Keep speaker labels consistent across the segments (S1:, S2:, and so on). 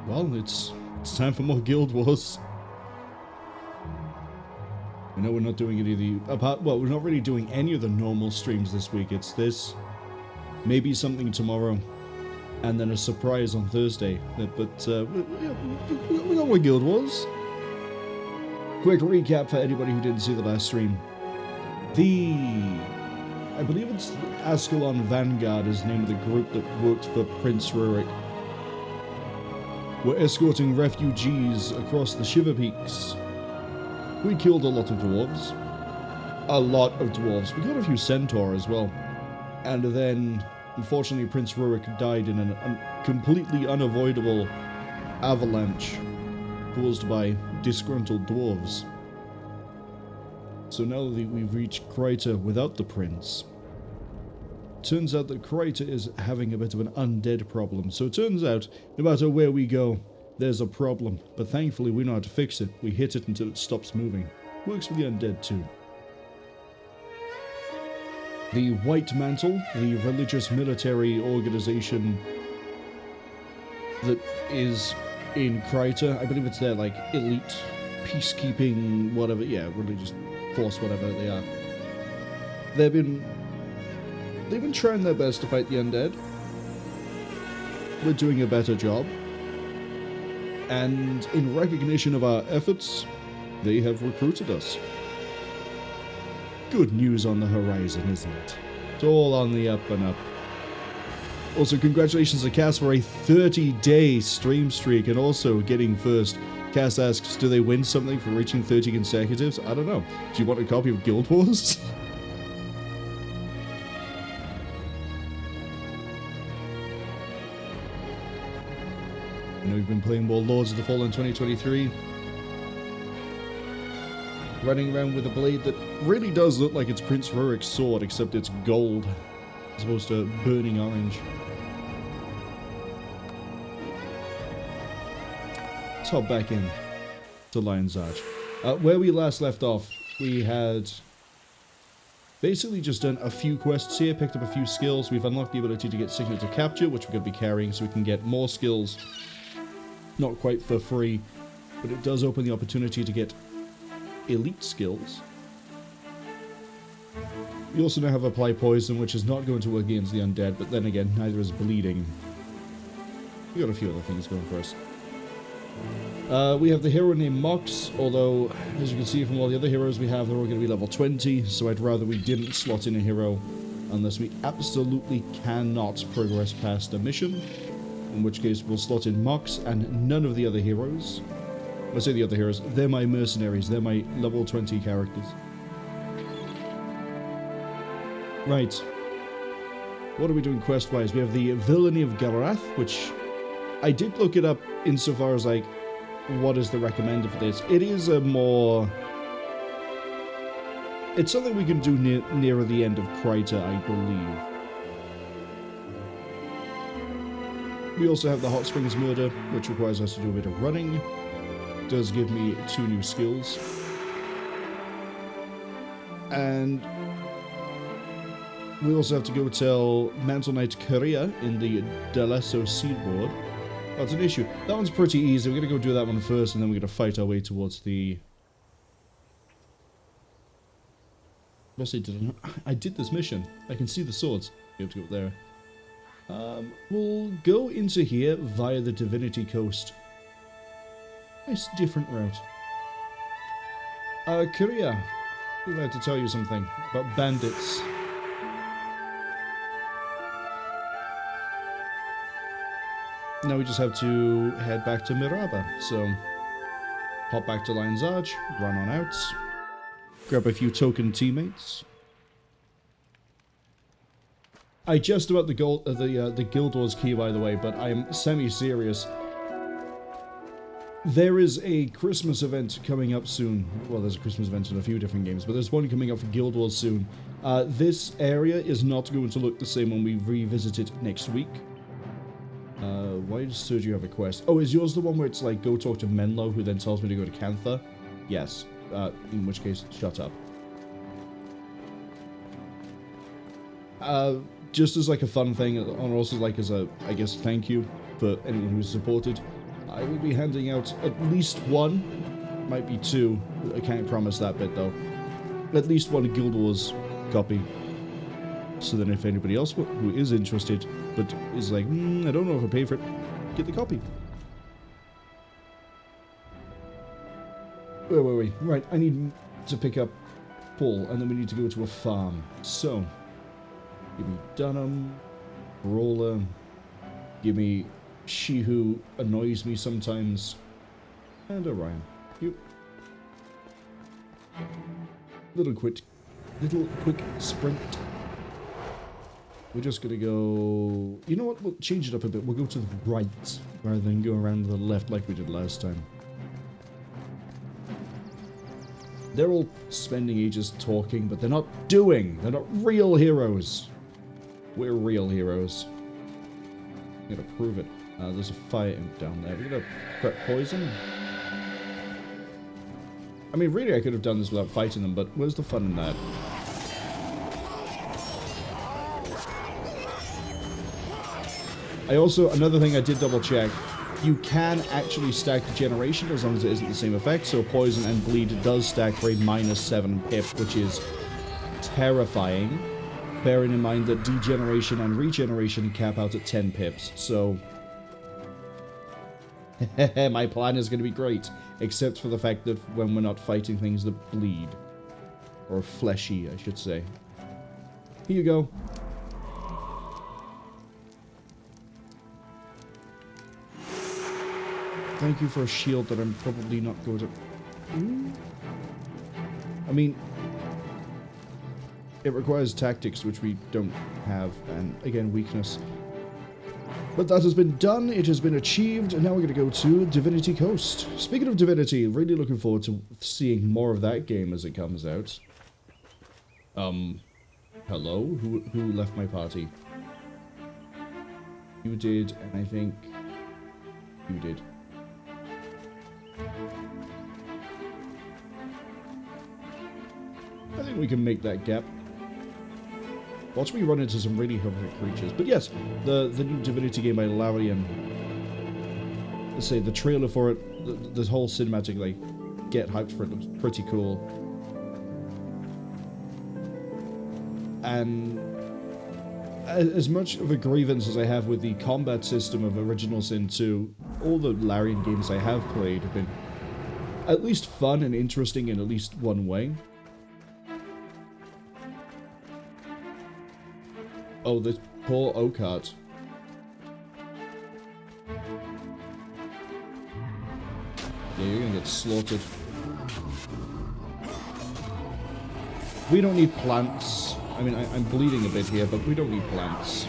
S1: Well, it's time for more Guild Wars. I know we're not doing any of the we're not really doing any of the normal streams this week. It's this, maybe something tomorrow, and then a surprise on Thursday. But we got more Guild Wars. Quick recap for anybody who didn't see the last stream. I believe it's Ascalon Vanguard is the name of the group that worked for Prince Rurik. We're escorting refugees across the Shiver Peaks. We killed a lot of dwarves. We got a few centaur as well. And then, unfortunately, Prince Rurik died in a completely unavoidable avalanche caused by disgruntled dwarves. So now that we've reached Kryta without the prince, turns out that Kryta is having a bit of an undead problem. So it turns out, no matter where we go, there's a problem. But thankfully we know how to fix it. We hit it until it stops moving. Works for the undead too. The White Mantle, the religious military organization that is in Kryta, I believe it's their like elite peacekeeping whatever, yeah, religious force, whatever they are. They've been trying their best to fight the undead. We're doing a better job. And in recognition of our efforts, they have recruited us. Good news on the horizon, isn't it? It's all on the up and up. Also, congratulations to Cass for a 30-day stream streak and also getting first. Cass asks, do they win something for reaching 30 consecutives? I don't know. Do you want a copy of Guild Wars? I know we've been playing more Lords of the Fallen 2023. Running around with a blade that really does look like it's Prince Rurik's sword, except it's gold as opposed to burning orange. Let's hop back in to Lion's Arch. Where we last left off, we had basically just done a few quests here, picked up a few skills. We've unlocked the ability to get Signet to Capture, which we're going to be carrying so we can get more skills. Not quite for free, but it does open the opportunity to get elite skills. We also now have Apply Poison, which is not going to work against the undead, but then again, neither is Bleeding. We got a few other things going for us. We have the hero named M.O.X, although, as you can see from all the other heroes we have, they're all going to be level 20, so I'd rather we didn't slot in a hero unless we absolutely cannot progress past a mission, in which case we'll slot in M.O.X and none of the other heroes. I say the other heroes, they're my mercenaries, they're my level 20 characters. Right. What are we doing quest-wise? We have the Villainy of Galrath, which I did look it up insofar as, like, what is the recommended for this? It is a more... It's something we can do nearer the end of Kryta, I believe. We also have the Hot Springs Murder, which requires us to do a bit of running. It does give me 2 new skills. And we also have to go tell Mantle Knight Korea in the Dalesso Seedboard. That's an issue. That one's pretty easy. We're going to go do that one first, and then we're going to fight our way towards the... I did this mission. I can see the swords. We have to go there. We'll go into here via the Divinity Coast. Nice, different route. Korea. We've had to tell you something about bandits. Now we just have to head back to Miraba, so hop back to Lion's Arch, run on out, grab a few token teammates. I just about the Guild Wars key, by the way, but I am semi-serious. There is a Christmas event coming up soon. Well, there's a Christmas event in a few different games, but there's one coming up for Guild Wars soon. This area is not going to look the same when we revisit it next week. Why does Sergio have a quest? Oh, is yours the one where it's like, go talk to Menlo, who then tells me to go to Cantha? Yes. In which case, shut up. Just as like a fun thing, and also like as a, I guess, thank you for anyone who's supported. I will be handing out at least one, might be two, I can't promise that bit though, at least one Guild Wars copy. So then if anybody else who is interested, but is like, I don't know if I pay for it, get the copy. Wait. Right, I need to pick up Paul, and then we need to go to a farm. So, give me Dunham, Brawler, give me She Who Annoys Me Sometimes, and Orion. Yep. Little quick sprint. We're just gonna go... You know what? We'll change it up a bit. We'll go to the right rather than go around to the left like we did last time. They're all spending ages talking, but they're not doing. They're not real heroes. We're real heroes. I'm gonna prove it. There's a fire imp down there. We're gonna prep poison. I mean, really, I could have done this without fighting them, but where's the fun in that? I also, another thing I did double check, you can actually stack Degeneration as long as it isn't the same effect, so Poison and Bleed does stack for a -7 pip, which is terrifying, bearing in mind that Degeneration and Regeneration cap out at 10 pips, so... my plan is going to be great, except for the fact that when we're not fighting things that bleed. Or fleshy, I should say. Here you go. Thank you for a shield that I'm probably not going to... I mean... It requires tactics, which we don't have, and again, weakness. But that has been done, it has been achieved, and now we're going to go to Divinity Coast. Speaking of Divinity, really looking forward to seeing more of that game as it comes out. Hello? Who left my party? You did, and I think... You did. I think we can make that gap. Watch me run into some really horrific creatures. But yes, the new Divinity game by Larian. Let's say the trailer for it, the whole cinematic, like, get hyped for it looks pretty cool. And as much of a grievance as I have with the combat system of Original Sin 2, all the Larian games I have played have been at least fun and interesting in at least one way. Oh, this poor Oakart. Yeah, you're gonna get slaughtered. We don't need plants. I mean, I'm bleeding a bit here, but we don't need plants.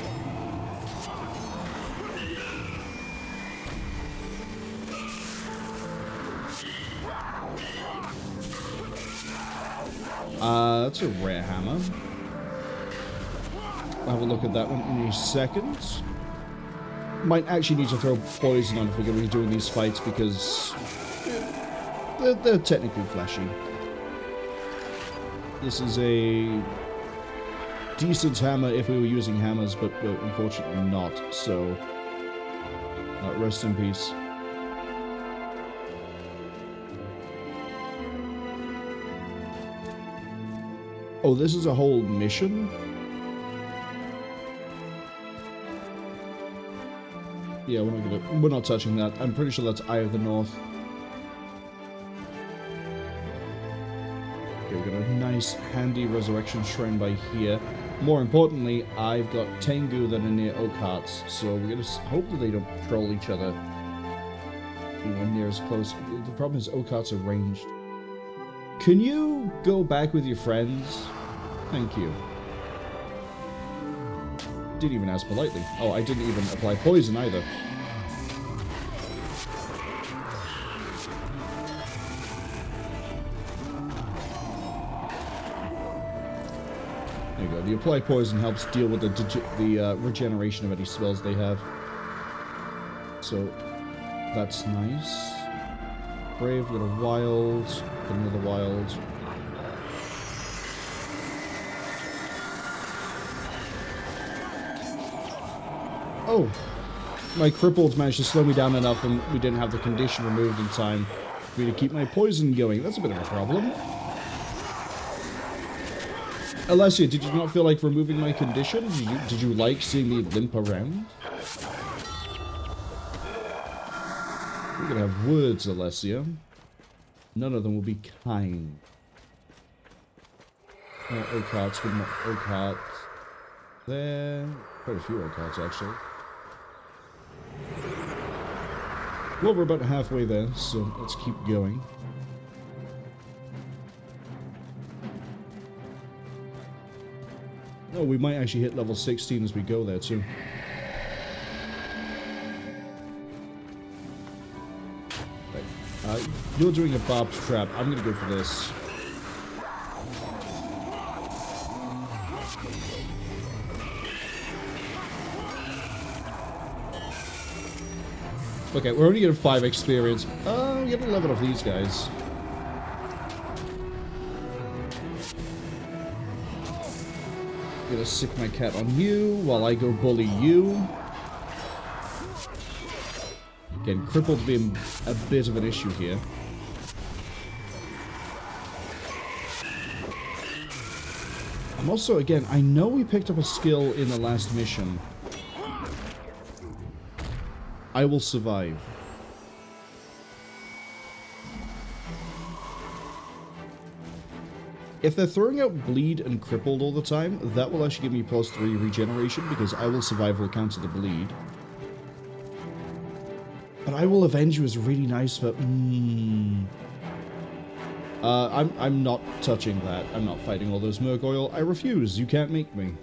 S1: That's a rare hammer. I'll have a look at that one in a second. Might actually need to throw poison on if we're going to be doing these fights because they're technically fleshy. This is a decent hammer if we were using hammers, but we're unfortunately not, so rest in peace. Oh, this is a whole mission? Yeah, we're not touching that. I'm pretty sure that's Eye of the North. Okay, we've got a nice, handy resurrection shrine by here. More importantly, I've got Tengu that are near Oakharts, so we're gonna hope that they don't troll each other anywhere near as close. The problem is Oakharts are ranged. Can you go back with your friends? Thank you. Didn't even ask politely. Oh, I didn't even apply poison either. There you go. The apply poison helps deal with the regeneration of any spells they have. So, that's nice. Brave, little wild, another wild. Oh, my cripples managed to slow me down enough and we didn't have the condition removed in time for me to keep my poison going. That's a bit of a problem. Alessia, did you not feel like removing my condition? Did you like seeing me limp around? We're gonna have words, Alessia. None of them will be kind. Oak hearts, good oak hearts. There. Quite a few oak hearts, actually. Well, we're about halfway there, so let's keep going. Oh, we might actually hit level 16 as we go there, too. Right. You're doing a barbed trap. I'm gonna go for this. Okay, we're only getting 5 experience. We get 11 of these guys. Gonna sick my cat on you while I go bully you. Again, crippled being a bit of an issue here. I'm also, again, I know we picked up a skill in the last mission. I will survive. If they're throwing out bleed and crippled all the time, that will actually give me +3 regeneration because I will survive will counter the bleed. But I will avenge you is really nice, but I'm not touching that. I'm not fighting all those Mergoyle. I refuse. You can't make me.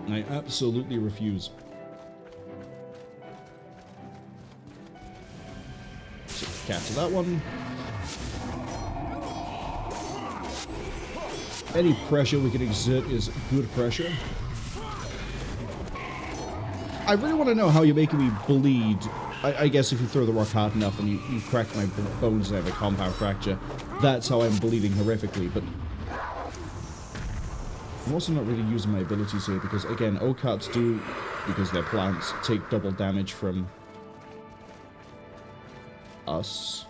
S1: I absolutely refuse. Capture that one. Any pressure we can exert is good pressure. I really want to know how you're making me bleed. I guess if you throw the rock hard enough and you crack my bones and I have a compound fracture, that's how I'm bleeding horrifically, but I'm also not really using my abilities here because, again, oak hearts do, because they're plants, take double damage from us.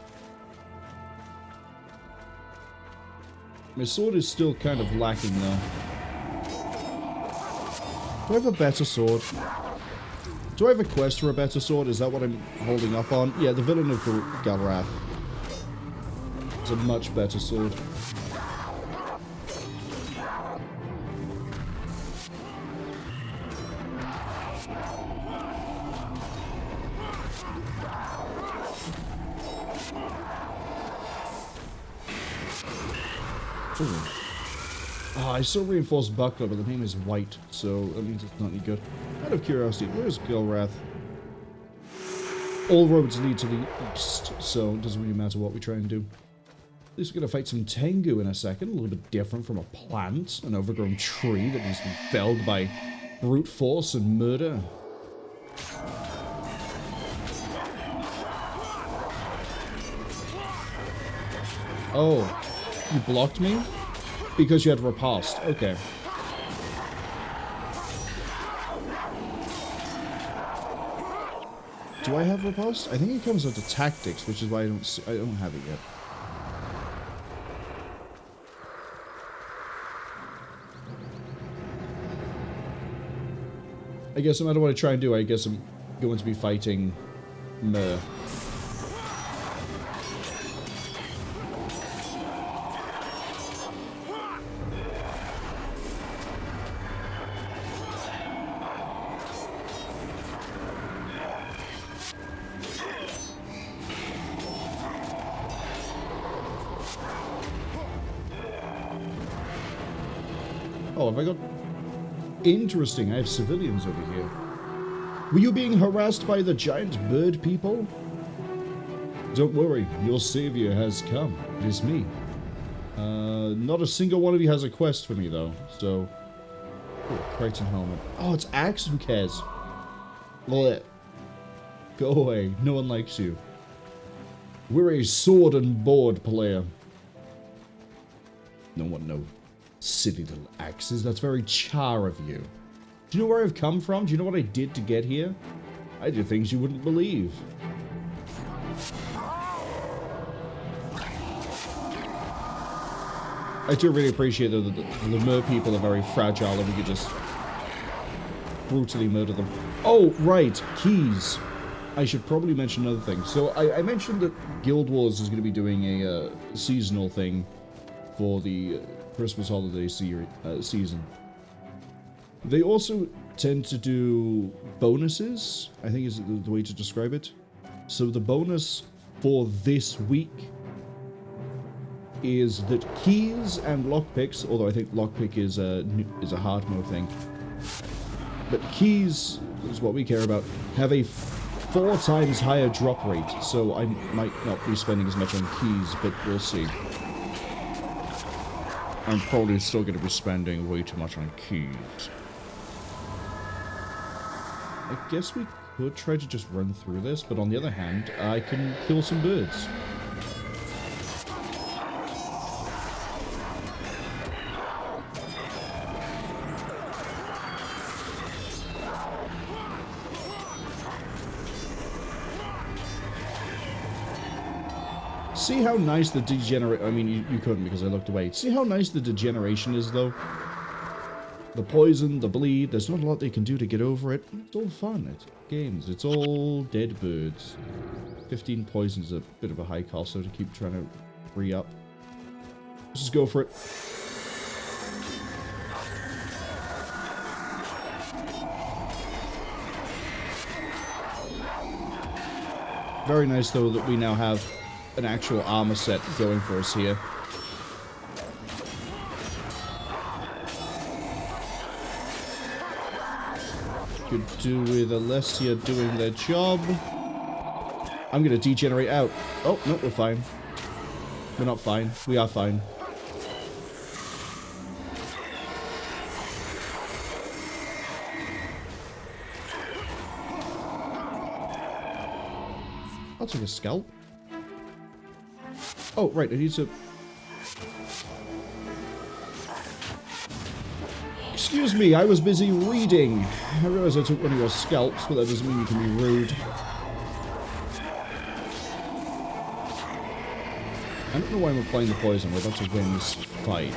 S1: My sword is still kind of lacking though. Do I have a better sword? Do I have a quest for a better sword? Is that what I'm holding up on? Yeah, the villain of Galrath. It's a much better sword. Oh, I saw reinforced buckler, but the name is white, so that means it's not any good. Out of curiosity, where's Galrath? All roads lead to the east, so it doesn't really matter what we try and do. At least we're going to fight some Tengu in a second, a little bit different from a plant, an overgrown tree that needs to be felled by brute force and murder. Oh, you blocked me? Because you had riposte. Okay. Do I have riposte? I think it comes into tactics, which is why I don't have it yet. I guess no matter what I try and do, I guess I'm going to be fighting Mer. Oh, have I got... Interesting, I have civilians over here. Were you being harassed by the giant bird people? Don't worry, your savior has come. It is me. Not a single one of you has a quest for me, though, so... Oh, Kryta helmet. Oh, it's Axe? Who cares? Blech. Go away, no one likes you. We're a sword and board player. No one knows. Silly little axes, that's very char of you. Do you know where I've come from? Do you know what I did to get here? I did things you wouldn't believe. I do really appreciate, though, that the mer people are very fragile and we could just brutally murder them. Oh, right. Keys. I should probably mention another thing. So I mentioned that Guild Wars is going to be doing a seasonal thing for the Christmas holiday season. They also tend to do bonuses, I think is the way to describe it. So the bonus for this week is that keys and lockpicks, although I think lockpick is a hard mode thing, but keys is what we care about, have a 4 times higher drop rate, so I might not be spending as much on keys, but we'll see. I'm probably still going to be spending way too much on keys. I guess we could try to just run through this, but on the other hand, I can kill some birds. See how nice the degenerate... I mean, you couldn't because I looked away. See how nice the degeneration is, though? The poison, the bleed, there's not a lot they can do to get over it. It's all fun. It's games. It's all dead birds. 15 poison is a bit of a high cost, so to keep trying to re-up. Let's just go for it. Very nice, though, that we now have an actual armor set going for us here. Could do with Alessia doing their job. I'm gonna degenerate out. Oh, no, we're fine. We're not fine. We are fine. I'll take a scalp. Oh, right, I need to... Excuse me, I was busy reading. I realize I took one of your scalps, but that doesn't mean you can be rude. I don't know why I'm applying the poison. We're about to win this fight.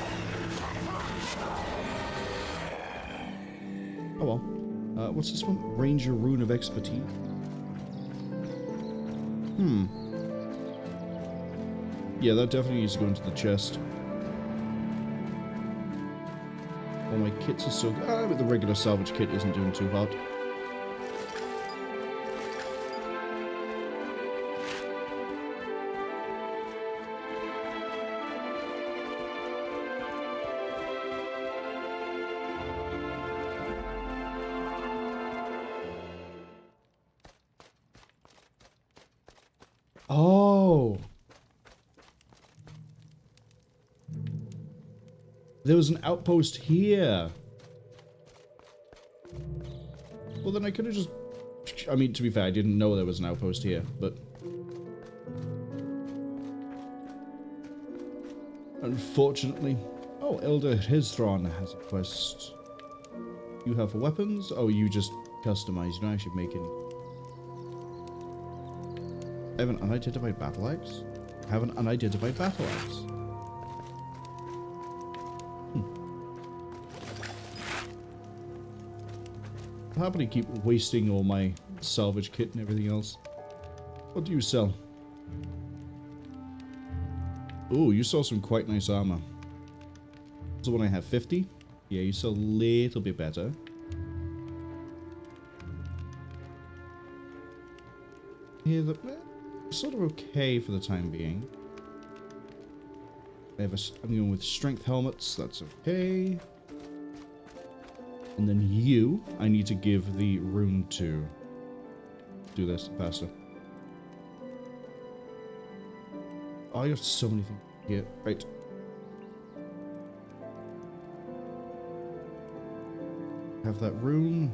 S1: Oh well. What's this one? Ranger Rune of Expertise. Yeah, that definitely needs to go into the chest. All my kits are so good. But the regular salvage kit isn't doing too hot. Oh! There was an outpost here. Well, then I could have just... I mean, to be fair, I didn't know there was an outpost here, but... Unfortunately... Oh, Elder Hizthron has a quest. You have weapons? Oh, you just customize. You don't actually make any. I have an unidentified battle axe? I have an unidentified battle axe. I'll happily keep wasting all my salvage kit and everything else. What do you sell? Ooh, you sell some quite nice armor. So when I have 50? Yeah, you sell a little bit better. Yeah, sort of okay for the time being. I'm going with strength helmets, that's okay. And then you, I need to give the rune to. Do this faster. Oh, you have so many things here. Right. Have that rune.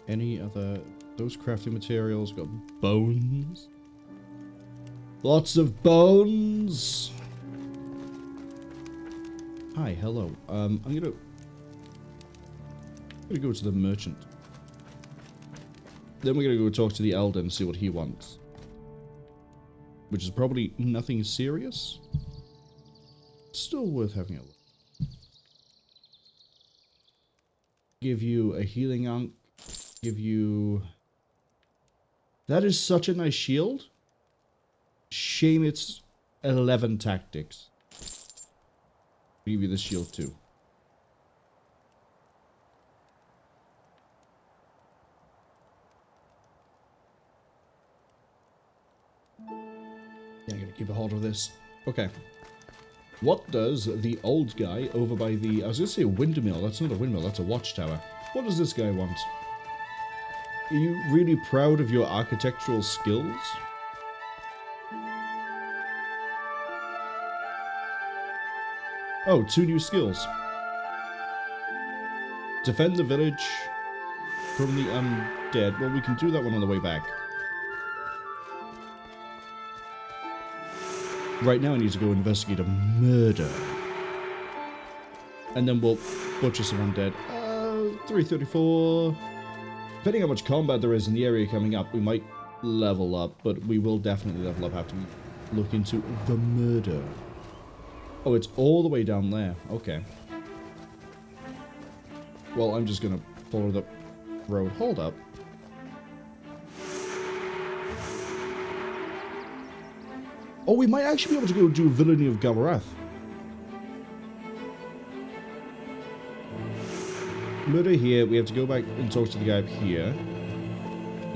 S1: Any other those crafting materials. Got bones. Lots of bones. Hi, hello. I'm gonna go to the merchant. Then we're gonna go talk to the elder and see what he wants. Which is probably nothing serious. Still worth having a look. Give you a healing unk. Give you... That is such a nice shield. Shame it's 11 tactics. Give you the shield too. Yeah, I'm gonna keep a hold of this. Okay. What does the old guy over by the... I was gonna say a windmill. That's not a windmill, that's a watchtower. What does this guy want? Are you really proud of your architectural skills? Oh, 2 new skills. Defend the village from the undead. Well, we can do that one on the way back. Right now I need to go investigate a murder. And then we'll butcher some undead. 334. Depending how much combat there is in the area coming up, we might level up, but we will definitely level up after we look into the murder. Oh, it's all the way down there. Okay. Well, I'm just gonna follow the road. Hold up. Oh, we might actually be able to go do Villainy of Galrath. Murder here. We have to go back and talk to the guy up here.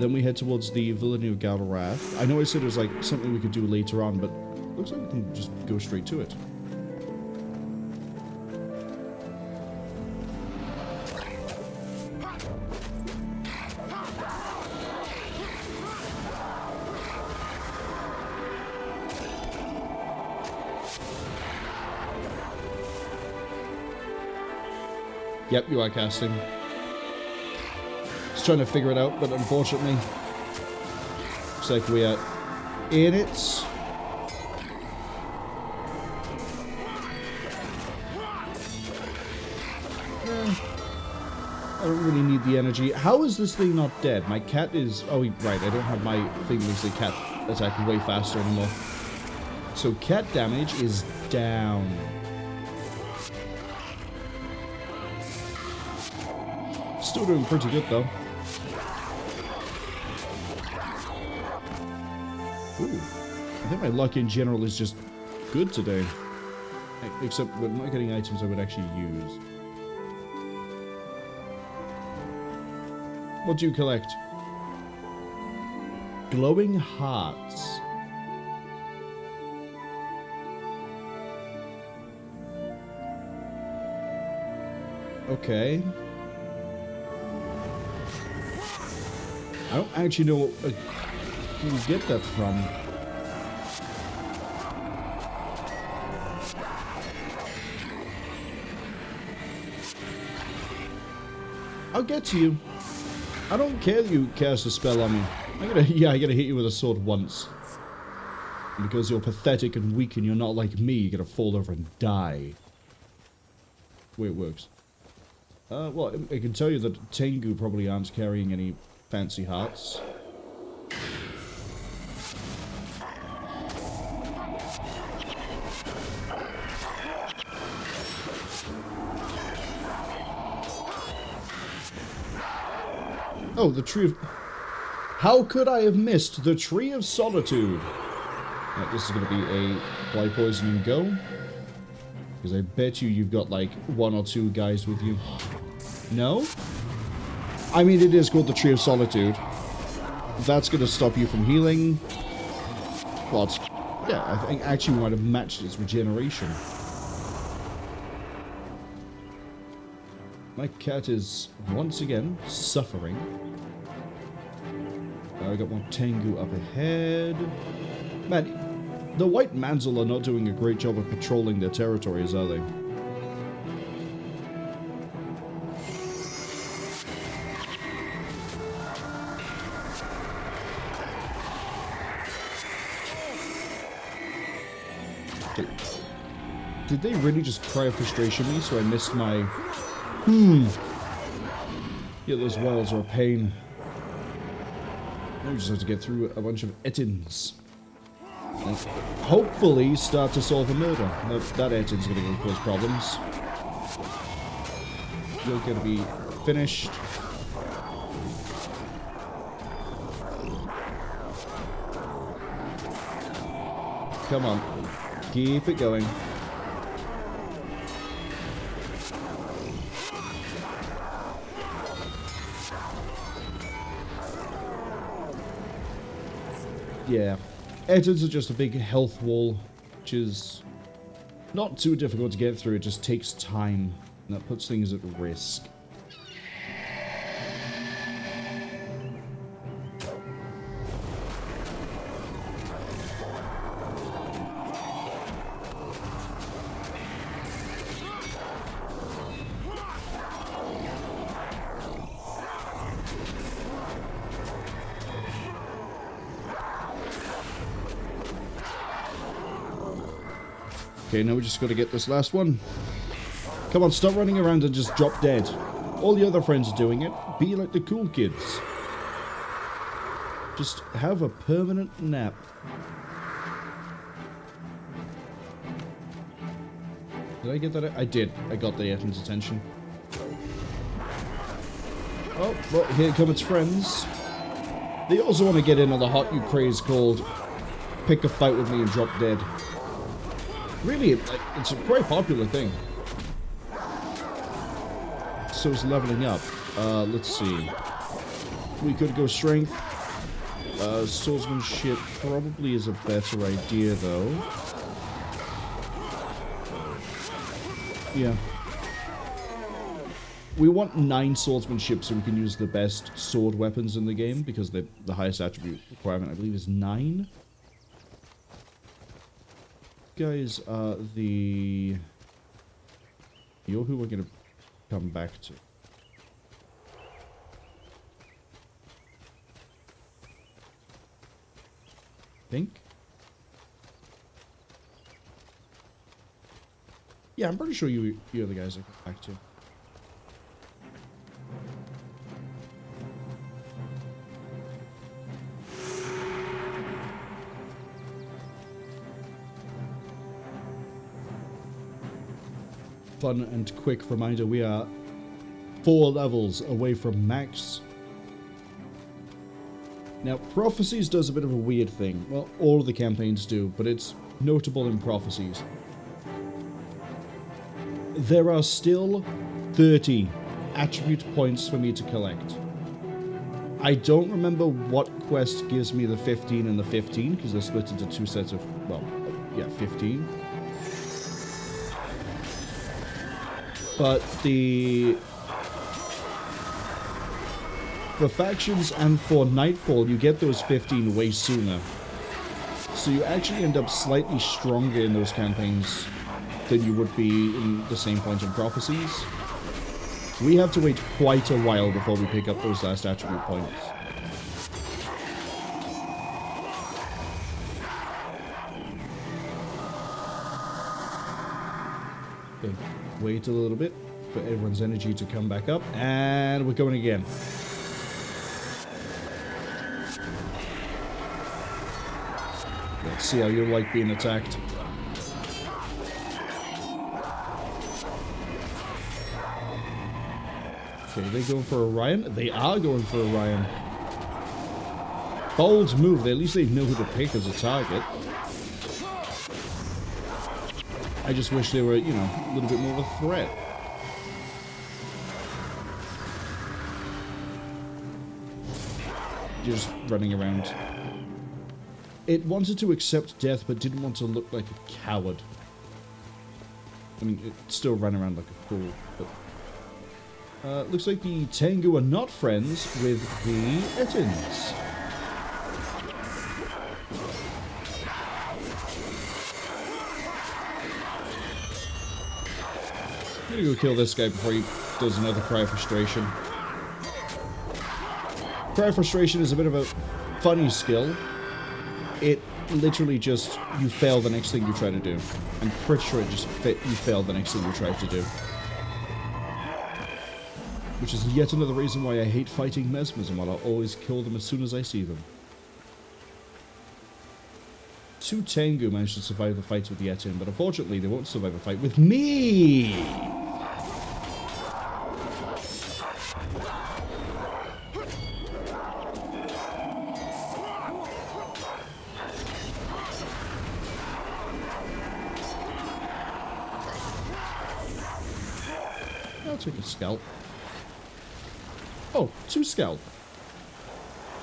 S1: Then we head towards the Villainy of Galrath. I know I said it was like something we could do later on, but looks like we can just go straight to it. Yep, you are casting. Just trying to figure it out, but unfortunately, looks like we are in it. I don't really need the energy. How is this thing not dead? My cat is... Oh, right, I don't have my thing that makes the cat attack way faster anymore. So cat damage is down. Still doing pretty good, though. Ooh. I think my luck in general is just good today. Except we're not getting items I would actually use. What do you collect? Glowing hearts. Okay. I don't actually know who you get that from. I'll get to you. I don't care that you cast a spell on me. I gotta hit you with a sword once. And because you're pathetic and weak and you're not like me, you're gonna fall over and die. The way it works. Well, I can tell you that Tengu probably aren't carrying any fancy hearts. Oh, the Tree of... How could I have missed the Tree of Solitude? Right, this is going to be a apply poison and go. Because I bet you've got like 1 or 2 guys with you. No? I mean, it is called the Tree of Solitude. That's going to stop you from healing. Well, it's, yeah, I think actually we might have matched its regeneration. My cat is, once again, suffering. I got more Tengu up ahead. Man, the White Manzel are not doing a great job of patrolling their territories, are they? Did they really just cry of frustration me so I missed my... Yeah, those wells are a pain. Now we just have to get through a bunch of Ettins. And hopefully start to solve a murder. That Ettin's going to cause problems. You're going to be finished. Come on. Keep it going. Yeah. Ettins are just a big health wall, which is not too difficult to get through. It just takes time, and that puts things at risk. Okay, now we just got to get this last one. Come on, stop running around and just drop dead. All the other friends are doing it. Be like the cool kids. Just have a permanent nap. Did I get that? I did. I got the Ettin's attention. Oh, well, here come its friends. They also want to get in on the hot new craze called pick a fight with me and drop dead. Really, like, it's a quite popular thing. So it's leveling up. Let's see. We could go strength. Swordsmanship probably is a better idea, though. Yeah. We want 9 swordsmanship so we can use the best sword weapons in the game, because the highest attribute requirement, I believe, is 9. Guys are the... You're who we're going to come back to. Think? Yeah, I'm pretty sure you're the guys I come back to. Fun and quick reminder, we are 4 levels away from max. Now, Prophecies does a bit of a weird thing. Well, all of the campaigns do, but it's notable in Prophecies. There are still 30 attribute points for me to collect. I don't remember what quest gives me the 15 and the 15, because they're split into 2 sets of, well, yeah, 15. But for factions and for Nightfall, you get those 15 way sooner. So you actually end up slightly stronger in those campaigns than you would be in the same point in Prophecies. We have to wait quite a while before we pick up those last attribute points. Okay. Wait a little bit for everyone's energy to come back up, and we're going again. Let's see how you like being attacked. Okay, they going for Orion? They are going for Orion. Bold move. At least they know who to pick as a target. I just wish they were, you know, a little bit more of a threat. You're just running around. It wanted to accept death, but didn't want to look like a coward. I mean, it still ran around like a fool, but... looks like the Tengu are not friends with the Ettins. I'm gonna go kill this guy before he does another Cry of Frustration. Cry of Frustration is a bit of a funny skill. It literally just you fail the next thing you try to do. I'm pretty sure it just you fail the next thing you try to do. Which is yet another reason why I hate fighting mesmerism, while I'll always kill them as soon as I see them. 2 Tengu managed to survive the fight with the Etin, but unfortunately they won't survive a fight with me! I'll take a scalp. Oh, 2 scalp.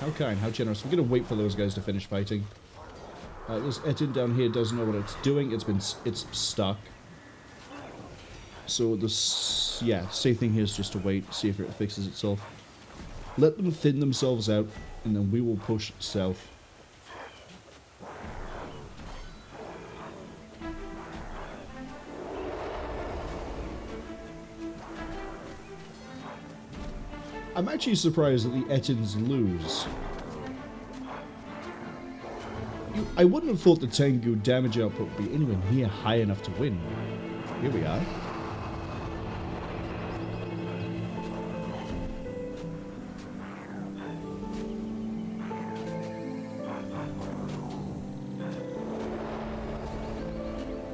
S1: How kind, how generous. We're going to wait for those guys to finish fighting. This Etin down here doesn't know what it's doing. It's stuck. So this, yeah, safe thing here is just to wait, see if it fixes itself. Let them thin themselves out, and then we will push south. I'm actually surprised that the Etins lose. I wouldn't have thought the Tengu damage output would be anywhere near high enough to win. Here we are.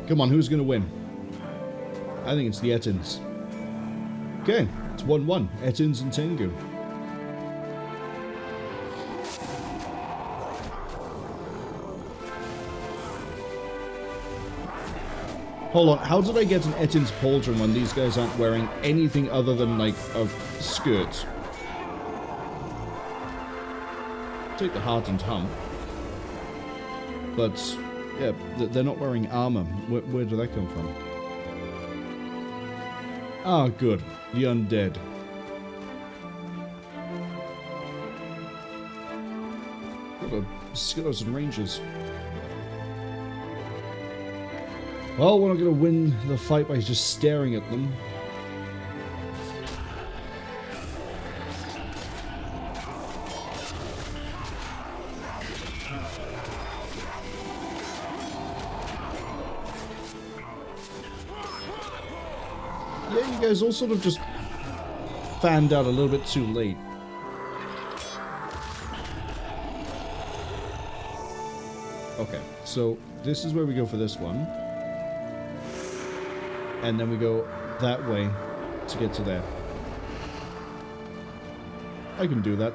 S1: Come on, who's going to win? I think it's the Etins. Okay, it's 1-1. Etins and Tengu. Hold on, how did I get an Etin's pauldron when these guys aren't wearing anything other than, like, a skirt? Take the heart and hump. But, yeah, they're not wearing armor. Where did that come from? Ah, good. The undead. What a skeleton rangers. Well, we're not going to win the fight by just staring at them. Yeah, you guys all sort of just fanned out a little bit too late. Okay, so this is where we go for this one. And then we go that way to get to there. I can do that.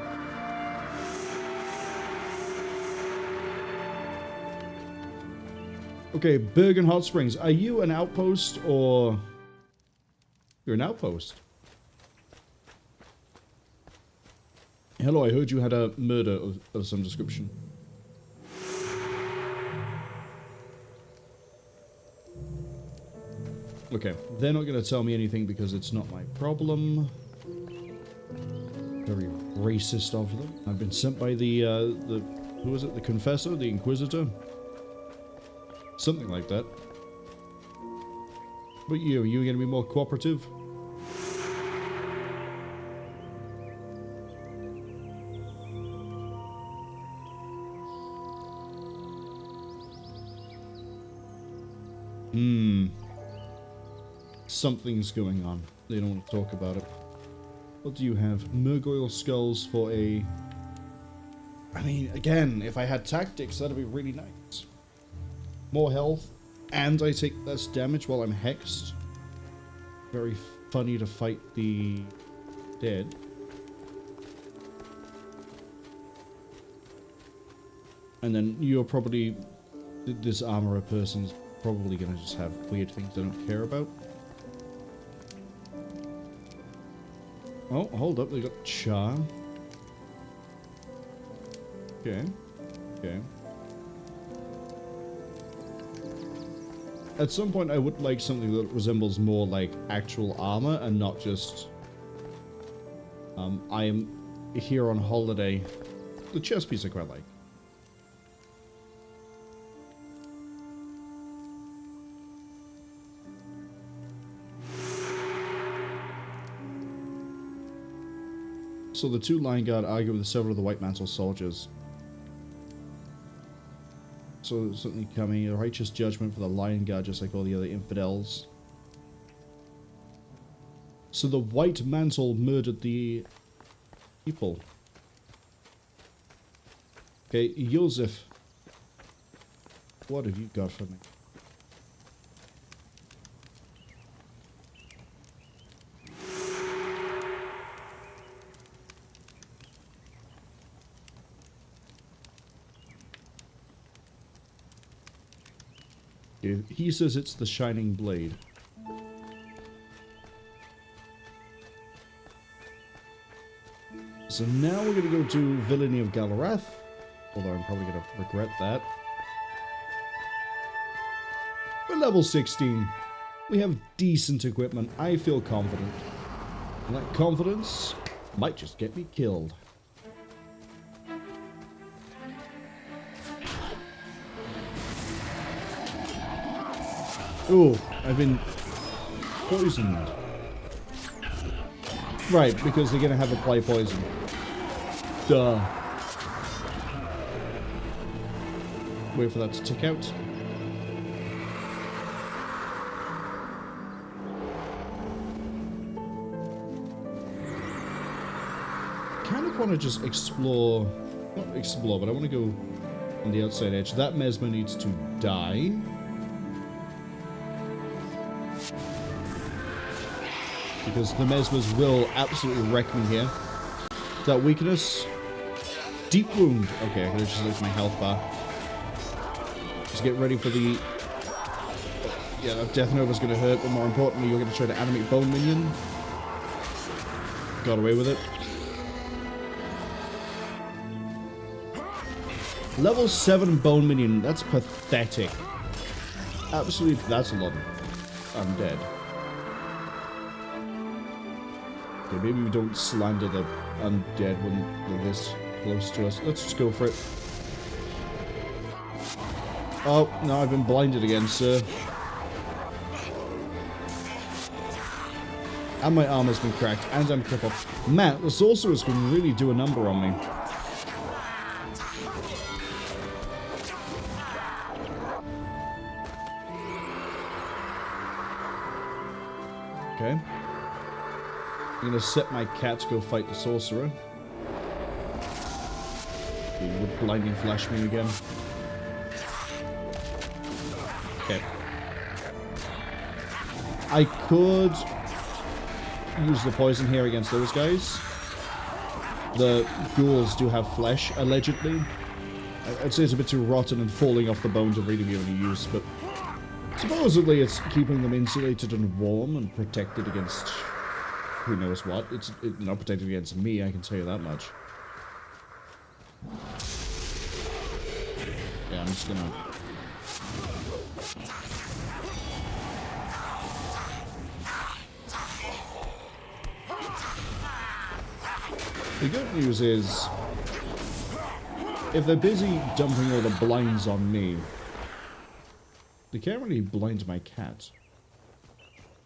S1: Okay, Bergen Hot Springs. Are you an outpost or... You're an outpost. Hello, I heard you had a murder of some description. Okay, they're not going to tell me anything because it's not my problem. Very racist of them. I've been sent by the who was it? The Confessor? The Inquisitor? Something like that. But you, are you going to be more cooperative? Something's going on. They don't want to talk about it. What do you have? Murgoyle skulls for a... I mean, again, if I had tactics, that'd be really nice. More health, and I take less damage while I'm hexed. Very funny to fight the dead. And then you're probably... This armorer person's probably going to just have weird things I don't care about. Oh, hold up, they got Char. Okay. Okay. At some point I would like something that resembles more like actual armor and not just... I am here on holiday. The chest piece I quite like. So the 2 Lion Guard argue with several of the White Mantle soldiers. So something coming, a righteous judgment for the Lion Guard, just like all the other infidels. So the White Mantle murdered the people. Okay, Joseph, what have you got for me? He says it's the Shining Blade. So now we're going to go to Villainy of Galrath. Although I'm probably going to regret that. We're level 16. We have decent equipment. I feel confident. And that confidence might just get me killed. Oh, I've been poisoned. Right, because they're going to have apply poison. Duh. Wait for that to tick out. Kind of want to just explore... Not explore, but I want to go on the outside edge. That Mesmer needs to die. Because the Mesmers will absolutely wreck me here. That weakness. Deep wound. Okay, I could have just looked at my health bar. Just get ready for the... Yeah, that Death Nova's going to hurt, but more importantly, you're going to try to animate Bone Minion. Got away with it. Level 7 Bone Minion. That's pathetic. Absolutely, that's a lot of undead. Okay, maybe we don't slander the undead when they're this close to us. Let's just go for it. Oh, no, I've been blinded again, sir. And my armor's been cracked, and I'm crippled. Man, the sorcerers can really do a number on me. Okay. I'm gonna set my cat to go fight the sorcerer. He would blinding flash me again. Okay. I could use the poison here against those guys. The ghouls do have flesh, allegedly. I'd say it's a bit too rotten and falling off the bone to really be of any use, but supposedly it's keeping them insulated and warm and protected against who knows what. It's not protected against me, I can tell you that much. Yeah, I'm just gonna... The good news is, if they're busy dumping all the blinds on me, they can't really blind my cat.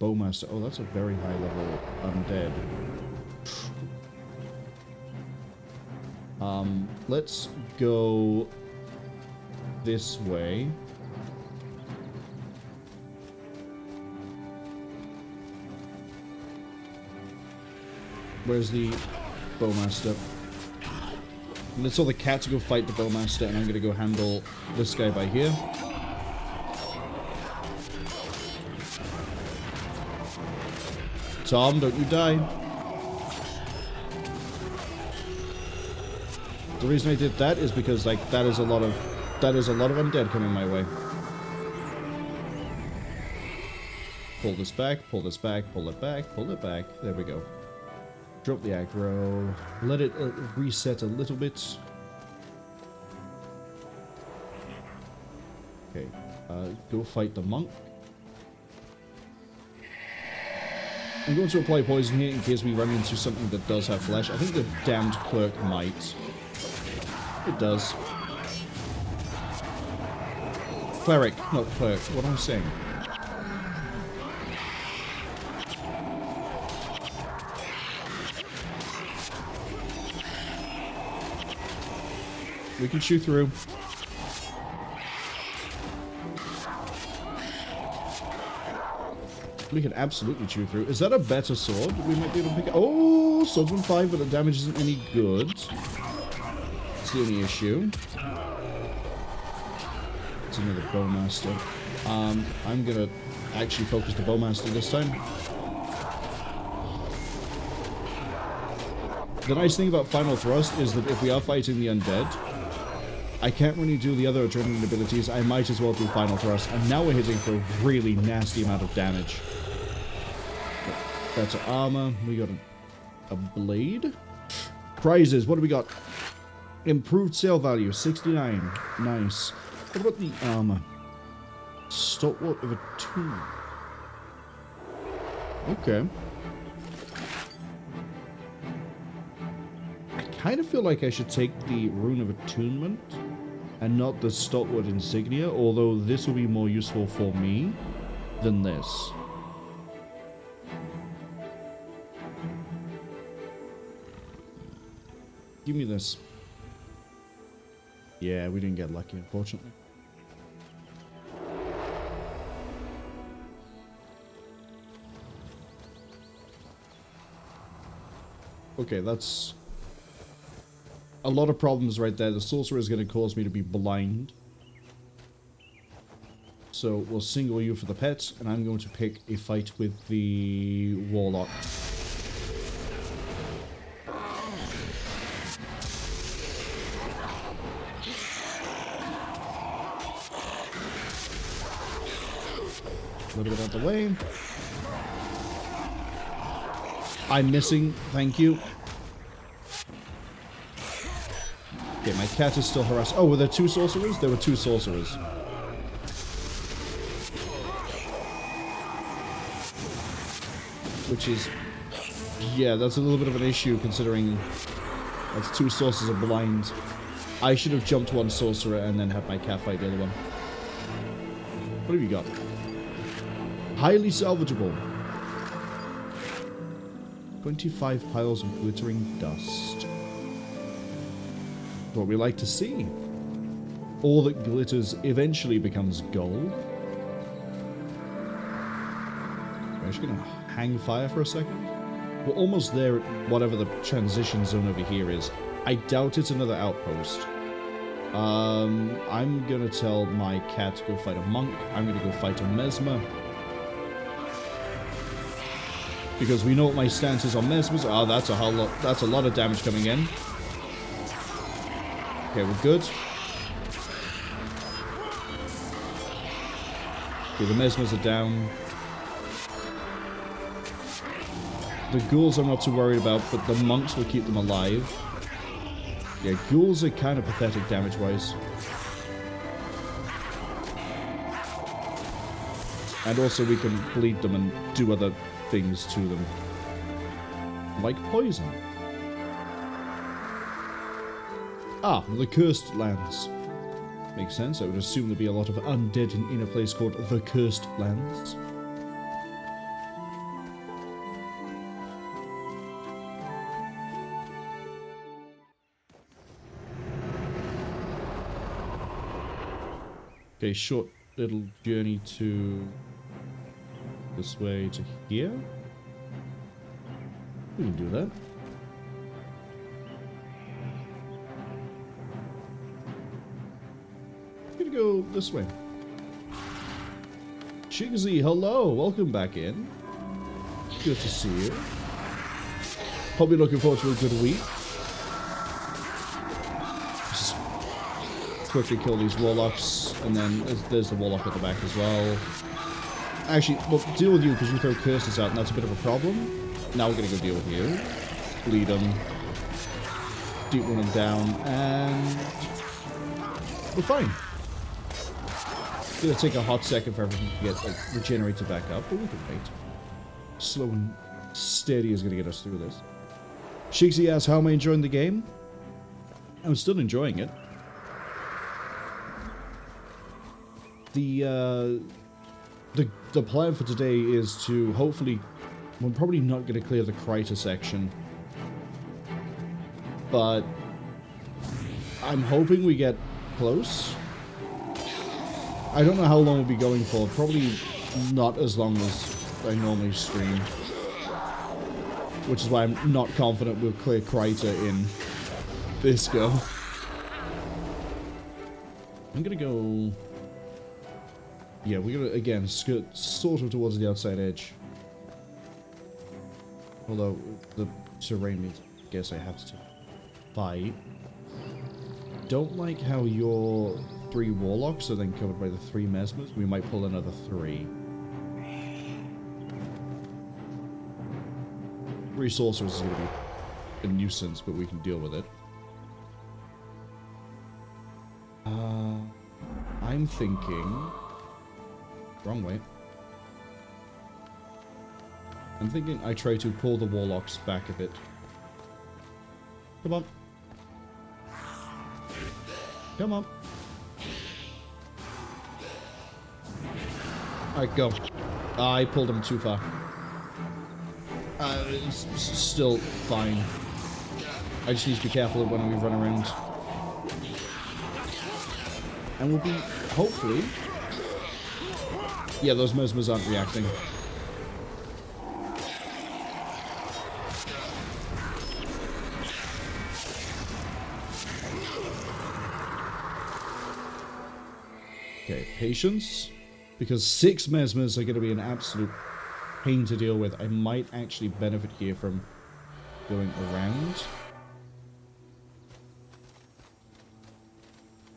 S1: Bowmaster. Oh, that's a very high level undead. Let's go this way. Where's the Bowmaster? Let's tell the cat to go fight the Bowmaster, and I'm gonna go handle this guy by here. Tom, don't you die. The reason I did that is because, like, that is a lot of undead coming my way. Pull this back, pull this back, pull it back, pull it back. There we go. Drop the aggro. Let it reset a little bit. Okay. Go fight the monk. I'm going to apply poison here in case we run into something that does have flesh. I think the damned clerk might. It does. Cleric, not clerk. What am I saying? We can shoot through. We can absolutely chew through. Is that a better sword? We might be able to pick it. Oh, swordsman 5, but the damage isn't any good. That's the only issue. It's another bowmaster. I'm gonna actually focus the bowmaster this time. The nice thing about Final Thrust is that if we are fighting the undead, I can't really do the other adrenaline abilities. I might as well do Final Thrust. And now we're hitting for a really nasty amount of damage. Better armor. We got a blade. Prizes. What do we got? Improved sale value. 69. Nice. What about the armor? Stalwart of a tomb. Okay. I kind of feel like I should take the Rune of Attunement and not the Stalwart insignia, although this will be more useful for me than this. Give me this. Yeah, we didn't get lucky, unfortunately. Okay, that's a lot of problems right there. The sorcerer is going to cause me to be blind. So we'll single you for the pet, and I'm going to pick a fight with the warlock. A little bit out the way. I'm missing, thank you. Okay, my cat is still harassed. Oh, were there two sorcerers? There were two sorcerers. Which is... yeah, that's a little bit of an issue considering that's two sorcerers are blind. I should have jumped one sorcerer and then had my cat fight the other one. What have you got? Highly salvageable. 25 piles of glittering dust. What we like to see. All that glitters eventually becomes gold. I'm just gonna hang fire for a second. We're almost there at whatever the transition zone over here is. I doubt it's another outpost. I'm gonna tell my cat to go fight a monk. I'm gonna go fight a mesmer. Because we know what my stance is on mesmers. Oh, that's a whole lot. That's a lot of damage coming in. Okay, we're good. Okay, the mesmers are down. The ghouls I'm not too worried about, but the monks will keep them alive. Yeah, ghouls are kind of pathetic damage-wise. And also we can bleed them and do other things to them. Like poison. Ah, the Cursed Lands. Makes sense. I would assume there'd be a lot of undead in a place called the Cursed Lands. Okay, short little journey to this way to here. We can do that. I'm gonna go this way. Chigsy, hello, welcome back in. Good to see you. Hope you're looking forward to a good week. Just quickly kill these warlocks, and then there's the warlock at the back as well. Actually, we'll deal with you because you throw curses out, and that's a bit of a problem. Now we're gonna go deal with you. Bleed them. Deep run them down, and we're fine. It's gonna take a hot second for everything to get regenerated back up, but we can wait. Slow and steady is gonna get us through this. Shigsy asks, how am I enjoying the game? I'm still enjoying it. The plan for today is to hopefully... we're probably not going to clear the Kryta section. But I'm hoping we get close. I don't know how long we'll be going for. Probably not as long as I normally stream. Which is why I'm not confident we'll clear Kryta in this go. I'm gonna go... Yeah, we're gonna, again, skirt sort of towards the outside edge. Although, the terrain means I guess I have to fight. Don't like how your 3 warlocks are then covered by the 3 mesmers. We might pull another 3. 3 sorcerers is going to be a nuisance, but we can deal with it. I'm thinking... Wrong way. I'm thinking I try to pull the warlocks back a bit. Come on. Come on. Alright, go. I pulled them too far. It's still fine. I just need to be careful when we run around. And we'll be, hopefully... Yeah, those mesmers aren't reacting. Okay, patience. Because 6 mesmers are going to be an absolute pain to deal with. I might actually benefit here from going around.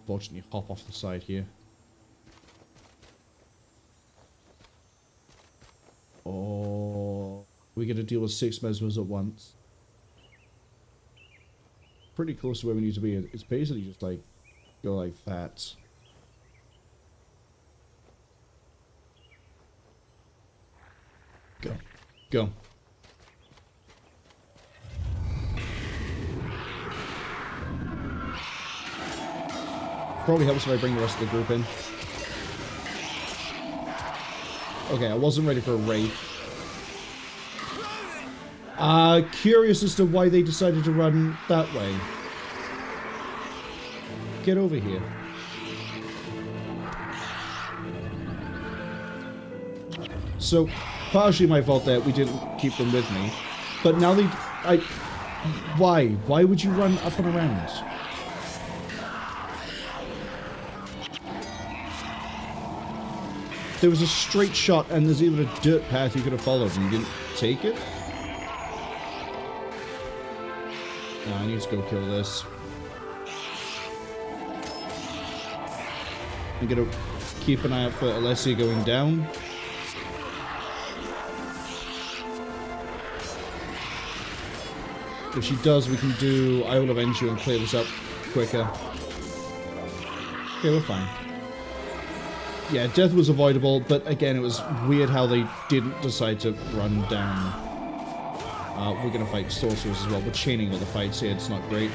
S1: Fortunately, hop off the side here. Or we're going to deal with 6 mesmers at once. Pretty close to where we need to be. It's basically just like, go like that. Go. Go. Probably helps if I bring the rest of the group in. Okay, I wasn't ready for a raid. Curious as to why they decided to run that way. Get over here. So, partially my fault that we didn't keep them with me. But now they... Why? Why would you run up and around? There was a straight shot and there's even a dirt path you could have followed and you didn't take it? No, I need to go kill this. I'm gonna keep an eye out for Alessia going down. If she does, we can do I Will Avenge You and clear this up quicker. Okay, we're fine. Yeah, death was avoidable, but again, it was weird how they didn't decide to run down. We're gonna fight sorcerers as well. We're chaining all the fights here, it's not great.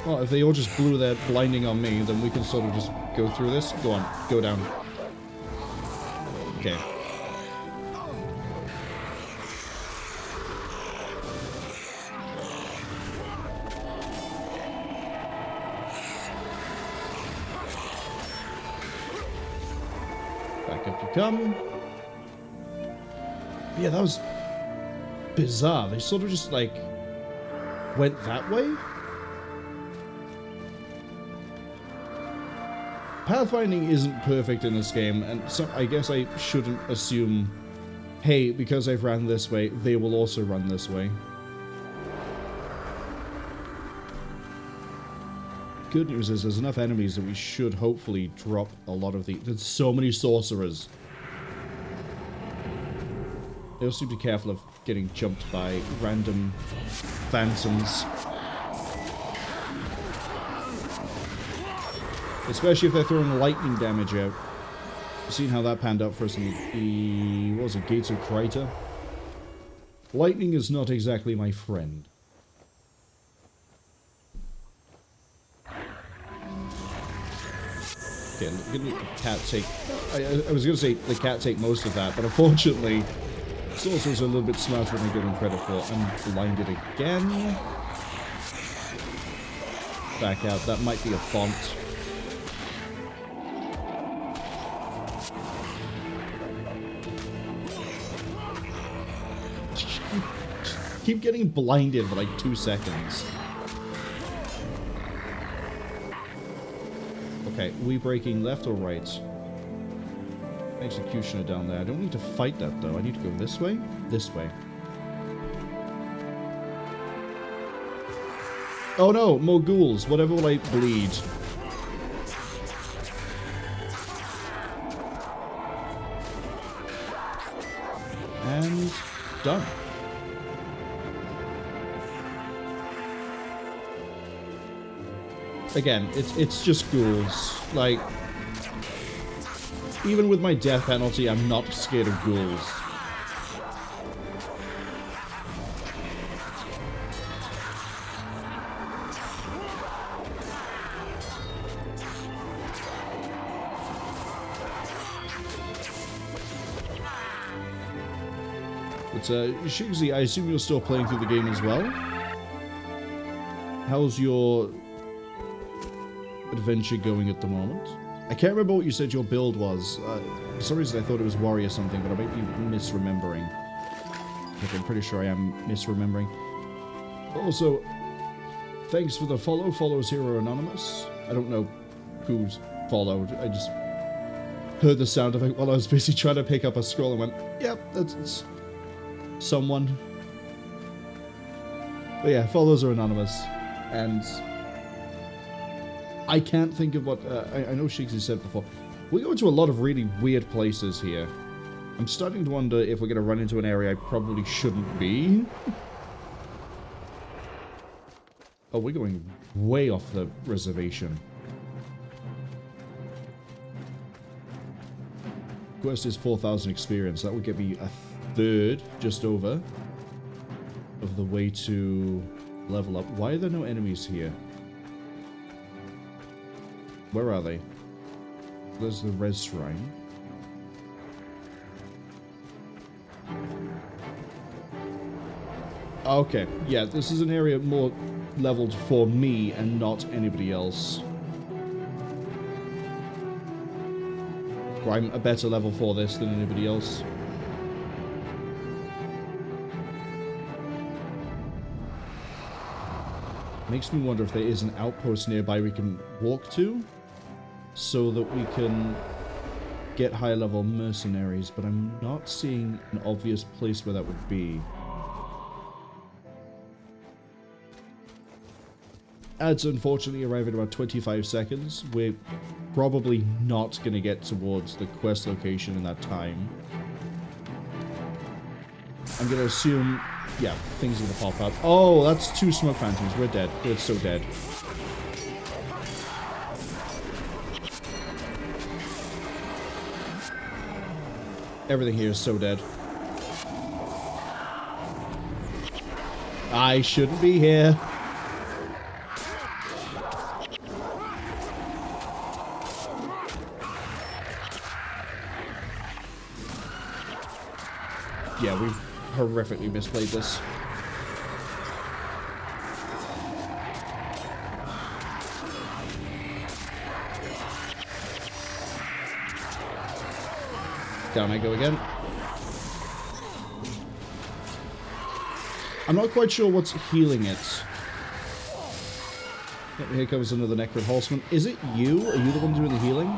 S1: Well, if they all just blew their blinding on me, then we can sort of just go through this. Go on, go down. Okay. Back up you come. Yeah, that was bizarre. They sort of just, like, went that way? Pathfinding isn't perfect in this game, and so I guess I shouldn't assume, hey, because I've ran this way, they will also run this way. Good news is there's enough enemies that we should hopefully drop a lot of the... There's so many sorcerers. They also need to be careful of getting jumped by random phantoms. Especially if they're throwing lightning damage out. You've seen how that panned out for us in the... What was it? Gates of Kryta? Lightning is not exactly my friend. Okay, let the cat take... I was going to say the cat take most of that, but unfortunately, sorcerers are a little bit smarter than I give them credit for. I'm blinded again. Back out. That might be a font. keep getting blinded for like 2 seconds. Okay, we breaking left or right? Executioner down there. I don't need to fight that though. I need to go this way? This way. Oh no, more ghouls. Whatever will I bleed? And done. Again, it's just ghouls. Like, even with my death penalty, I'm not scared of ghouls. But, Shigsy, I assume you're still playing through the game as well? How's your adventure going at the moment? I can't remember what you said your build was. For some reason I thought it was warrior something, but I might be misremembering. Like, I'm pretty sure I am misremembering. Also, thanks for the follow. Follows Hero Anonymous. I don't know who's followed. I just heard the sound of it while I was busy trying to pick up a scroll and went, yep, that's someone. But yeah, follows are anonymous. And I can't think of what... I know Shigsy said before. We go to a lot of really weird places here. I'm starting to wonder if we're going to run into an area I probably shouldn't be. Oh, we're going way off the reservation. Quest is 4,000 experience. That would get me a third, just over, of the way to level up. Why are there no enemies here? Where are they? There's the res shrine. Okay, yeah, this is an area more leveled for me and not anybody else. Or I'm a better level for this than anybody else. Makes me wonder if there is an outpost nearby we can walk to, so that we can get higher level mercenaries, but I'm not seeing an obvious place where that would be. Ads unfortunately arrive in about 25 seconds. We're probably not going to get towards the quest location in that time. I'm going to assume... yeah, things are going to pop up. Oh, that's 2 smoke phantoms. We're dead. We're so dead. Everything here is so dead. I shouldn't be here. Yeah, we've horrifically misplayed this. Down I go again. I'm not quite sure what's healing it. Here comes another Necron Horseman. Is it you? Are you the one doing the healing?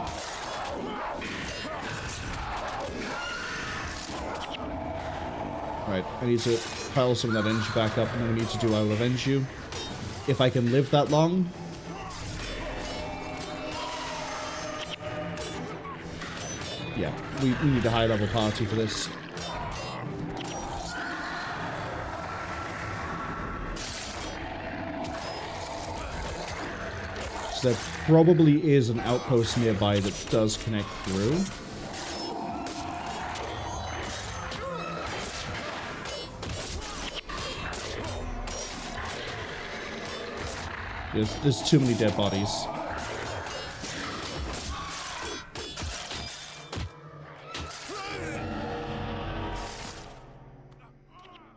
S1: Right, I need to pile some of that energy back up, and then I need to do I will avenge you. If I can live that long. Yeah, we need a high level party for this. So there probably is an outpost nearby that does connect through. There's too many dead bodies.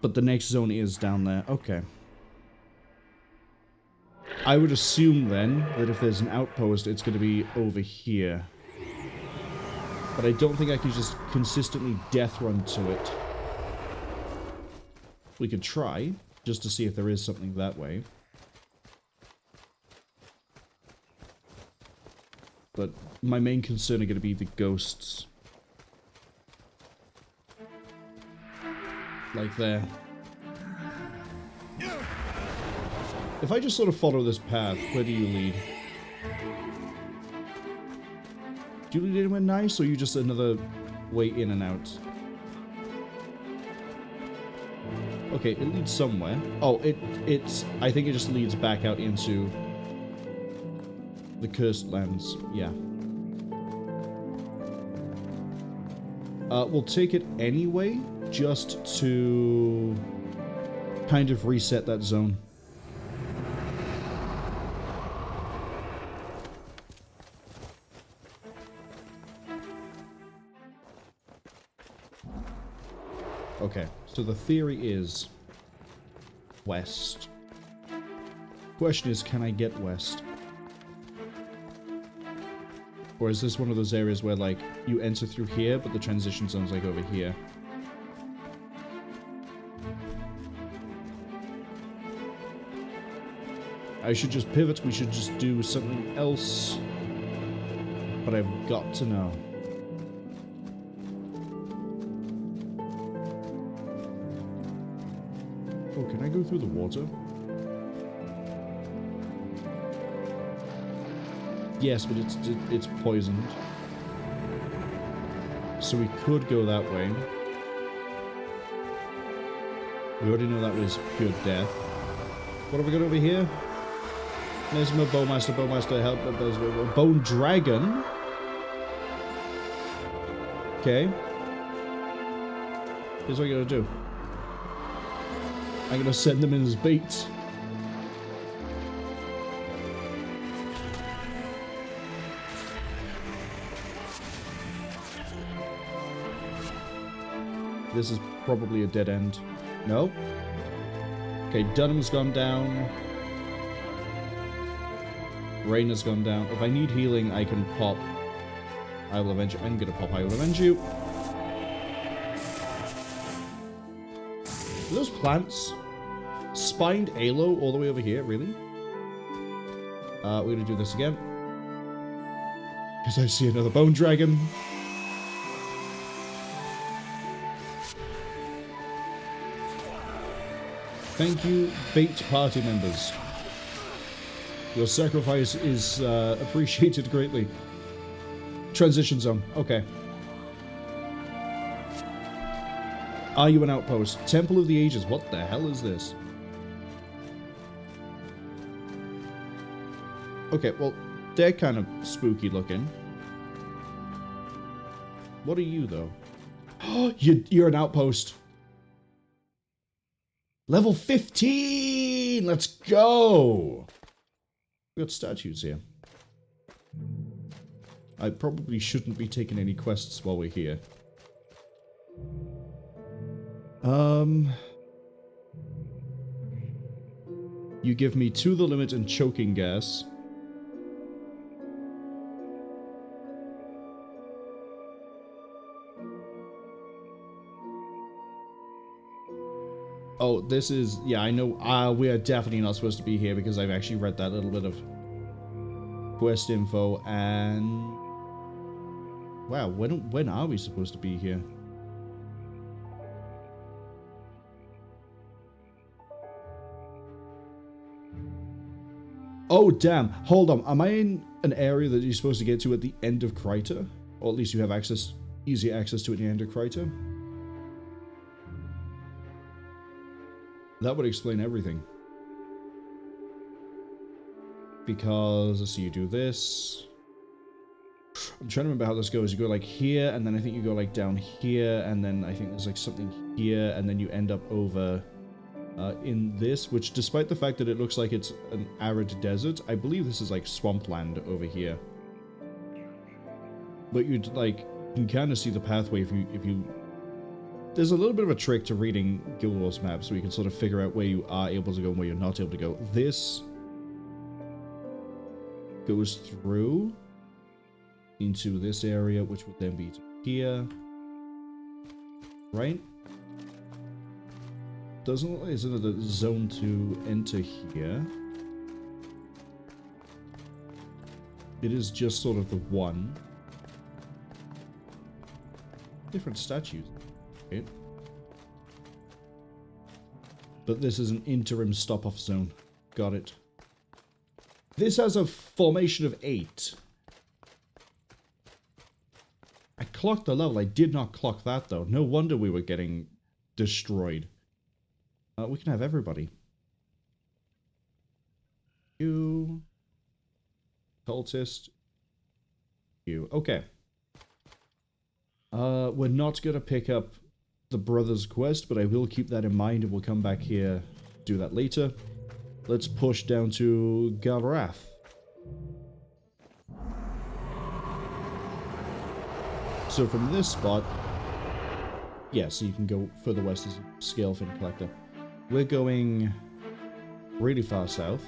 S1: But the next zone is down there. Okay. I would assume then that if there's an outpost, it's going to be over here. But I don't think I can just consistently death run to it. We could try. just to see if there is something that way. But my main concern are going to be the ghosts. Like there. If I just sort of follow this path, where do you lead? Do you lead anywhere nice, or are you just another way in and out? Okay, it leads somewhere. Oh, it's... I think it just leads back out into the cursed lands. Yeah. We'll take it anyway, just to kind of reset that zone. Okay, so the theory is west. Question is, can I get west? Or is this one of those areas where, like, you enter through here, but the transition zone's, like, over here? I should just pivot, we should just do something else. But I've got to know. Oh, can I go through the water? Yes, but it's poisoned. So we could go that way. We already know that was pure death. What have we got over here? There's my bowmaster, help. There's a bone dragon. Okay. Here's what I'm gonna do. I'm gonna send them in as bait. This is probably a dead end. No? Okay, Dunham's gone down. Rain has gone down. If I need healing, I can pop. I will avenge you. I'm gonna pop. I will avenge you. Are those plants? Spined aloe all the way over here? Really? We're gonna do this again. Because I see another bone dragon. Thank you, bait party members. Your sacrifice is appreciated greatly. Transition zone. Okay. Are you an outpost? Temple of the Ages. What the hell is this? Okay, well, they're kind of spooky looking. What are you, though? You're an outpost. Level 15! Let's go! We got statues here. I probably shouldn't be taking any quests while we're here. You give me to the limit and choking gas. Oh, this is... Yeah, I know. We are definitely not supposed to be here because I've actually read that little bit of quest info and... Wow, when are we supposed to be here? Oh, damn. Hold on. Am I in an area that you're supposed to get to at the end of Kryta? Or at least you have access, easy access to it at the end of Kryta? That would explain everything. Because, let's see, you do this. I'm trying to remember how this goes. You go like here, and then I think you go like down here, and then I think there's like something here, and then you end up over in this, which despite the fact that it looks like it's an arid desert, I believe this is like swampland over here. But you'd like, you can kind of see the pathway if you... There's a little bit of a trick to reading Guild Wars maps, so you can sort of figure out where you are able to go and where you're not able to go. This goes through into this area, which would then be to here. Right? Doesn't look like there's another zone to enter here. It is just sort of the one. Different statues. Right? But this is an interim stop-off zone. Got it. This has a formation of 8. I clocked the level. I did not clock that, though. No wonder we were getting destroyed. We can have everybody. You. Cultist. You. Okay. We're not going to pick up the brother's quest, but I will keep that in mind and we'll come back here, do that later. Let's push down to Galrath. So from this spot, yeah, so you can go further west as a Scalefin Collector. We're going really far south.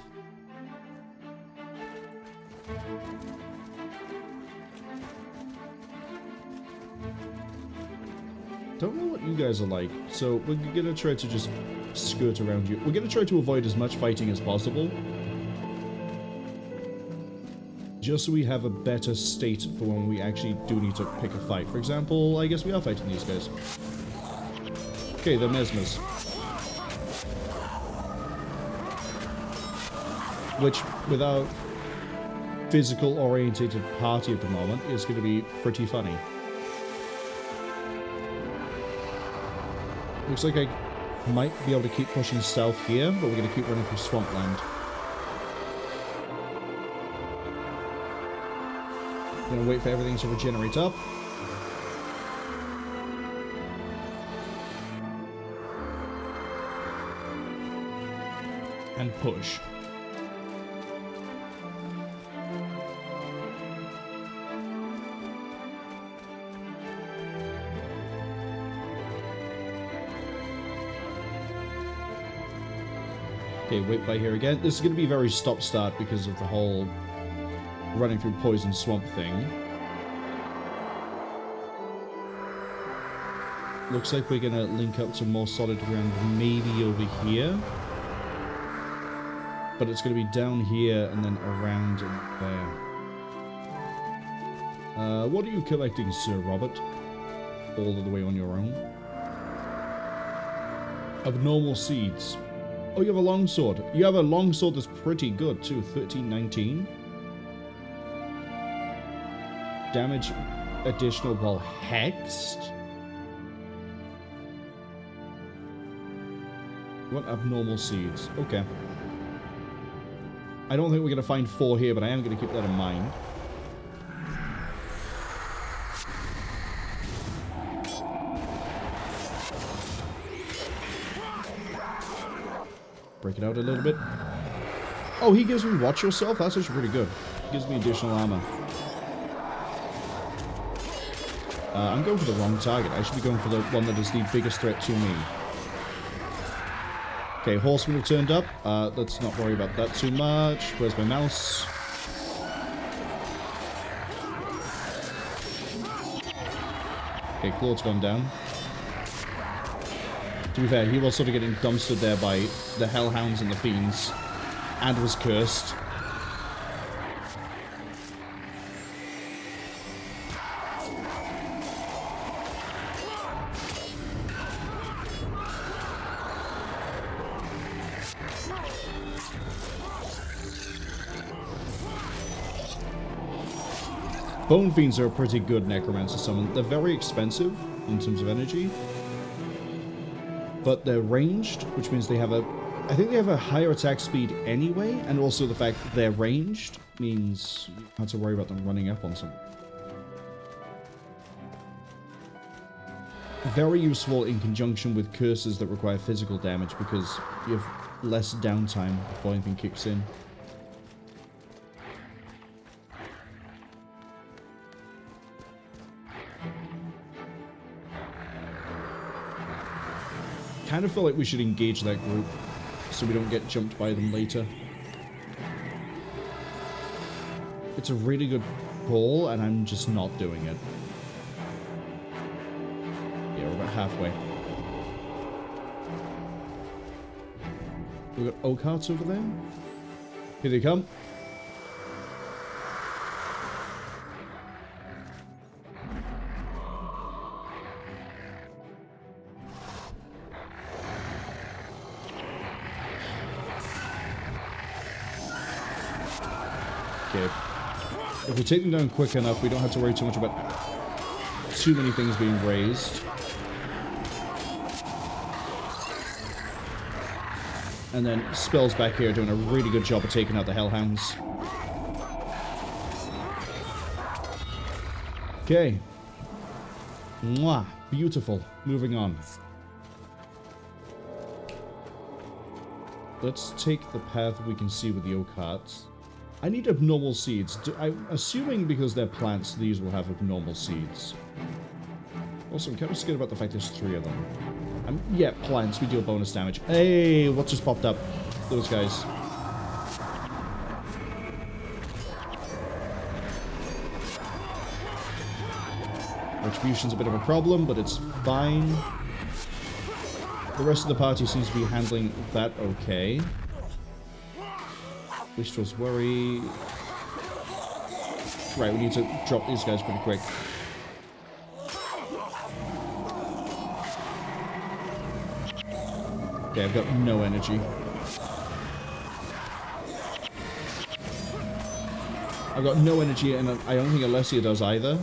S1: Don't know what you guys are like, so we're gonna try to just skirt around you. We're gonna try to avoid as much fighting as possible. Just so we have a better state for when we actually do need to pick a fight. For example, I guess we are fighting these guys. Okay, they're Mesmers. Which, with our physical-orientated party at the moment, is going to be pretty funny. Looks like I might be able to keep pushing south here, but we're going to keep running through swampland. I'm going to wait for everything to regenerate up. And push. Okay, wait by here again. This is going to be very stop-start because of the whole running through poison swamp thing. Looks like we're going to link up to more solid ground maybe over here. But it's going to be down here and then around there. What are you collecting, Sir Robert? All of the way on your own. Abnormal seeds. Oh, you have a longsword. You have a longsword that's pretty good, too. 1319. Damage additional while hexed. You want abnormal seeds. Okay. I don't think we're going to find 4 here, but I am going to keep that in mind. Break it out a little bit. Oh, he gives me watch yourself? That's actually pretty good. He gives me additional armor. I'm going for the wrong target. I should be going for the one that is the biggest threat to me. Okay, horsemen have turned up. Let's not worry about that too much. Where's my mouse? Okay, Claude's gone down. To be fair, he was sort of getting dumpstered there by the Hellhounds and the Fiends, and was cursed. Bone Fiends are a pretty good necromancer summon. They're very expensive in terms of energy, but they're ranged, which means they have a... I think they have a higher attack speed anyway, and also the fact that they're ranged means you don't have to worry about them running up on something. Very useful in conjunction with curses that require physical damage, because you have less downtime before anything kicks in. Kind of feel like we should engage that group so we don't get jumped by them later. It's a really good call, and I'm just not doing it. Yeah, we're about halfway. We've got O-carts over there. Here they come. Okay. If we take them down quick enough, we don't have to worry too much about too many things being raised. And then Spell's back here doing a really good job of taking out the Hellhounds. Okay. Mwah. Beautiful. Moving on. Let's take the path we can see with the O-carts. I need abnormal seeds. I'm assuming because they're plants, these will have abnormal seeds. Also, I'm kind of scared about the fact there's 3 of them. Yeah, plants. We deal bonus damage. Hey, what just popped up? Those guys. Retribution's a bit of a problem, but it's fine. The rest of the party seems to be handling that okay. Wastrel's worry. Right, we need to drop these guys pretty quick. Okay, I've got no energy. I've got no energy, and I don't think Alessia does either.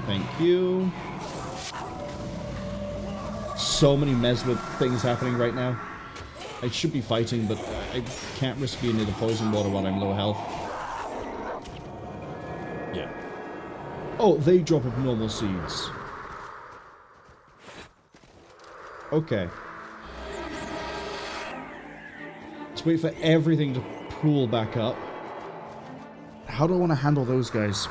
S1: Thank you. So many Mesmer things happening right now. I should be fighting, but I can't risk being near the poison water while I'm low health. Yeah. Oh, they drop abnormal seeds. Okay. Let's wait for everything to pool back up. How do I want to handle those guys?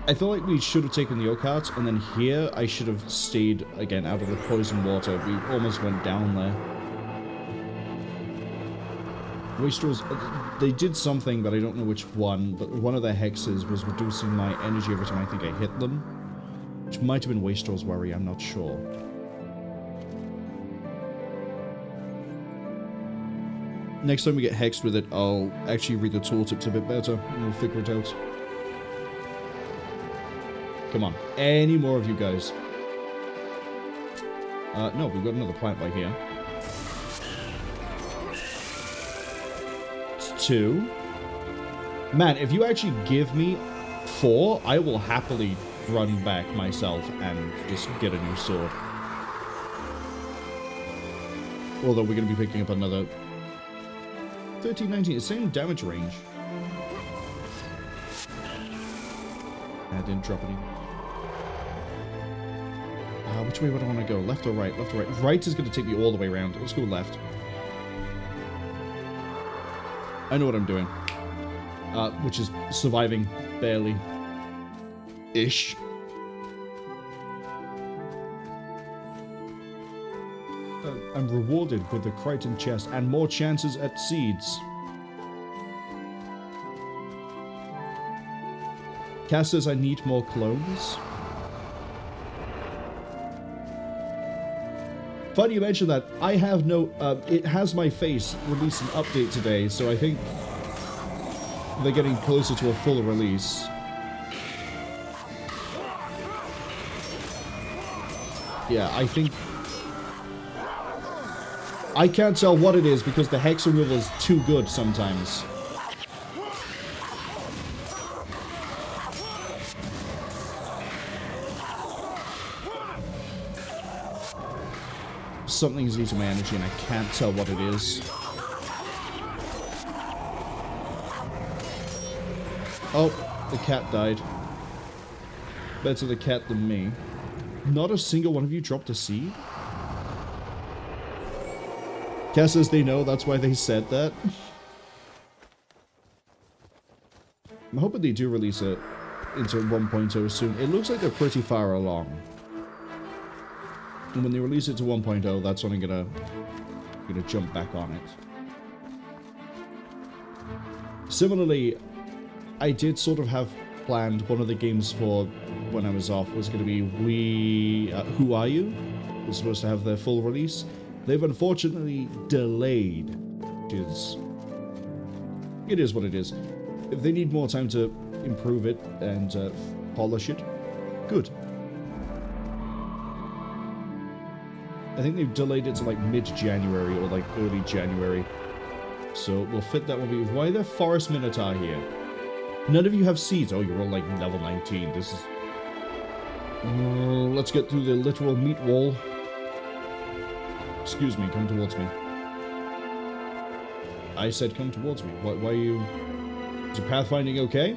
S1: I feel like we should have taken the O-carts, and then here I should have stayed, again, out of the poison water. We almost went down there. Wastrels, they did something, but I don't know which one, but one of their hexes was reducing my energy every time I think I hit them. Which might have been Wastrel's worry, I'm not sure. Next time we get hexed with it, I'll actually read the tooltips a bit better, and we'll figure it out. Come on. Any more of you guys? No, we've got another plant right here. It's 2. Man, if you actually give me 4, I will happily run back myself and just get a new sword. Although we're going to be picking up another 1319, it's same damage range. I didn't drop any. Which way would I want to go? Left or right? Left or right? Right is going to take me all the way around. Let's go left. I know what I'm doing. Which is surviving barely. Ish. I'm rewarded with the Kryta chest and more chances at seeds. Cass says I need more clones. Funny you mention that. I have no... it has my face released an update today, so I think they're getting closer to a full release. Yeah, I think... I can't tell what it is because the hex removal is too good sometimes. Something's eating my energy and I can't tell what it is. Oh, the cat died. Better the cat than me. Not a single one of you dropped a seed? Cass says they know, that's why they said that. I'm hoping they do release it into 1.0 soon. It looks like they're pretty far along. And when they release it to 1.0, that's when I'm gonna jump back on it. Similarly, I did sort of have planned one of the games for when I was off was gonna be Who Are You? was supposed to have their full release. They've unfortunately delayed, which is... It is what it is. If they need more time to improve it and polish it, good. I think they've delayed it to like mid-January or like early January. So we'll fit that one. Why are there Forest Minotaur here? None of you have seeds. Oh, you're all like level 19. This is... let's get through the literal meat wall. Excuse me, come towards me. I said come towards me. Why are you... Is your pathfinding okay?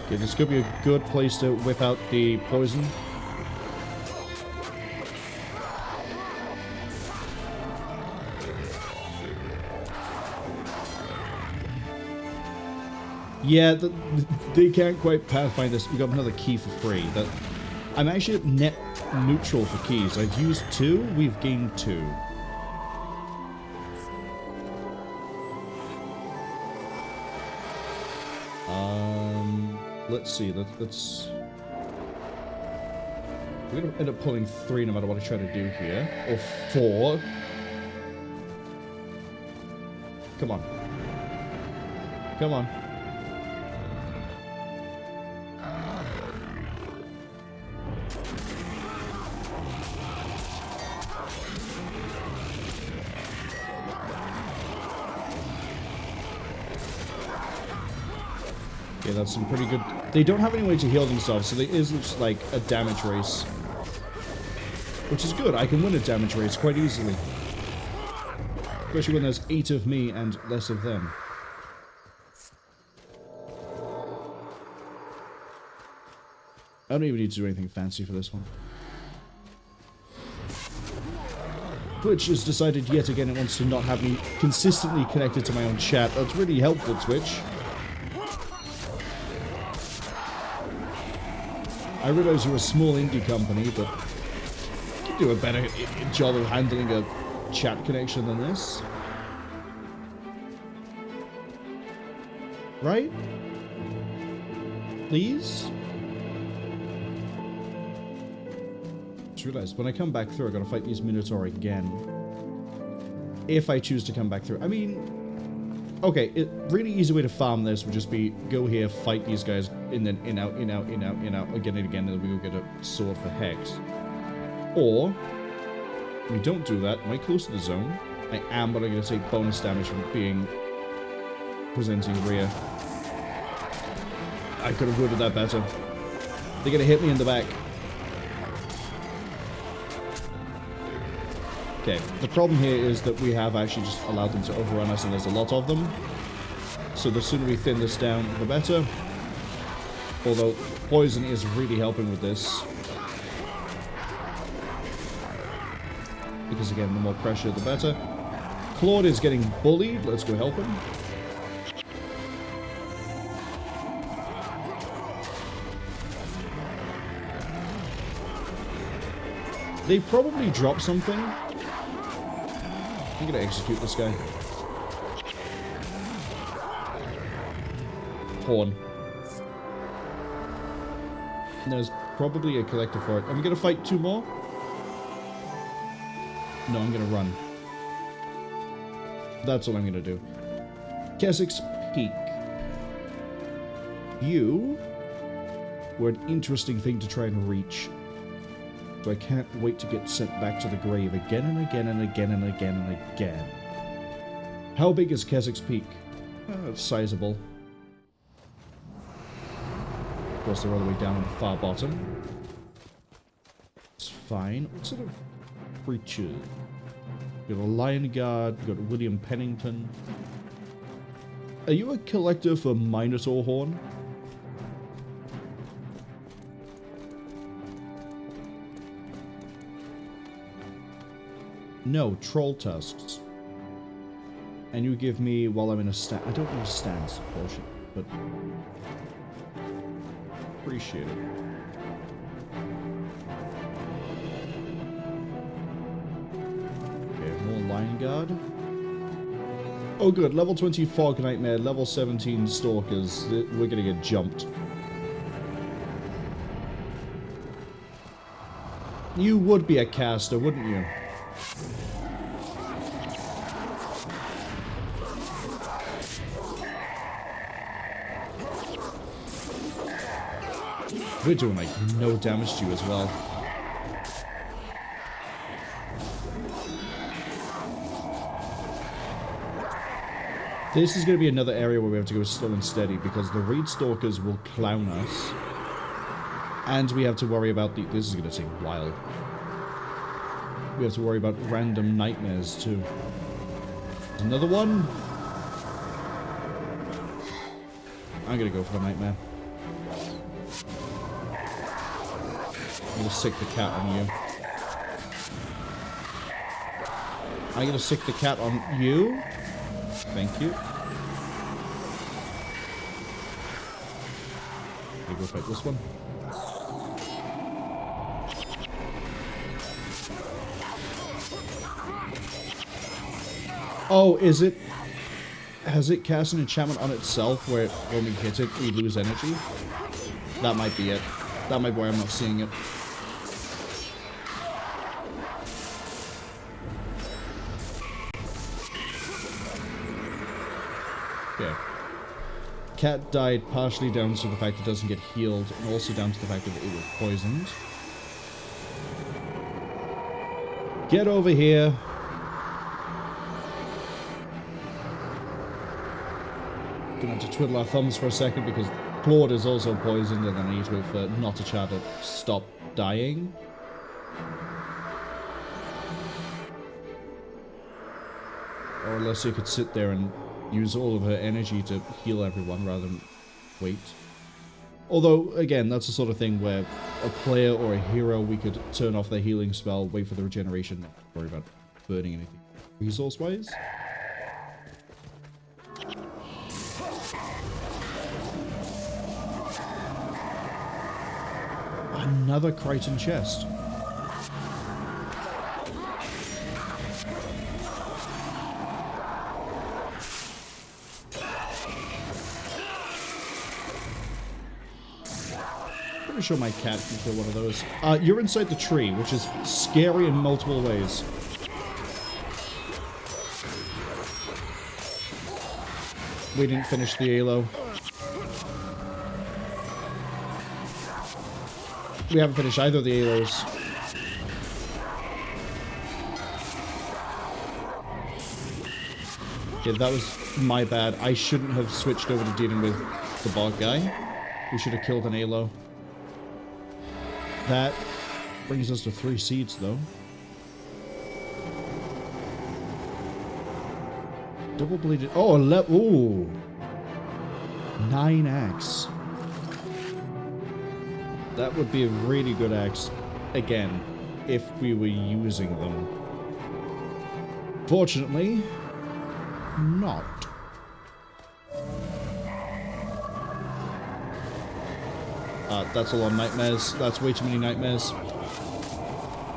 S1: Okay, this could be a good place to whip out the poison. Yeah, they can't quite pathfind this. We got another key for free. I'm actually at net neutral for keys. I've used 2, we've gained 2. Let's see, let's... We're gonna end up pulling 3 no matter what I try to do here. Or 4. Come on. Come on. Okay, that's some pretty good... They don't have any way to heal themselves, so there is just like a damage race. Which is good, I can win a damage race quite easily. Especially when there's 8 of me and less of them. I don't even need to do anything fancy for this one. Twitch has decided yet again it wants to not have me consistently connected to my own chat. That's really helpful, Twitch. I realize you're a small indie company, but you do a better job of handling a chat connection than this. Right? Please? Just realized, when I come back through, I gotta fight these Minotaur again. If I choose to come back through. I mean... Okay, really easy way to farm this would just be go here, fight these guys, and then in, out, in, out, in, out, in, out, again and again, and then we go get a sword for Hex. Or, we don't do that, right close to the zone. I am, but I'm going to take bonus damage from being presenting rear. I could have worded that better. They're going to hit me in the back. Okay, the problem here is that we have actually just allowed them to overrun us, and there's a lot of them. So the sooner we thin this down, the better. Although, poison is really helping with this. Because again, the more pressure, the better. Claude is getting bullied. Let's go help him. They probably dropped something. I'm gonna execute this guy. Horn. There's probably a collector for it. I'm gonna fight 2 more. No, I'm gonna run. That's what I'm gonna do. Keswick's Peak. You were an interesting thing to try and reach. So I can't wait to get sent back to the grave again and again and again and again and again. How big is Keswick's Peak? It's sizable. Of course, they're all the way down on the far bottom. It's fine. What sort of creature? We've got a Lion Guard, we've got William Pennington. Are you a collector for Minotaur Horn? No, Troll Tusks. And you give me while I'm in a stand. I don't need a stance, bullshit, but appreciate it. Okay, more Lion Guard. Oh good, level 20 Fog Nightmare, level 17 Stalkers. We're gonna get jumped. You would be a caster, wouldn't you? We're doing like no damage to you as well. This is going to be another area where we have to go slow and steady because the Raid Stalkers will clown us. And we have to worry about the... This is going to take a while. We have to worry about random nightmares too. There's another one. I'm going to go for the nightmare. I'm going to sick the cat on you. I'm going to sick the cat on you. Thank you. I'll go fight this one. Oh, is it... Has it cast an enchantment on itself where when we hit it, we lose energy? That might be it. That might be why I'm not seeing it. Okay. Cat died partially down to the fact it doesn't get healed, and also down to the fact that it was poisoned. Get over here. Gonna have to twiddle our thumbs for a second because Claude is also poisoned, and then I need to wait for Notacha to stop dying. Or unless you could sit there and use all of her energy to heal everyone rather than wait. Although, again, that's the sort of thing where a player or a hero, we could turn off their healing spell, wait for the regeneration, not worry about burning anything resource-wise. Another Kryta chest. Pretty sure my cat can kill one of those. You're inside the tree, which is scary in multiple ways. We didn't finish the Halo. We haven't finished either of the Halos. Yeah, that was my bad. I shouldn't have switched over to dealing with the bog guy. We should have killed an Halo. That brings us to 3 seeds, though. Double-bladed... Oh, ooh! 9 axe. That would be a really good axe, again, if we were using them. Fortunately, not. That's a lot of nightmares. That's way too many nightmares.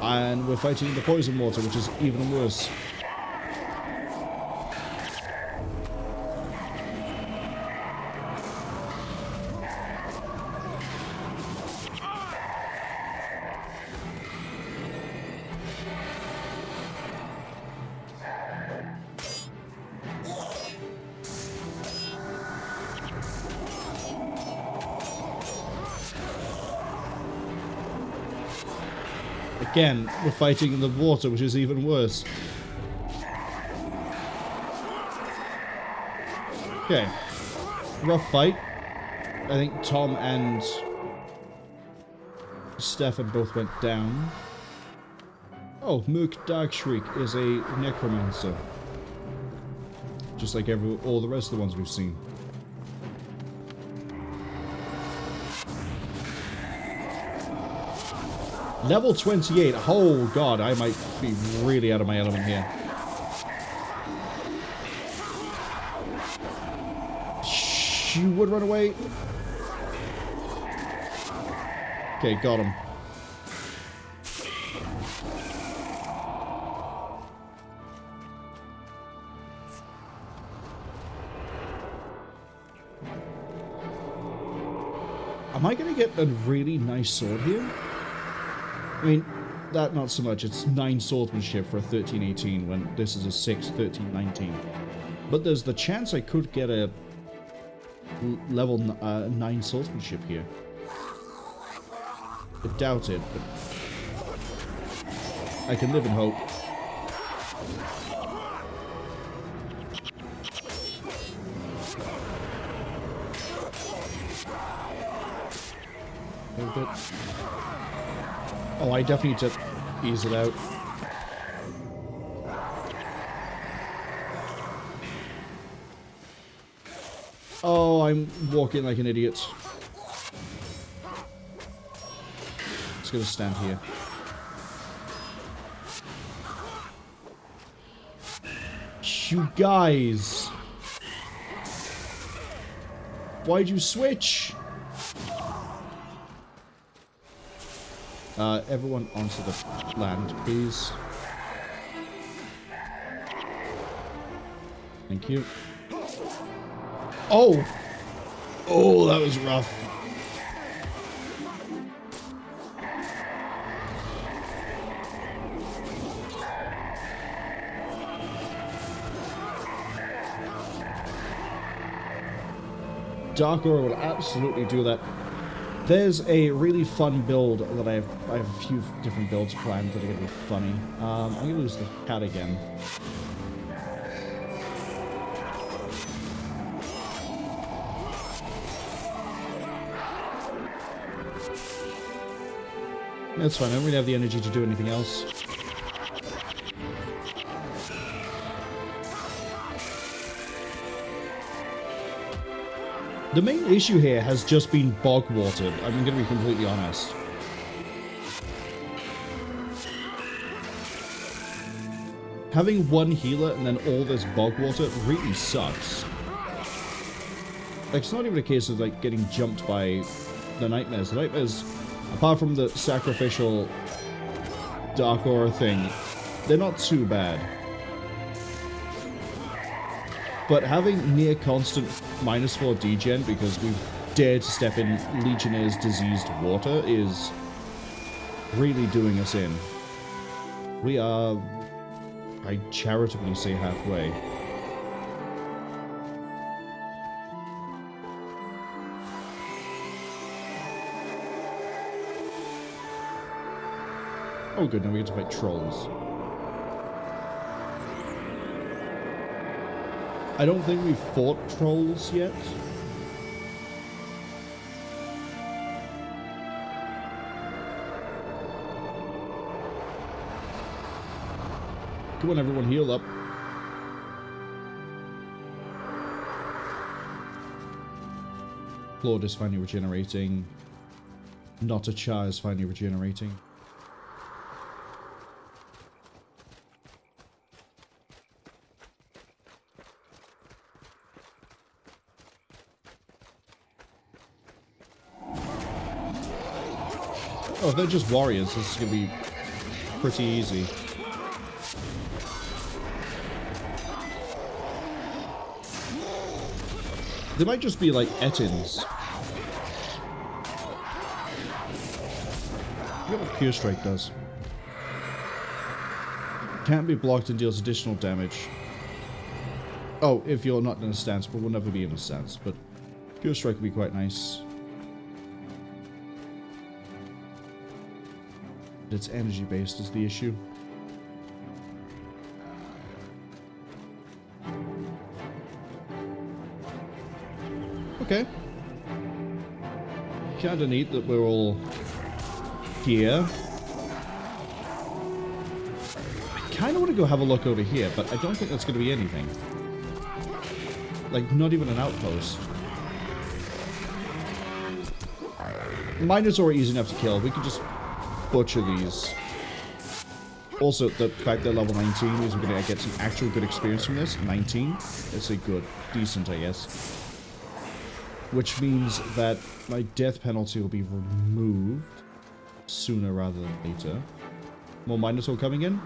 S1: And we're fighting the poison water, which is even worse. Again, we're fighting in the water, which is even worse. Okay. Rough fight. I think Tom and Stefan both went down. Oh, M.O.X Darkshriek is a necromancer. Just like all the rest of the ones we've seen. Level 28. Oh god, I might be really out of my element here. You would run away. Okay, got him. Am I going to get a really nice sword here? I mean, that not so much. It's 9 swordsmanship for a 13-18 when this is a 6, 13-19. But there's the chance I could get a level 9 swordsmanship here. I doubt it, but I can live in hope. Oh, I definitely need to ease it out. Oh, I'm walking like an idiot. Just gonna stand here. You guys! Why'd you switch? Everyone onto the land, please. Thank you. Oh! Oh, that was rough. Dark Aura will absolutely do that. There's a really fun build that I have a few different builds planned that are going to be funny. I'm going to lose the cat again. That's fine, I don't really have the energy to do anything else. The main issue here has just been bog watered. I'm going to be completely honest. Having one healer and then all this bog water really sucks. Like, it's not even a case of like getting jumped by the nightmares. The nightmares, apart from the sacrificial Dark Aura thing, they're not too bad. But having near constant -4 degen because we've dared to step in Legionnaire's diseased water is really doing us in. We are, I charitably say, halfway. Oh good, now we get to fight trolls. I don't think we've fought trolls yet. Come on, everyone, heal up. Claude is finally regenerating. Not a Char is finally regenerating. Oh, if they're just warriors, this is going to be pretty easy. They might just be like Ettins. Look what Pure Strike does. Can't be blocked and deals additional damage. Oh, if you're not in a stance, but we'll never be in a stance. But Pure Strike would be quite nice. It's energy based is the issue. Okay. Kinda neat that we're all here. I kinda want to go have a look over here, but I don't think that's going to be anything. Like, not even an outpost. Minotaur are easy enough to kill. We can just butcher these. Also, the fact they're level 19 means we're going to get some actual good experience from this. 19? Let's say good. Decent, I guess. Which means that my death penalty will be removed sooner rather than later. More Minotaur coming in.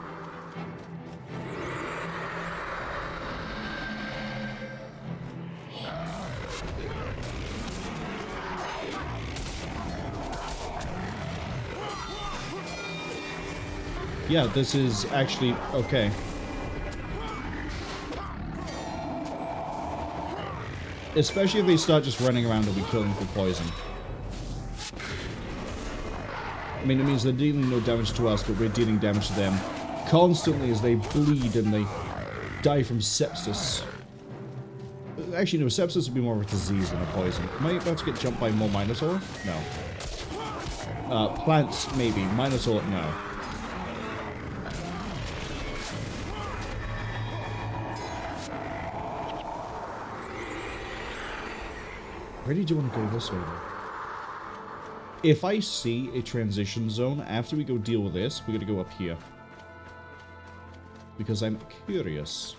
S1: Yeah, this is actually okay. Especially if they start just running around and we kill them for poison. I mean, it means they're dealing no damage to us, but we're dealing damage to them constantly as they bleed and they die from sepsis. Actually, no, sepsis would be more of a disease than a poison. Am I about to get jumped by more Minotaur? No. Plants, maybe. Minotaur, no. I really do want to go this way, though. If I see a transition zone after we go deal with this, we're going to go up here. Because I'm curious.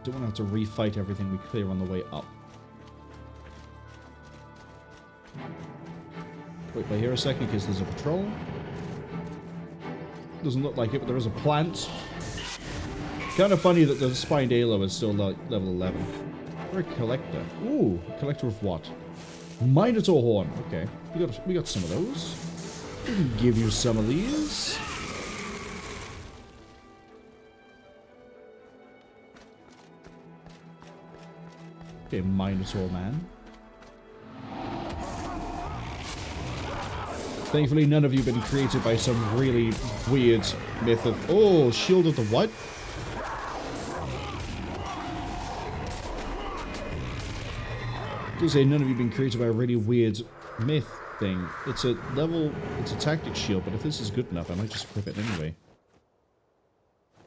S1: Don't want to have to refight everything we clear on the way up. Wait by here a second in case there's a patrol. Doesn't look like it, but there is a plant. Kind of funny that the spined Halo is still like level 11. We're a collector. Ooh, a collector of what? Minotaur horn. Okay, we got some of those. We can give you some of these. Okay, Minotaur man. Thankfully, none of you have been created by some really weird myth of... Oh, shield of the what? I was gonna say, none of you have been created by a really weird myth thing. It's a level... It's a tactic shield, but if this is good enough, I might just equip it anyway.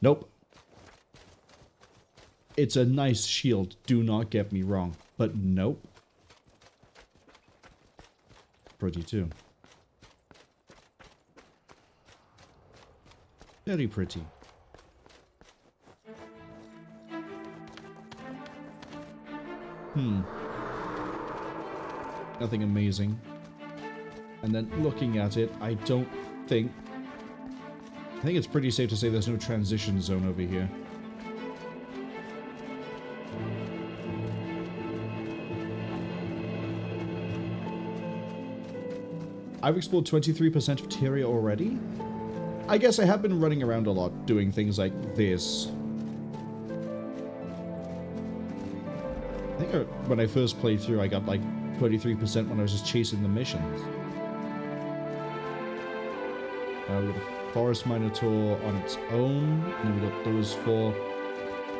S1: Nope. It's a nice shield, do not get me wrong. But nope. Pretty too. Very pretty. Nothing amazing. And then looking at it, I think it's pretty safe to say there's no transition zone over here. I've explored 23% of Tyria already. I guess I have been running around a lot doing things like this. I think when I first played through, I got like 23% when I was just chasing the missions. We got a Forest Minotaur on its own, and then we got those four.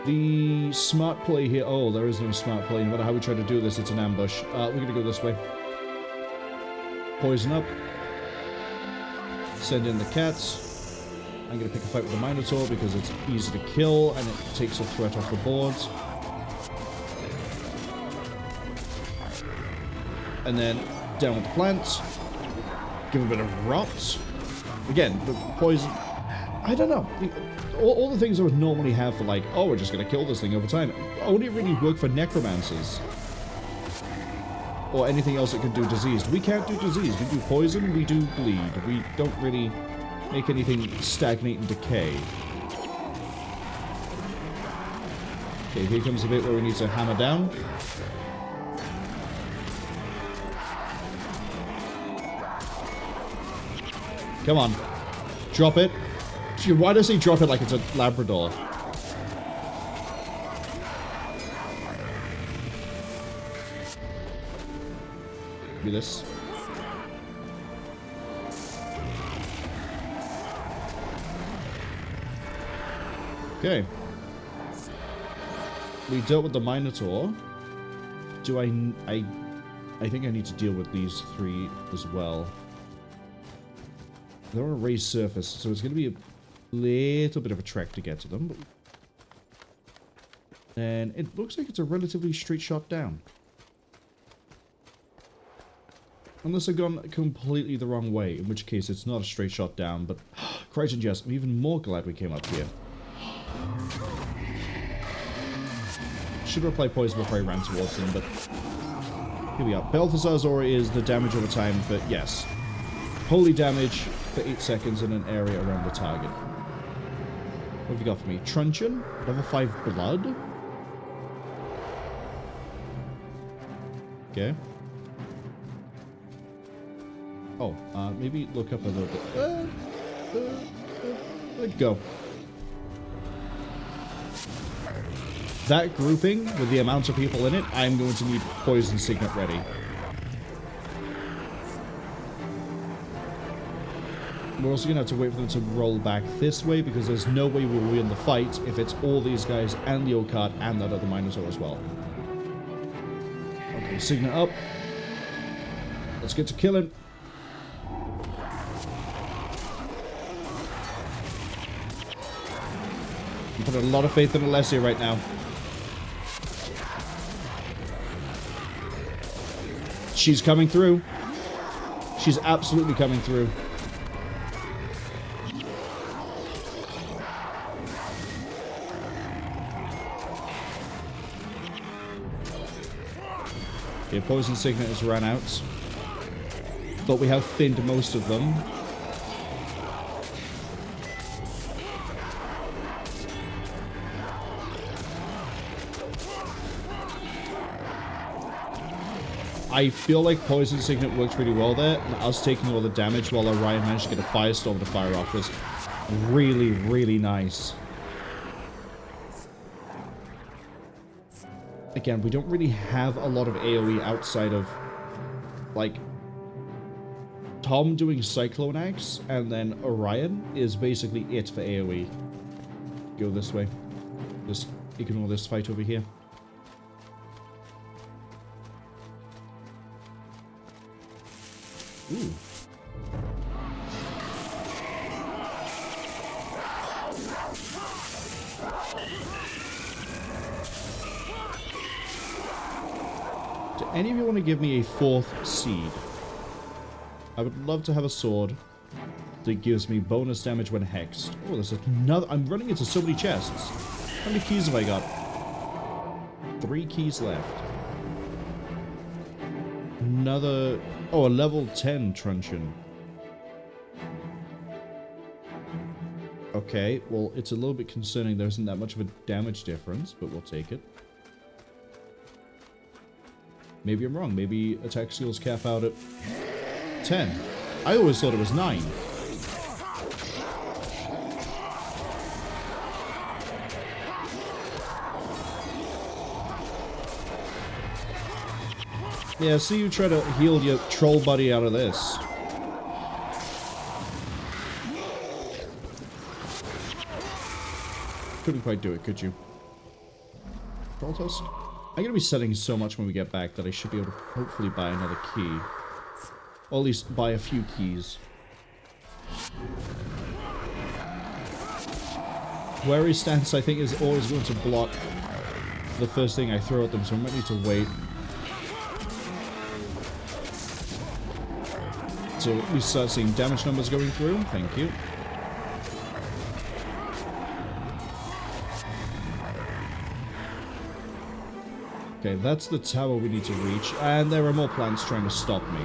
S1: The smart play here... Oh, there is no smart play. No matter how we try to do this, it's an ambush. We're gonna go this way. Poison up. Send in the cats. I'm gonna pick a fight with the Minotaur because it's easy to kill and it takes a threat off the board. And then down with the plants. Give a bit of rot. Again, the poison... I don't know. All the things I would normally have for like, oh, we're just gonna kill this thing over time, only really work for necromancers. Or anything else that can do disease. We can't do disease. We do poison, we do bleed. We don't really make anything stagnate and decay. Okay, here comes the bit where we need to hammer down. Come on. Drop it. Why does he drop it like it's a Labrador? Do this. Okay. We dealt with the Minotaur. Do I think I need to deal with these three as well. They're on a raised surface, so it's going to be a little bit of a trek to get to them. And it looks like it's a relatively straight shot down. Unless I've gone completely the wrong way, in which case it's not a straight shot down, but... Kryta, yes, I'm even more glad we came up here. Should have applied poison before I ran towards them, but... Here we are. Balthazar's aura is the damage over time, but yes. Holy damage for 8 seconds in an area around the target. What have you got for me? Truncheon? Level 5 blood? Okay. Oh, maybe look up a little bit. Let go. That grouping, with the amount of people in it, I'm going to need Poison Signet ready. We're also going to have to wait for them to roll back this way, because there's no way we'll win the fight if it's all these guys and the Okard and that other Minotaur as well. Okay, Signet up. Let's get to killing. I'm putting a lot of faith in Alessia right now. She's coming through. She's absolutely coming through. Okay, Poison Signet has run out. But we have thinned most of them. I feel like Poison Signet worked really well there, and us taking all the damage while Orion managed to get a Firestorm to fire off was really, really nice. Again, we don't really have a lot of AoE outside of, like, Tom doing Cyclone Axe, and then Orion is basically it for AoE. Go this way. Just ignore this fight over here. Ooh. Do any of you want to give me a 4th seed? I would love to have a sword that gives me bonus damage when hexed. Oh, there's another. I'm running into so many chests. How many keys have I got? 3 keys left. Another. Oh, a level 10 truncheon. Okay, well, it's a little bit concerning there isn't that much of a damage difference, but we'll take it. Maybe I'm wrong. Maybe attack skills cap out at 10. I always thought it was 9. Yeah, see you try to heal your troll buddy out of this. Couldn't quite do it, could you? Troll Tusk? I'm gonna be selling so much when we get back that I should be able to hopefully buy another key. Or at least buy a few keys. Wary stance, I think, is always going to block the first thing I throw at them, so I might need to wait. So we start seeing damage numbers going through. Thank you. Okay, that's the tower we need to reach, and there are more plants trying to stop me.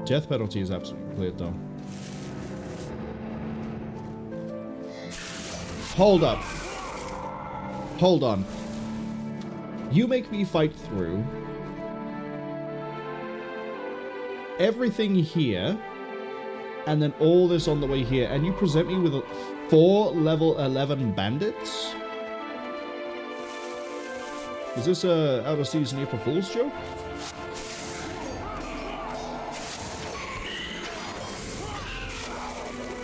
S1: Death penalty is absolutely cleared, though. Hold up. Hold on. You make me fight through everything here, and then all this on the way here, and you present me with 4 level 11 bandits? Is this a out of season April Fool's joke?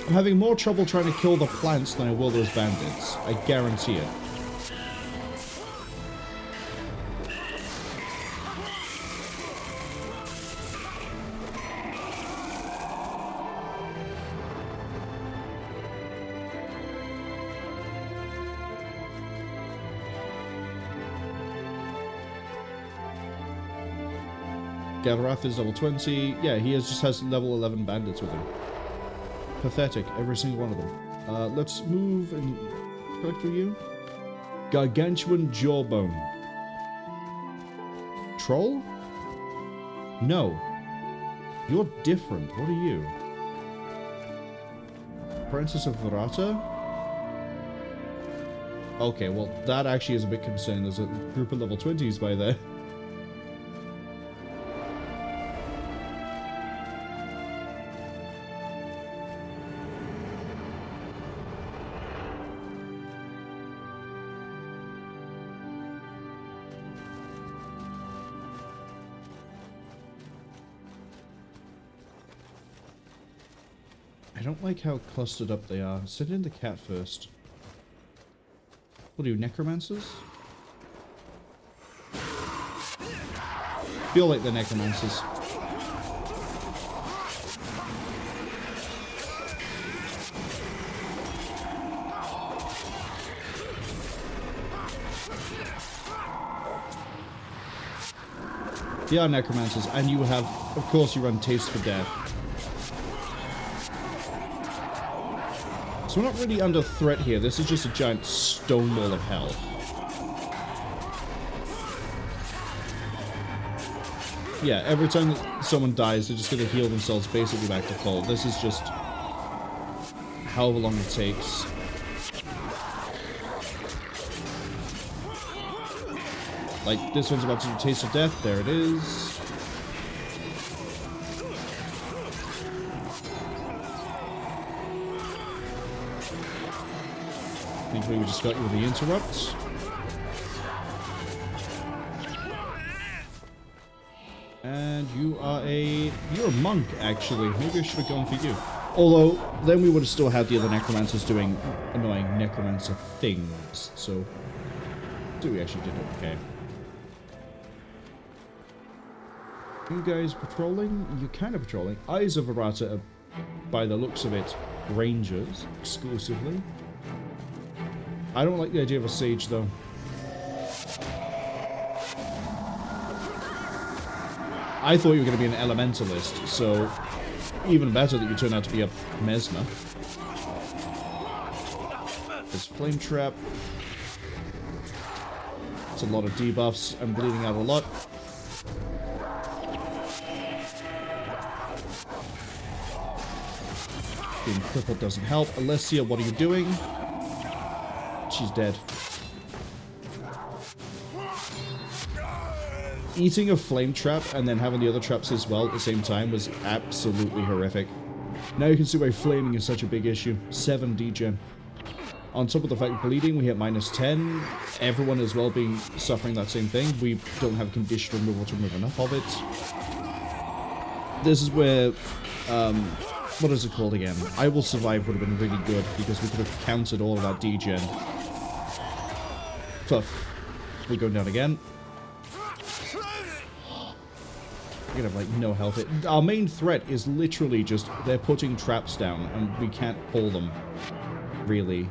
S1: I'm having more trouble trying to kill the plants than I will those bandits. I guarantee it. Galrath is level 20. Yeah, he just has level 11 bandits with him. Pathetic, every single one of them. Let's move and collect for you. Gargantuan Jawbone. Troll? No. You're different. What are you? Princess of Verata? Okay, well, that actually is a bit concerning. There's a group of level 20s by there. don't like how clustered up they are. Send in the cat first. What are you, necromancers? Feel like they're necromancers. They are necromancers, and you have, of course, you run Taste for Death. So we're not really under threat here. This is just a giant stone wall of hell. Yeah, every time that someone dies, they're just going to heal themselves basically back to full. This is just however long it takes. Like, this one's about to do Taste of Death. There it is. Thankfully, we just got you with the interrupt. And you're a monk, actually. Maybe I should have gone for you. Although, then we would have still had the other necromancers doing annoying necromancer things. So, we actually did okay. You guys patrolling? You're kind of patrolling. Eyes of Arata are, by the looks of it, rangers, exclusively. I don't like the idea of a sage, though. I thought you were going to be an elementalist, so even better that you turned out to be a mesmer. There's Flame Trap. It's a lot of debuffs. I'm bleeding out a lot. Being crippled doesn't help. Alessia, what are you doing? She's dead. Eating a flame trap and then having the other traps as well at the same time was absolutely horrific. Now you can see why flaming is such a big issue. 7 degen. On top of the fact bleeding, we hit -10. Everyone as well suffering that same thing. We don't have condition removal to remove enough of it. This is where what is it called again? I Will Survive would have been really good because we could have countered all of that degen. Tough. We're going down again. We're gonna have like no health. Our main threat is literally just they're putting traps down and we can't pull them. Really.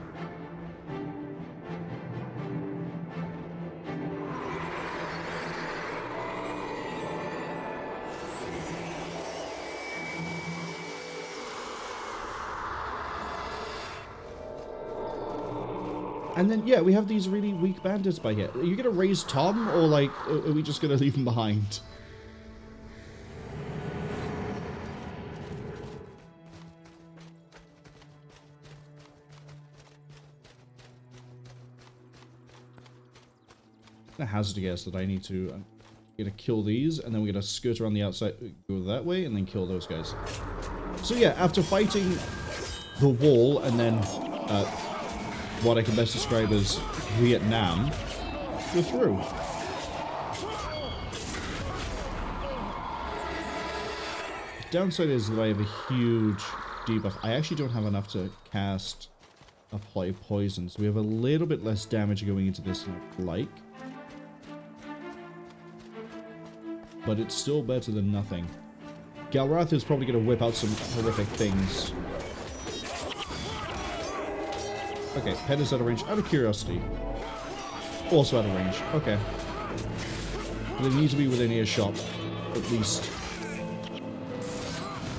S1: And then, yeah, we have these really weak bandits by here. Are you going to raise Tom, or, like, are we just going to leave him behind? A hazard guess that I need to... I'm going to kill these, and then we're going to skirt around the outside, go that way, and then kill those guys. So, yeah, after fighting the wall, and then... what I can best describe as Vietnam, we're through. The downside is that I have a huge debuff. I actually don't have enough to cast Apply Poison, so we have a little bit less damage going into this than I'd like. But it's still better than nothing. Galrath is probably going to whip out some horrific things. Okay, head is out of range. Out of curiosity. Also out of range. Okay. They need to be within earshot, at least.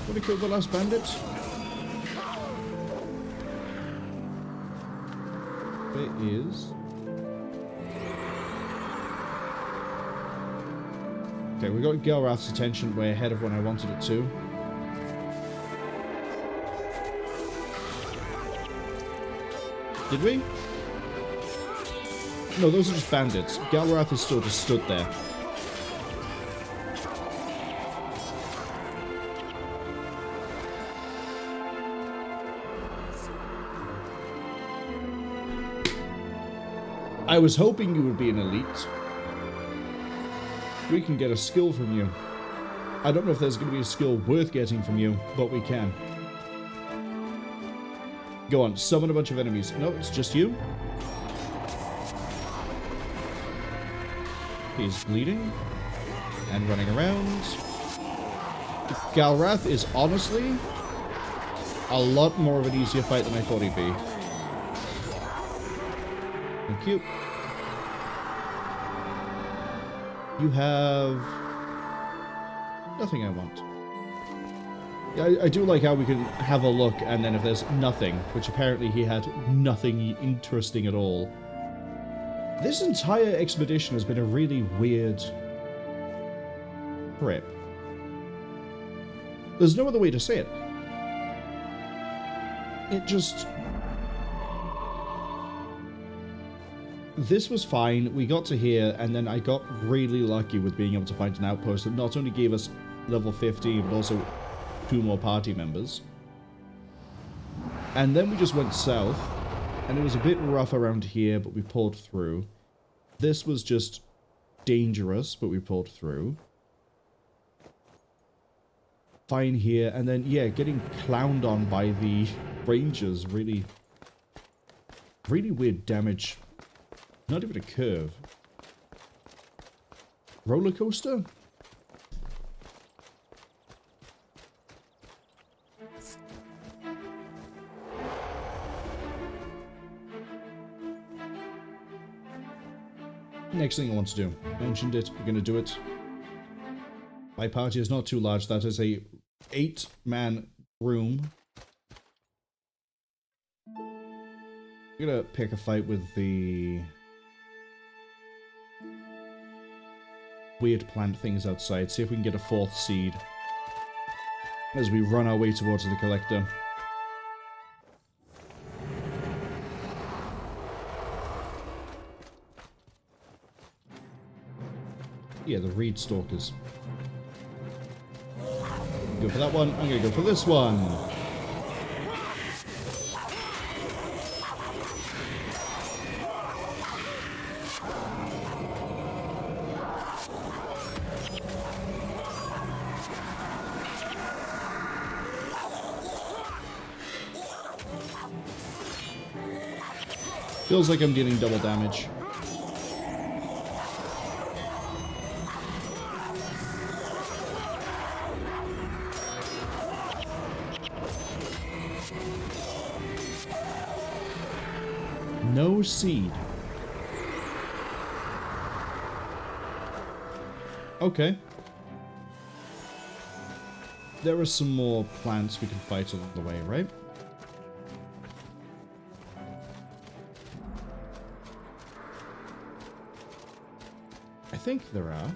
S1: Want to kill the last bandit? There is... Okay, we got Galrath's attention way ahead of when I wanted it to. Did we? No, those are just bandits. Galrath is still just stood there. I was hoping you would be an elite. We can get a skill from you. I don't know if there's going to be a skill worth getting from you, but we can. Go on, summon a bunch of enemies. No, it's just you. He's bleeding and running around. Galrath is honestly a lot more of an easier fight than I thought he'd be. Thank you. You have nothing I want. I do like how we can have a look, and then if there's nothing, which apparently he had nothing interesting at all. This entire expedition has been a really weird trip. There's no other way to say it. It just... This was fine, we got to here, and then I got really lucky with being able to find an outpost that not only gave us level 50, but also 2 more party members. And then we just went south, and it was a bit rough around here, but we pulled through. This was just dangerous, but we pulled through. Fine here, and then, yeah, getting clowned on by the rangers, really weird damage. Not even a curve. Roller coaster? Next thing I want to do. Mentioned it, we're going to do it. My party is not too large. That is a 8-man room. I'm going to pick a fight with the weird plant things outside. See if we can get a 4th seed as we run our way towards the collector. Yeah, the reed stalkers. Go for that one. I'm gonna go for this one. Feels like I'm dealing double damage. No seed. Okay. There are some more plants we can fight along the way, right? I think there are.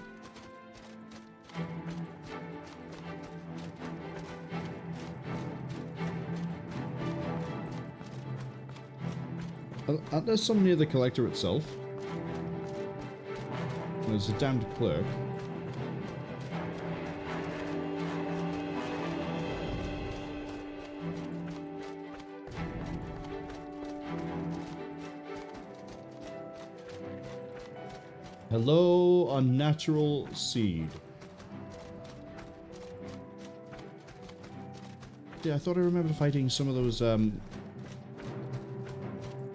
S1: Aren't there some near the collector itself? There's a damned clerk. Hello, unnatural seed. Yeah, I thought I remembered fighting some of those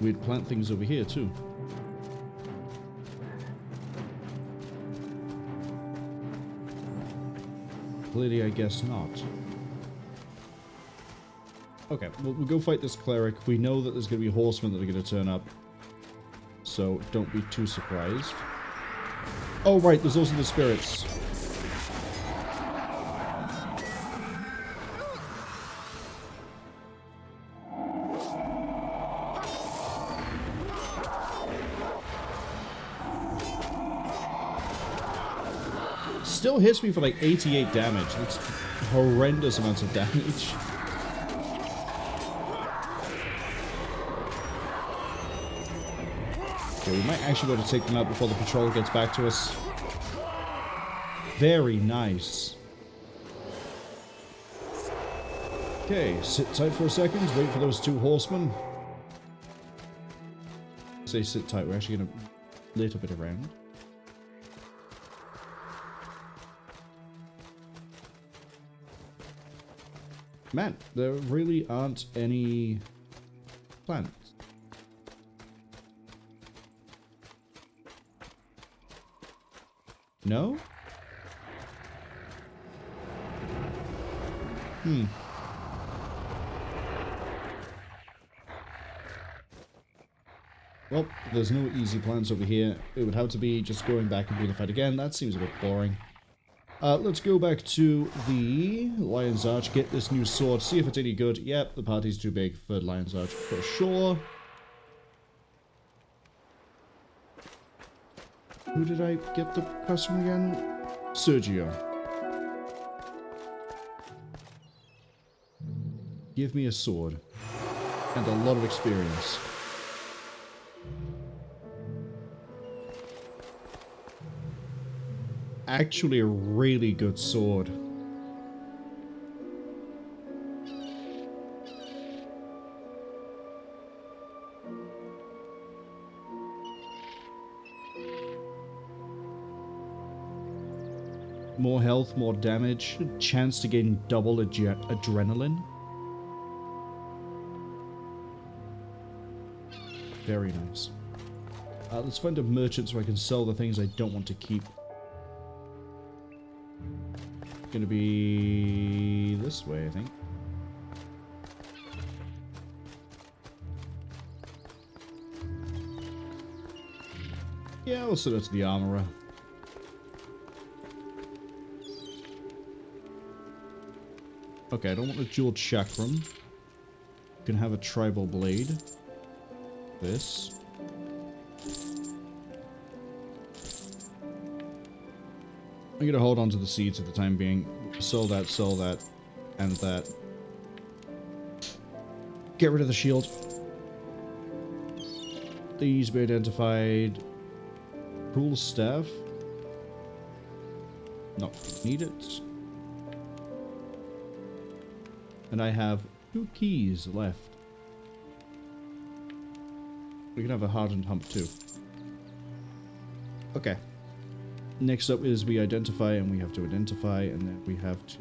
S1: weird plant things over here too. Clearly, I guess not. Okay, well, we'll go fight this cleric. We know that there's going to be horsemen that are going to turn up, so don't be too surprised. Oh, right, there's also the spirits. Still hits me for like 88 damage. That's horrendous amounts of damage. Okay, we might actually be able to take them out before the patrol gets back to us. Very nice. Okay, sit tight for a second. Wait for those 2 horsemen. Say sit tight. We're actually going to lit a bit around. Man, there really aren't any plants. No? Well, there's no easy plans over here. It would have to be just going back and doing the fight again. That seems a bit boring. Let's go back to the Lion's Arch, get this new sword, see if it's any good. Yep, the party's too big for Lion's Arch for sure. Who did I get the quest from again? Sergio. Give me a sword. And a lot of experience. Actually a really good sword. More health, more damage, chance to gain double adrenaline. Very nice. Let's find a merchant so I can sell the things I don't want to keep. Gonna be this way, I think. Yeah, we'll send it to the armorer. Okay, I don't want a jeweled chakram. You can have a tribal blade. This. I'm gonna hold on to the seeds for the time being. Sell that, and that. Get rid of the shield. These be identified. Cruel staff. No, need it. And I have 2 keys left. We can have a hardened hump too. Okay. Next up is we identify, and we have to identify, and then we have to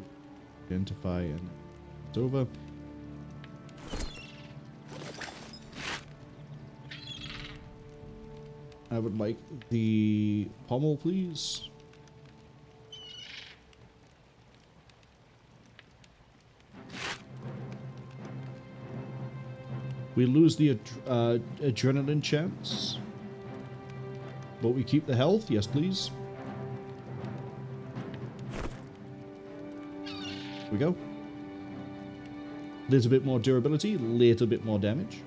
S1: identify, and then it's over. I would like the pommel, please. We lose the adrenaline chance, but we keep the health. Yes, please. Here we go. Little bit more durability, little bit more damage.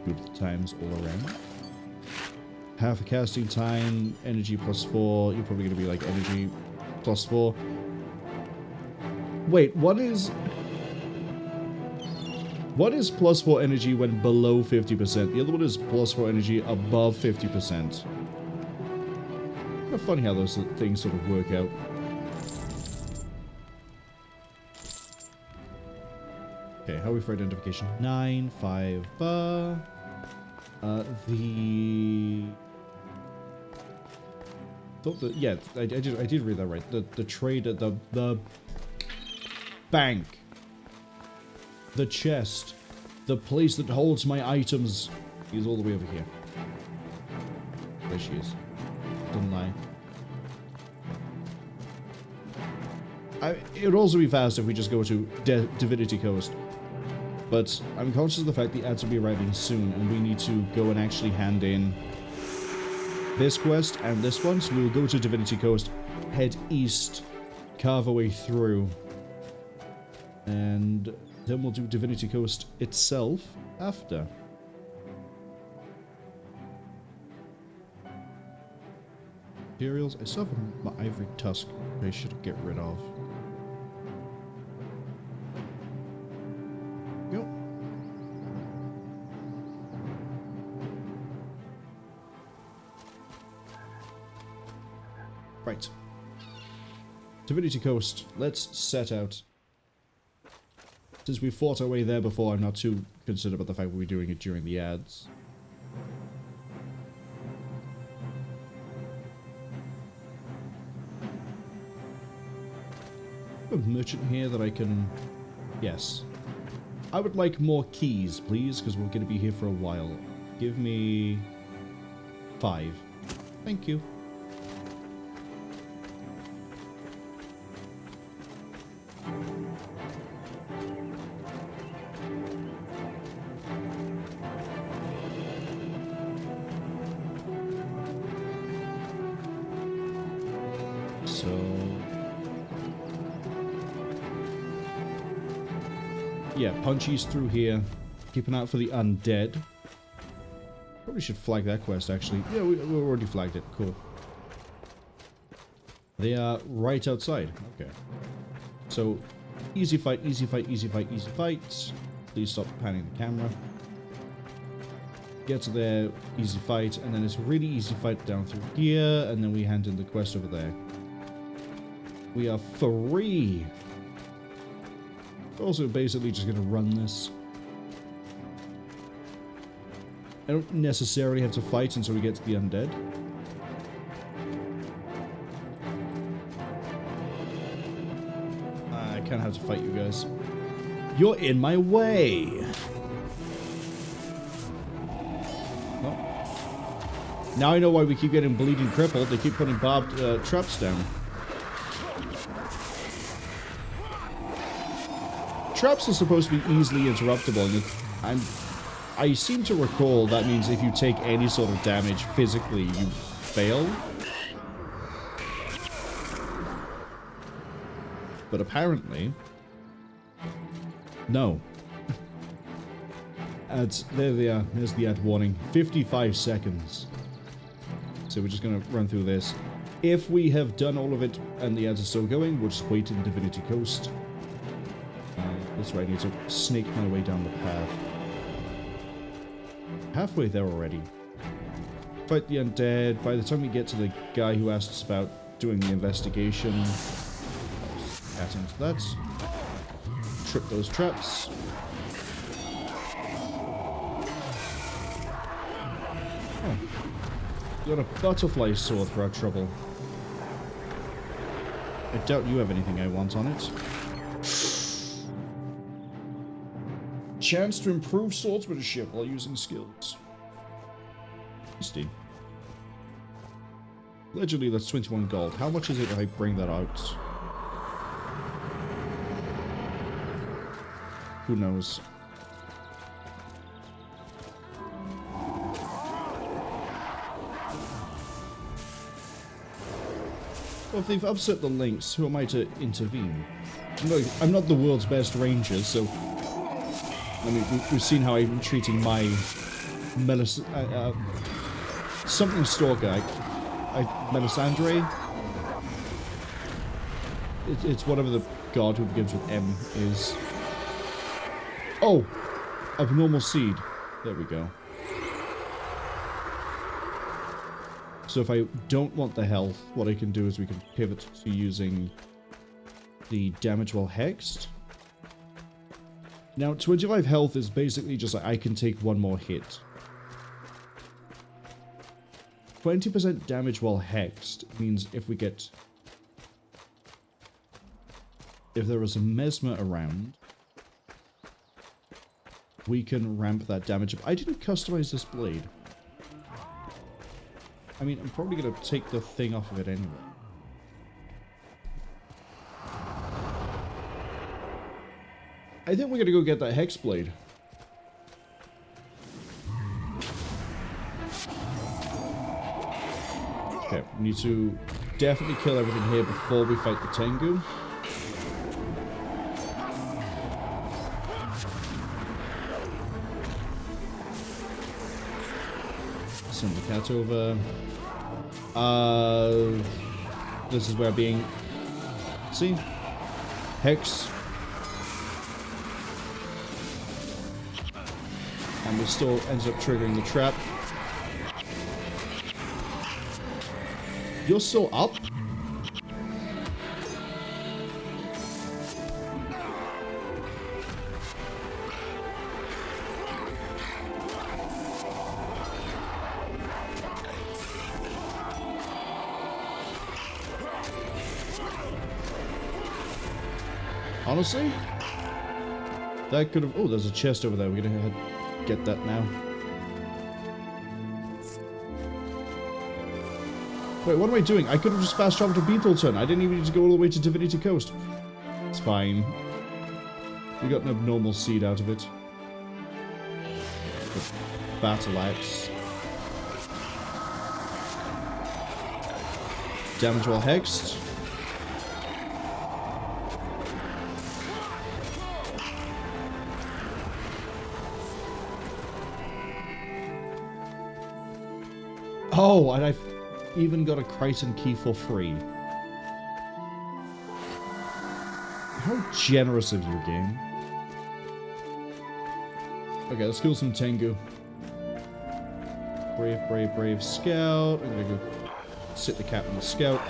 S1: Good times all around. Half a casting time, energy +4. You're probably going to be like energy +4. Wait, what is +4 energy when below 50%? The other one is +4 energy above 50%. Kind of funny how those things sort of work out. Okay, how are we for identification? 9, 5, yeah, I did read that right. The trade at the bank, the chest, the place that holds my items is all the way over here. There she is. Doesn't lie. It would also be fast if we just go to Divinity Coast. But I'm conscious of the fact the ads will be arriving soon, and we need to go and actually hand in this quest and this one. So we'll go to Divinity Coast, head east, carve our way through, and then we'll do Divinity Coast itself after. Materials. I still have my ivory tusk I should get rid of. Go. Right. Divinity Coast. Let's set out. Since we fought our way there before, I'm not too concerned about the fact we're doing it during the ads. A merchant here that I can... Yes. I would like more keys, please, because we're going to be here for a while. Give me 5. Thank you. Yeah, Punchy's through here. Keep an eye out for the undead. Probably should flag that quest, actually. Yeah, we already flagged it. Cool. They are right outside. Okay. So, easy fight, easy fight, easy fight, easy fight. Please stop panning the camera. Get to there, easy fight, and then it's a really easy fight down through here, and then we hand in the quest over there. We are free! Also, basically just gonna run this. I don't necessarily have to fight until we get to the undead. I kind of have to fight you guys. You're in my way! Oh. Now I know why we keep getting bleeding crippled. They keep putting barbed traps down. Traps are supposed to be easily interruptible, and I seem to recall that means if you take any sort of damage physically, you fail. But apparently, no. Ads, there they are. There's the ad warning. 55 seconds. So we're just going to run through this. If we have done all of it and the ads are still going, we'll just wait in Divinity Coast. That's right, I need to snake my way down the path. Halfway there already. Fight the undead. By the time we get to the guy who asked us about doing the investigation, cat into that. Trip those traps. Oh. Got a butterfly sword for our trouble. I doubt you have anything I want on it. Chance to improve swordsmanship while using skills. Interesting. Allegedly, that's 21 gold. How much is it if I bring that out? Who knows? Well, if they've upset the links, who am I to intervene? I'm not the world's best ranger, so... I mean, we've seen how I'm treating my something stalker. Melisandre? It's whatever the god who begins with M is. Oh! Abnormal seed. There we go. So if I don't want the health, what I can do is we can pivot to using the damage while hexed. Now, 25 health is basically just like I can take one more hit. 20% damage while hexed means if we get... If there is a mesmer around, we can ramp that damage up. I didn't customize this blade. I mean, I'm probably going to take the thing off of it anyway. I think we're going to go get that hex blade. Okay, we need to definitely kill everything here before we fight the Tengu. Send the cat over. This is where being... See? Hex. And we still ends up triggering the trap. You're still up? Honestly? That could have... Oh, there's a chest over there. We're gonna get that now. Wait, what am I doing? I could have just fast traveled to Beetleton. I didn't even need to go all the way to Divinity Coast. It's fine. We got an abnormal seed out of it. The battle axe. Damage while hexed. Oh, and I've even got a Kryta key for free. How generous of you, game. Okay, let's kill some Tengu. Brave, brave, brave scout. I'm gonna go sit the cat on the scout.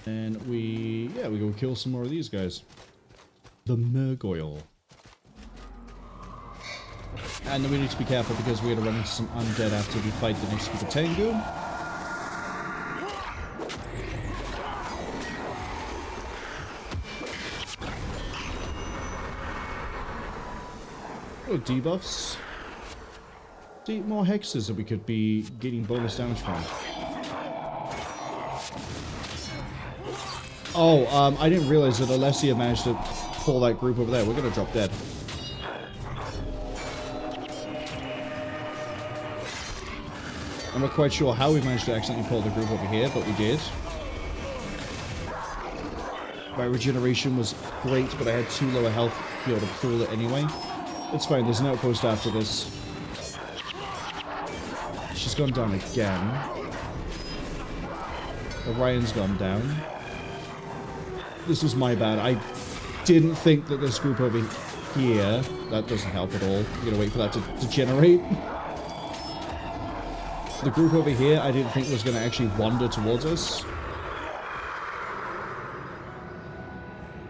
S1: And we go kill some more of these guys. The Mergoyle. And then we need to be careful because we're going to run into some undead after we fight the next group of Tengu. Oh, debuffs. See, more hexes that we could be getting bonus damage from. Oh, I didn't realize that Alessia managed to pull that group over there. We're gonna drop dead. I'm not quite sure how we managed to accidentally pull the group over here, but we did. My regeneration was great, but I had too low a health to be able to pull it anyway. It's fine, there's an outpost after this. She's gone down again. Orion's gone down. This was my bad. I didn't think that this group over here... That doesn't help at all. I'm gonna wait for that to generate. The group over here, I didn't think was gonna actually wander towards us.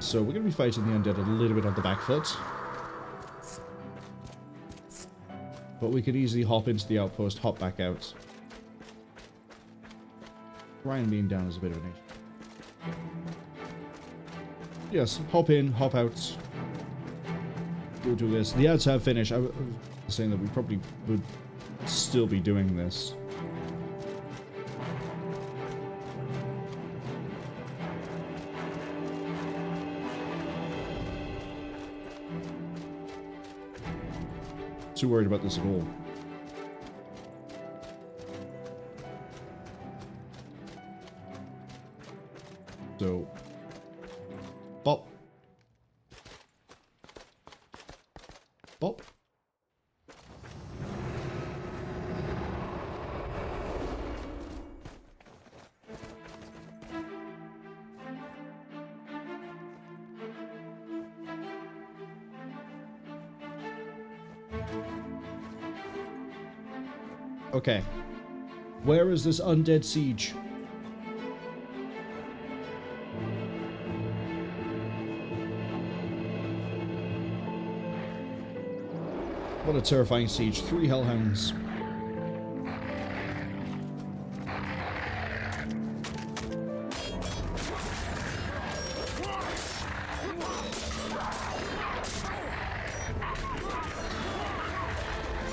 S1: So we're gonna be fighting the undead a little bit on the back foot. But we could easily hop into the outpost, hop back out. Ryan being down is a bit of an issue. Yes, hop in, hop out. We'll do this. The ads have finished. I was saying that we probably would still be doing this. Too worried about this at all. So, bop. Bop. Okay. Where is this undead siege? What a terrifying siege. 3 hellhounds.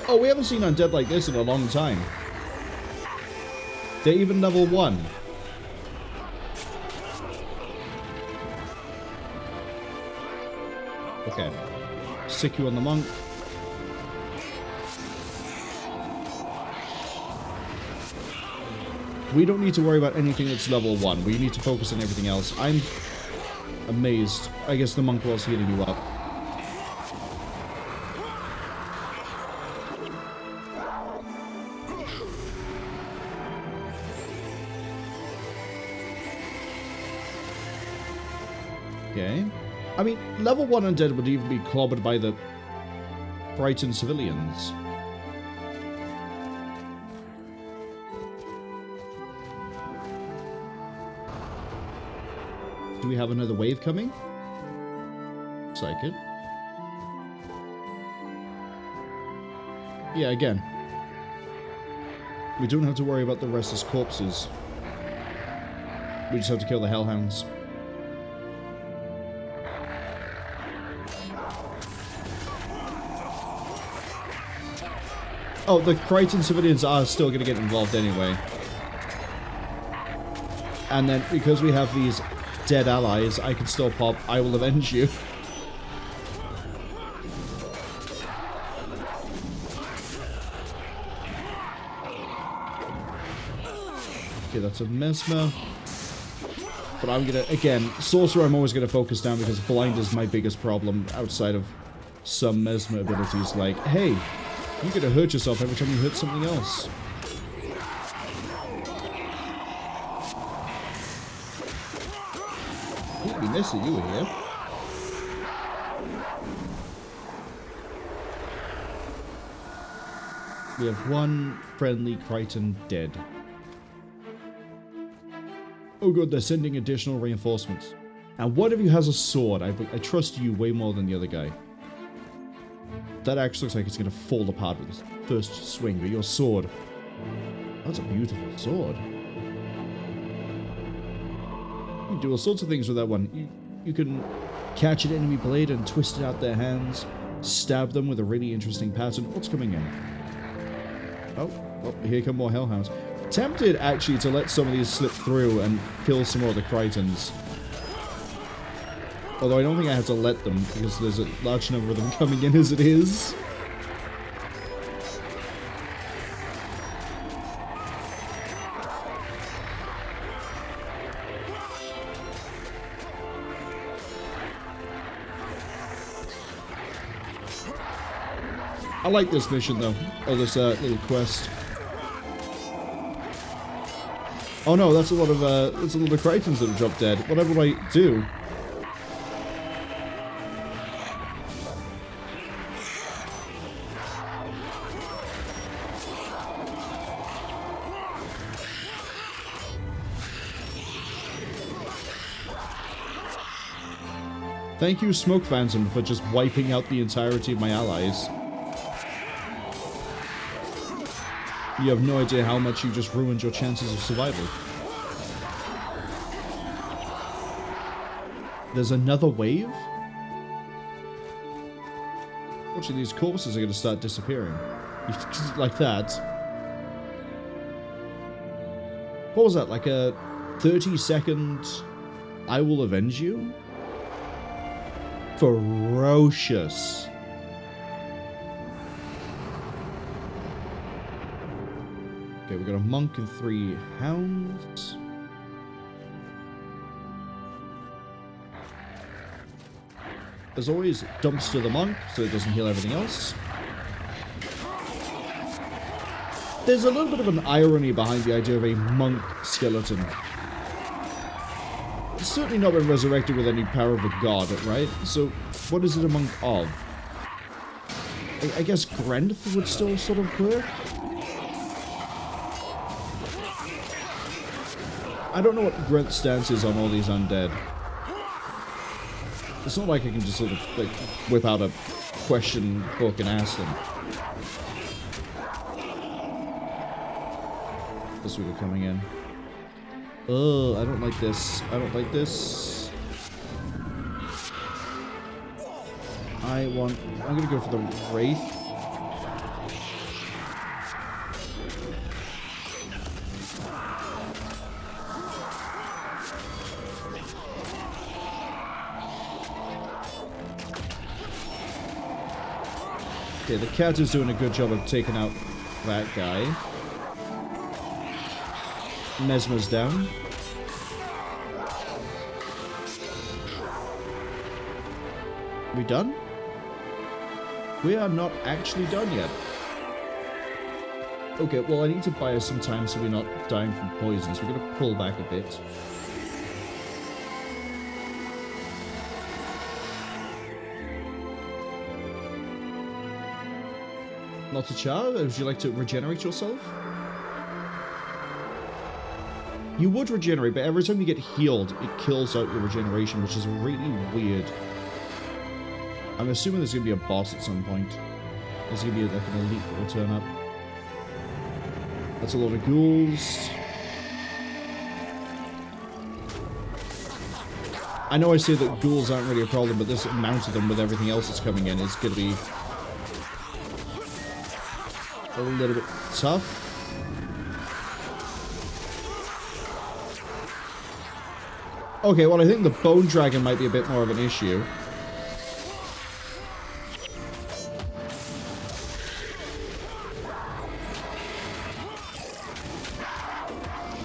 S1: Oh, we haven't seen undead like this in a long time. They're even level 1. Okay. Stick you on the monk. We don't need to worry about anything that's level 1. We need to focus on everything else. I'm amazed. I guess the monk was healing you up. Okay. I mean, level 1 undead would even be clobbered by the Brighton civilians. Do we have another wave coming? Looks like it. Yeah, again. We don't have to worry about the restless corpses. We just have to kill the hellhounds. Oh, the Krytan civilians are still going to get involved anyway. And then, because we have these dead allies, I can still pop, I will avenge you. Okay, that's a Mesmer. But I'm going to, again, Sorcerer I'm always going to focus down because Blind is my biggest problem outside of some Mesmer abilities like, hey, you're going to hurt yourself every time you hurt something else. Completely missed that you were here. We have one friendly Krytan dead. Oh god, they're sending additional reinforcements. And one of you has a sword. I trust you way more than the other guy. That actually looks like it's going to fall apart with this first swing, but your sword... That's a beautiful sword. You can do all sorts of things with that one. You can catch an enemy blade and twist it out their hands, stab them with a really interesting pattern. What's coming in? Oh, here come more hellhounds. Tempted, actually, to let some of these slip through and kill some more of the Krytans. Although I don't think I have to let them, because there's a large number of them coming in as it is. I like this mission, though. Or this little quest. Oh no, that's a lot of Krytans that have dropped dead. Whatever do I do? Thank you, Smoke Phantom, for just wiping out the entirety of my allies. You have no idea how much you just ruined your chances of survival. There's another wave? Watching these corpses are going to start disappearing. Like that. What was that? Like a 30-second I will avenge you? Ferocious. Okay, we've got a monk and 3 hounds. As always, dumpster the monk so it doesn't heal everything else. There's a little bit of an irony behind the idea of a monk skeleton. It's certainly not been resurrected with any power of a god, right? So, what is it a monk of? I guess Grenth would still sort of work? I don't know what Grenth's stance is on all these undead. It's not like I can just sort of like whip out a question book and ask them. This week are coming in. Oh, I don't like this. I don't like this. I'm gonna go for the Wraith. Okay, the cat is doing a good job of taking out that guy. Mesmer's down. We done? We are not actually done yet. Okay, well I need to buy us some time so we're not dying from poison, so we're going to pull back a bit. Not a char? Would you like to regenerate yourself? You would regenerate, but every time you get healed, it kills out your regeneration, which is really weird. I'm assuming there's going to be a boss at some point. There's going to be like an elite that will turn up. That's a lot of ghouls. I know I say that ghouls aren't really a problem, but this amount of them with everything else that's coming in is going to be a little bit tough. Okay, well I think the bone dragon might be a bit more of an issue.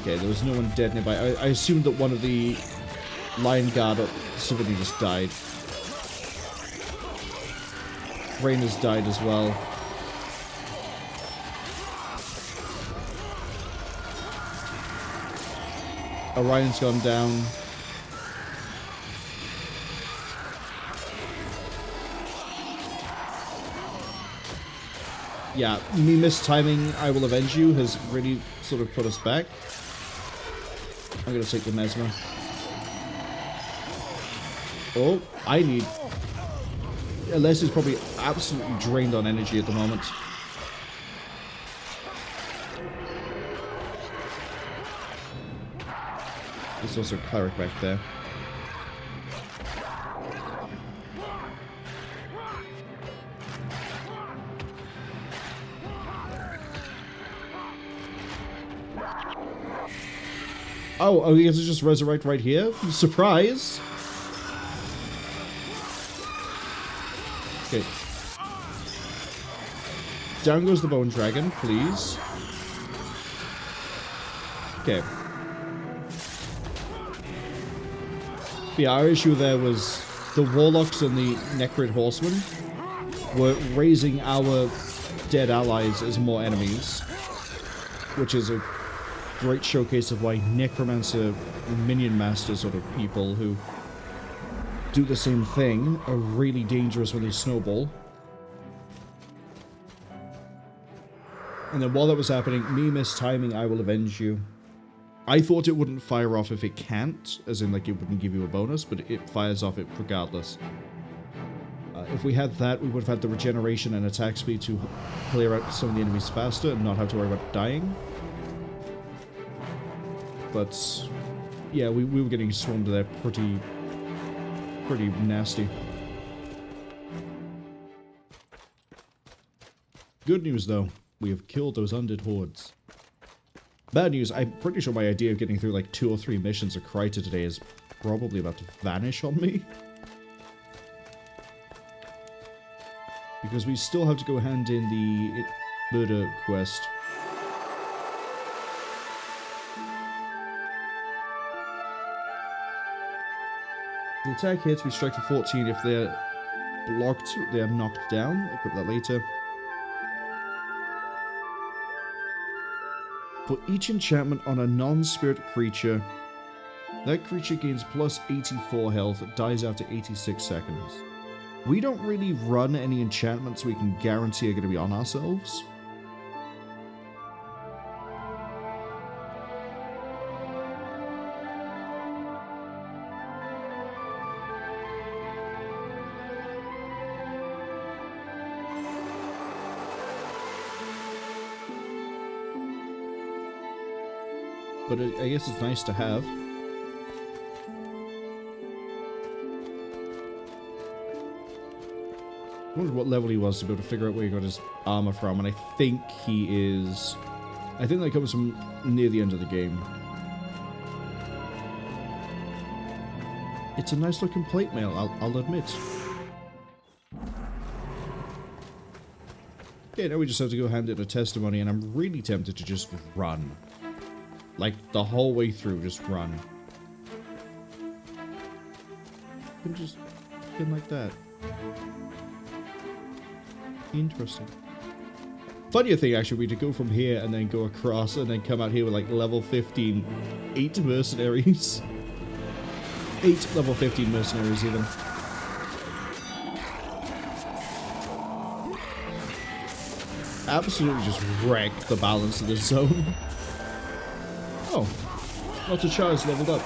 S1: Okay, there was no one dead nearby. I assumed that one of the lion guard up somebody just died. Rain has died as well. Orion's gone down. Yeah, me mistiming I Will Avenge You has really sort of put us back. I'm gonna take the Mesmer. Oh, I need... Les is probably absolutely drained on energy at the moment. There's also a cleric back there. Oh, he has to just resurrect right here? Surprise! Okay. Down goes the bone dragon, please. Okay. Yeah, our issue there was the warlocks and the necrid horsemen were raising our dead allies as more enemies, which is a great showcase of why necromancer minion master sort of people who do the same thing are really dangerous when they snowball. And then while that was happening, me mistiming I Will Avenge You. I thought it wouldn't fire off if it can't, as in like it wouldn't give you a bonus, but it fires off it regardless. If we had that, we would have had the regeneration and attack speed to clear out some of the enemies faster and not have to worry about dying. But yeah, we were getting swarmed there pretty nasty. Good news though, we have killed those undead hordes. Bad news, I'm pretty sure my idea of getting through like 2 or 3 missions of Kryta today is probably about to vanish on me. Because we still have to go hand in the murder quest. The attack hits, we strike for 14. If they're blocked, they are knocked down. Equip that later. For each enchantment on a non-spirit creature, that creature gains plus 84 health, dies after 86 seconds. We don't really run any enchantments we can guarantee are going to be on ourselves. But I guess it's nice to have. I wonder what level he was to be able to figure out where he got his armor from, and I think he is... I think that comes from near the end of the game. It's a nice looking plate mail, I'll admit. Okay, now we just have to go hand in a testimony, and I'm really tempted to just run. Like, the whole way through, just run. You can just get like that. Interesting. Funnier thing, actually, we to go from here and then go across and then come out here with, like, level 15, 8 mercenaries. 8 level 15 mercenaries, even. Absolutely just wreck the balance of this zone. Oh. Not a child's leveled up.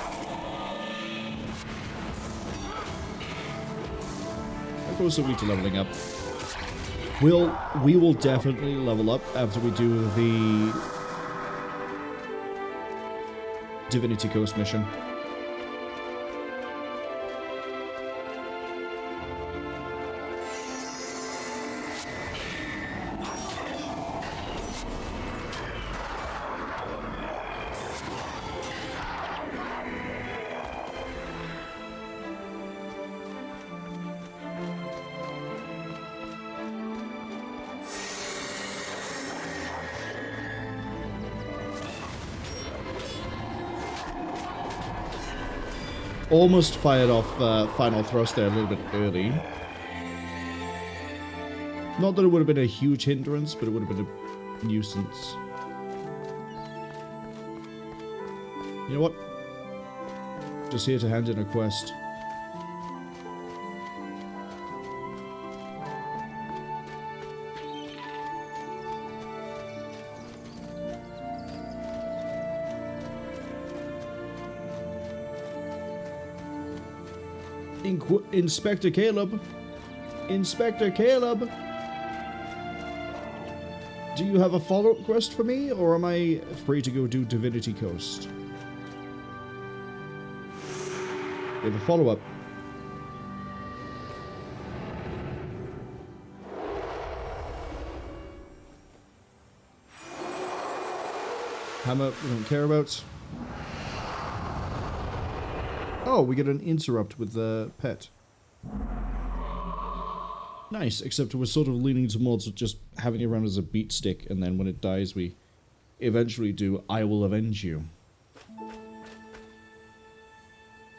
S1: How close are we to leveling up? We will definitely level up after we do the Divinity Coast mission. Almost fired off final thrust there a little bit early. Not that it would have been a huge hindrance, but it would have been a nuisance. You know what? Just here to hand in a quest. Inspector Caleb. Inspector Caleb. Do you have a follow-up quest for me, or am I free to go do Divinity Coast? We have a follow-up. Hammer, we don't care about. Oh, we get an interrupt with the pet. Nice, except we're sort of leaning towards just having it around as a beat stick, and then when it dies, we eventually do I Will Avenge You.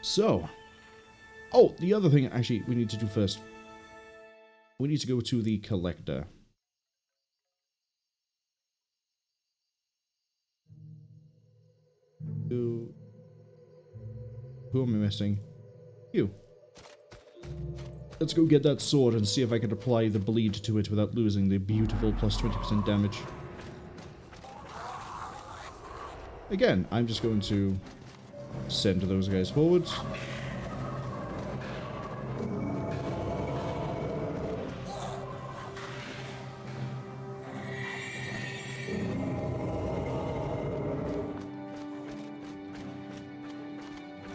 S1: So. Oh, the other thing, actually, we need to do first. We need to go to the collector. Who am I missing? You. Let's go get that sword and see if I can apply the bleed to it without losing the beautiful plus 20% damage. Again, I'm just going to send those guys forwards.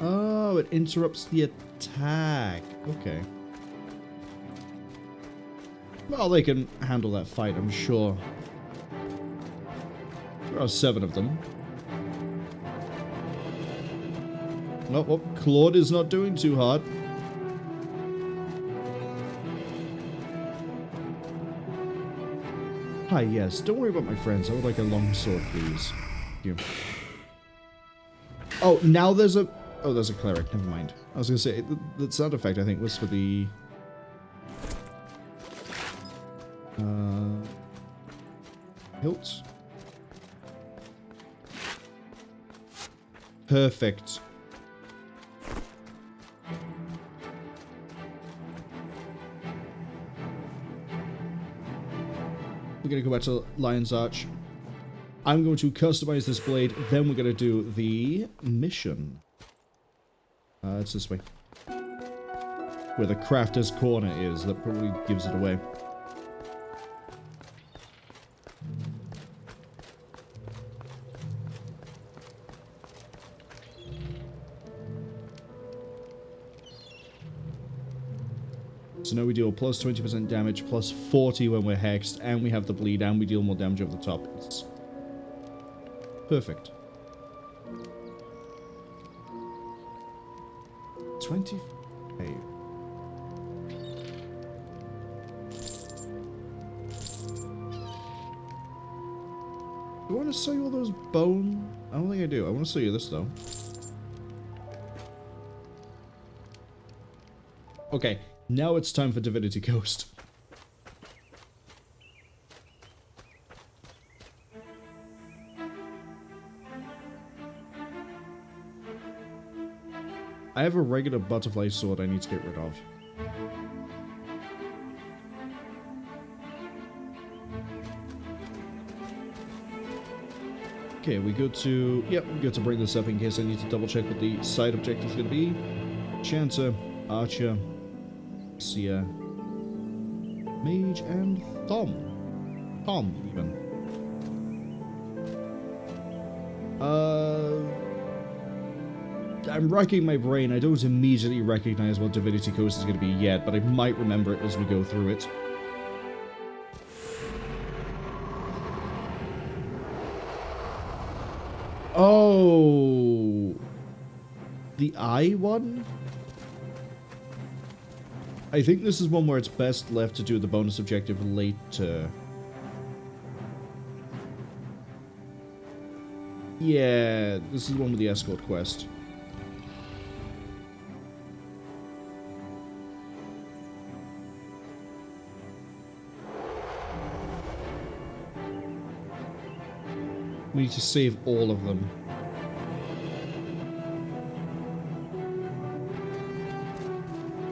S1: Oh, it interrupts the attack. Okay. Well, they can handle that fight, I'm sure. There are 7 of them. Oh, Claude is not doing too hard. Hi, yes. Don't worry about my friends. I would like a long sword, please. Thank you. Oh, now there's a... Oh, there's a cleric. Never mind. I was going to say, the sound effect, I think, was for the... hilt? Perfect. We're going to go back to Lion's Arch. I'm going to customize this blade, then we're going to do the mission. It's this way. Where the crafter's corner is, that probably gives it away. So now we deal plus 20% damage, plus 40 when we're hexed, and we have the bleed, and we deal more damage over the top. It's perfect. 25. Do I want to sell you all those bone? I don't think I do. I want to sell you this, though. Okay, now it's time for Divinity Coast. I have a regular butterfly sword I need to get rid of. Okay, we go to... Yep, we go to bring this up in case I need to double check what the side objective is going to be. Chancer, Archer, Seer, Mage, and Thom, even. I'm racking my brain. I don't immediately recognize what Divinity Coast is going to be yet, but I might remember it as we go through it. Oh, the eye one? I think this is one where it's best left to do the bonus objective later. Yeah, this is the one with the escort quest. We need to save all of them.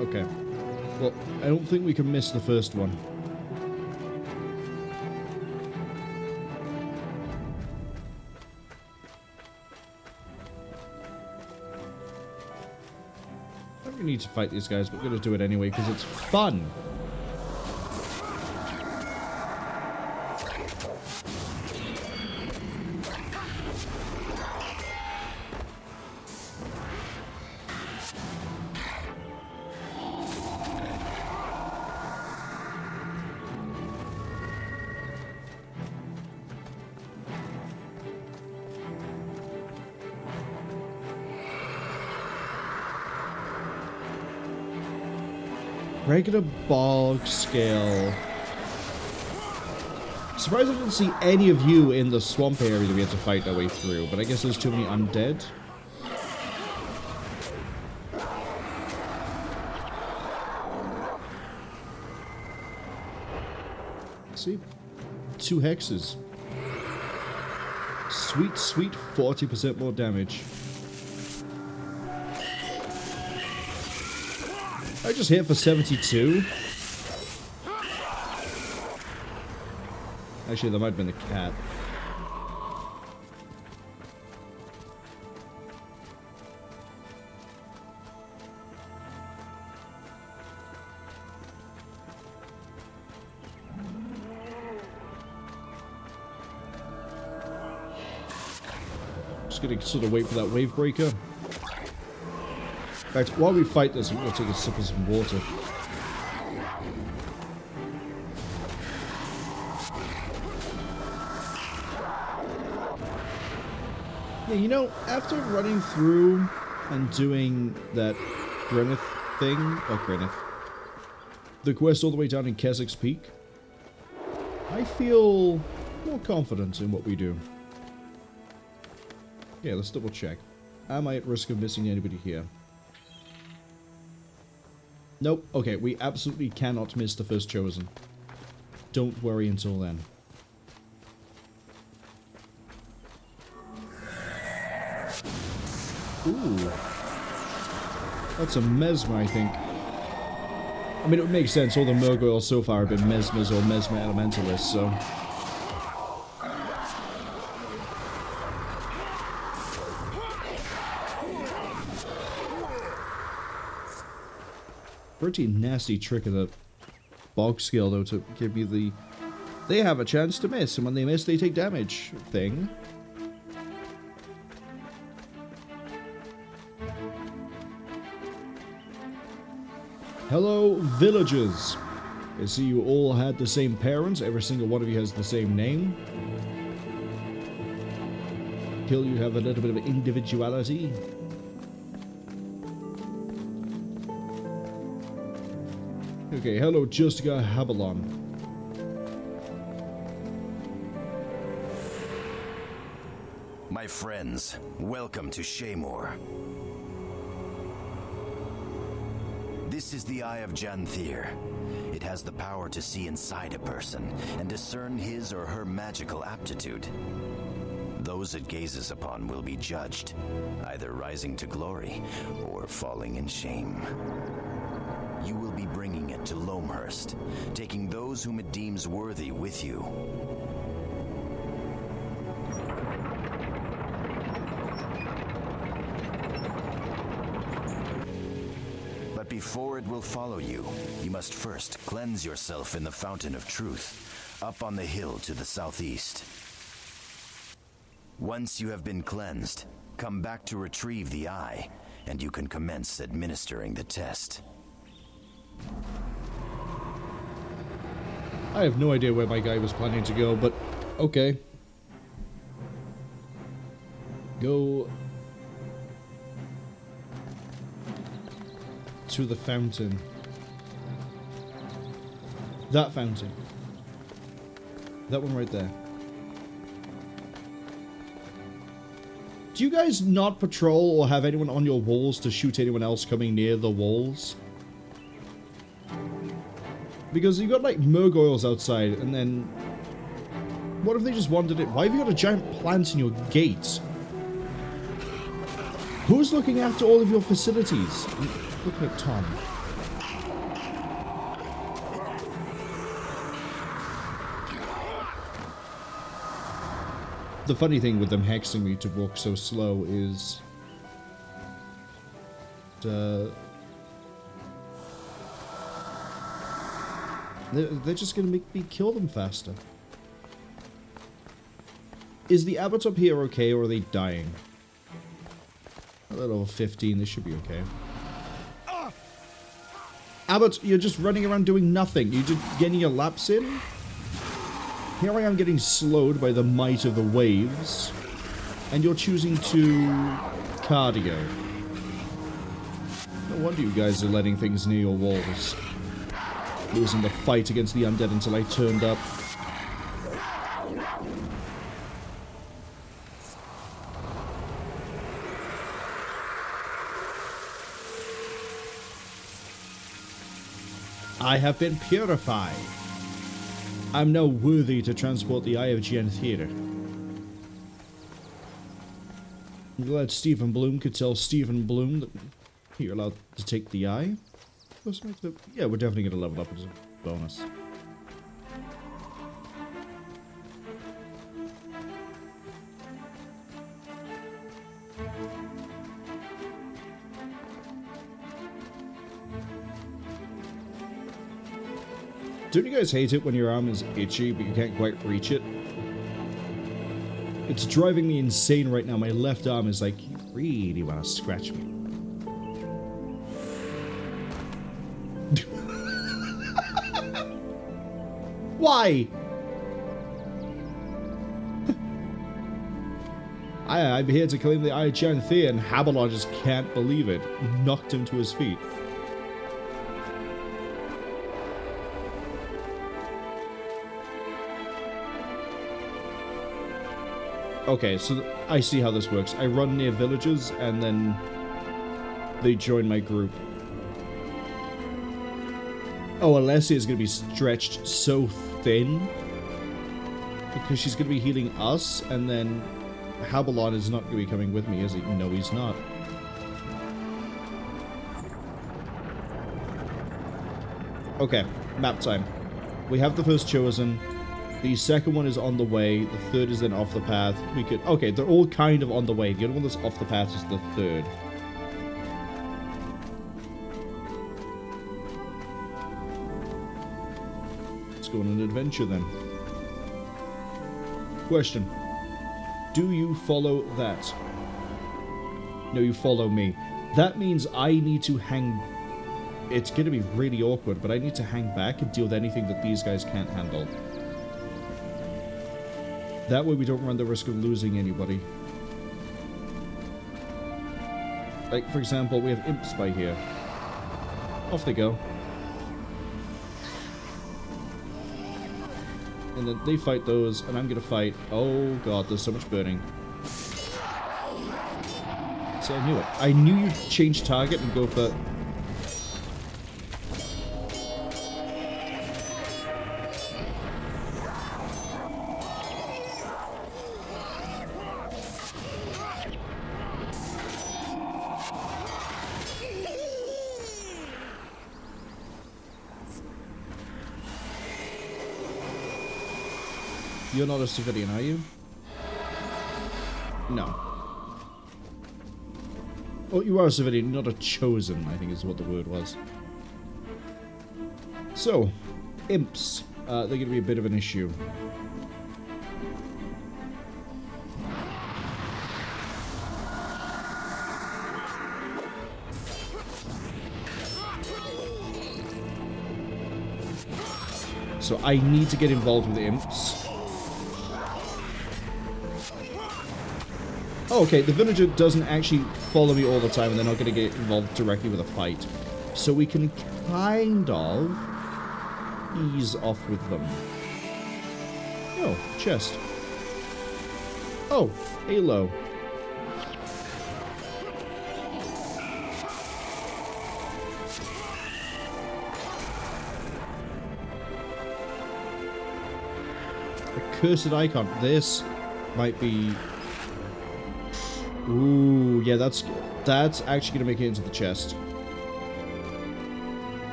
S1: Okay. Well, I don't think we can miss the first one. I don't really need to fight these guys, but we're going to do it anyway because it's fun. Regular bog scale. Surprised I didn't see any of you in the swamp area that we had to fight our way through, but I guess there's too many undead. See? 2 hexes. Sweet, sweet 40% more damage. I just hit for 72. Actually, that might have been the cat. Just gonna sort of wait for that wave breaker. In fact, while we fight this, I'm going to take a sip of some water. Yeah, you know, after running through and doing that Grenith thing, the quest all the way down in Keswick's Peak, I feel more confident in what we do. Yeah, let's double check. Am I at risk of missing anybody here? Nope. Okay, we absolutely cannot miss the first chosen. Don't worry until then. Ooh. That's a Mesmer, I think. I mean, it would make sense. All the Murgoyles so far have been Mesmers or Mesmer Elementalists, so... Pretty nasty trick of the bog skill, though, to give you the they have a chance to miss, and when they miss, they take damage thing. Hello, villagers. I see you all had the same parents. Every single one of you has the same name. Kill, you have a little bit of individuality. Okay, hello, Justica Habalon.
S2: My friends, welcome to Shaymore. This is the Eye of Janthir. It has the power to see inside a person and discern his or her magical aptitude. Those it gazes upon will be judged, either rising to glory or falling in shame. You will be bringing it to Loamhurst, taking those whom it deems worthy with you. before it will follow you, you must first cleanse yourself in the Fountain of Truth, up on the hill to the southeast. Once you have been cleansed, come back to retrieve the eye, and you can commence administering the test.
S1: I have no idea where my guy was planning to go, but okay. Go to the fountain. That fountain. That one right there. Do you guys not patrol or have anyone on your walls to shoot anyone else coming near the walls? Because you got like Murgoyles outside, and then what if they just wandered in? Why have you got a giant plant in your gate? Who's looking after all of your facilities? Look at Tom. The funny thing with them hexing me to walk so slow is they're just gonna make me kill them faster. Is the abbot up here okay, or are they dying? A little 15, they should be okay. Abbot, you're just running around doing nothing. You're just getting your laps in? Here I am getting slowed by the might of the waves, and you're choosing to cardio. No wonder you guys are letting things near your walls. Losing the fight against the undead until I turned up. I have been purified. I'm now worthy to transport the Eye of Janthier. I'm glad Stephen Bloom could tell Stephen Bloom that you're allowed to take the eye. Yeah, we're definitely going to level up as a bonus. Don't you guys hate it when your arm is itchy, but you can't quite reach it? It's driving me insane right now. My left arm is like, you really want to scratch me. Why? I'm here to claim the Eye of Janthier, and Habalon just can't believe it. Knocked him to his feet. Okay, so I see how this works. I run near villages, and then they join my group. Oh, Alessia is going to be stretched so thin because she's going to be healing us, and then Habalon is not going to be coming with me, is he? No, he's not. Okay, map time. We have the first chosen. The second one is on the way. The third is then off the path. We could... Okay, they're all kind of on the way. The only one that's off the path is the third. Let's go on an adventure then. Question. Do you follow that? No, you follow me. That means I need to hang... It's going to be really awkward, but I need to hang back and deal with anything that these guys can't handle. That way we don't run the risk of losing anybody. Like, for example, we have imps by here. Off they go. And then they fight those, and I'm gonna fight... Oh god, there's so much burning. See, I knew it. I knew you'd change target and go for... You're not a civilian, are you? No. Oh, you are a civilian, not a chosen, I think is what the word was. So, imps. They're going to be a bit of an issue. So I need to get involved with the imps. Oh, okay, the villager doesn't actually follow me all the time, and they're not going to get involved directly with a fight. So we can kind of ease off with them. Oh, chest. Oh, halo. Cursed icon. This might be... Ooh, yeah, that's actually going to make it into the chest.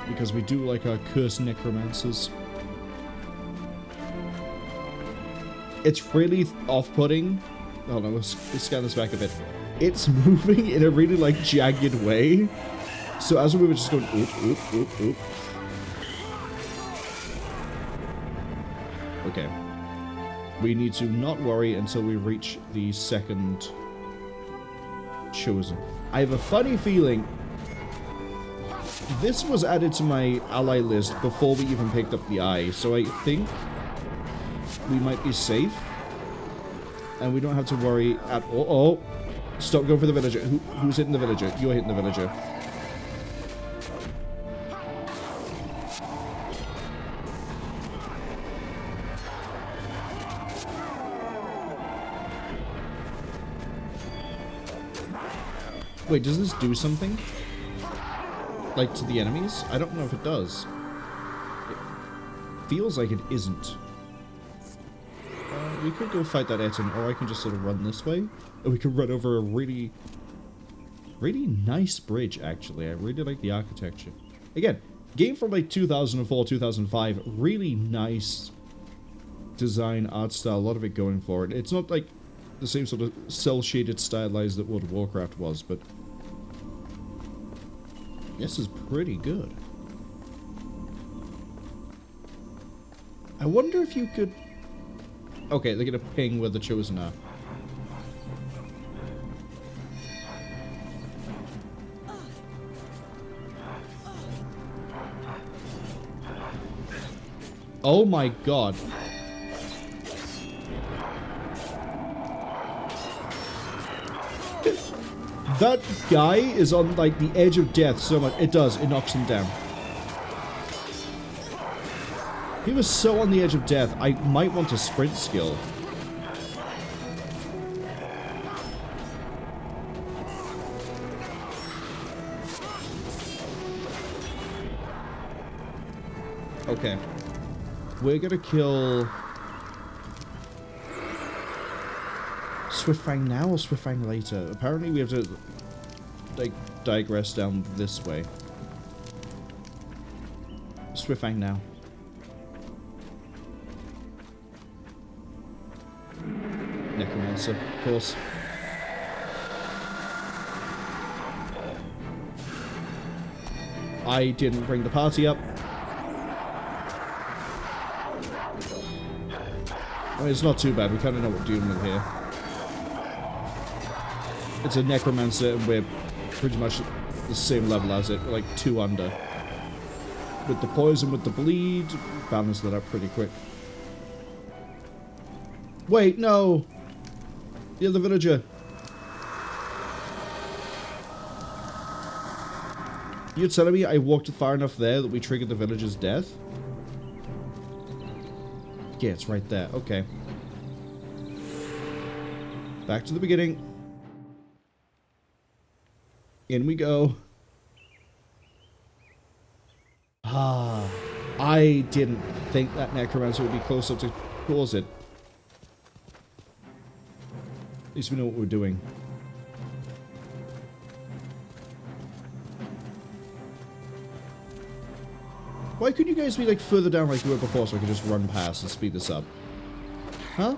S1: Because we do like our cursed necromancers. It's really off-putting. Oh no, let's scan this back a bit. It's moving in a really, like, jagged way. So as we were just going oop, oop, oop, oop. Okay. We need to not worry until we reach the second chosen. I have a funny feeling this was added to my ally list before we even picked up the eye, so I think we might be safe. And we don't have to worry at all. Oh, stop going for the villager. Who's hitting the villager? You're hitting the villager. Wait, does this do something? Like, to the enemies? I don't know if it does. It feels like it isn't. We could go fight that Eton, or I can just sort of run this way. And we can run over a really nice bridge, actually. I really like the architecture. Again, game from like 2004, 2005. Really nice design, art style, a lot of it going for it. It's not like the same sort of cel-shaded stylized that World of Warcraft was, but this is pretty good. I wonder if you could... Okay, they're gonna ping where the chosen are. Oh my god. That guy is on, like, the edge of death so much. It does. It knocks him down. He was so on the edge of death, I might want a sprint skill. Okay. We're gonna kill... Swiftfang now or Swiftfang later? Apparently we have to, like, digress down this way. Swiftfang now. Necromancer, of course. I didn't bring the party up. I mean, it's not too bad. We kind of know what we're dealing with here. It's a necromancer, and we're pretty much the same level as it. We're like 2 under. With the poison, with the bleed, balance that up pretty quick. Wait, no! The other villager. You're telling me I walked far enough there that we triggered the villager's death? Yeah, it's right there. Okay. Back to the beginning. In we go. Ah, I didn't think that necromancer would be close up to cause it. At least we know what we're doing. Why couldn't you guys be, like, further down like you were before so I could just run past and speed this up? Huh?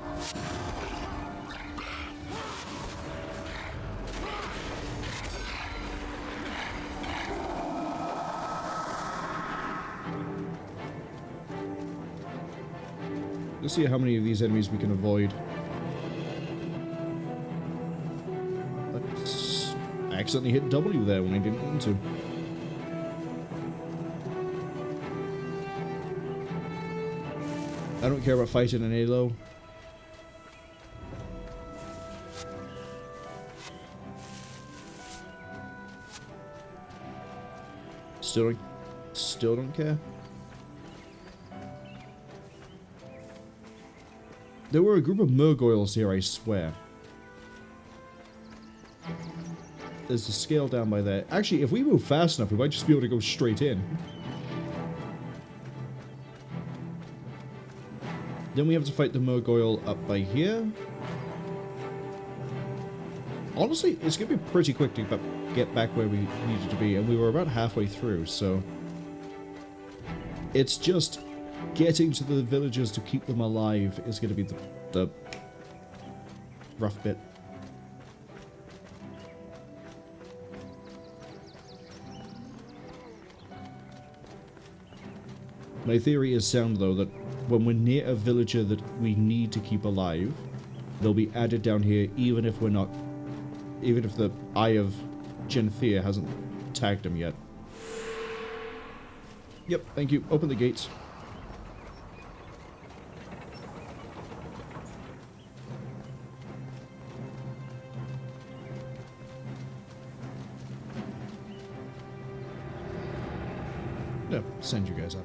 S1: Let's see how many of these enemies we can avoid. I accidentally hit W there when I didn't want to. I don't care about fighting an Halo. Still don't care. There were a group of Murgoyles here, I swear. There's a scale down by there. Actually, if we move fast enough, we might just be able to go straight in. Then we have to fight the Murgoyle up by here. Honestly, it's going to be pretty quick to get back where we needed to be, and we were about halfway through, so... It's just getting to the villagers to keep them alive is going to be the rough bit. My theory is sound, though, that when we're near a villager that we need to keep alive, they'll be added down here, even if we're not... Even if the Eye of Genthir hasn't tagged them yet. Yep, thank you. Open the gates. No, send you guys up.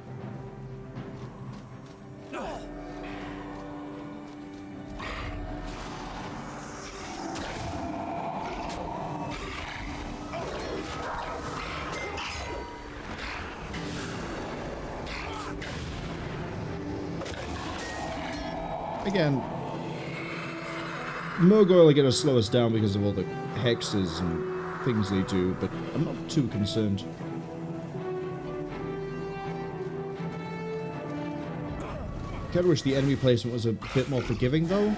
S1: Again, Murgoyle are going to slow us down because of all the hexes and things they do, but I'm not too concerned. Kind of wish the enemy placement was a bit more forgiving, though.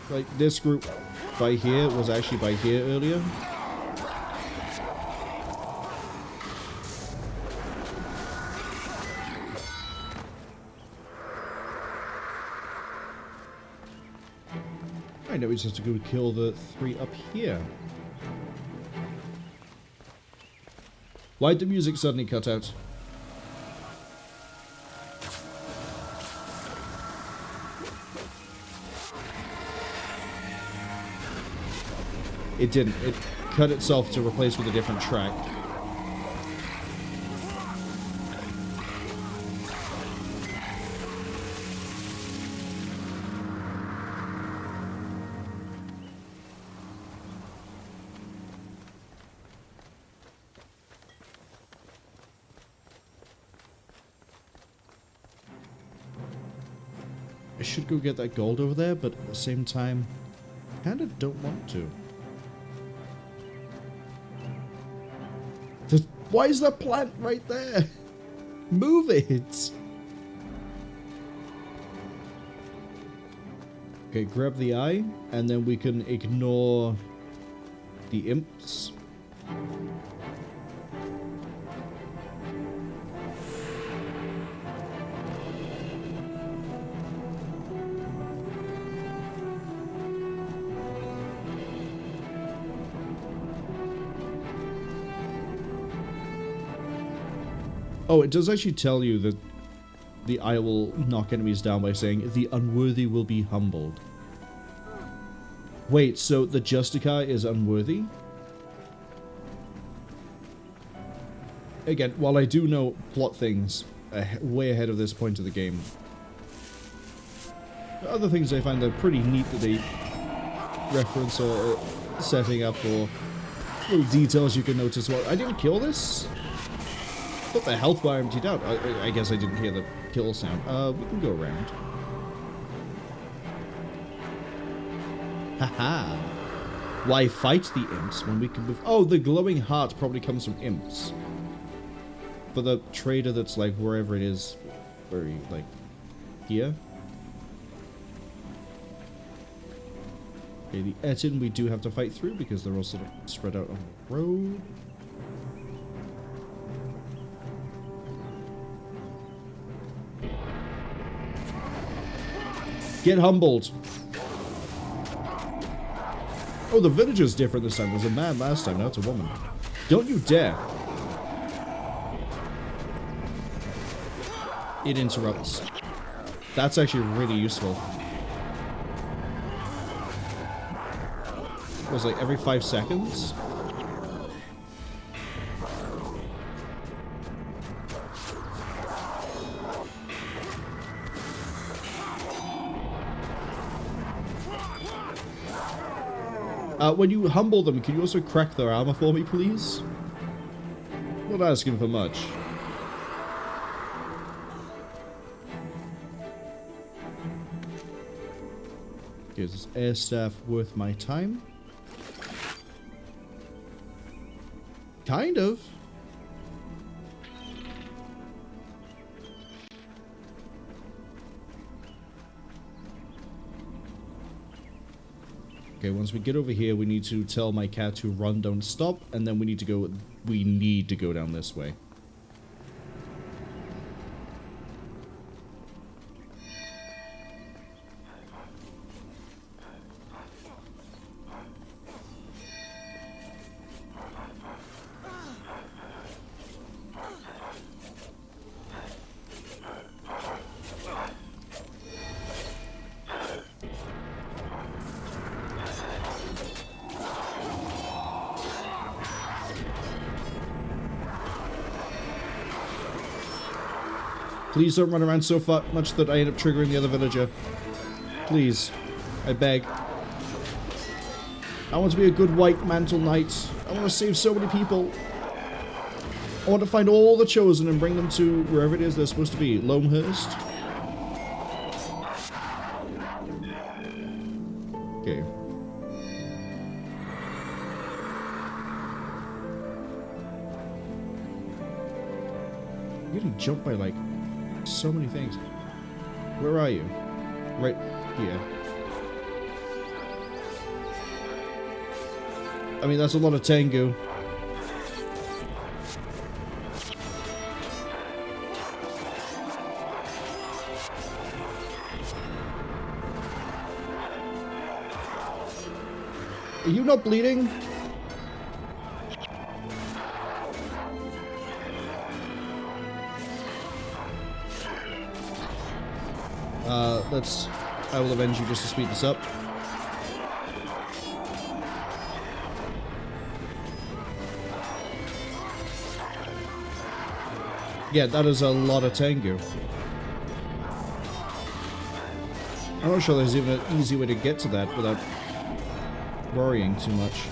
S1: Like, this group by here was actually by here earlier. I know we just have to go kill the 3 up here. Why'd the music suddenly cut out? It didn't. It cut itself to replace with a different track. I should go get that gold over there, but at the same time, kinda don't want to. Why is that plant right there? Move it! Okay, grab the eye, and then we can ignore the imps. Oh, it does actually tell you that the eye will knock enemies down by saying, the unworthy will be humbled. Wait, so the Justicar is unworthy? Again, while I do know plot things way ahead of this point of the game, other things I find are pretty neat that they reference or setting up, or little details you can notice. Well, I didn't kill this? I thought the health bar emptied out. I guess I didn't hear the kill sound. We can go around. Haha. Why fight the imps when we can move? Oh, the glowing heart probably comes from imps. For the trader that's like wherever it is, where he, like, here. Okay, the Etin we do have to fight through because they're all sort of spread out on the road. Get humbled. Oh, the villager's different this time. There was a man last time, now it's a woman. Don't you dare. It interrupts. That's actually really useful. It was like every 5 seconds. When you humble them, can you also crack their armor for me, please? Not asking for much. Okay, is this air staff worth my time? Kind of. Okay, once we get over here, we need to tell my cat to run, don't stop, and then we need to go down this way. Please don't run around so much that I end up triggering the other villager. Please. I beg. I want to be a good white mantle knight. I want to save so many people. I want to find all the chosen and bring them to wherever it is they're supposed to be. Loamhurst. Okay. I'm getting jumped by like so many things. Where are you? Right here. I mean, that's a lot of Tengu. Are you not bleeding? I will avenge you just to speed this up. Yeah, that is a lot of Tengu. I'm not sure there's even an easy way to get to that without worrying too much.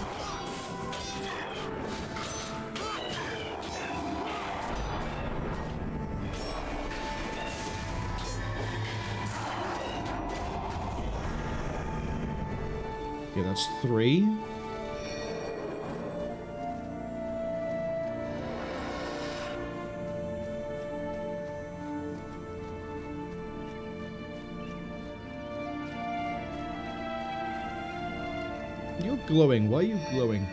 S1: Okay, that's 3. You're glowing. Why are you glowing?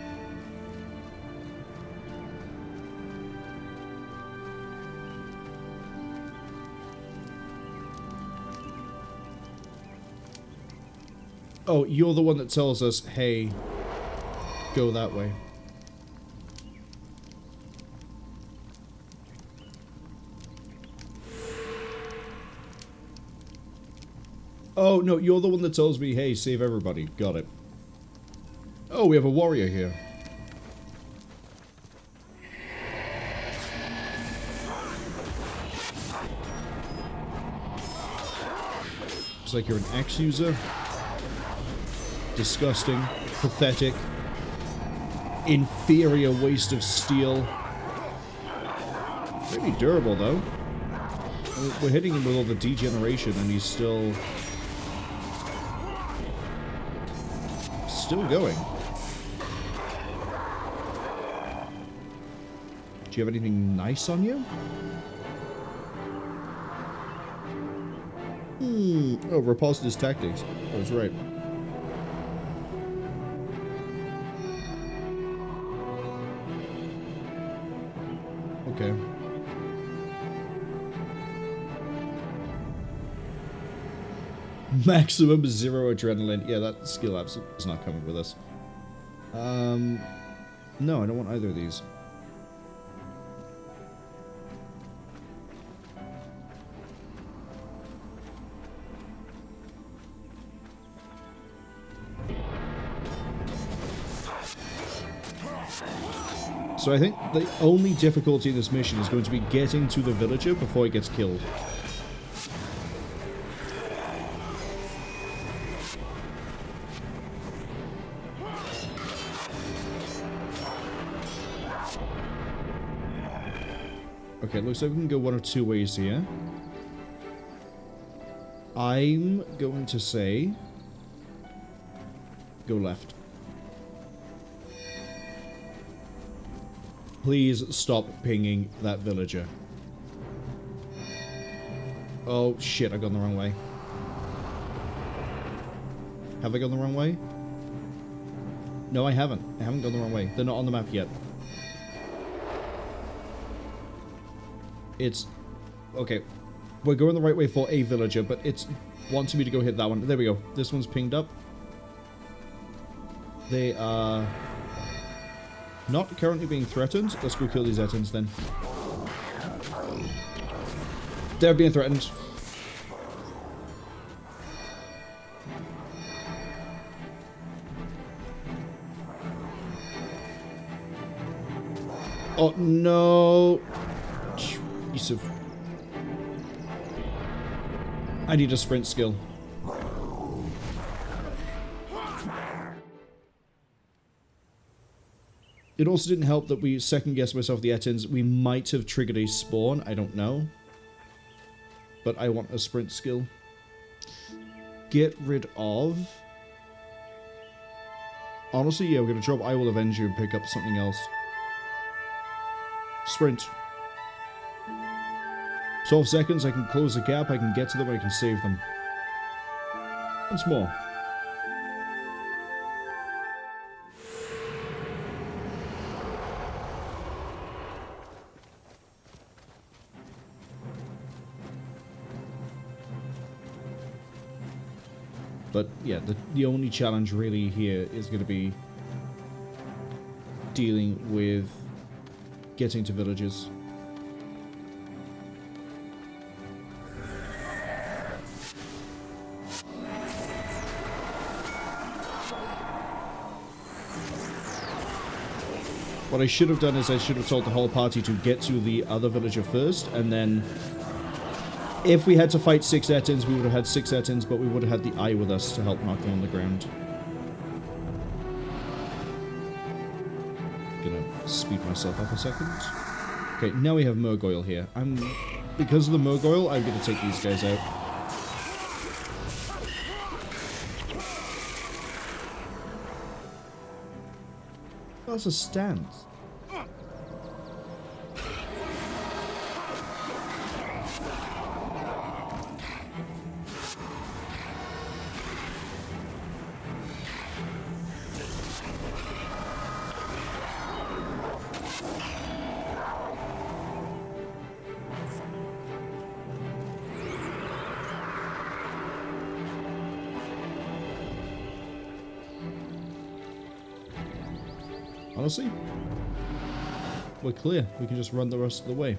S1: Oh, you're the one that tells us, hey, go that way. Oh, no, you're the one that tells me, hey, save everybody. Got it. Oh, we have a warrior here. Looks like you're an axe user. Disgusting, pathetic, inferior waste of steel. Pretty durable, though. We're hitting him with all the degeneration, and he's still going. Do you have anything nice on you? Oh, repulsed his tactics. I was right. Okay. Maximum 0 adrenaline. Yeah, that skill absolutely is not coming with us. No, I don't want either of these. So I think the only difficulty in this mission is going to be getting to the villager before he gets killed. Okay, looks like we can go one of two ways here. I'm going to say go left. Please stop pinging that villager. Oh shit, I've gone the wrong way. Have I gone the wrong way? No, I haven't. I haven't gone the wrong way. They're not on the map yet. It's... okay. We're going the right way for a villager, but it's wanting me to go hit that one. There we go. This one's pinged up. They are not currently being threatened. Let's go kill these Ettins then. They're being threatened. Oh no! Piece of... I need a sprint skill. It also didn't help that we second-guessed myself the Ettins. We might have triggered a spawn. I don't know. But I want a sprint skill. Get rid of... honestly, yeah, we're going to drop I Will Avenge You and pick up something else. Sprint. 12 seconds, I can close the gap, I can get to them, I can save them. Once more. But yeah, the only challenge really here is going to be dealing with getting to villages. What I should have done is I should have told the whole party to get to the other villager first, and then if we had to fight 6 Ettins, we would have had 6 Ettins, but we would have had the eye with us to help knock them on the ground. Gonna speed myself up a second. Okay, now we have Murgoyle here. Because of the Murgoyle, I'm gonna take these guys out. That's a stance. Honestly, we're clear. We can just run the rest of the way.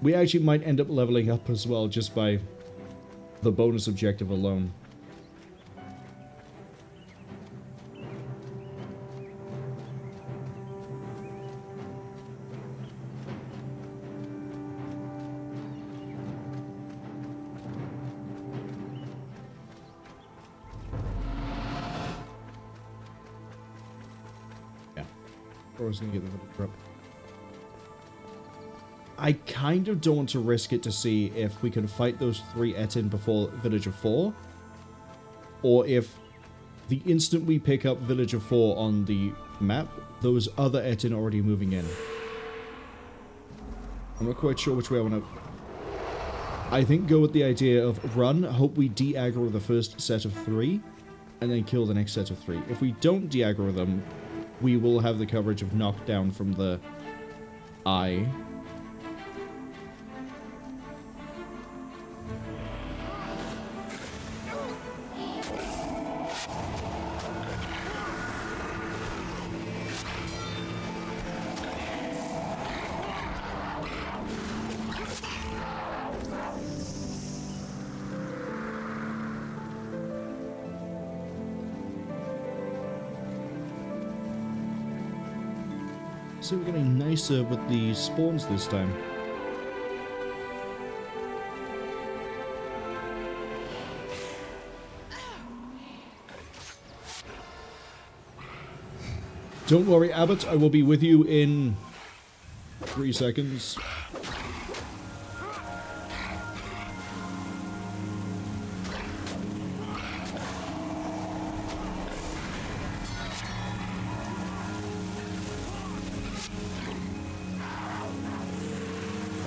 S1: We actually might end up leveling up as well just by the bonus objective alone. Or I was going to get the villager up. I kind of don't want to risk it to see if we can fight those 3 Ettin before Villager 4. Or if the instant we pick up Villager 4 on the map, those other Ettin are already moving in. I'm not quite sure which way I want to... I think go with the idea of run, hope we de-aggro the first set of 3, and then kill the next set of 3. If we don't de-aggro them, we will have the coverage of knockdown from the eye. So we're getting nicer with the spawns this time. Don't worry, Abbott, I will be with you in 3 seconds.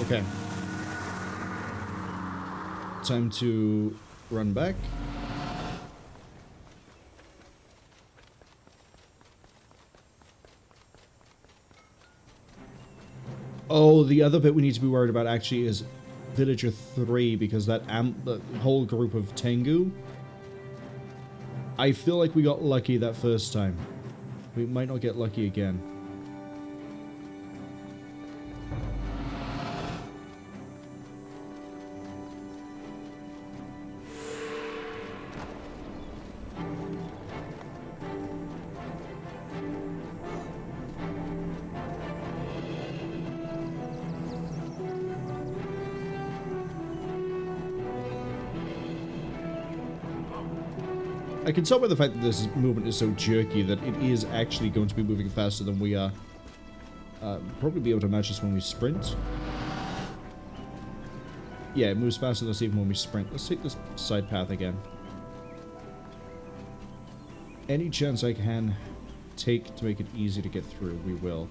S1: Okay. Time to run back. Oh, the other bit we need to be worried about actually is Villager 3, because that the whole group of Tengu. I feel like we got lucky that first time. We might not get lucky again. I can tell by the fact that this movement is so jerky that it is actually going to be moving faster than we are. Probably be able to match this when we sprint. Yeah, it moves faster than us even when we sprint. Let's take this side path again. Any chance I can take to make it easy to get through, we will.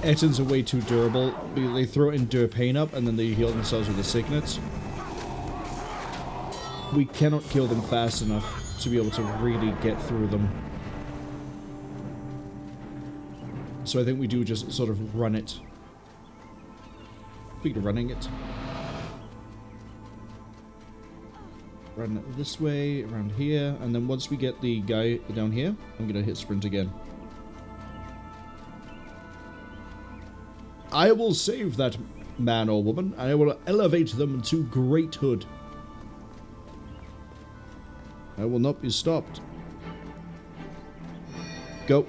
S1: Ettins are way too durable. They throw Endure Pain up and then they heal themselves with the Signets. We cannot kill them fast enough to be able to really get through them. So I think we do just sort of run it. Speaking of running it. Run it this way, around here, and then once we get the guy down here, I'm gonna hit sprint again. I will save that man or woman, and I will elevate them to greathood. I will not be stopped. Go.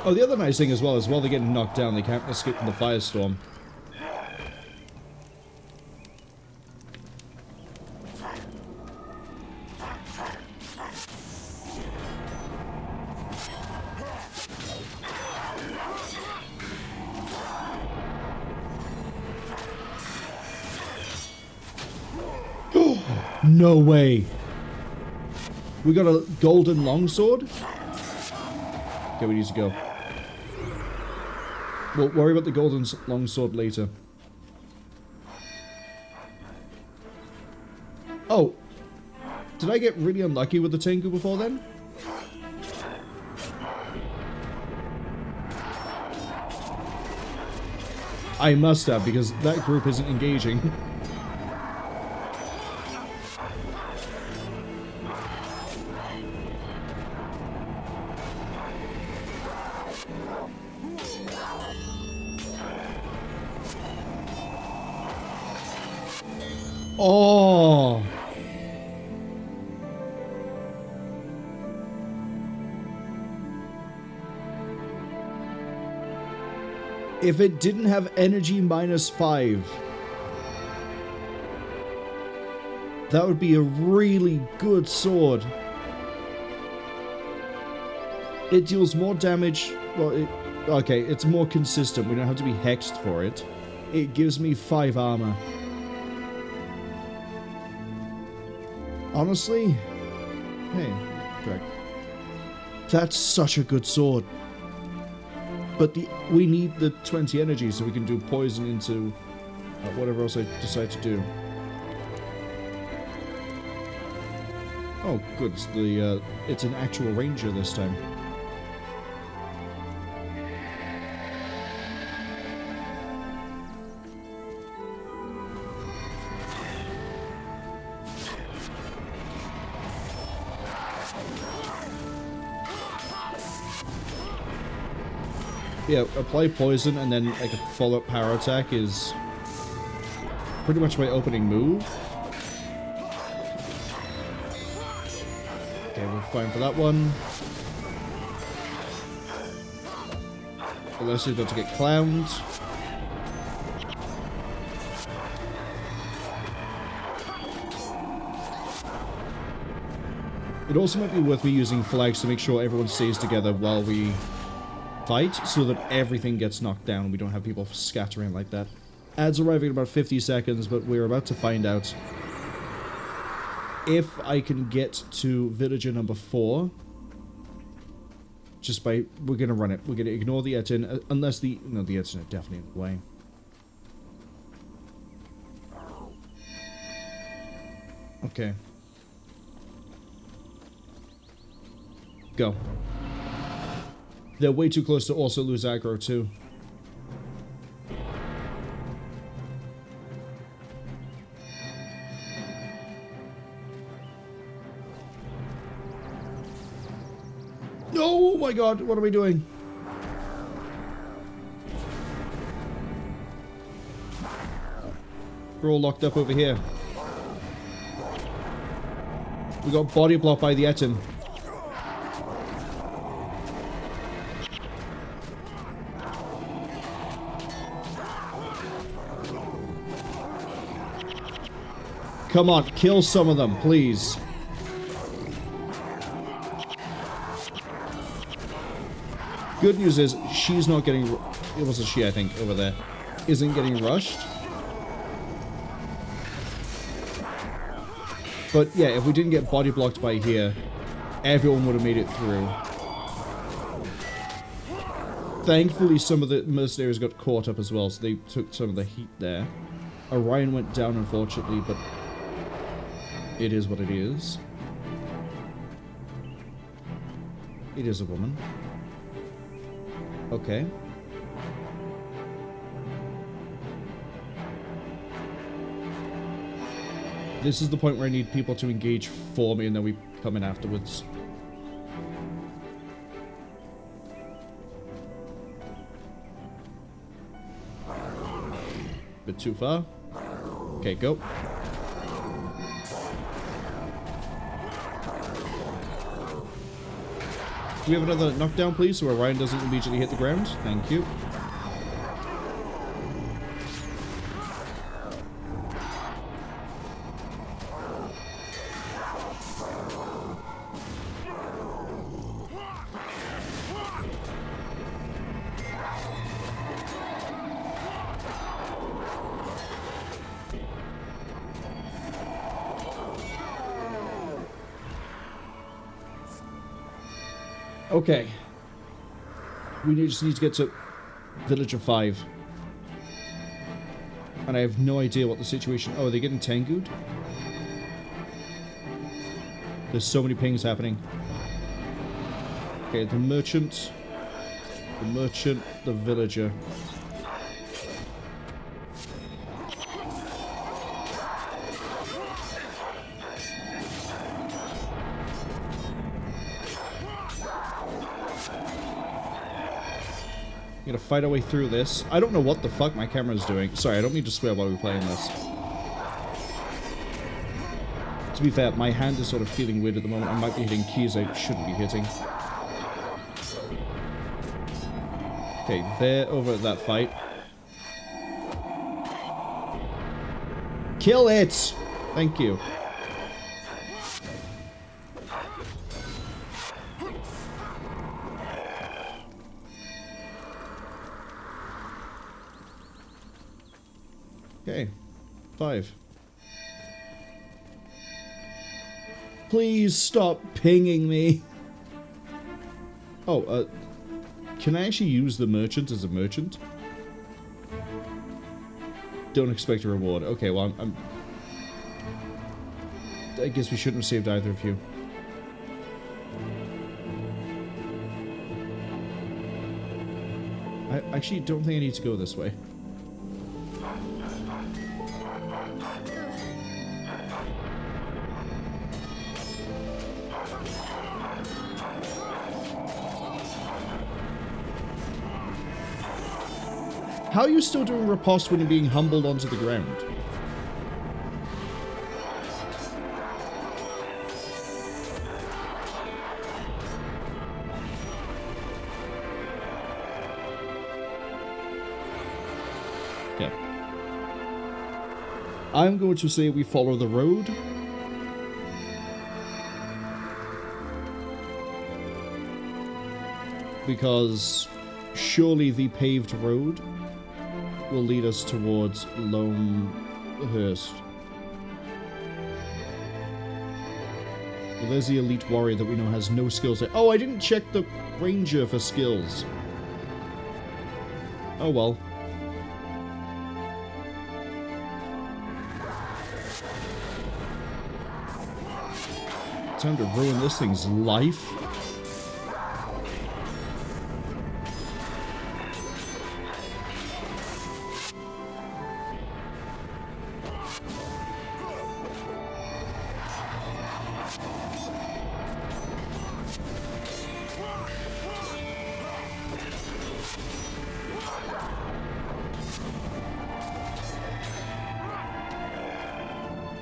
S1: Oh, the other nice thing as well is while they're getting knocked down, they can't escape from the firestorm. No way. We got a golden longsword? Okay, we need to go. We'll worry about the golden longsword later. Oh. Did I get really unlucky with the Tengu before then? I must have, because that group isn't engaging. Oh! If it didn't have energy -5, that would be a really good sword. It deals more damage. Well, okay, it's more consistent. We don't have to be hexed for it. It gives me 5 armor. Honestly, hey, drag. That's such a good sword. But we need the 20 energy so we can do poison into whatever else I decide to do. Oh, good. It's an actual ranger this time. Yeah, apply poison and then like a follow-up power attack is pretty much my opening move. Okay, we're fine for that one. Unless you're about to get clowned. It also might be worth me using flags to make sure everyone stays together while we fight, so that everything gets knocked down and we don't have people scattering like that. Ads arriving in about 50 seconds, but we're about to find out if I can get to villager number 4 just by... We're gonna run it. We're gonna ignore the Etin, unless the... No, the Etin are definitely in the way. Okay. Go. They're way too close to also lose aggro, too. Oh my god, what are we doing? We're all locked up over here. We got body blocked by the Etin. Come on, kill some of them, please. Good news is, she's not getting... It was a she, I think, over there. Isn't getting rushed. But yeah, if we didn't get body blocked by here, everyone would have made it through. Thankfully, some of the mercenaries got caught up as well, so they took some of the heat there. Orion went down, unfortunately, but... It is what it is. It is a woman. Okay. This is the point where I need people to engage for me and then we come in afterwards. Bit too far. Okay, go. Do we have another knockdown, please, so Orion doesn't immediately hit the ground? Thank you. Okay. We just need to get to Villager 5. And I have no idea what the situation... Oh, are they getting Tengu'd? There's so many pings happening. Okay, the merchant, the villager. We're gonna fight our way through this. I don't know what the fuck my camera's doing. Sorry, I don't mean to swear while we're playing this. To be fair, my hand is sort of feeling weird at the moment. I might be hitting keys I shouldn't be hitting. Okay, they're over at that fight. Kill it! Thank you. Okay. 5. Please stop pinging me. Oh, can I actually use the merchant as a merchant? Don't expect a reward. Okay, well, I guess we shouldn't have saved either of you. I actually don't think I need to go this way. How are you still doing riposte when you're being humbled onto the ground? Okay. I'm going to say we follow the road. Because surely the paved road will lead us towards Lonehurst. Well, there's the elite warrior that we know has no skills. Oh, I didn't check the ranger for skills. Oh well. Time to ruin this thing's life.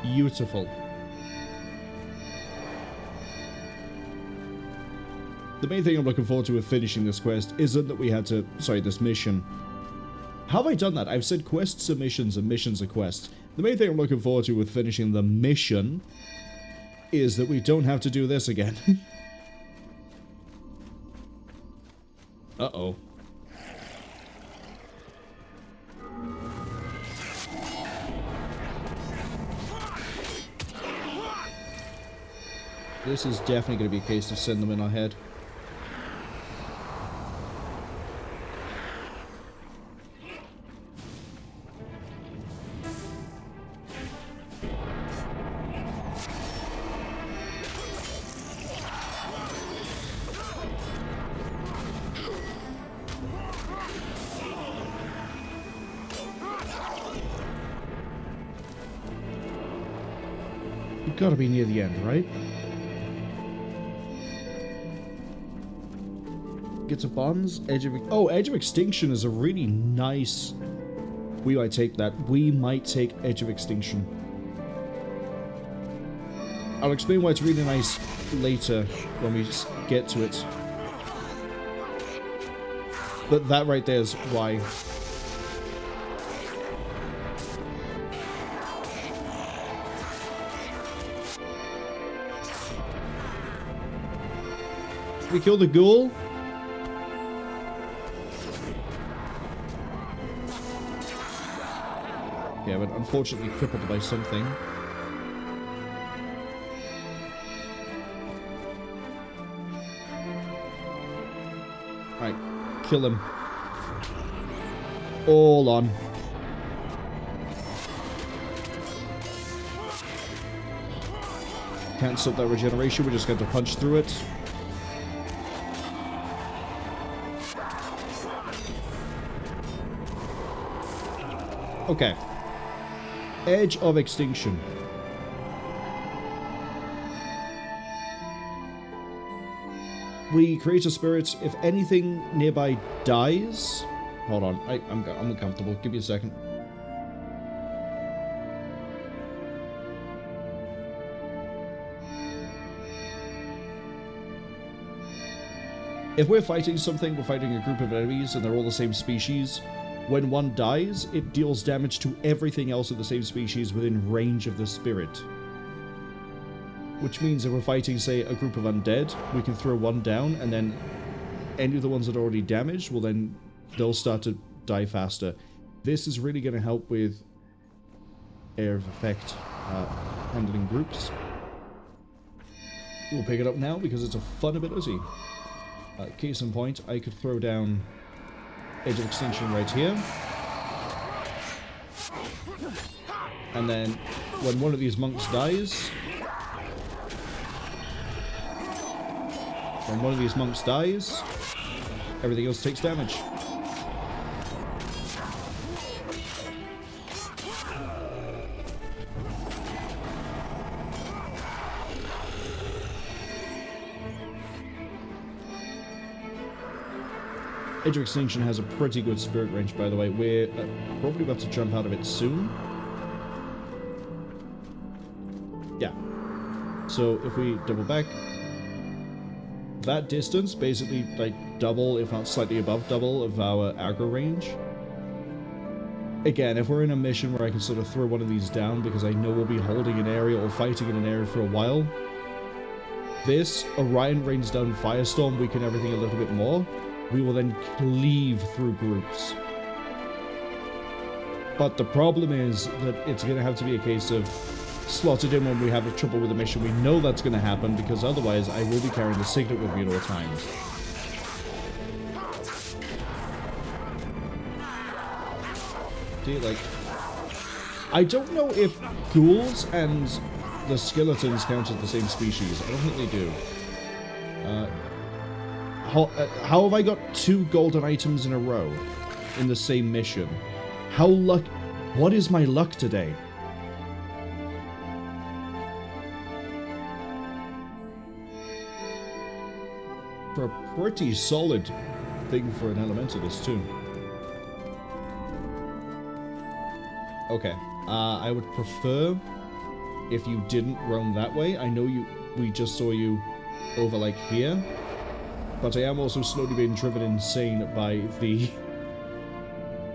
S1: Beautiful. The main thing I'm looking forward to with finishing this quest isn't that we had to... Sorry, this mission. How have I done that? I've said quests are missions and missions are quests. The main thing I'm looking forward to with finishing the mission is that we don't have to do this again. Uh-oh. This is definitely going to be a case of send them in our head. You've got to be near the end, right? Get to bonds. Edge of Extinction is a really nice... We might take that. We might take Edge of Extinction. I'll explain why it's really nice later when we get to it. But that right there is why. Did we kill the ghoul? Yeah, but unfortunately crippled by something. Right, kill him. All on. Can't stop that regeneration, we're just going to punch through it. Okay. Edge of Extinction. We create a spirit. If anything nearby dies... Hold on. I'm uncomfortable. Give me a second. If we're fighting something, we're fighting a group of enemies and they're all the same species... When one dies, it deals damage to everything else of the same species within range of the spirit. Which means if we're fighting, say, a group of undead, we can throw one down, and then any of the ones that are already damaged, well then, they'll start to die faster. This is really going to help with area of effect handling groups. We'll pick it up now because it's a fun ability. Case in point, I could throw down Edge of Extinction right here. And then when one of these monks dies... When one of these monks dies, everything else takes damage. Edge of Extinction has a pretty good spirit range, by the way. We're probably about to jump out of it soon. Yeah. So if we double back, that distance, basically like double, if not slightly above double, of our aggro range. Again, if we're in a mission where I can sort of throw one of these down because I know we'll be holding an area or fighting in an area for a while, this, Orion rains down Firestorm, weaken everything a little bit more. We will then cleave through groups. But the problem is that it's going to have to be a case of slotted in when we have trouble with a mission. We know that's going to happen because otherwise I will be carrying the signet with me at all times. See, like, I don't know if ghouls and the skeletons count as the same species. I don't think they do. How have I got 2 golden items in a row in the same mission? How luck? What is my luck today? For a pretty solid thing for an elementalist too. Okay, I would prefer if you didn't roam that way. I know we just saw you over like here. But I am also slowly being driven insane by the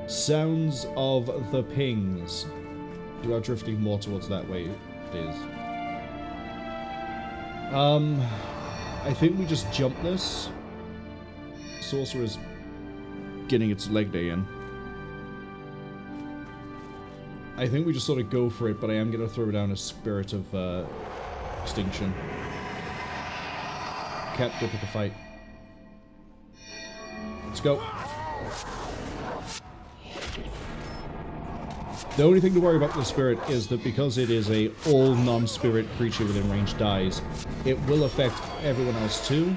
S1: sounds of the pings. You are drifting more towards that way, it is. I think we just jump this. Sorcerer's getting its leg day in. I think we just sort of go for it, but I am going to throw down a Spirit of Extinction. Can't go pick a fight. Let's go. The only thing to worry about with the Spirit is that because it is a all non-spirit creature within range dies, it will affect everyone else too.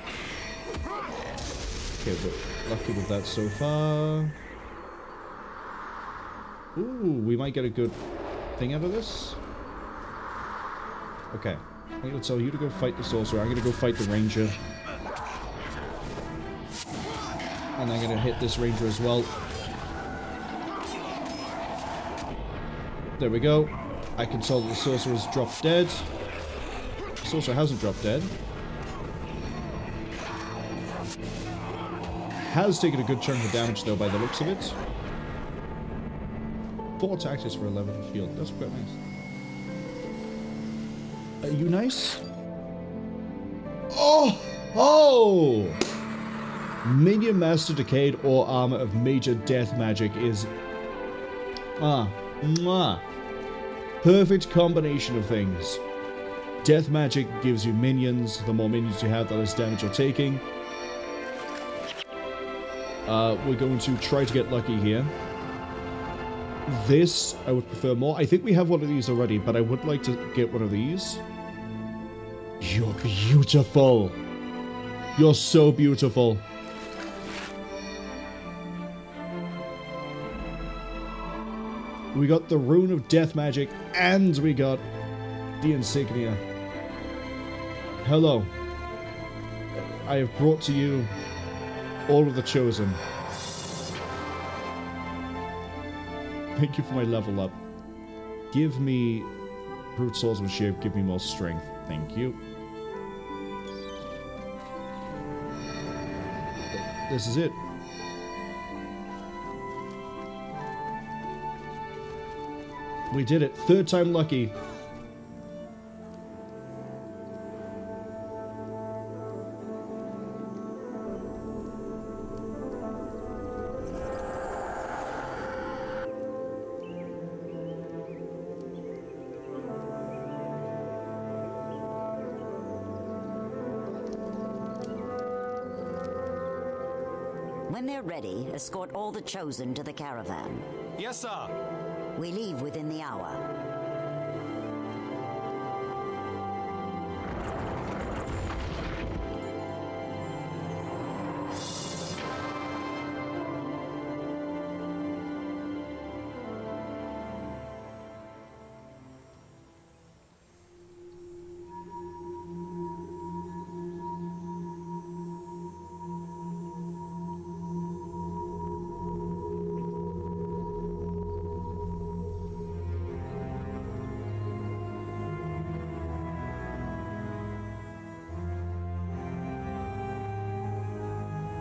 S1: Okay, we're lucky with that so far. Ooh, we might get a good thing out of this. Okay, I'm going to tell you to go fight the Sorcerer. I'm going to go fight the Ranger. And I'm going to hit this Ranger as well. There we go. I can tell that the Sorcerer's dropped dead. The Sorcerer hasn't dropped dead. Has taken a good chunk of damage though by the looks of it. 4 tactics for 11 shield. That's quite nice. Are you nice? Oh! Oh! Minion Master Decayed or Armor of Major Death Magic is... perfect combination of things. Death Magic gives you minions. The more minions you have, the less damage you're taking. We're going to try to get lucky here. This, I would prefer more. I think we have one of these already, but I would like to get one of these. You're beautiful. You're so beautiful. We got the Rune of Death Magic, and we got the Insignia. Hello. I have brought to you all of the Chosen. Thank you for my level up. Give me Brute Swordsmanship, give me more strength. Thank you. This is it. We did it. 3rd time lucky.
S3: When they're ready, escort all the Chosen to the caravan.
S4: Yes, sir.
S3: We leave within the hour.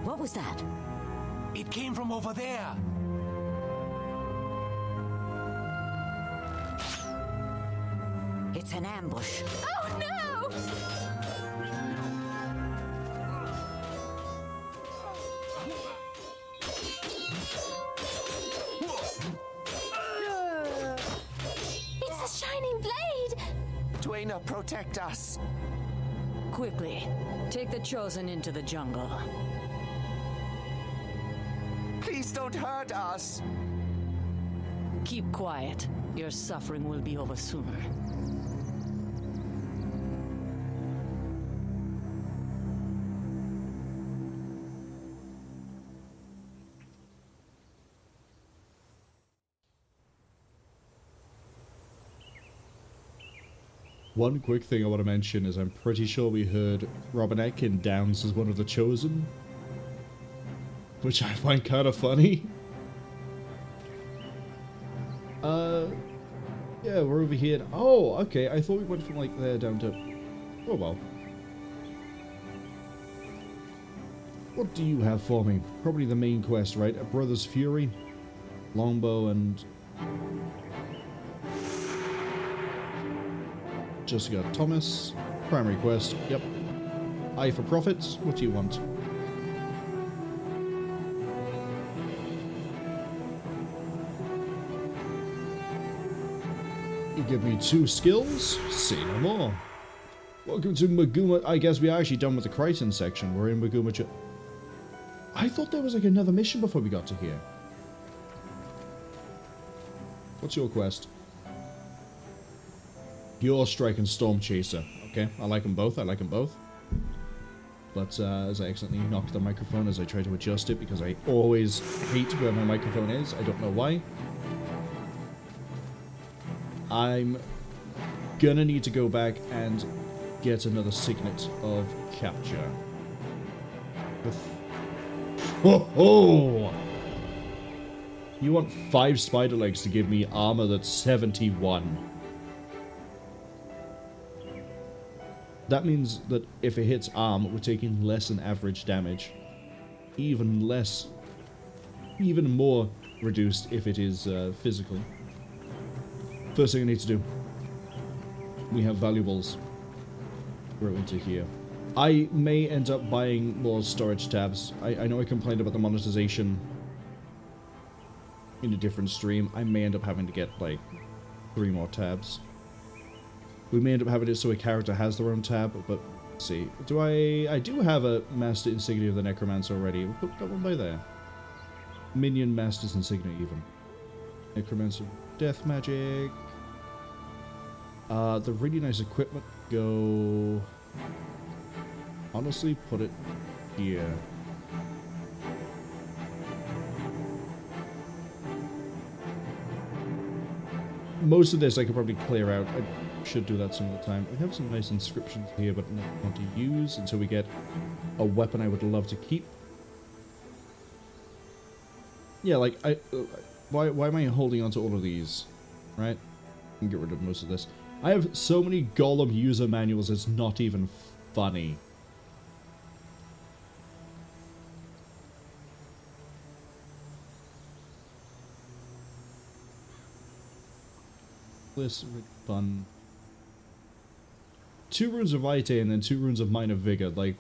S3: What was that?
S4: It came from over there.
S3: It's an ambush.
S5: Oh no! It's a shining blade!
S4: Dwayna, protect us.
S6: Quickly, take the Chosen into the jungle.
S4: Please don't hurt us.
S6: Keep quiet. Your suffering will be over soon.
S1: One quick thing I want to mention is I'm pretty sure we heard Robin Atkin downs as one of the Chosen, which I find kind of funny. Yeah, we're over here. Oh, okay, I thought we went from, like, there down to... Oh, well. What do you have for me? Probably the main quest, right? A Brother's Fury, Longbow, and... Jessica Thomas. Primary quest, yep. Eye for Profits, what do you want? You give me 2 skills, say no more. Welcome to Maguuma. I guess we are actually done with the Kryta section. We're in Maguuma. I thought there was like another mission before we got to here. What's your quest? Pure Strike and Storm Chaser. Okay, I like them both. I like them both. But as I accidentally knocked the microphone as I tried to adjust it because I always hate where my microphone is. I don't know why. I'm gonna need to go back and get another Signet of Capture. Oh! You want 5 spider legs to give me armor that's 71. That means that if it hits arm, we're taking less than average damage. Even less. Even more reduced if it is physical. First thing I need to do. We have valuables. We're into here. I may end up buying more storage tabs. I know I complained about the monetization in a different stream. I may end up having to get, like, 3 more tabs. We may end up having it so a character has their own tab, but let's see. Do I do have a Master Insignia of the Necromancer already. We'll put that one by there. Minion Master's Insignia even. Necromancer Death Magic. The really nice equipment go... Honestly, put it here. Most of this I could probably clear out. I should do that some of the time. We have some nice inscriptions here, but not want to use until we get a weapon I would love to keep. Yeah, like, why am I holding on to all of these? Right? I can get rid of most of this. I have so many Golem user manuals, it's not even funny. This fun. 2 runes of Vitae and then 2 runes of Minor Vigor, like...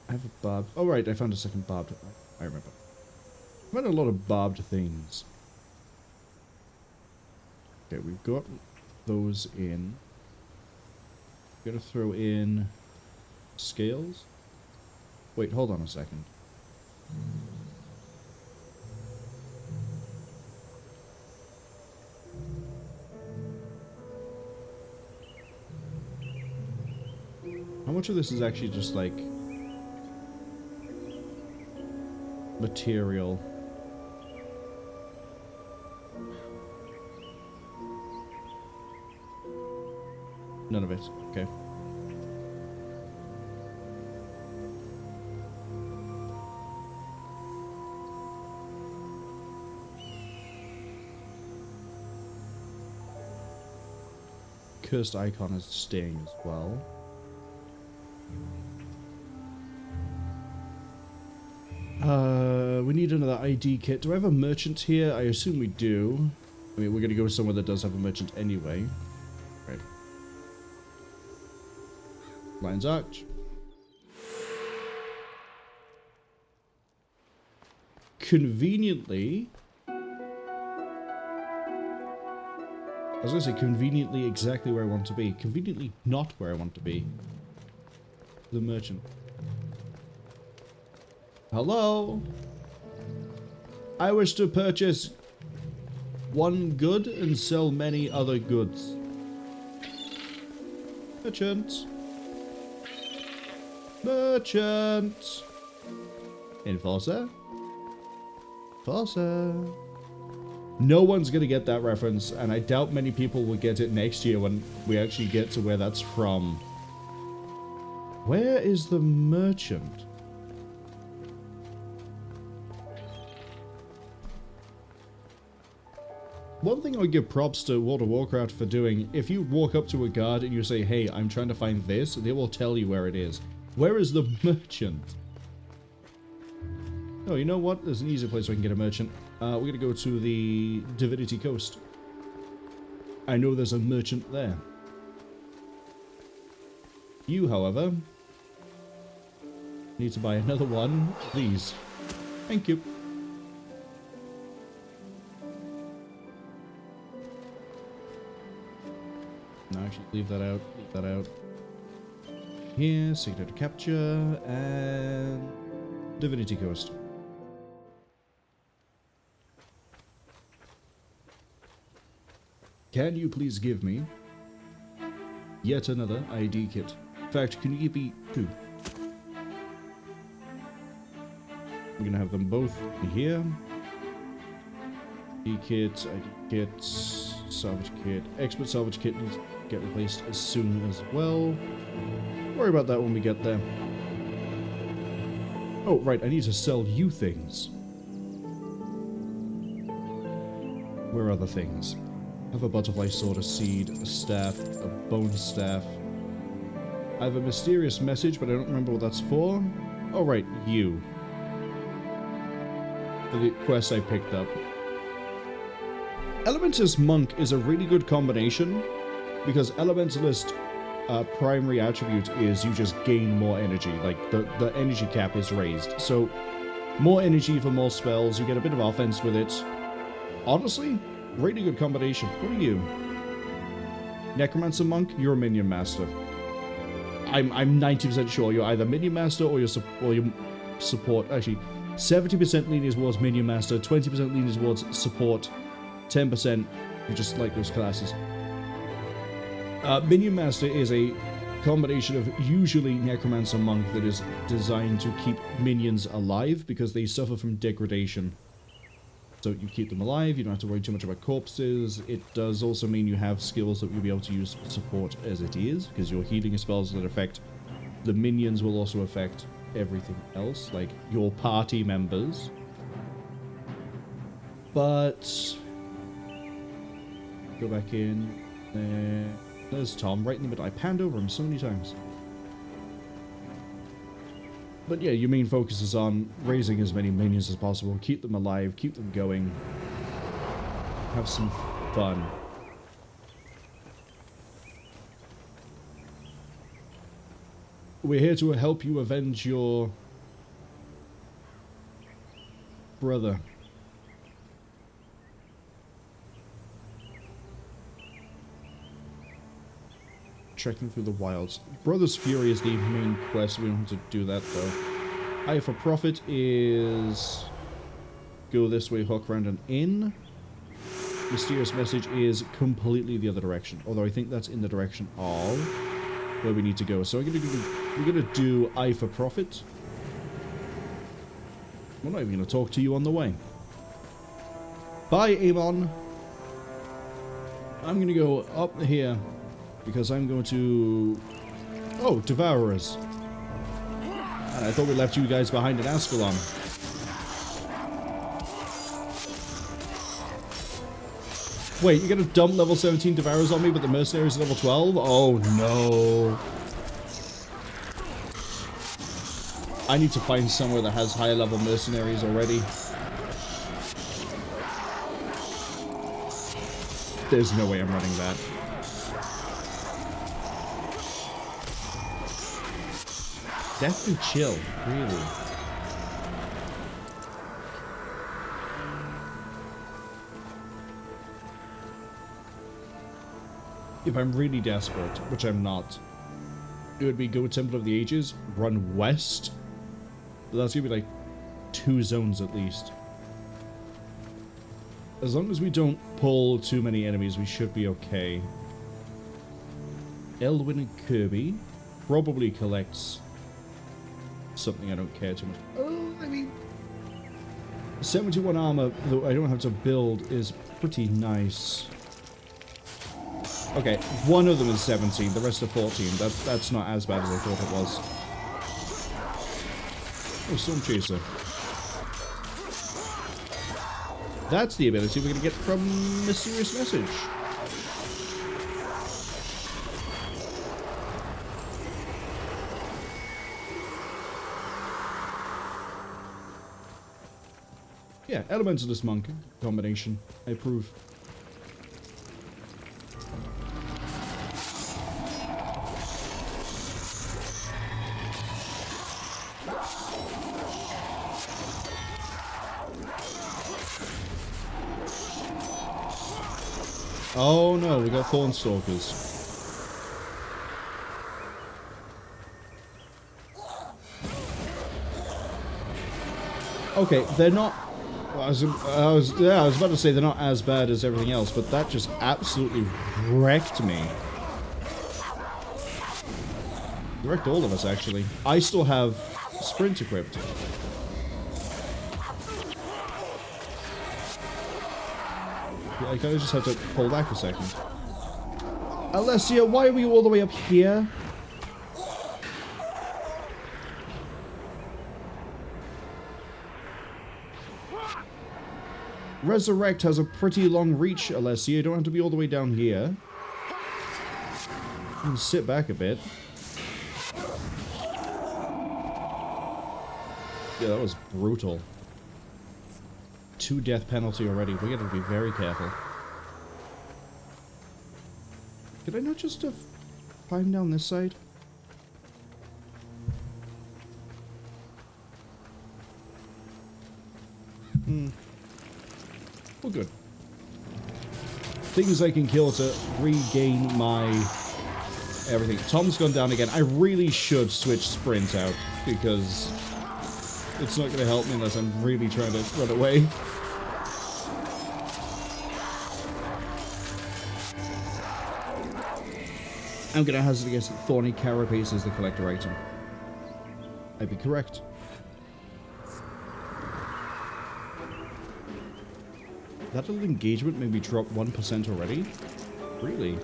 S1: I have a barbed... Oh right, I found a second barbed... I remember. I found a lot of barbed things. Okay, we've got those in. gonna throw in scales. Wait, hold on a second. How much of this is actually just like material? None of it. Okay. Cursed icon is staying as well. We need another ID kit. Do I have a merchant here? I assume we do. I mean, we're going to go somewhere that does have a merchant anyway. Right. Lion's Arch. Conveniently... I was going to say conveniently exactly where I want to be. Conveniently not where I want to be. The merchant. Hello? I wish to purchase one good and sell many other goods. Merchant. Merchant. Enforcer. Enforcer. No one's gonna get that reference, and I doubt many people will get it next year when we actually get to where that's from. Where is the merchant? One thing I would give props to World of Warcraft for doing, if you walk up to a guard and you say, hey, I'm trying to find this, they will tell you where it is. Where is the merchant? Oh, you know what? There's an easier place where I can get a merchant. We're gonna go to the Divinity Coast. I know there's a merchant there. You, however, need to buy another one, please. Thank you. No, actually, leave that out. Leave that out. Here, Signature Capture, and Divinity Coast. Can you please give me yet another ID kit? In fact, can you give me two? I'm gonna have them both here. ID kit, salvage kit. Expert salvage kit needs to get replaced as soon as well. Worry about that when we get there. Oh, right, I need to sell you things. Where are the things? I have a butterfly sword, a seed, a staff, a bone staff. I have a mysterious message, but I don't remember what that's for. Oh, right, you. For the quest I picked up. Elementalist Monk is a really good combination, because Elementalist primary attribute is you just gain more energy. Like, the energy cap is raised. So, more energy for more spells, you get a bit of offense with it. Honestly, really good combination. What are you? Necromancer Monk? You're a Minion Master. I'm 90% sure you're either Minion Master or your support. Actually, 70% leaning towards Minion Master, 20% leaning towards support, 10% you just like those classes. Minion Master is a combination of usually Necromancer Monk that is designed to keep minions alive because they suffer from degradation. So you keep them alive, you don't have to worry too much about corpses. It does also mean you have skills that you'll be able to use support as it is, because your healing spells that affect the minions will also affect everything else, like your party members. But go back in there. There's Tom right in the middle. I panned over him so many times. But yeah, your main focus is on raising as many minions as possible, keep them alive, keep them going, have some fun. We're here to help you avenge your brother. trekking through the wilds. Brother's Fury is the main quest. We don't have to do that, though. Eye for Profit is... go this way, hook around and in. Mysterious Message is completely the other direction. Although I think that's in the direction of where we need to go. So we're gonna do Eye for Profit. We're not even going to talk to you on the way. Bye, Amon. I'm going to go up here because I'm going to... oh, Devourers. And I thought we left you guys behind in Ascalon. Wait, you're going to dump level 17 Devourers on me, but the Mercenaries are level 12? Oh, no. I need to find somewhere that has higher level mercenaries already. There's no way I'm running that. Death and Chill, really? If I'm really desperate, which I'm not, it would be go Temple of the Ages, run west. But that's gonna be like 2 zones at least. As long as we don't pull too many enemies, we should be okay. Elwyn and Kirby probably collects something I don't care too much. Oh, I mean, 71 armor, though I don't have to build, is pretty nice. Okay, one of them is 17, the rest are 14. That's not as bad as I thought it was. Oh, Storm Chaser. That's the ability we're going to get from Mysterious Message. Yeah, Elementalist Monk combination. I approve. Oh no, we got Thornstalkers. Okay, they're not... I was about to say they're not as bad as everything else, but that just absolutely wrecked me. It wrecked all of us, actually. I still have Sprint equipped. I kind of just have to pull back a second. Alessia, why are we all the way up here? Resurrect has a pretty long reach, Alessia. You don't have to be all the way down here. You can sit back a bit. Yeah, that was brutal. 2 death penalty already. We gotta be very careful. Did I not just climb down this side? Well, good. Things I can kill to regain my everything. Tom's gone down again. I really should switch Sprint out because it's not going to help me unless I'm really trying to run away. I'm going to hazard a guess that Thorny Carapace is the collector item. I'd be correct. That little engagement made me drop 1% already? Really?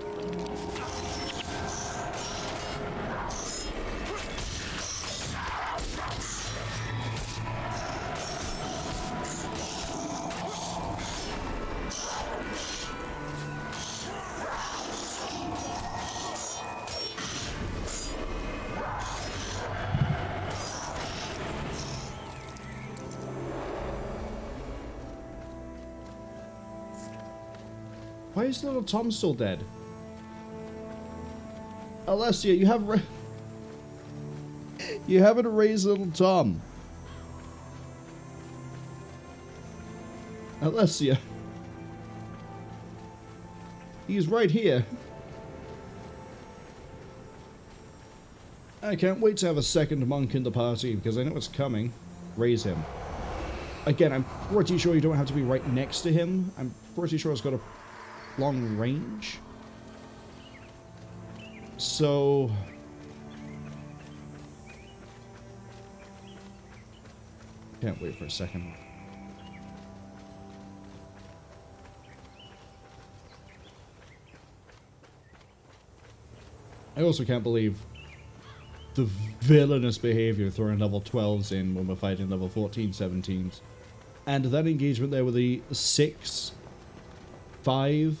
S1: Why is little Tom still dead? Alessia, you haven't raised little Tom. Alessia. He's right here. I can't wait to have a second monk in the party, because I know it's coming. Raise him. Again, I'm pretty sure you don't have to be right next to him. I'm pretty sure it's got a long range. So... can't wait for a second. I also can't believe the villainous behavior throwing level 12s in when we're fighting level 14, 17s. And that engagement there with the 6, 5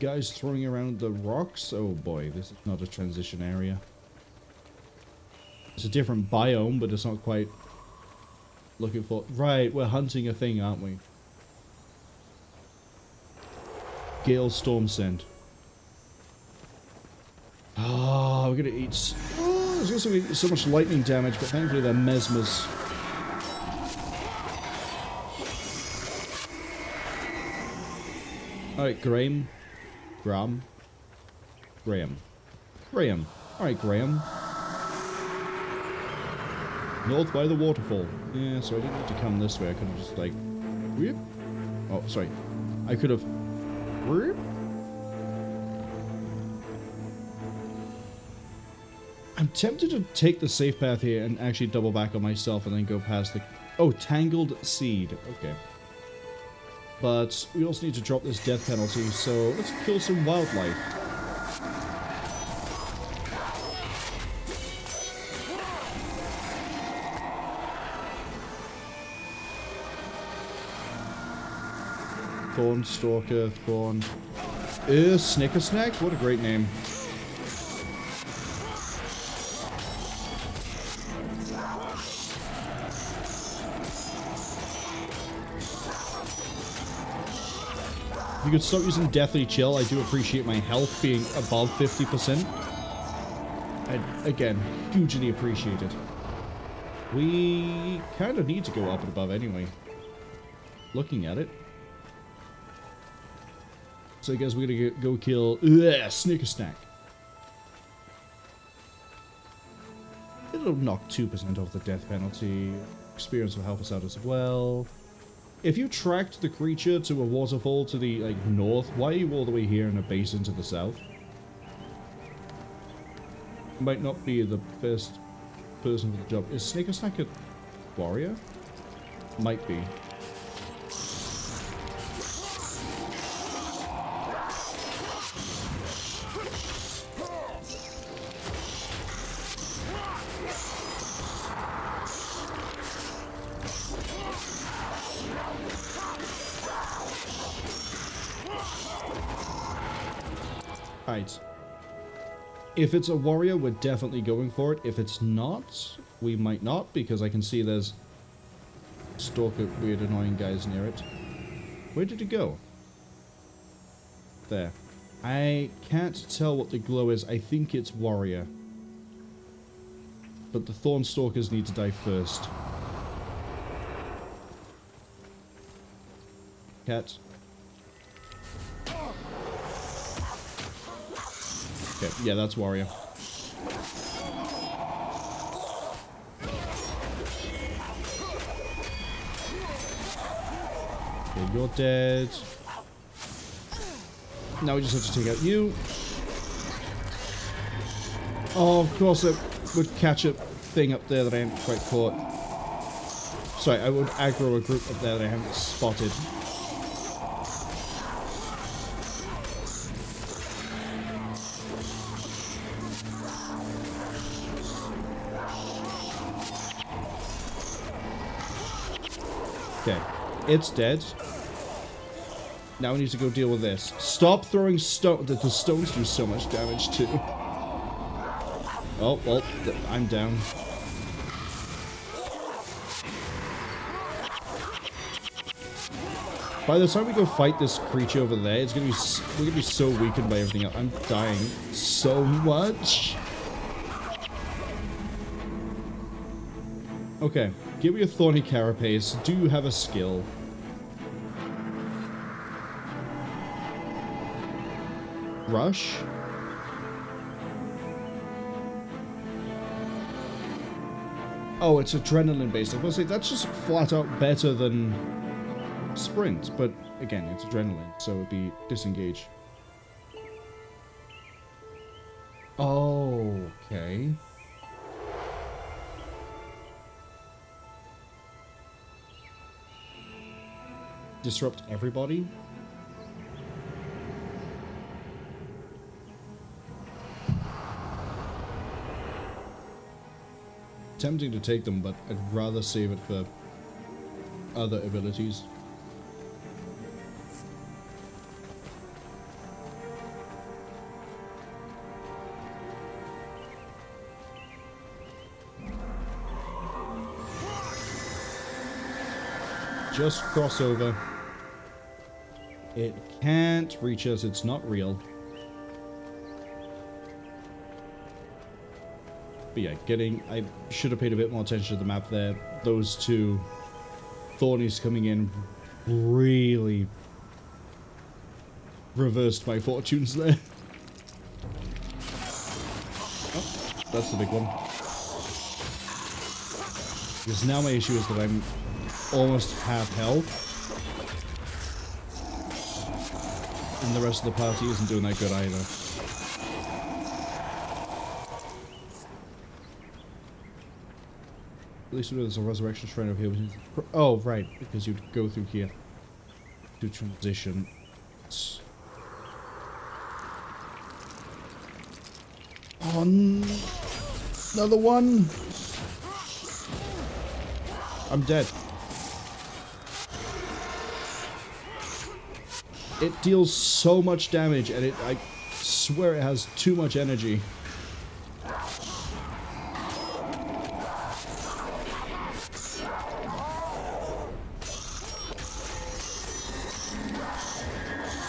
S1: guys throwing around the rocks. Oh boy, this is not a transition area. It's a different biome, but it's not quite looking for... Right, we're hunting a thing, aren't we? Gale Storm Send. Oh, we're gonna eat... Oh, there's also gonna be so much lightning damage, but thankfully they're mesmers. Alright, Graham. Graham. Alright, Graham. North by the waterfall. Yeah, so I didn't need to come this way. I could have just, like... Whoop. Oh, sorry. I could have... Whoop. I'm tempted to take the safe path here and actually double back on myself and then go past the... Oh, Tangled Seed. Okay. But we also need to drop this death penalty, so let's kill some wildlife. Thorn Stalker, Thorn... Snicker Snack? What a great name. If you could stop using Deathly Chill, I do appreciate my health being above 50%. And again, hugely appreciated. We kind of need to go up and above anyway. Looking at it. So I guess we're gonna go kill Snicker Snack. It'll knock 2% off the death penalty. Experience will help us out as well. If you tracked the creature to a waterfall to the like north, why are you all the way here in a basin to the south? Might not be the best person for the job. Is Snicker Snack a warrior? Might be. Right. If it's a warrior, we're definitely going for it. If it's not, we might not, because I can see there's stalker weird annoying guys near it. Where did it go? There. I can't tell what the glow is. I think it's warrior. But the thorn stalkers need to die first. Cat. Okay, yeah, that's warrior. Okay, you're dead. Now we just have to take out you. Oh, of course it would catch a thing up there that I haven't quite caught. Sorry, I would aggro a group up there that I haven't spotted. Okay, it's dead. Now we need to go deal with this. Stop throwing stone. The stones do so much damage too. Oh, well, I'm down. By the time we go fight this creature over there, it's gonna be we're gonna be so weakened by everything else. I'm dying so much. Okay, give me a thorny carapace. Do you have a skill? Rush? Oh, it's adrenaline based. I was gonna say, that's just flat out better than sprint, but again, it's adrenaline, so it'd be disengage. Oh, okay. Disrupt everybody? Tempting to take them, but I'd rather save it for other abilities. Just cross over. It can't reach us, it's not real. But yeah, I should have paid a bit more attention to the map there. Those two Thornies coming in really reversed my fortunes there. Oh, that's the big one. Because now my issue is that I'm almost half health. And the rest of the party isn't doing that good either. At least we know there's a resurrection shrine over here. Oh, right, because you'd go through here to transition. Oh, another one. I'm dead. It deals so much damage, and I swear it has too much energy.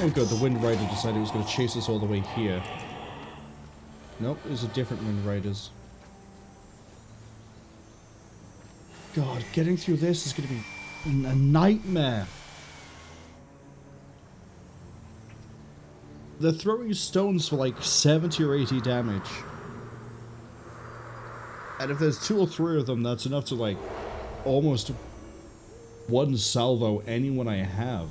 S1: Oh good, the Wind Rider decided he was going to chase us all the way here. Nope, there's a different Wind Riders. God, getting through this is going to be a nightmare. They're throwing stones for like 70 or 80 damage. And if there's 2 or 3 of them, that's enough to like almost one salvo anyone I have.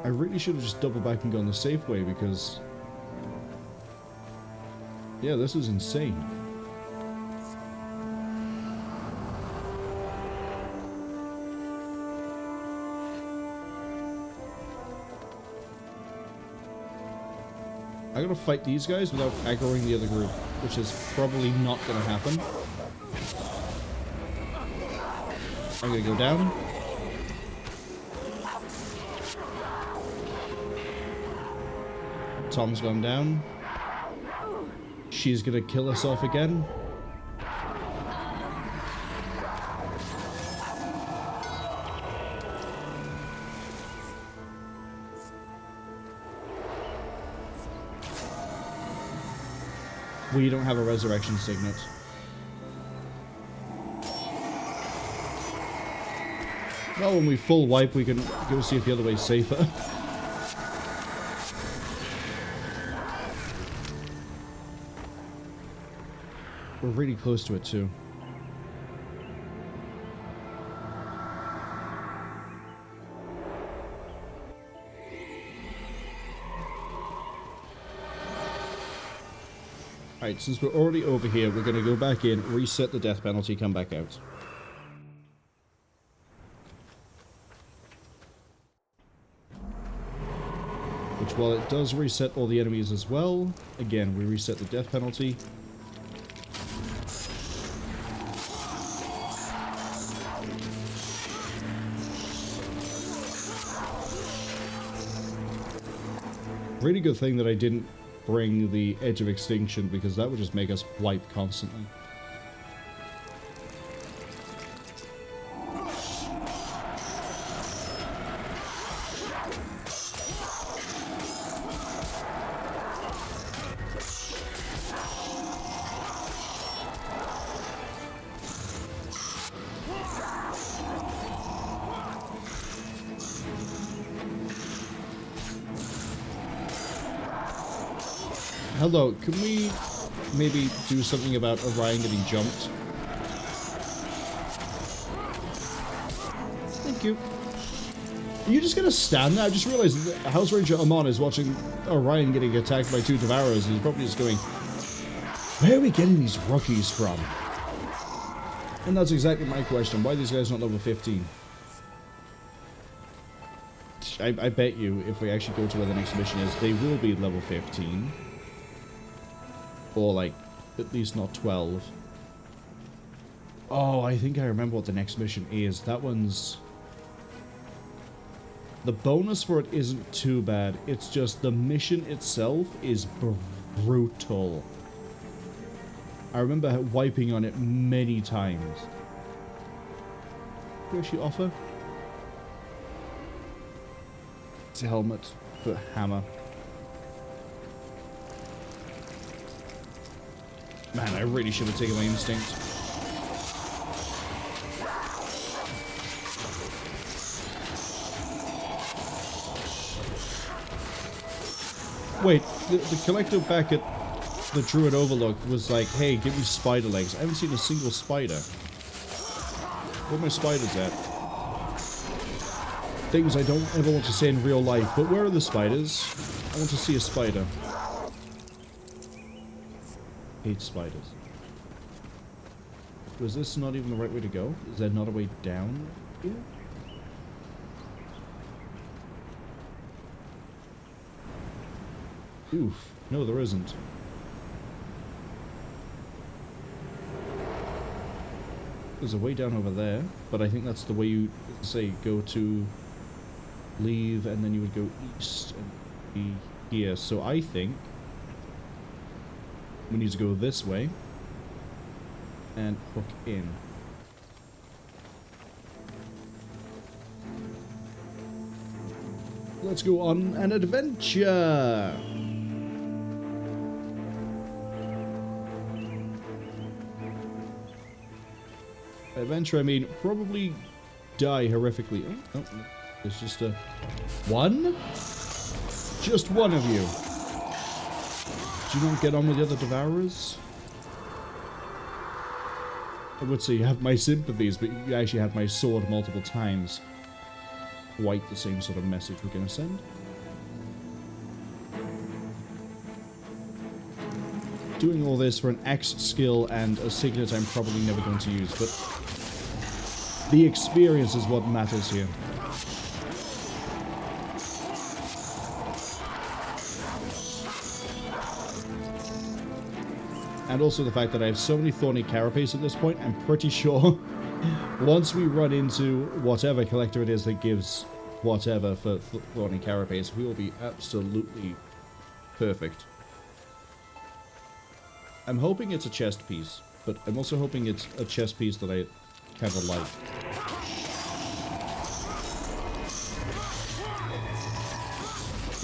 S1: I really should have just doubled back and gone the safe way because... yeah, this is insane. I gotta fight these guys without aggroing the other group, which is probably not gonna happen. I'm gonna go down. Tom's gone down. She's gonna kill us off again. We don't have a resurrection signet. Well, when we full wipe, we can go see if the other way's safer. We're really close to it, too. Alright, since we're already over here, we're going to go back in, reset the death penalty, come back out. Which, while it does reset all the enemies as well, again, we reset the death penalty. Really good thing that I didn't bring the Edge of Extinction, because that would just make us wipe constantly. Hello, can we maybe do something about Orion getting jumped? you. Are you just gonna stand there? I just realized that House Ranger Amon is watching Orion getting attacked by 2 Devourers, and he's probably just going, where are we getting these rookies from? And that's exactly my question. Why are these guys not level 15? I bet you, if we actually go to where the next mission is, they will be level 15. Or, like, at least not 12. Oh, I think I remember what the next mission is. That one's... The bonus for it isn't too bad. It's just the mission itself is brutal. I remember wiping on it many times. What does she offer? It's a helmet, but hammer. Man, I really should have taken my instinct. Wait, the collective back at the Druid Overlook was like, hey, give me spider legs. I haven't seen a single spider. Where are my spiders at? Things I don't ever want to say in real life, but where are the spiders? I want to see a spider. 8 spiders. Was this not even the right way to go? Is there not a way down here? Oof. No, there isn't. There's a way down over there, but I think that's the way you, say, go to leave, and then you would go east and be here. So I think we need to go this way and hook in. Let's go on an adventure! Adventure, I mean, probably die horrifically. Oh, no. There's just a... One? Just one of you. Do you not get on with the other Devourers? I would say you have my sympathies, but you actually had my sword multiple times. Quite the same sort of message we're going to send. Doing all this for an X skill and a signet I'm probably never going to use, but the experience is what matters here. And also the fact that I have so many thorny carapace at this point, I'm pretty sure once we run into whatever collector it is that gives whatever for thorny carapace, we will be absolutely perfect. I'm hoping it's a chest piece, but I'm also hoping it's a chest piece that I kind of like.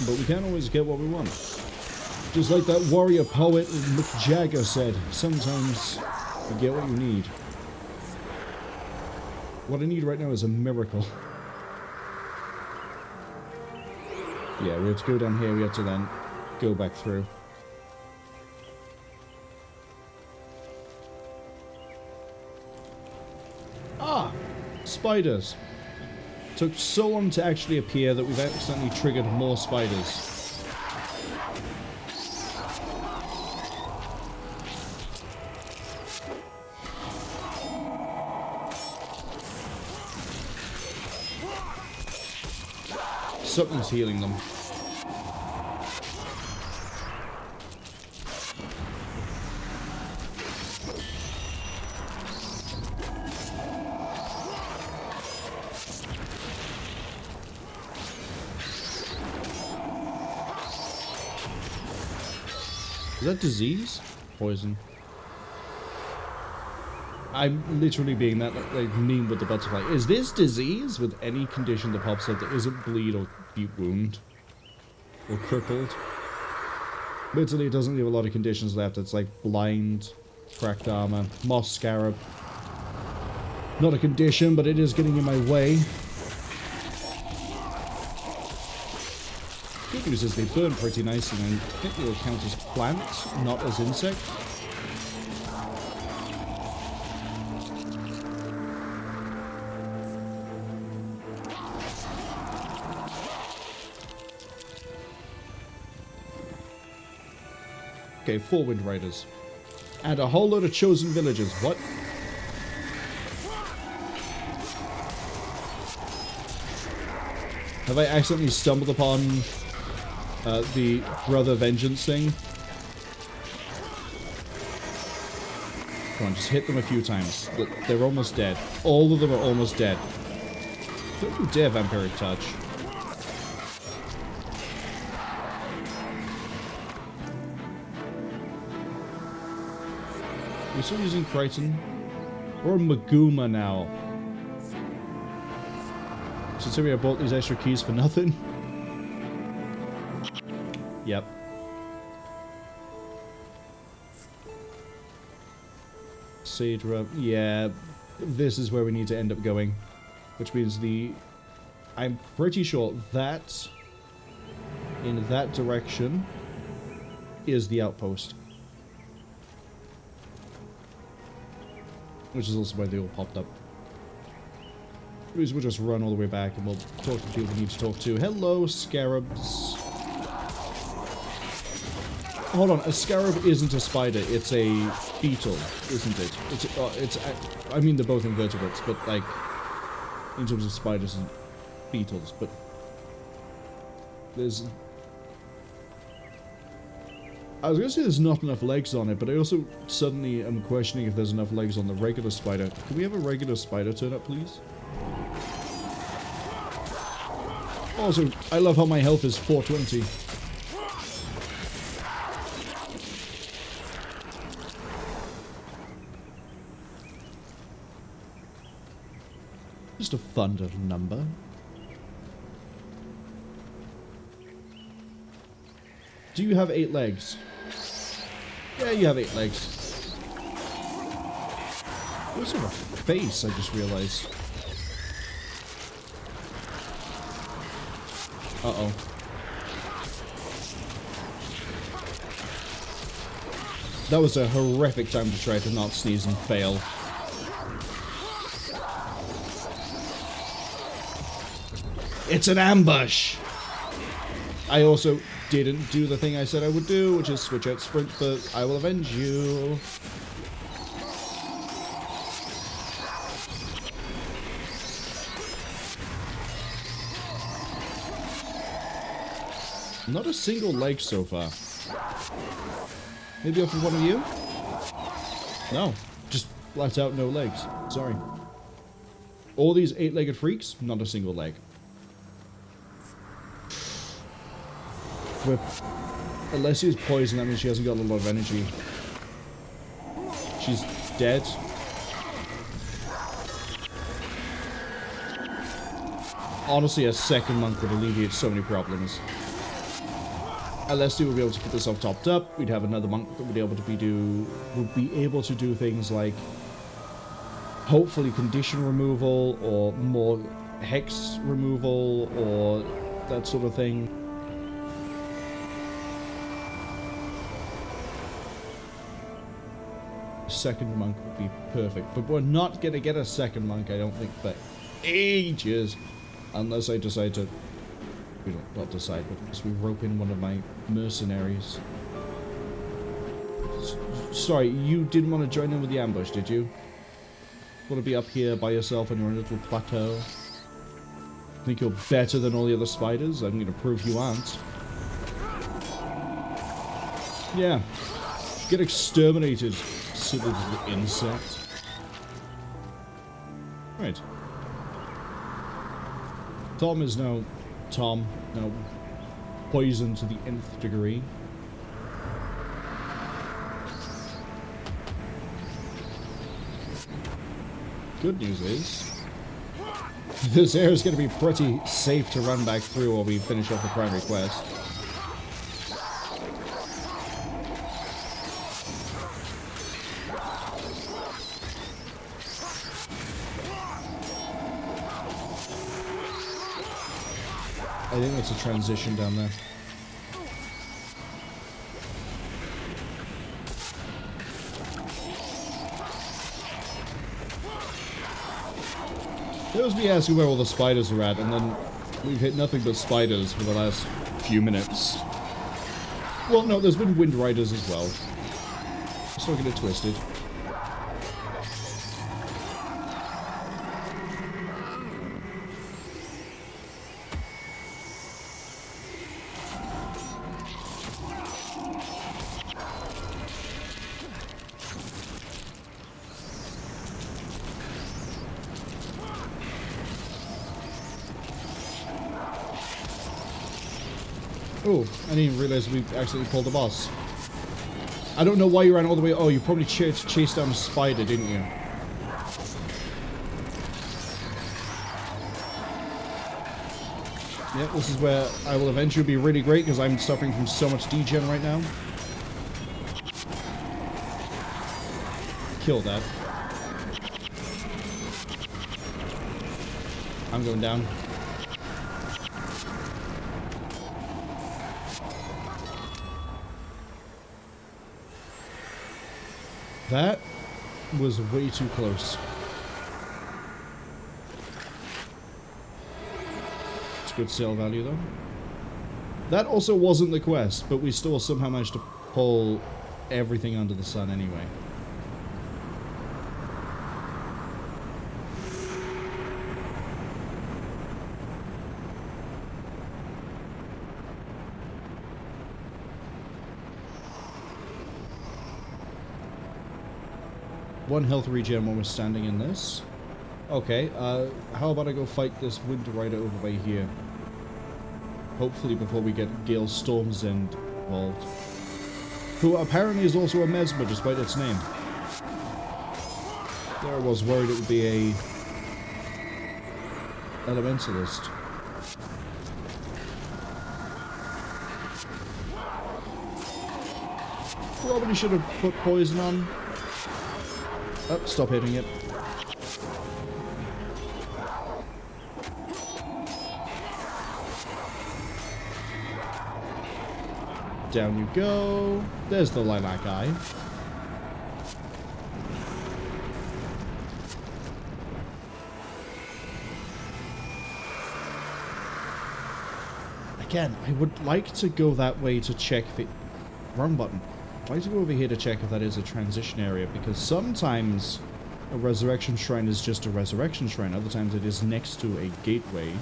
S1: But we can't always get what we want. Just like that warrior poet Mick Jagger said, sometimes you get what you need. What I need right now is a miracle. Yeah, we have to go down here, we have to then go back through. Ah! Spiders. Took so long to actually appear that we've accidentally triggered more spiders. Something's healing them. Is that disease? Poison. I'm literally being that like mean with the butterfly. Is this disease with any condition that pops up that isn't bleed or deep wound? Or crippled? Literally, it doesn't leave a lot of conditions left. It's like blind, cracked armor, moss scarab. Not a condition, but it is getting in my way. Good news is they burn pretty nicely, and I think they will count as plants, not as insect. Okay, 4 Wind Riders. And a whole load of chosen villagers. What? Have I accidentally stumbled upon the Brother Vengeance thing? Come on, just hit them a few times. They're almost dead. All of them are almost dead. Don't you dare Vampiric Touch. We're still using Kryta. Or Maguuma now. Considering I bought these extra keys for nothing. Yep. Cedra. Yeah. This is where we need to end up going. Which means I'm pretty sure that in that direction is the outpost. Which is also why they all popped up. We'll just run all the way back and we'll talk to people we need to talk to. Hello, scarabs. Hold on, a scarab isn't a spider, it's a beetle, isn't it? I mean, they're both invertebrates, but like, in terms of spiders and beetles, but there's... I was going to say there's not enough legs on it, but I also suddenly am questioning if there's enough legs on the regular spider. Can we have a regular spider turn up, please? Also, I love how my health is 420. Just a fun little number. Do you have 8 legs? Yeah, you have 8 legs. What's sort of face, I just realized. Uh-oh. That was a horrific time to try to not sneeze and fail. It's an ambush! I also didn't do the thing I said I would do, which is switch out sprint, but I will avenge you. Not a single leg so far. Maybe off of one of you? No. Just flat out no legs. Sorry. All these 8-legged freaks, not a single leg. Unless she's poisoned, that means she hasn't got a lot of energy. She's dead. Honestly, a second monk would alleviate so many problems. Alessi would be able to keep herself topped up. We'd have another monk that would be able to do things like hopefully condition removal or more hex removal or that sort of thing. Second monk would be perfect, but we're not gonna get a second monk, I don't think, for ages, unless I decide to, not decide, but unless we rope in one of my mercenaries. Sorry, you didn't want to join in with the ambush, did you? Want to be up here by yourself on your own little plateau? Think you're better than all the other spiders? I'm gonna prove you aren't. Yeah. Get exterminated, silly little insect. Right. Tom is now poisoned to the nth degree. Good news is, this area is going to be pretty safe to run back through while we finish up the primary quest. I think that's a transition down there. It was me asking where all the spiders are at, and then we've hit nothing but spiders for the last few minutes. Well, no, there's been Wind Riders as well. Let's not get it twisted. Oh, I didn't even realize we accidentally pulled the boss. I don't know why you ran all the way. Oh, you probably chased down a spider, didn't you? Yep, this is where I will eventually be really great because I'm suffering from so much degen right now. Kill that. I'm going down. That was way too close. It's good sale value though. That also wasn't the quest, but we still somehow managed to pull everything under the sun anyway. One health regen when we're standing in this. Okay, how about I go fight this Wind Rider over by here? Hopefully before we get Gale Storm's End involved. Who apparently is also a Mesmer despite its name. There I was worried it would be a Elementalist. Probably should have put poison on. Oh, stop hitting it. Down you go. There's the lilac eye. Again, I would like to go that way to check if it... Wrong button. I'd like to go over here to check if that is a transition area, because sometimes a resurrection shrine is just a resurrection shrine, other times it is next to a gateway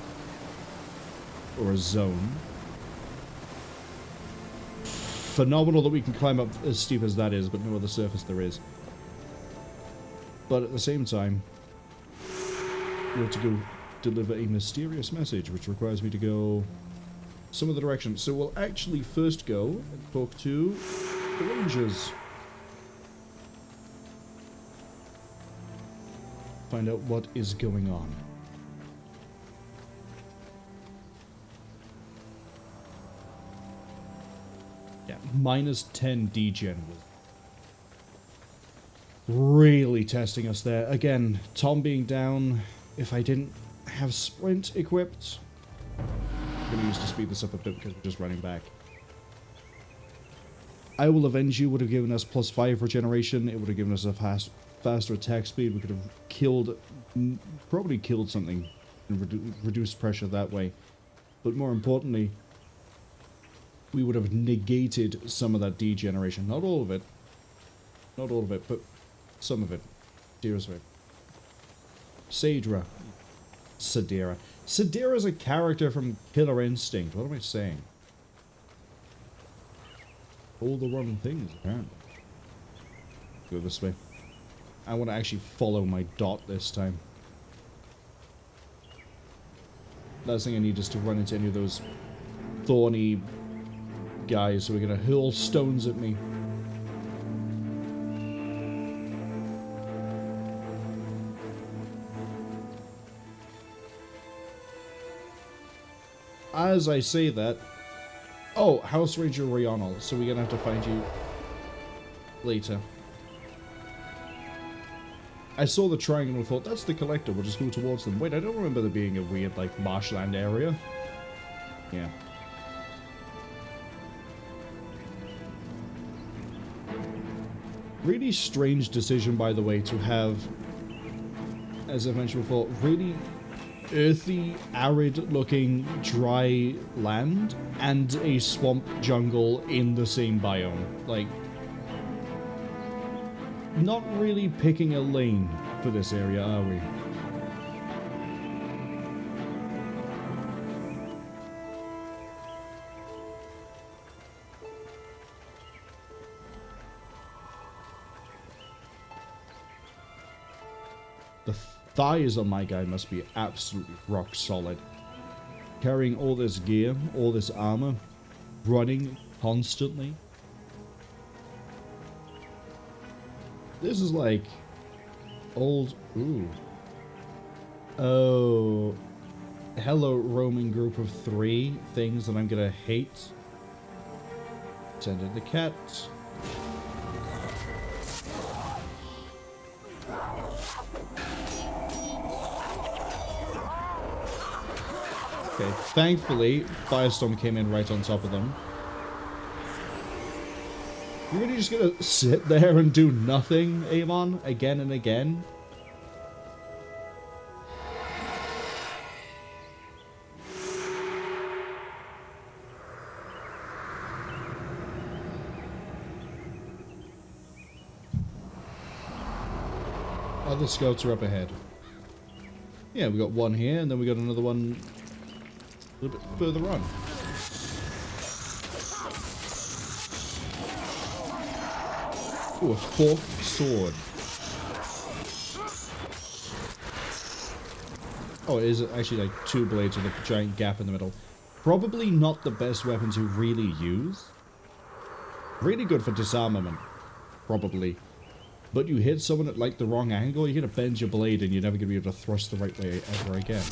S1: or a zone. Phenomenal that we can climb up as steep as that is, but no other surface there is. But at the same time, we have to go deliver a mysterious message, which requires me to go some of the directions. So we'll actually first go and talk to the Rangers. Find out what is going on. Yeah, minus 10 degen was really testing us there. Again, Tom being down. If I didn't have sprint equipped, I'm going to use to speed this up a bit because we're just running back. I Will Avenge You would have given us +5 regeneration. It would have given us a faster attack speed. We could have killed, probably killed something and reduced pressure that way. But more importantly, we would have negated some of that degeneration. Not all of it. Not all of it, but some of it. Dearest way. Sadra. Sadira. Sadira is a character from Killer Instinct. What am I saying? All the wrong things, apparently. Go this way. I want to actually follow my dot this time. Last thing I need is to run into any of those thorny guys who are going to hurl stones at me. As I say that... Oh, House Ranger Rional, so we're going to have to find you later. I saw the triangle and thought, that's the collector, we'll just go towards them. Wait, I don't remember there being a weird, like, marshland area. Yeah. Really strange decision, by the way, to have, as I mentioned before, really earthy, arid-looking, dry land and a swamp jungle in the same biome. Like, not really picking a lane for this area, are we? The thighs on my guy must be absolutely rock solid. Carrying all this gear, all this armor, running constantly. This is like old. Ooh. Oh. Hello, roaming group of 3 things that I'm gonna hate. Send in the cat. Okay, thankfully, Firestorm came in right on top of them. You're really just gonna sit there and do nothing, Amon, again and again? Other scouts are up ahead. Yeah, we got one here, and then we got another one a little bit further on. Ooh, a forked sword. Oh, it is actually like 2 blades with a giant gap in the middle. Probably not the best weapon to really use. Really good for disarmament, probably. But you hit someone at like the wrong angle, you're gonna bend your blade and you're never gonna be able to thrust the right way ever again.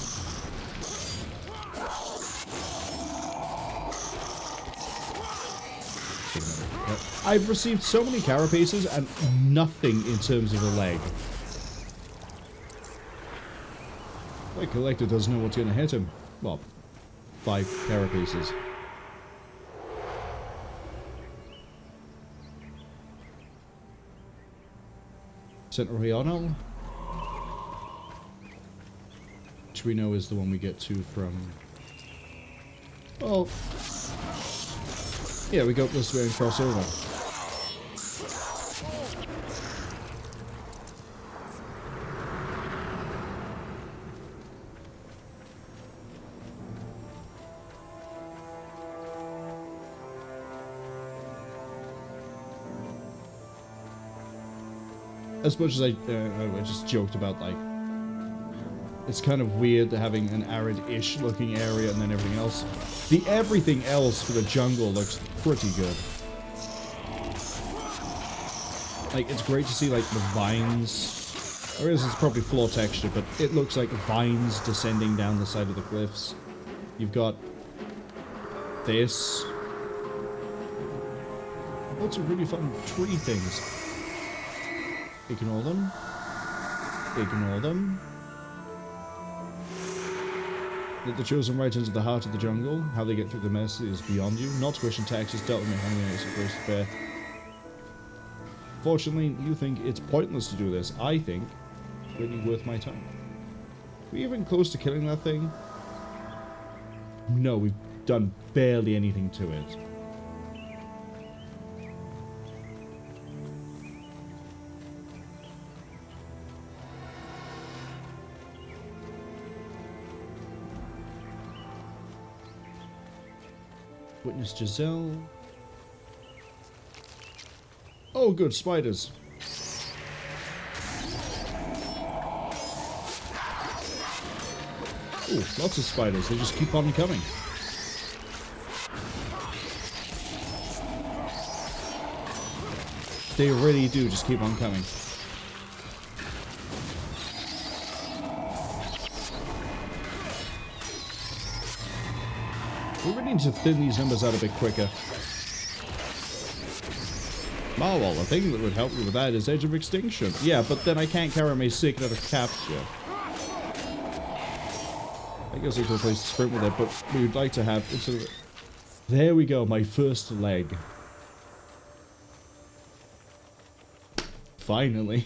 S1: I've received so many carapaces and nothing in terms of a leg. My collector doesn't know what's gonna hit him. Well, 5 carapaces. Centurion, which we know is the one we get to from. Oh, yeah, we go up this way and cross over. As much as I just joked about, like, it's kind of weird having an arid-ish looking area and then everything else. The everything else for the jungle looks pretty good. Like, it's great to see, like, the vines. Or is it's probably floor texture, but it looks like vines descending down the side of the cliffs. You've got this. Lots of really fun tree things. Ignore them. Ignore them. Let the chosen right into the heart of the jungle. How they get through the mess is beyond you. Not to question taxes dealt with me how many supposed to bear. Fortunately, you think it's pointless to do this. I think it's really worth my time. Are we even close to killing that thing? No, we've done barely anything to it. Witness Giselle. Oh, good, spiders. Ooh, lots of spiders. They just keep on coming. They really do just keep on coming. We really need to thin these numbers out a bit quicker. Marwol, a thing that would help you with that is Edge of Extinction. Yeah, but then I can't carry my secret out of capture. I guess I could replace the sprint with it, but we would like to have... There we go, my first leg. Finally.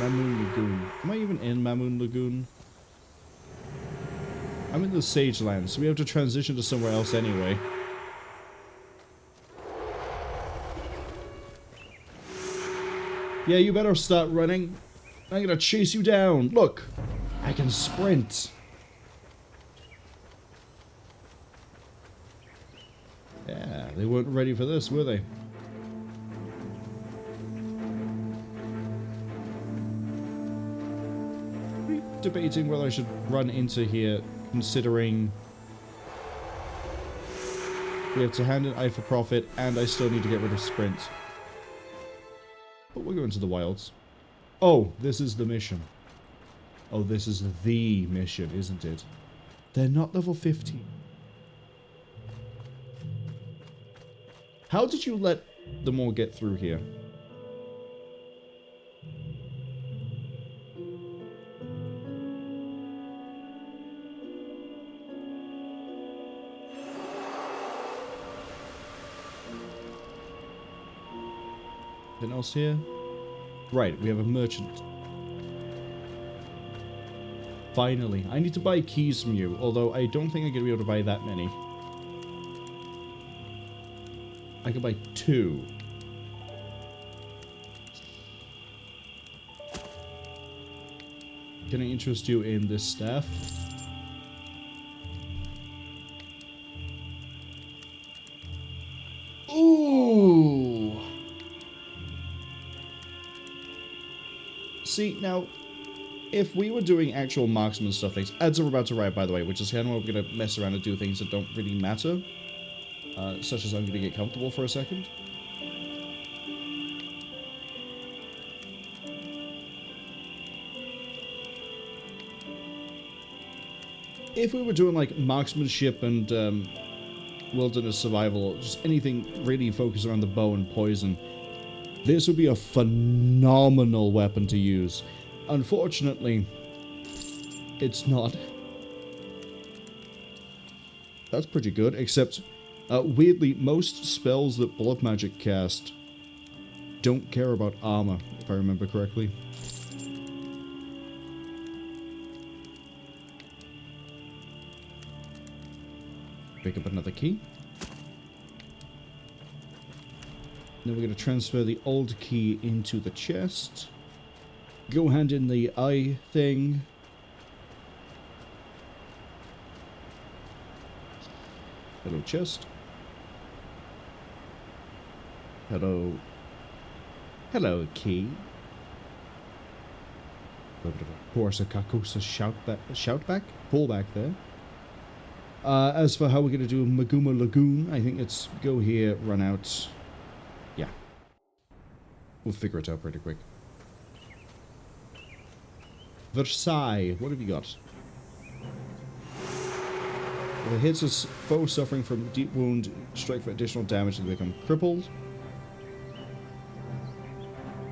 S1: Mamoon Lagoon. Am I even in Mamoon Lagoon? I'm in the Sage Land, so we have to transition to somewhere else anyway. Yeah, you better start running. I'm gonna chase you down. Look, I can sprint. Yeah, they weren't ready for this, were they? Debating whether I should run into here, considering we have to hand an eye for profit, and I still need to get rid of sprint. But we'll go into the wilds. Oh, this is the mission. Oh, this is the mission, isn't it? They're not level 15. How did you let them all get through here? Anything else here? Right, we have a merchant. Finally. I need to buy keys from you, although I don't think I'm going to be able to buy that many. I can buy 2. Can I interest you in this staff? Ooh! See, now, if we were doing actual marksman stuff, things, ads are about to arrive, by the way, which is kind of where we're going to mess around and do things that don't really matter. Such as I'm going to get comfortable for a second. If we were doing like marksmanship and wilderness survival, just anything really focused around the bow and poison, this would be a phenomenal weapon to use. Unfortunately, it's not. That's pretty good, except weirdly, most spells that blood magic cast don't care about armor, if I remember correctly. Pick up another key. Then we're going to transfer the old key into the chest. Go hand in the eye thing. Hello, chest. Hello. Hello, key. A bit of a Corsa Kakusa shout back? Pull back there. As for how we're going to do Maguuma Lagoon, I think it's go here, run out. Yeah. We'll figure it out pretty quick. Versailles, what have you got? If it hits a foe suffering from deep wound, strike for additional damage and they become crippled.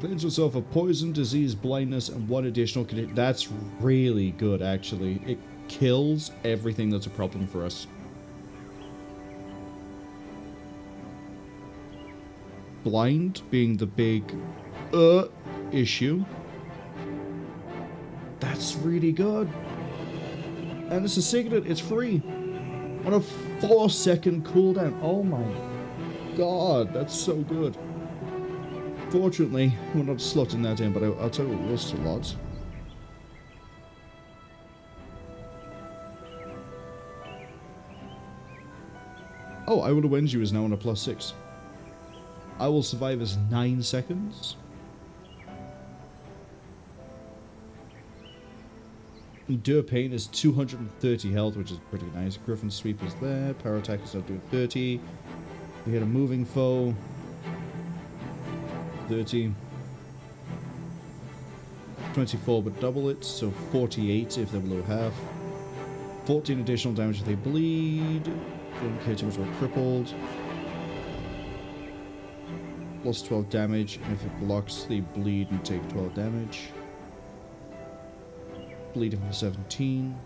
S1: Cleanse yourself of poison, disease, blindness, and 1 additional condition. That's really good, actually. It kills everything that's a problem for us. Blind being the big issue. That's really good. And it's a Signet, it's free. On a 4-second cooldown. Oh my god, that's so good. Fortunately, we're not slotting that in, but I'll tell you what was a lot. Oh, I Will Avenge You is now on a +6. I Will Survive is 9 seconds. Endure Pain is 230 health, which is pretty nice. Griffin Sweep is there. Power Attack is not doing 30. We hit a moving foe. 30. 24, but double it, so 48 if they're below half. 14 additional damage if they bleed. Don't care too much about crippled. Plus 12 damage, and if it blocks, they bleed and take 12 damage. Bleeding for 17.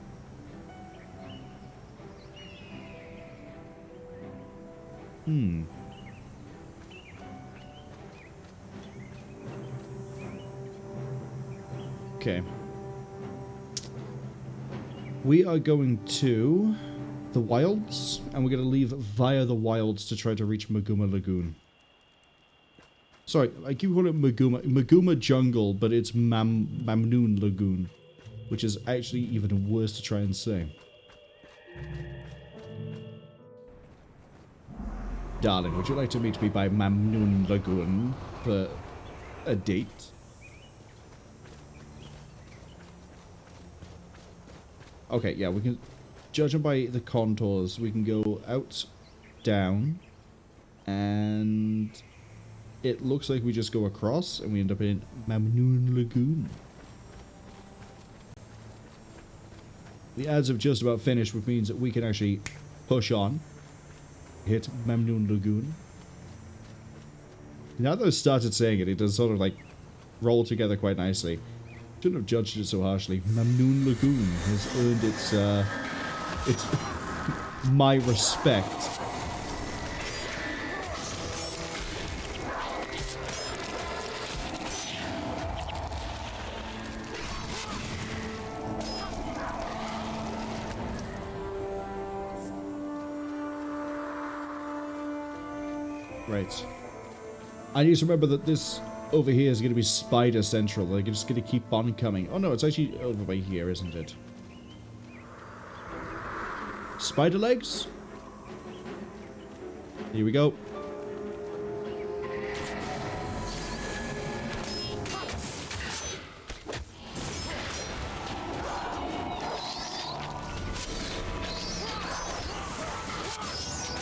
S1: Okay. We are going to the wilds, and we're going to leave via the wilds to try to reach Maguuma Lagoon. Sorry, I keep calling it Maguuma Jungle, but it's Mamnoon Lagoon, which is actually even worse to try and say. Darling, would you like to meet me by Mamnoon Lagoon for a date? Okay, yeah, we can, judging by the contours, we can go out, down, and it looks like we just go across, and we end up in Mamnoon Lagoon. The ads have just about finished, which means that we can actually push on, hit Mamnoon Lagoon. Now that I've started saying it, it does sort of like roll together quite nicely. Shouldn't have judged it so harshly. Mamnoon Lagoon has earned its my respect. Right. I need to remember that this over here is going to be Spider Central. They're just going to keep on coming. Oh no, it's actually over by here, isn't it? Spider legs? Here we go.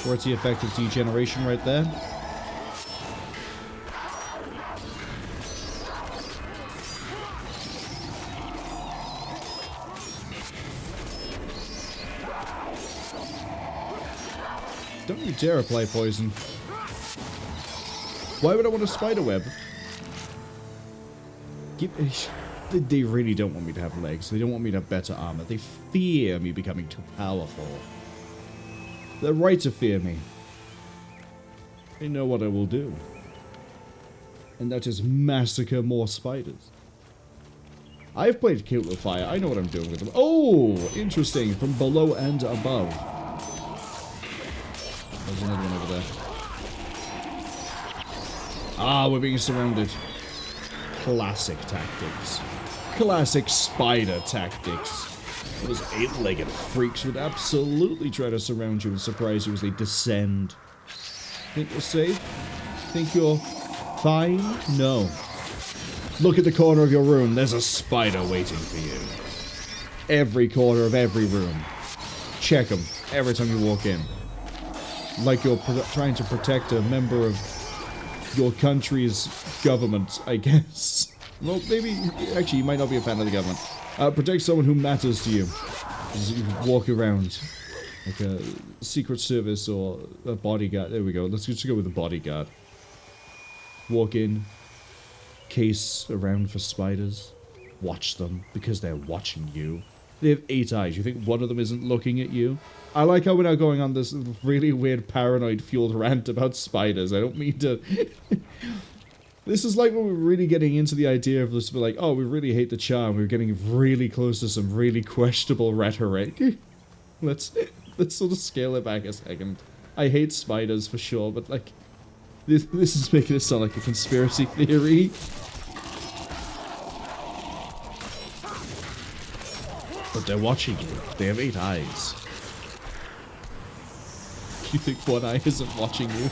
S1: Where's the effect of degeneration right there? Don't you dare apply poison. Why would I want a spider web? They really don't want me to have legs. They don't want me to have better armor. They fear me becoming too powerful. They're right to fear me. They know what I will do. And that is massacre more spiders. I've played Kill with Fire. I know what I'm doing with them. Oh, interesting. From below and above. There's another one over there. Ah, we're being surrounded. Classic tactics. Classic spider tactics. Those 8-legged freaks would absolutely try to surround you and surprise you as they descend. Think you're safe? Think you're fine? No. Look at the corner of your room. There's a spider waiting for you. Every corner of every room. Check them every time you walk in. Like you're trying to protect a member of your country's government, I guess. Well, maybe, actually, you might not be a fan of the government. Protect someone who matters to you. As you walk around like a Secret Service or a bodyguard. There we go. Let's just go with a bodyguard. Walk in. Case around for spiders. Watch them because they're watching you. They have 8 eyes. You think one of them isn't looking at you? I like how we're now going on this really weird paranoid-fueled rant about spiders. I don't mean to... This is like when we're really getting into the idea of this, like, oh, we really hate the charm. We're getting really close to some really questionable rhetoric. Let's sort of scale it back a second. I hate spiders for sure, but like, this is making it sound like a conspiracy theory. But they're watching you. They have 8 eyes. You think one eye isn't watching you?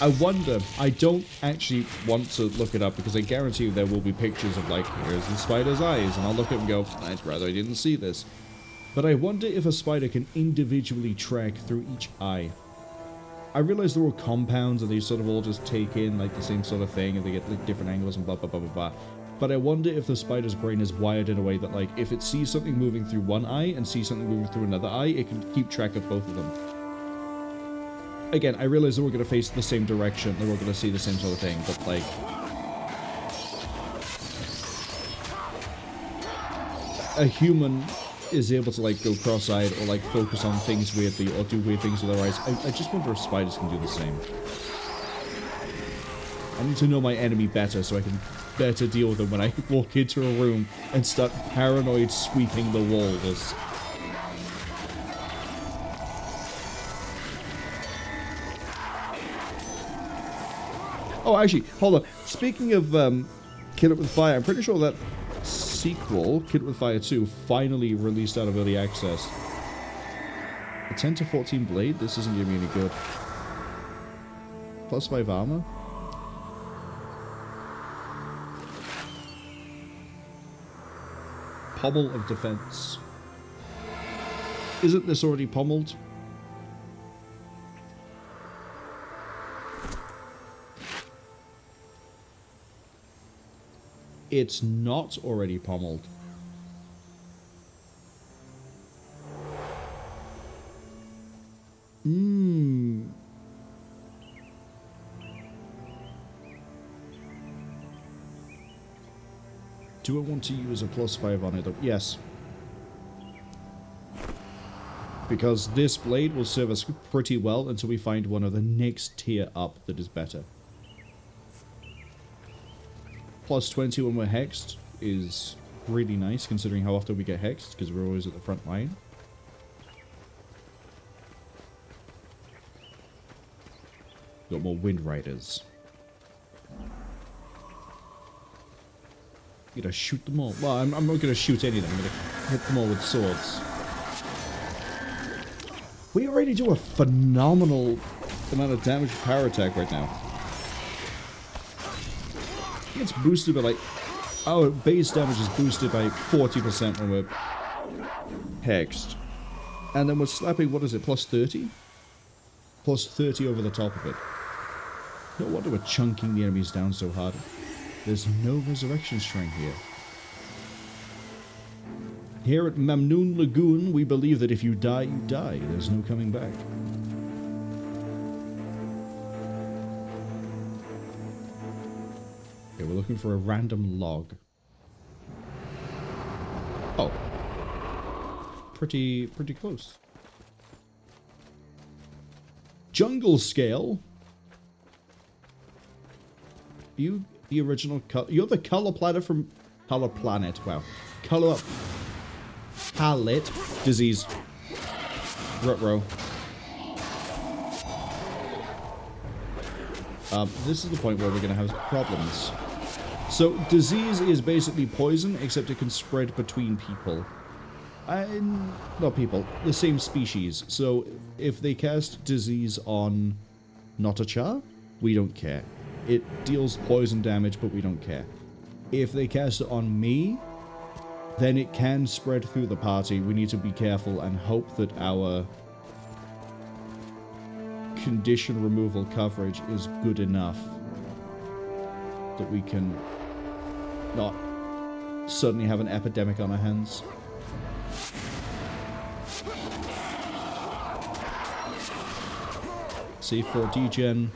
S1: I wonder, I don't actually want to look it up because I guarantee you there will be pictures of like, here's the spider's eyes, and I'll look at it and go, I'd rather I didn't see this. But I wonder if a spider can individually track through each eye. I realize they're all compounds and they sort of all just take in like the same sort of thing and they get like different angles and blah blah blah blah blah. But I wonder if the spider's brain is wired in a way that like, if it sees something moving through one eye and sees something moving through another eye, it can keep track of both of them. Again, I realize they're all going to face the same direction, they're all going to see the same sort of thing, but like... A human is able to like go cross-eyed or like focus on things weirdly or do weird things with their eyes. I just wonder if spiders can do the same. I need to know my enemy better so I can better deal with them when I walk into a room and start paranoid sweeping the walls. Oh, actually, hold on. Speaking of Kill It With Fire, I'm pretty sure that sequel, Kill It With Fire 2, finally released out of early access. A 10 to 14 blade? This isn't gonna be any good. Plus 5 armor? Pommel of defense. Isn't this already pommeled? It's not already pommeled. Do I want to use a +5 on it? Yes. Because this blade will serve us pretty well until we find one of the next tier up that is better. +20 when we're hexed is really nice, considering how often we get hexed, because we're always at the front line. Got more Wind Riders. I'm gonna shoot them all. Well, I'm not gonna shoot any of them. I'm gonna hit them all with swords. We already do a phenomenal amount of damage with power attack right now. It's boosted by like... Our base damage is boosted by 40% when we're hexed. And then we're slapping, what is it, +30? +30 over the top of it. No wonder we're chunking the enemies down so hard. There's no resurrection shrine here. Here at Mamnoon Lagoon, we believe that if you die, you die. There's no coming back. Okay, we're looking for a random log. Oh. Pretty close. Jungle Scale. You the original color. You're the color planet from Color Planet. Wow. Color palette disease. Rutro. This is the point where we're going to have problems. So, disease is basically poison, except it can spread between people. Not people, the same species. So, if they cast disease on Notachar, we don't care. It deals poison damage, but we don't care. If they cast it on me, then it can spread through the party. We need to be careful and hope that our condition removal coverage is good enough that we can not suddenly have an epidemic on our hands. C4 degen.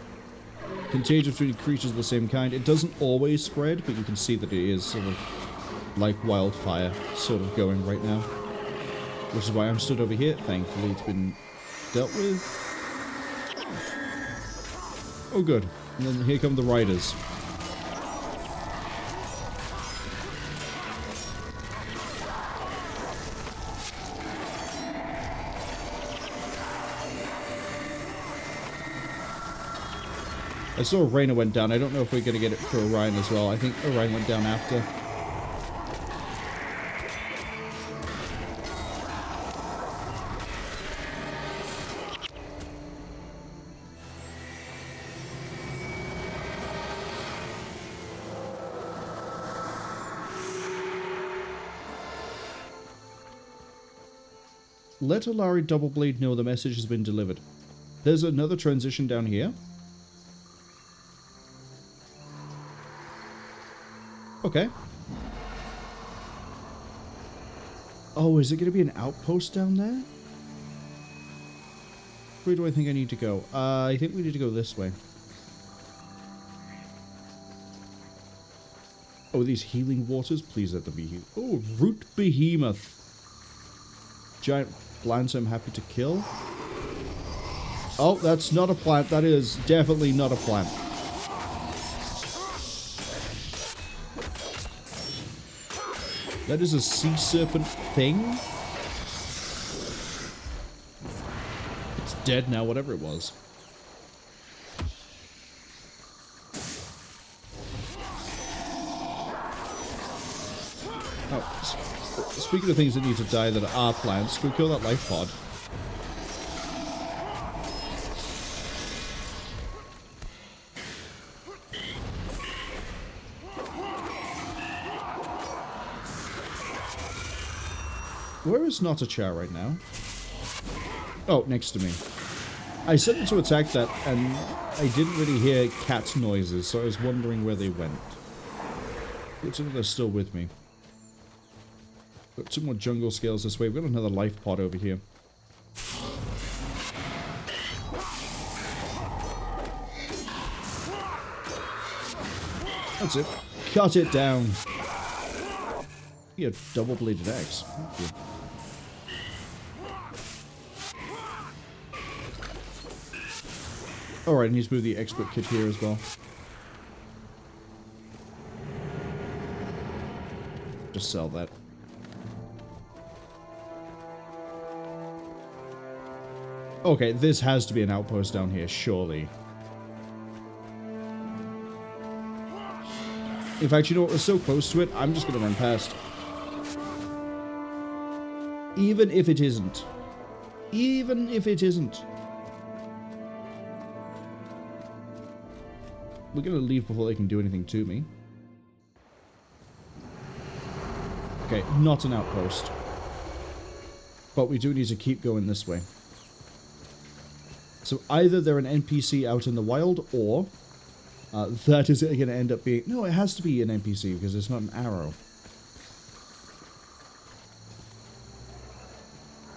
S1: Contagion between creatures of the same kind. It doesn't always spread, but you can see that it is sort of like wildfire sort of going right now. Which is why I'm stood over here. Thankfully it's been dealt with. Oh good. And then here come the riders. I saw Raina went down. I don't know if we're going to get it for Orion as well. I think Orion went down after. Let Alari Doubleblade know the message has been delivered. There's another transition down here. Okay. Oh, is it going to be an outpost down there? Where do I think I need to go? I think we need to go this way. Oh, these healing waters? Please let them be healed. Oh, Root Behemoth. Giant plants I'm happy to kill. Oh, that's not a plant. That is definitely not a plant. That is a sea serpent thing? It's dead now, whatever it was. Oh, speaking of things that need to die that are plants, can we kill that life pod? Where is Notachar right now? Oh, next to me. I set it to attack that, and I didn't really hear cat noises, so I was wondering where they went. Looks like they're still with me. Got 2 more jungle scales this way. We've got another life pod over here. That's it. Cut it down. You have double-bladed axe. Thank you. Alright, and he's moved the expert kit here as well. Just sell that. Okay, this has to be an outpost down here, surely. In fact, you know what? We're so close to it, I'm just going to run past. Even if it isn't. Even if it isn't. We're going to leave before they can do anything to me. Okay, not an outpost. But we do need to keep going this way. So either they're an NPC out in the wild, or that is going to end up being... No, it has to be an NPC because it's not an arrow.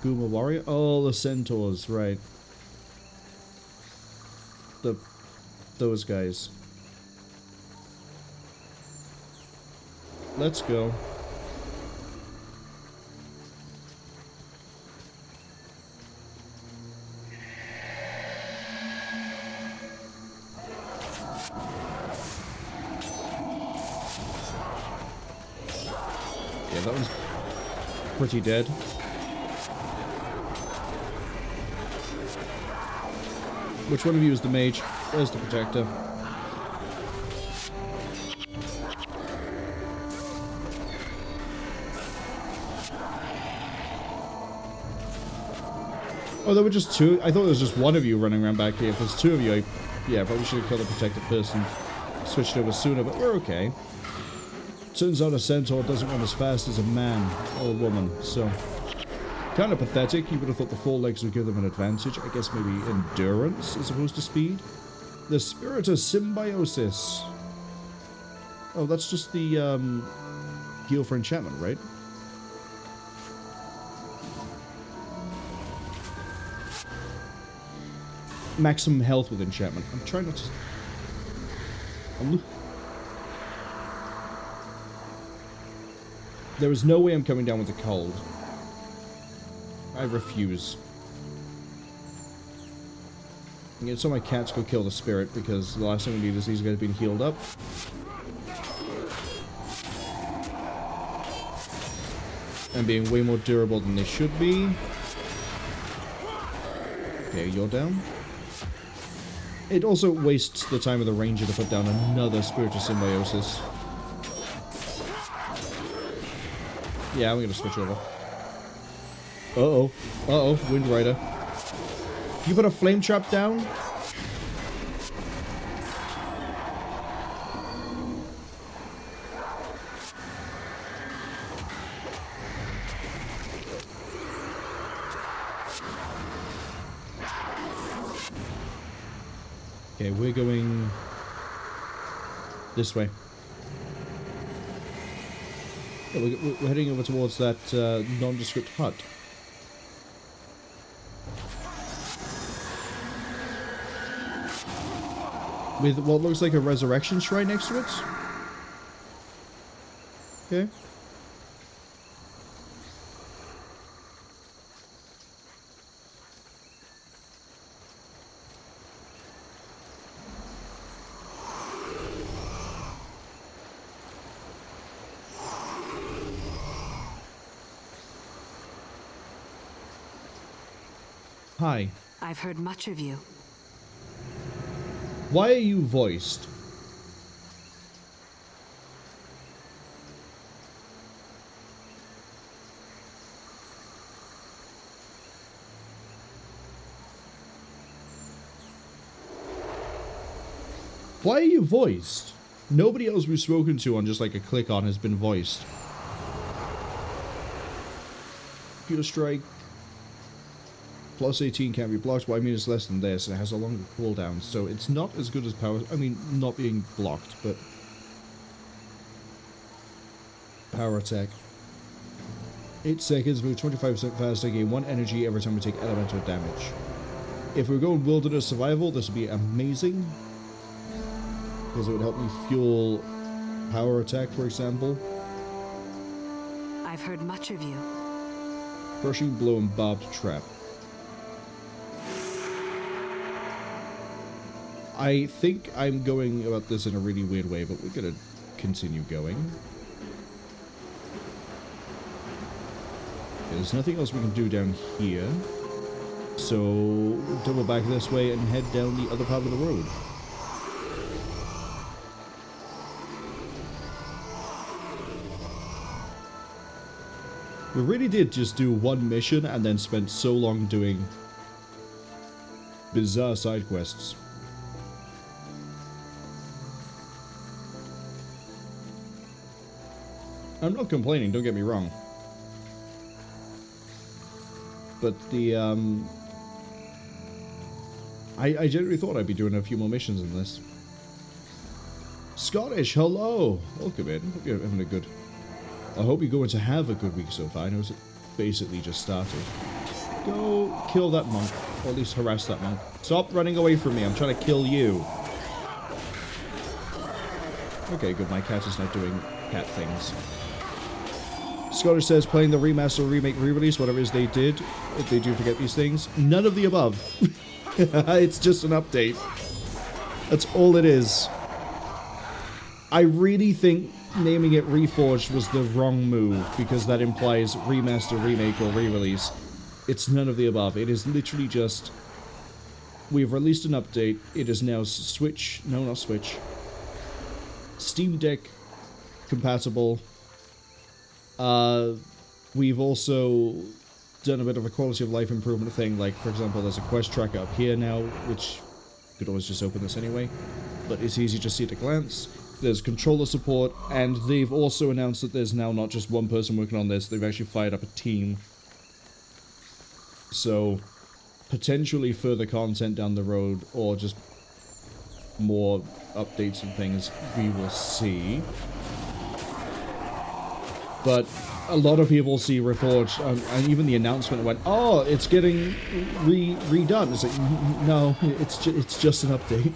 S1: Maguuma warrior? Oh, the centaurs, right. Those guys. Let's go. Yeah, that one's pretty dead. Which one of you is the mage? There's the protector. Oh, there were just 2? I thought there was just 1 of you running around back here. If there's 2 of you, yeah, probably should have killed the protected person. Switched over sooner, but we're okay. Turns out a centaur doesn't run as fast as a man or a woman, so... Kind of pathetic. You would have thought the 4 legs would give them an advantage. I guess maybe endurance as opposed to speed. The spirit of symbiosis. Oh, that's just the heal for enchantment, right? Maximum health with enchantment. I'm trying not to... There is no way I'm coming down with the cold. I refuse. I'm gonna tell my cat to go kill the spirit because the last thing we need is these guys being healed up. And being way more durable than they should be. Okay, you're down. It also wastes the time of the ranger to put down another spirit of symbiosis. Yeah, I'm gonna switch over. Uh-oh. Uh-oh, Wind Rider. You put a flame trap down? Okay, we're going this way. Yeah, we're heading over towards that nondescript hut. With what looks like a resurrection shrine next to it. Okay. Hi.
S7: I've heard much of you.
S1: Why are you voiced? Why are you voiced? Nobody else we've spoken to on just like a click on has been voiced. Computer strike. Plus 18 can't be blocked, but I mean it's less than this, and it has a longer cooldown, so it's not as good as power. I mean, not being blocked, but power attack. 8 seconds, move 25% faster, gain 1 energy every time we take elemental damage. If we're going wilderness survival, this would be amazing, because it would help me fuel power attack, for example.
S7: I've heard much of you.
S1: Crushing blow and barbed trap. I think I'm going about this in a really weird way, but we're gonna continue going. There's nothing else we can do down here, so double back this way and head down the other part of the road. We really did just do one mission and then spent so long doing bizarre side quests. I'm not complaining, don't get me wrong. But the, I generally thought I'd be doing a few more missions in this. Scottish, hello! Welcome in. Hope you're having a good... I hope you're going to have a good week so far. I know it's basically just started. Go kill that monk. Or at least harass that monk. Stop running away from me. I'm trying to kill you. Okay, good. My cat is not doing cat things. Scottish says, playing the remaster, remake, re-release, whatever it is they did, if they do forget these things. None of the above. It's just an update. That's all it is. I really think naming it Reforged was the wrong move, because that implies remaster, remake, or re-release. It's none of the above. It is literally just... We've released an update. It is now Switch... No, not Switch. Steam Deck compatible. We've also done a bit of a quality of life improvement thing, like, for example, there's a quest tracker up here now, which you could always just open this anyway, but it's easy to see at a glance. There's controller support, and they've also announced that there's now not just one person working on this, they've actually fired up a team. So, potentially further content down the road, or just more updates and things, we will see. But a lot of people see Reforged, and even the announcement went, "Oh, it's getting redone." It's like, no, it's just an update.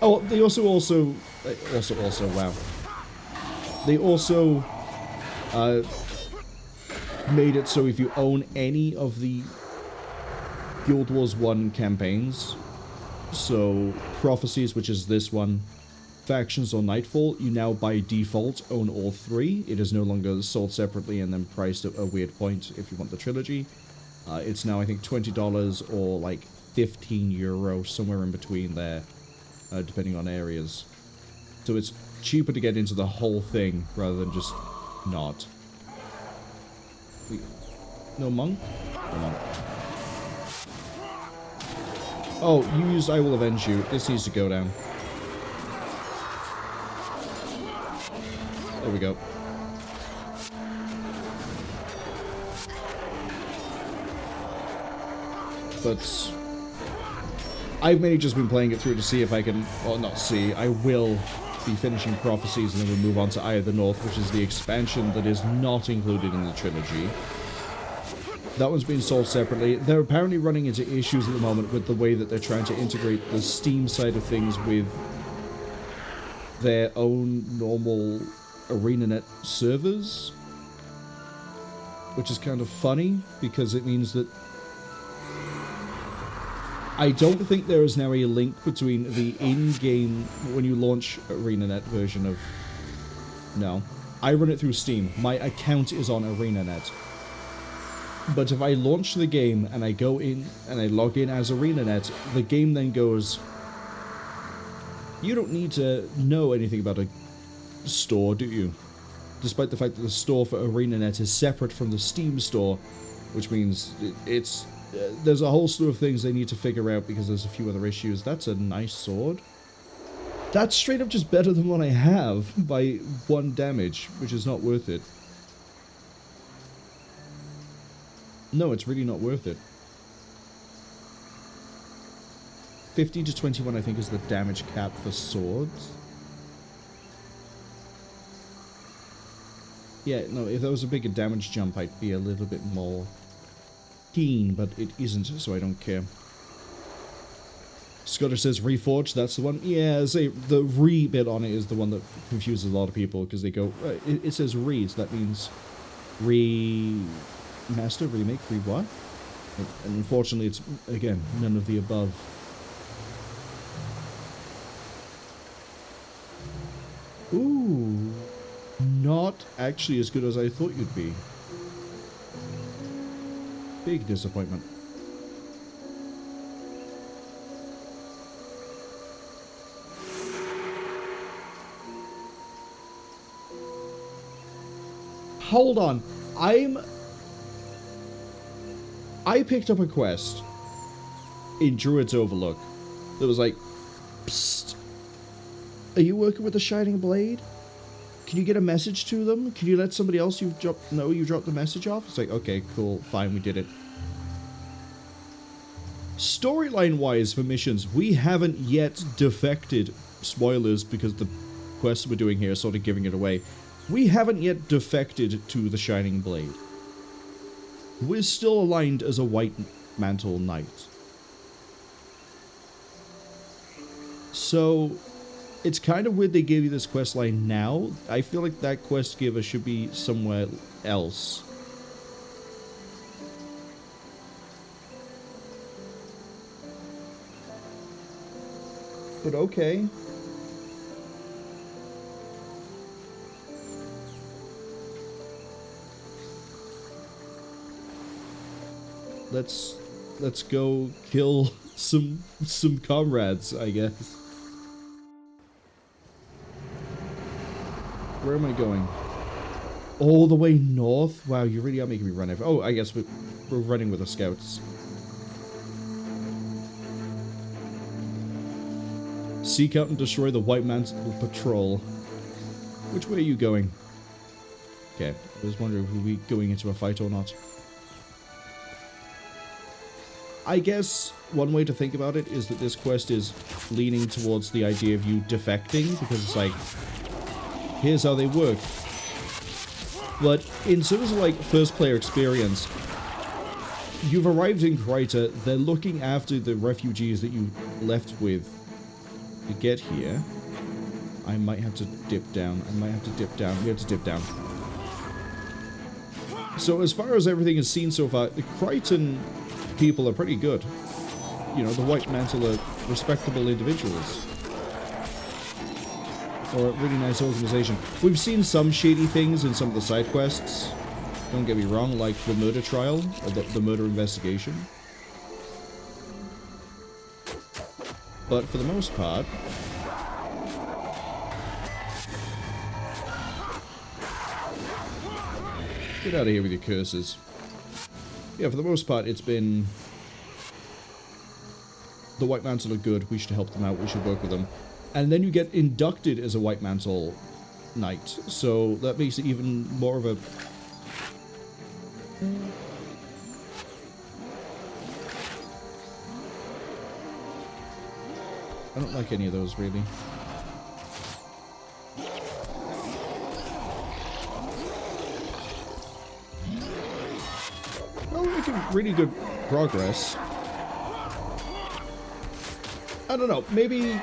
S1: Oh, they also wow. They also made it so if you own any of the Guild Wars 1 campaigns, so Prophecies, which is this one, Factions or Nightfall, you now by default own all 3. It is no longer sold separately and then priced at a weird point if you want the trilogy. It's now, I think, $20 or like €15, somewhere in between there, depending on areas. So it's cheaper to get into the whole thing rather than just not. No monk? No monk. Oh, you used I Will Avenge You. This needs to go down. There we go. But I've mainly just been playing it through to see if I can, well, not see, I will be finishing Prophecies and then we'll move on to Eye of the North, which is the expansion that is not included in the trilogy. That one's being sold separately. They're apparently running into issues at the moment with the way that they're trying to integrate the Steam side of things with their own normal ArenaNet servers, which is kind of funny because it means that I don't think there is now a link between the in-game, when you launch ArenaNet version of... No. I run it through Steam. My account is on ArenaNet. But if I launch the game and I go in and I log in as ArenaNet, the game then goes, you don't need to know anything about a store, do you? Despite the fact that the store for ArenaNet is separate from the Steam store, which means it's there's a whole slew of things they need to figure out because there's a few other issues. That's a nice sword. That's straight up just better than what I have by 1 damage, which is not worth it. No, it's really not worth it. 50 to 21, I think, is the damage cap for swords. Yeah, no, if there was a bigger damage jump, I'd be a little bit more keen, but it isn't, so I don't care. Scudder says Reforged, that's the one. Yeah, say the re bit on it is the one that confuses a lot of people, because they go, it says re, so that means remaster, remake, re what? And unfortunately, it's, again, none of the above. Ooh, not actually as good as I thought you'd be. Big disappointment. Hold on. I picked up a quest in Druid's Overlook that was like, psst, are you working with the Shining Blade? Can you get a message to them? Can you let somebody else you dropped the message off? It's like, okay, cool, fine, we did it. Storyline-wise for missions, we haven't yet defected. Spoilers, because the quests we're doing here are sort of giving it away. We haven't yet defected to the Shining Blade. We're still aligned as a White Mantle Knight. So, it's kind of weird they gave you this quest line now. I feel like that quest giver should be somewhere else. But okay. Let's go kill some comrades, I guess. Where am I going? All the way north? Wow, you really are making me run over. Oh, I guess we're running with the scouts. Seek out and destroy the White Mantle Patrol. Which way are you going? Okay, I was wondering if we'll be going into a fight or not. I guess one way to think about it is that this quest is leaning towards the idea of you defecting, because it's like, here's how they work. But in terms of like first player experience, you've arrived in Kryta, they're looking after the refugees that you left with to get here. I might have to dip down. We have to dip down. So as far as everything is seen so far, the Krytan people are pretty good. You know, the White Mantle are respectable individuals. Or a really nice organization. We've seen some shady things in some of the side quests. Don't get me wrong, like the murder trial, or the murder investigation. But for the most part, get out of here with your curses. Yeah, for the most part, it's been the White Mantle are good, we should help them out, we should work with them. And then you get inducted as a White Mantle Knight, so that makes it even more of a... I don't like any of those, really. Well, we're making really good progress. I don't know, maybe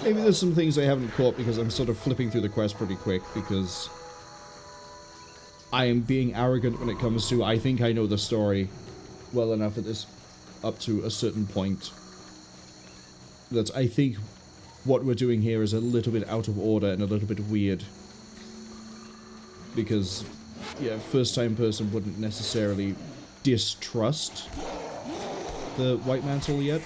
S1: there's some things I haven't caught because I'm sort of flipping through the quest pretty quick because I am being arrogant when it comes to I think I know the story well enough at this up to a certain point. That I think what we're doing here is a little bit out of order and a little bit weird. Because yeah, first-time person wouldn't necessarily distrust the White Mantle yet.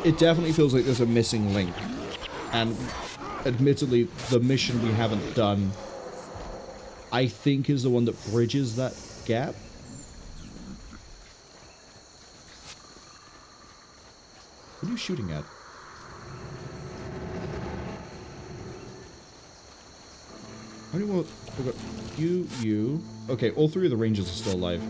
S1: It definitely feels like there's a missing link. And admittedly, the mission we haven't done, I think, is the one that bridges that gap. What are you shooting at? How many more? We've got you. Okay, all three of the Rangers are still alive.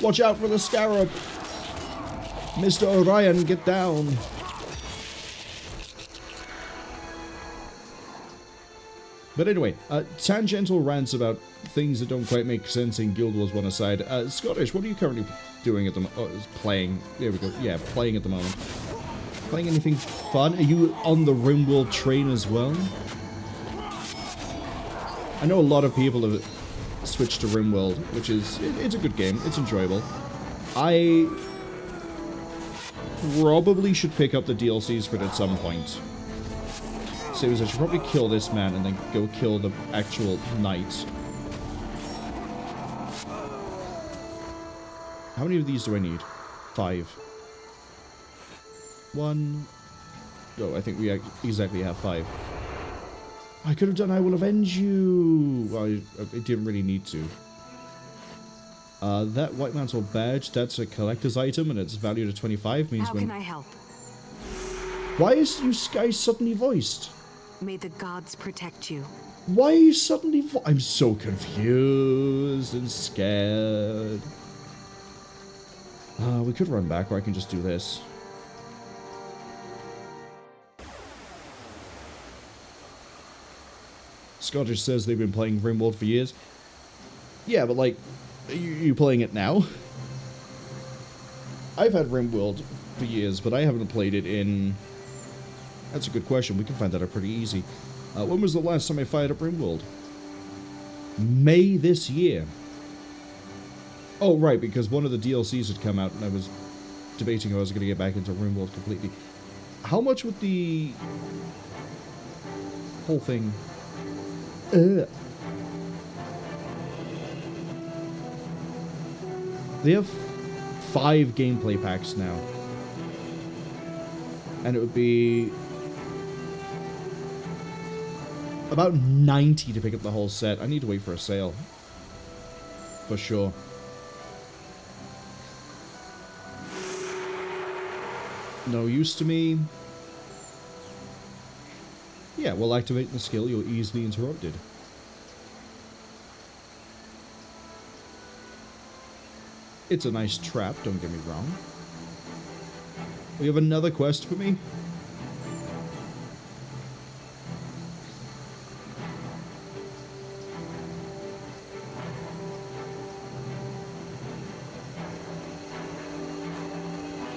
S1: Watch out for the Scarab! Mr. Orion, get down! But anyway, tangential rants about things that don't quite make sense in Guild Wars 1 aside. Scottish, what are you currently doing at the moment? Oh, playing. There we go. Yeah, playing at the moment. Playing anything fun? Are you on the RimWorld train as well? I know a lot of people have switched to RimWorld, which is, it's a good game. It's enjoyable. I probably should pick up the DLCs for it at some point. So I should probably kill this man and then go kill the actual knight. How many of these do I need? 5. 1. Oh, I think we exactly have 5. I could have done I Will Avenge You! Well, I didn't really need to. That White Mantle badge, that's a collector's item and it's valued at 25. Means
S7: How
S1: when...
S7: can I help?
S1: Why is you guys suddenly voiced?
S7: May the gods protect you.
S1: Why are you suddenly I'm so confused and scared. We could run back, or I can just do this. Scottish says they've been playing RimWorld for years. Yeah, but like, are you playing it now? I've had RimWorld for years, but I haven't played it in... That's a good question. We can find that out pretty easy. When was the last time I fired up RimWorld? May this year. Oh, right, because one of the DLCs had come out and I was debating if I was going to get back into RimWorld completely. How much would the whole thing... They have 5 gameplay packs now. And it would be about 90 to pick up the whole set. I need to wait for a sale. For sure. No use to me. Yeah, while activating the skill, you're easily interrupted. It's a nice trap, don't get me wrong. We have another quest for me?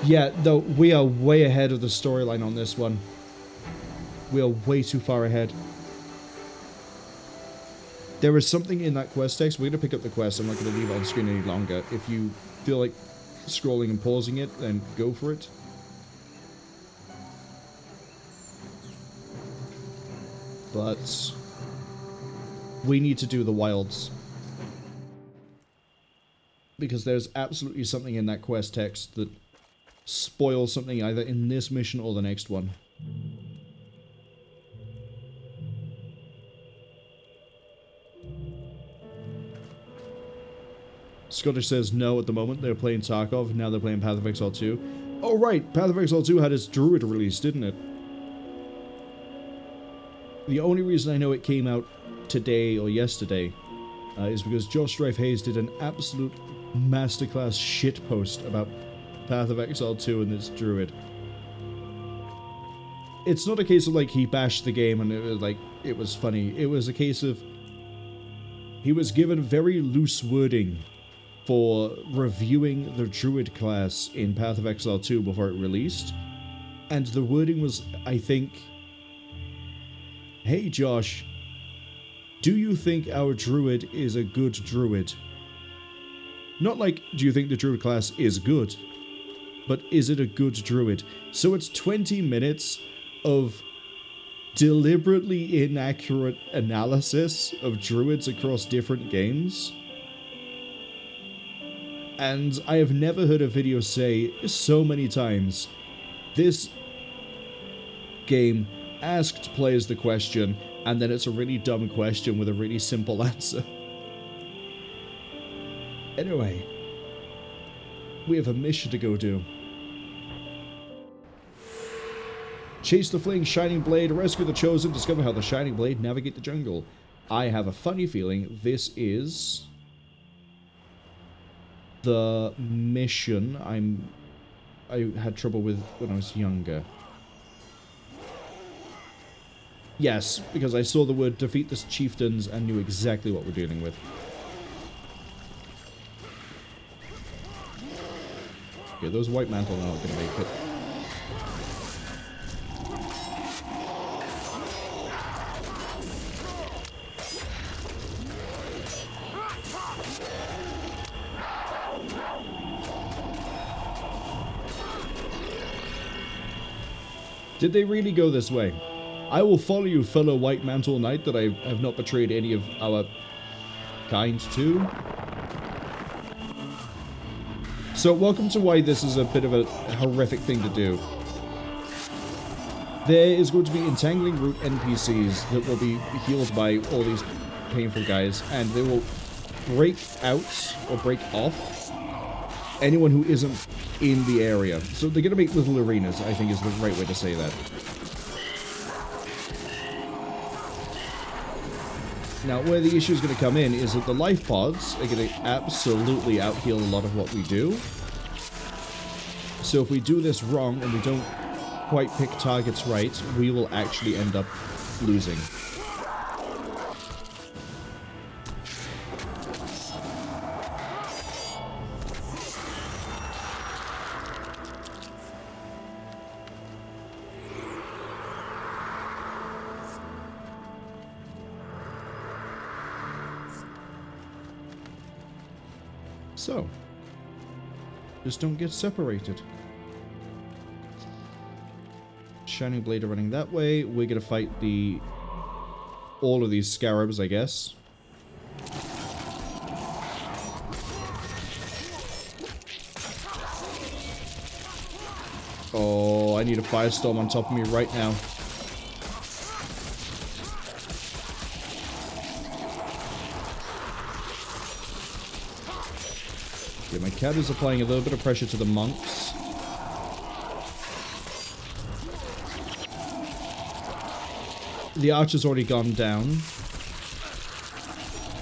S1: Yeah, though, we are way ahead of the storyline on this one. We are way too far ahead. There is something in that quest text. We're going to pick up the quest. I'm not going to leave it on screen any longer. If you feel like scrolling and pausing it, then go for it. But we need to do the wilds. Because there's absolutely something in that quest text that spoils something either in this mission or the next one. Scottish says no at the moment. They're playing Tarkov. Now they're playing Path of Exile 2. Oh, right. Path of Exile 2 had its Druid release, didn't it? The only reason I know it came out today or yesterday is because Josh Strife Hayes did an absolute masterclass shitpost about Path of Exile 2 and its Druid. It's not a case of like he bashed the game and it was like it was funny. It was a case of he was given very loose wording for reviewing the Druid class in Path of Exile 2 before it released. And the wording was, I think, Hey Josh, do you think our druid is a good druid? Not like, do you think the druid class is good? But is it a good druid? So it's 20 minutes of deliberately inaccurate analysis of druids across different games. And I have never heard a video say so many times, this game asked players the question, and then it's a really dumb question with a really simple answer. Anyway, we have a mission to go do. Chase the fleeing Shining Blade, rescue the Chosen, discover how the Shining Blade navigate the jungle. I have a funny feeling this is the mission I had trouble with when I was younger. Yes, because I saw the word defeat the chieftains and knew exactly what we're dealing with. Okay, those white mantle are not going to make it. Did they really go this way? I will follow you, fellow White Mantle Knight, that I have not betrayed any of our kind to. So, welcome to why this is a bit of a horrific thing to do. There is going to be entangling root NPCs that will be healed by all these painful guys, and they will break out, or break off, anyone who isn't in the area. So they're going to make little arenas, I think is the right way to say that. Now, where the issue is going to come in is that the life pods are going to absolutely out-heal a lot of what we do. So if we do this wrong and we don't quite pick targets right, we will actually end up losing. So, just don't get separated. Shining Blade are running that way. We're gonna fight all of these scarabs, I guess. Oh, I need a firestorm on top of me right now. Yeah, my cat is applying a little bit of pressure to the monks. The archer's already gone down.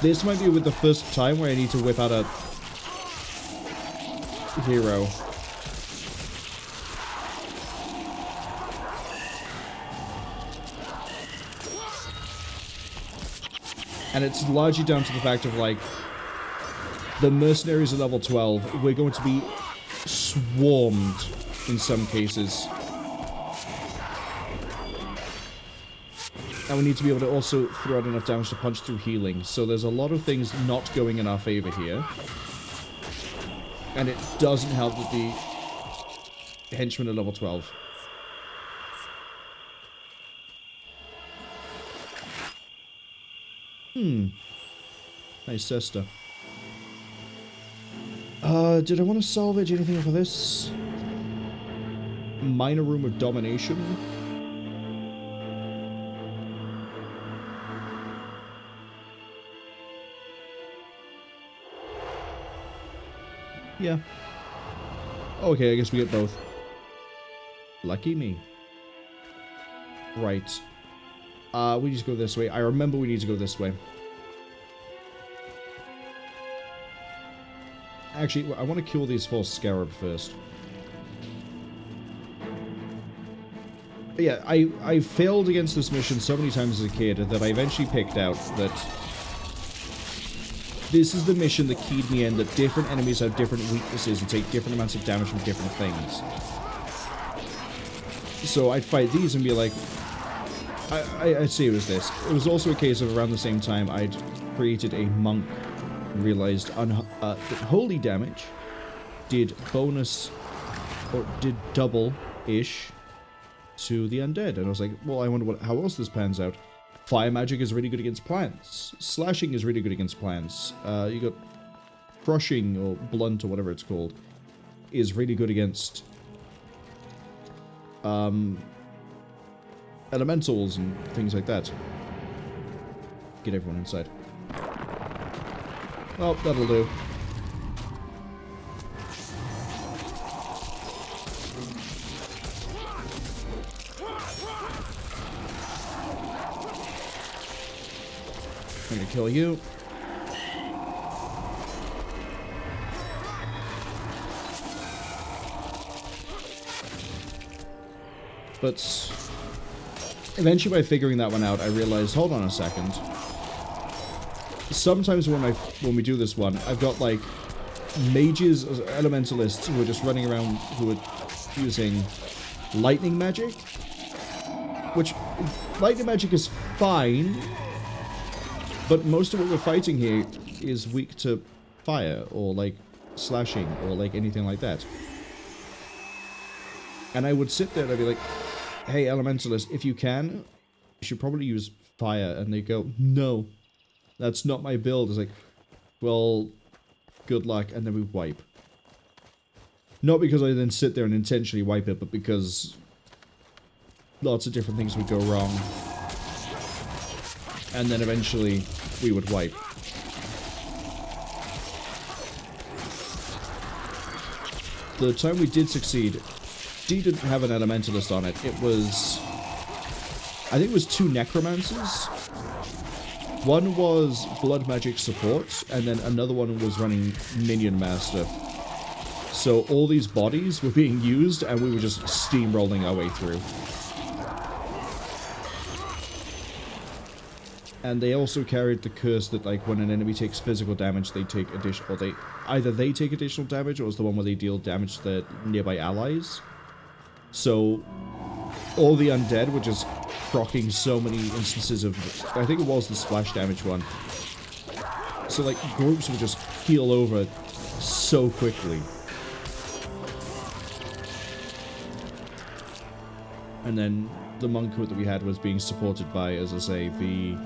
S1: This might be with the first time where I need to whip out a hero. And it's largely down to the fact of, like, the mercenaries are level 12. We're going to be swarmed in some cases. And we need to be able to also throw out enough damage to punch through healing. So there's a lot of things not going in our favor here. And it doesn't help that the henchmen are level 12. Nice sister. Did I want to salvage anything for this? Minor Room of Domination? Yeah. Okay, I guess we get both. Lucky me. Right. We need to go this way. I remember we need to go this way. Actually, I want to kill these 4 scarab first. But yeah, I failed against this mission so many times as a kid that I eventually picked out that this is the mission that keyed me in, that different enemies have different weaknesses and take different amounts of damage from different things. So I'd fight these and be like, I'd say it was this. It was also a case of around the same time I'd created a monk and realized that holy damage did bonus, or did double-ish to the undead. And I was like, well, I wonder how else this pans out. Fire magic is really good against plants. Slashing is really good against plants. You got crushing, or blunt, or whatever it's called, is really good against elementals and things like that. Get everyone inside. Oh, that'll do. I'm gonna kill you. But eventually by figuring that one out, I realized, hold on a second. Sometimes when we do this one, I've got like mages, elementalists who are just running around who are using lightning magic. Which, lightning magic is fine, but most of what we're fighting here is weak to fire, or like slashing, or like anything like that. And I would sit there and I'd be like, hey, elementalist, if you can, you should probably use fire. And they go, no, that's not my build. It's like, well, good luck. And then we wipe. Not because I then sit there and intentionally wipe it, but because lots of different things would go wrong. And then eventually we would wipe. The time we did succeed, D didn't have an elementalist on it. It was, I think it was 2 necromancers. One was blood magic support, and then another one was running minion master. So all these bodies were being used, and we were just steamrolling our way through. And they also carried the curse that, like, when an enemy takes physical damage, they take additional, or either they take additional damage, or it's the one where they deal damage to their nearby allies. So, all the undead were just proccing so many instances of, I think it was the splash damage one. So, like, groups would just heal over so quickly. And then the monk that we had was being supported by, as I say, the...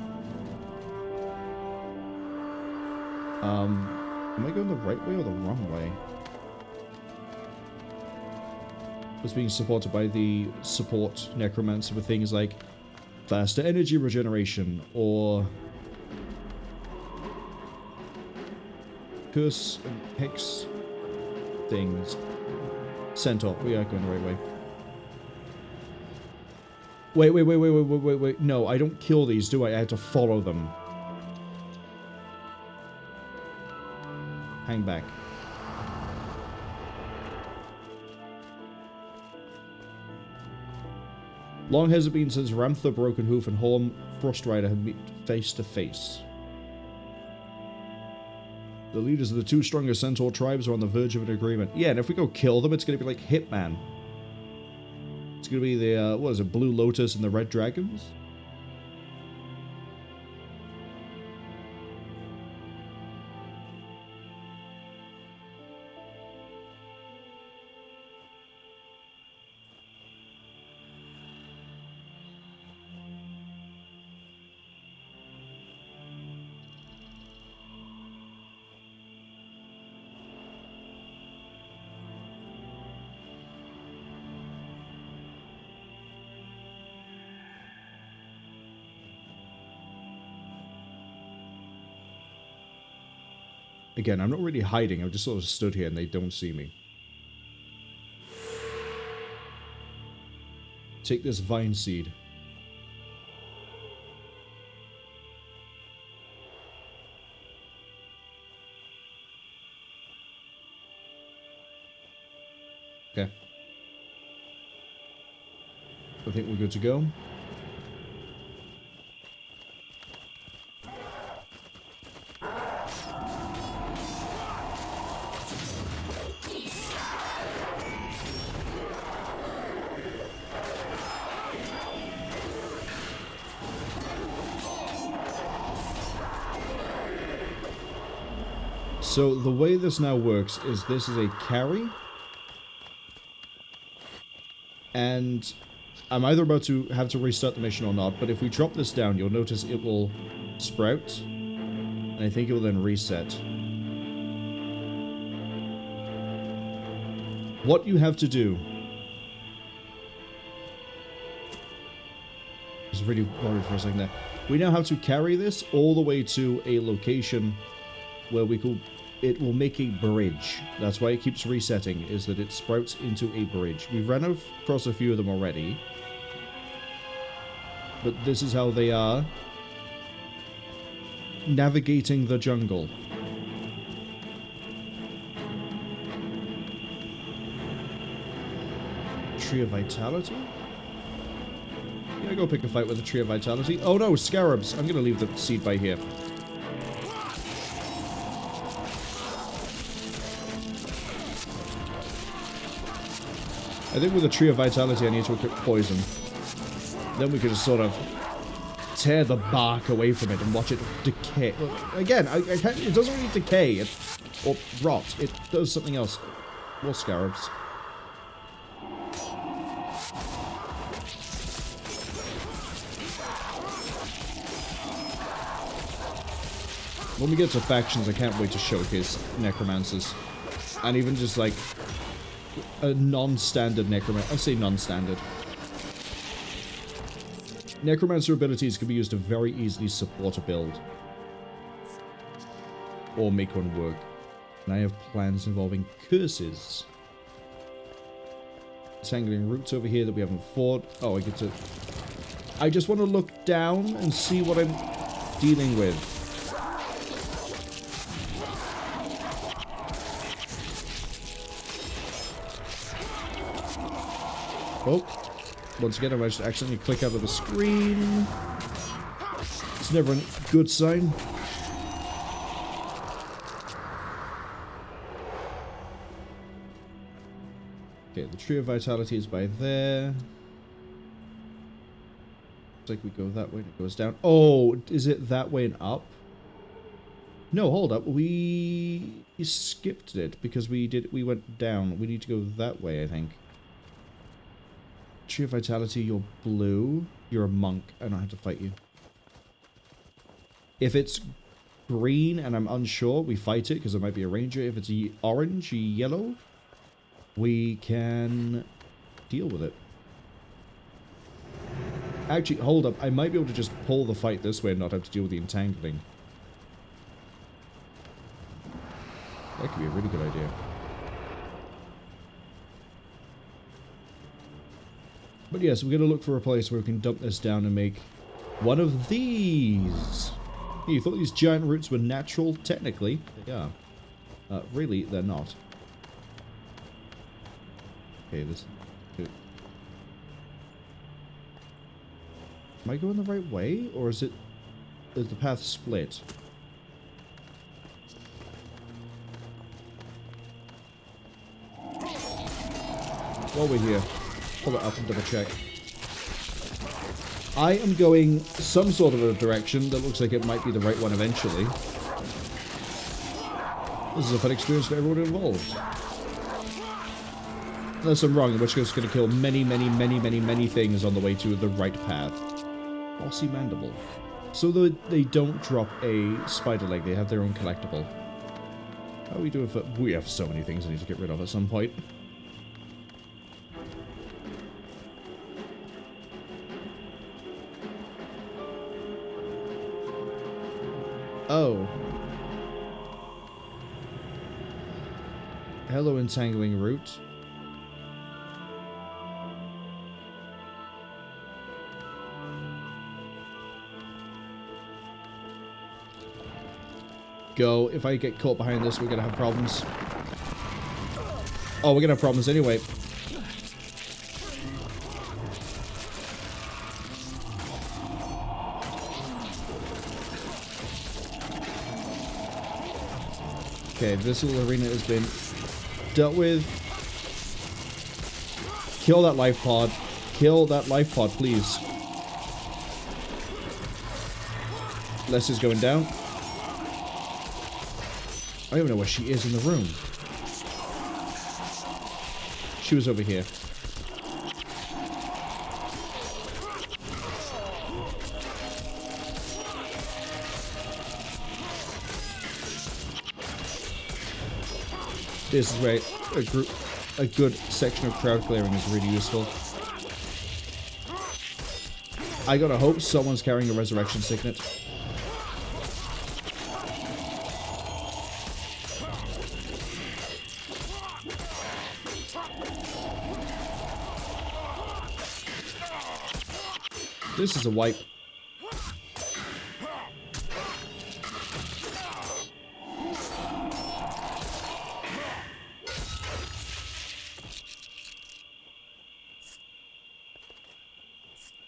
S1: am I going the right way or the wrong way? Was being supported by the support necromancer with things like faster energy regeneration, or curse and hex things. Centaur, we are going the right way. Wait. No, I don't kill these, do I? I had to follow them. Hang back. Long has it been since Ramtha, Broken Hoof, and Horn Frostrider have met face to face. The leaders of the 2 strongest Centaur tribes are on the verge of an agreement. Yeah, and if we go kill them, it's going to be like Hitman. It's going to be the, what is it, Blue Lotus and the Red Dragons? Again, I'm not really hiding, I've just sort of stood here and they don't see me. Take this vine seed. Okay. I think we're good to go. So the way this now works is this is a carry. And I'm either about to have to restart the mission or not, but if we drop this down, you'll notice it will sprout. And I think it will then reset. What you have to do... I was really worried for a second there. We now have to carry this all the way to a location where we could... It will make a bridge. That's why it keeps resetting, is that it sprouts into a bridge. We've run across a few of them already. But this is how they are navigating the jungle. Tree of Vitality? Yeah, go pick a fight with the Tree of Vitality. Oh no, Scarabs! I'm gonna leave the seed by here. I think with the Tree of Vitality I need to equip Poison. Then we could just sort of tear the bark away from it and watch it decay. Well, again, I can't, it doesn't really decay or rot. It does something else. More Scarabs. When we get to factions, I can't wait to showcase Necromancers. And even just like a non-standard Necromancer. I say non-standard. Necromancer abilities can be used to very easily support a build. Or make one work. And I have plans involving curses. Tangling roots over here that we haven't fought. Oh, I get to... I just want to look down and see what I'm dealing with. Oh, once again I managed to accidentally click out of the screen. It's never a good sign. Okay, the Tree of Vitality is by there. Looks like we go that way and it goes down. Oh, is it that way and up? No, hold up. We skipped it because we went down. We need to go that way, I think. Tree of Vitality, you're blue. You're a monk. I don't have to fight you. If it's green and I'm unsure, we fight it because it might be a ranger. If it's orange, yellow, we can deal with it. Actually, hold up. I might be able to just pull the fight this way and not have to deal with the entangling. That could be a really good idea. But yes, we're going to look for a place where we can dump this down and make one of these. You thought these giant roots were natural? Technically, they are. Really, they're not. Okay, this... Am I going the right way? Or is the path split? While we're here, pull it up and double check. I am going some sort of a direction that looks like it might be the right one eventually. This is a fun experience for everyone involved. Unless I'm wrong, in which case it's going to kill many things on the way to the right path. Bossy Mandible. So they don't drop a spider leg, they have their own collectible. How are we doing for... We have so many things I need to get rid of at some point. Oh. Hello, entangling root. Go. If I get caught behind this, we're gonna have problems. Oh, we're gonna have problems anyway. Okay, this little arena has been dealt with. Kill that life pod. Kill that life pod, please. Les is going down. don't even know where she is in the room. She was over here. This is where a good section of crowd clearing is really useful. I gotta hope someone's carrying a resurrection signet. This is a wipe.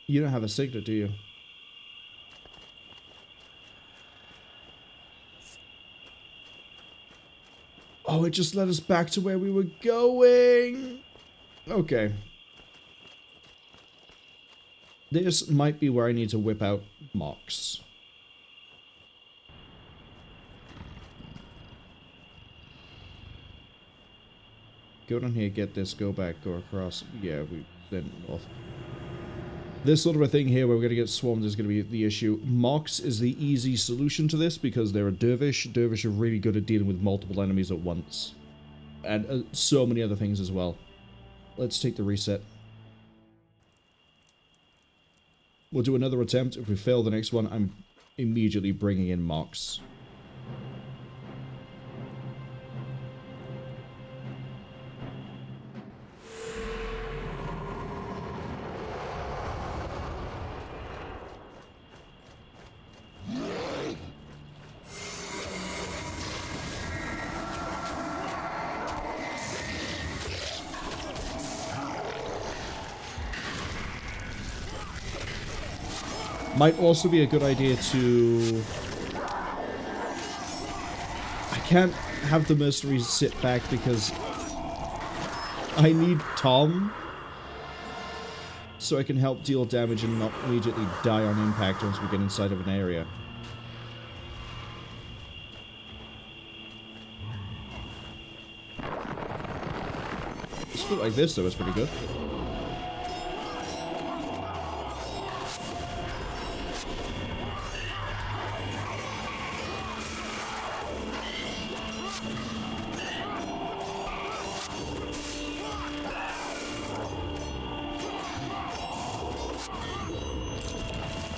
S1: You don't have a signet, do you? Oh, it just led us back to where we were going. Okay. This might be where I need to whip out M.O.X. Go down here, get this, go back, go across. Yeah, then north. This sort of a thing here where we're going to get swarmed is going to be the issue. M.O.X is the easy solution to this because they're a dervish. Dervish are really good at dealing with multiple enemies at once. And so many other things as well. Let's take the reset. We'll do another attempt. If we fail the next one, I'm immediately bringing in M.O.X. Might also be a good idea to... I can't have the mercenaries sit back because I need Tom so I can help deal damage and not immediately die on impact once we get inside of an area. Split like this though is pretty good.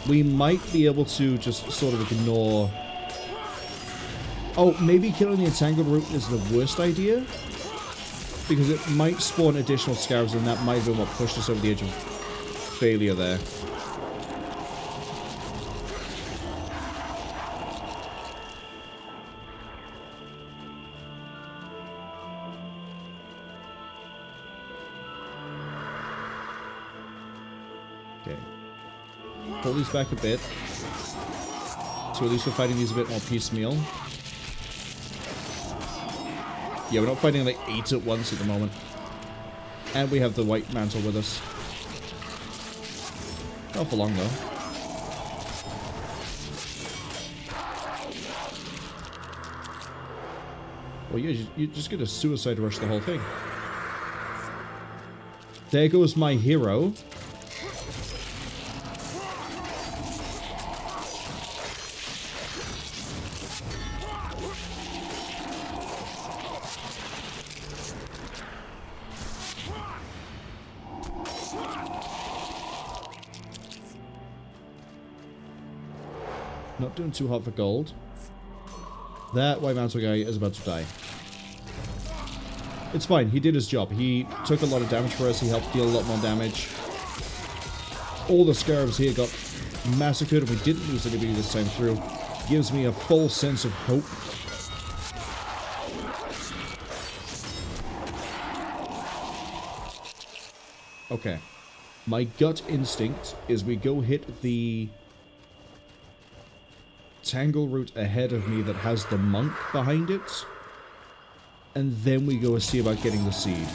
S1: We might be able to just sort of ignore... Oh, maybe killing the entangled root is the worst idea? Because it might spawn additional scarabs and that might have been what pushed us over the edge of failure there. Okay. Pull these back a bit. So at least we're fighting these a bit more piecemeal. Yeah, we're not fighting like 8 at once at the moment. And we have the white mantle with us. Not for long though. Well, you're just gonna suicide rush the whole thing. There goes my hero. Not doing too hot for gold. That white mantle guy is about to die. It's fine, he did his job. He took a lot of damage for us, he helped deal a lot more damage. All the scarabs here got massacred and we didn't lose anybody this time through. Gives me a full sense of hope. Okay. My gut instinct is we go hit the tangle root ahead of me that has the monk behind it, and then we go see about getting the seed.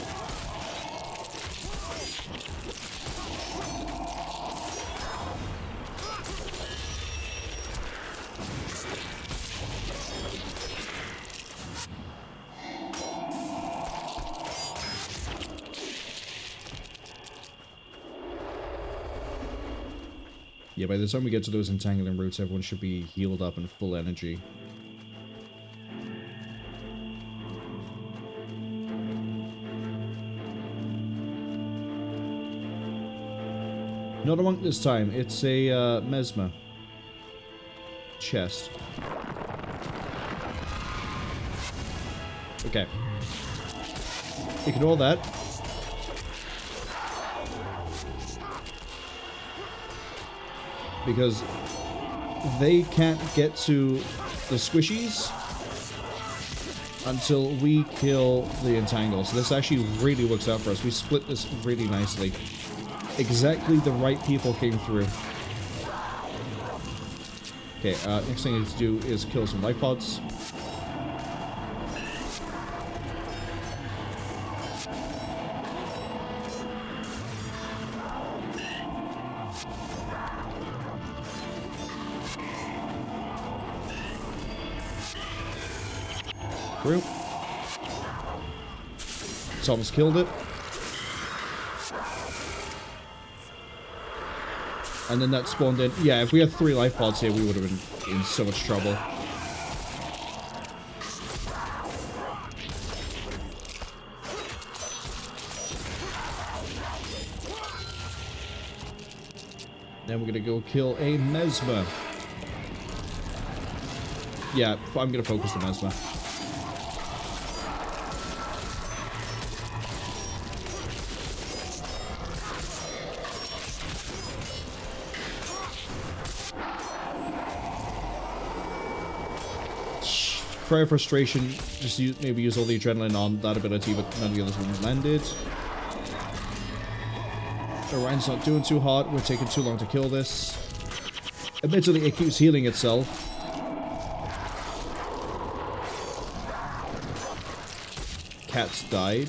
S1: Yeah, by the time we get to those entangling roots, everyone should be healed up and full energy. Not a monk this time, it's a mesmer. Chest. Okay. Ignore that. Because they can't get to the squishies until we kill the entangle. So this actually really works out for us. We split this really nicely. Exactly the right people came through. Okay, next thing I need to do is kill some life pods. Through. Tom's killed it. And then that spawned in. Yeah, if we had 3 life pods here, we would have been in so much trouble. Then we're gonna go kill a mesmer. Yeah, I'm gonna focus the mesmer. Cry of frustration, just maybe use all the adrenaline on that ability, but none of the others have landed. Orion's not doing too hard, we're taking too long to kill this. Admittedly, it keeps healing itself. Cat's died.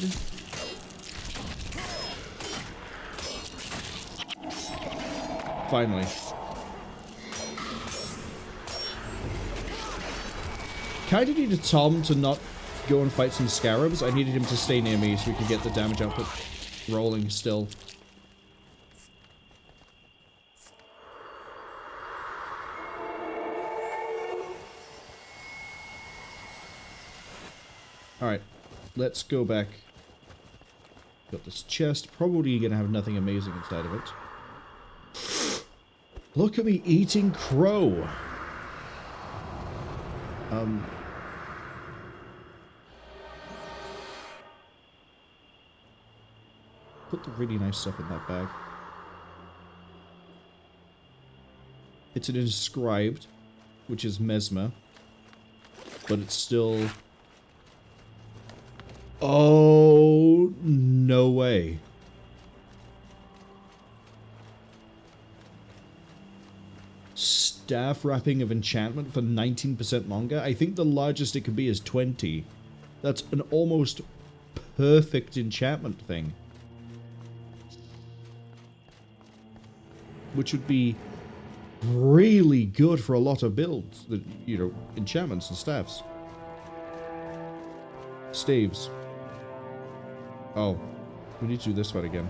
S1: Finally. Kinda needed Tom to not go and fight some scarabs. I needed him to stay near me so we could get the damage output rolling still. Alright, let's go back. Got this chest. Probably gonna have nothing amazing inside of it. Look at me eating crow! Put the really nice stuff in that bag. It's an inscribed, which is mesmer, but it's still... Oh, no way. Staff wrapping of enchantment for 19% longer. I think the largest it could be is 20. That's an almost perfect enchantment thing. Which would be really good for a lot of builds. You know, enchantments and staffs. Staves. Oh, we need to do this one again.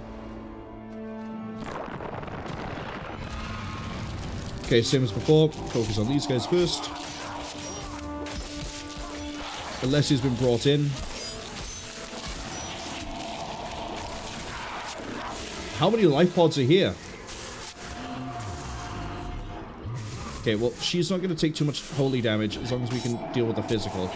S1: Okay, same as before. Focus on these guys first. Unless he's been brought in. How many life pods are here? Okay, well, she's not going to take too much holy damage as long as we can deal with the physical.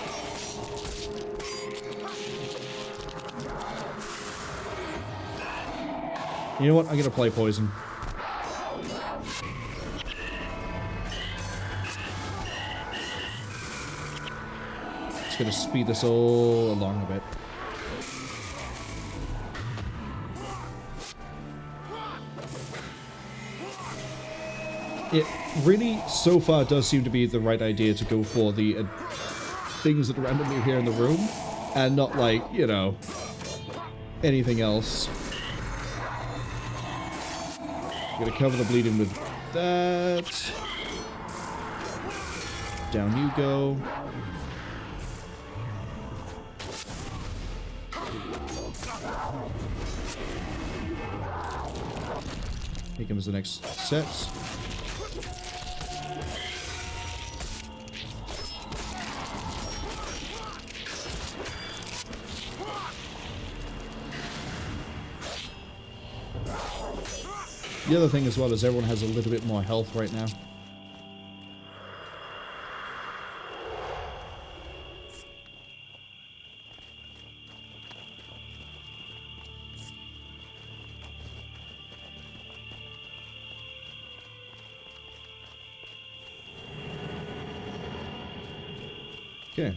S1: You know what? I'm going to play poison. It's going to speed this all along a bit. It really, so far, does seem to be the right idea to go for the things that randomly appear in the room, and not, like, you know, anything else. I'm gonna cover the bleeding with that. Down you go. Here comes the next set. The other thing as well is everyone has a little bit more health right now. Okay.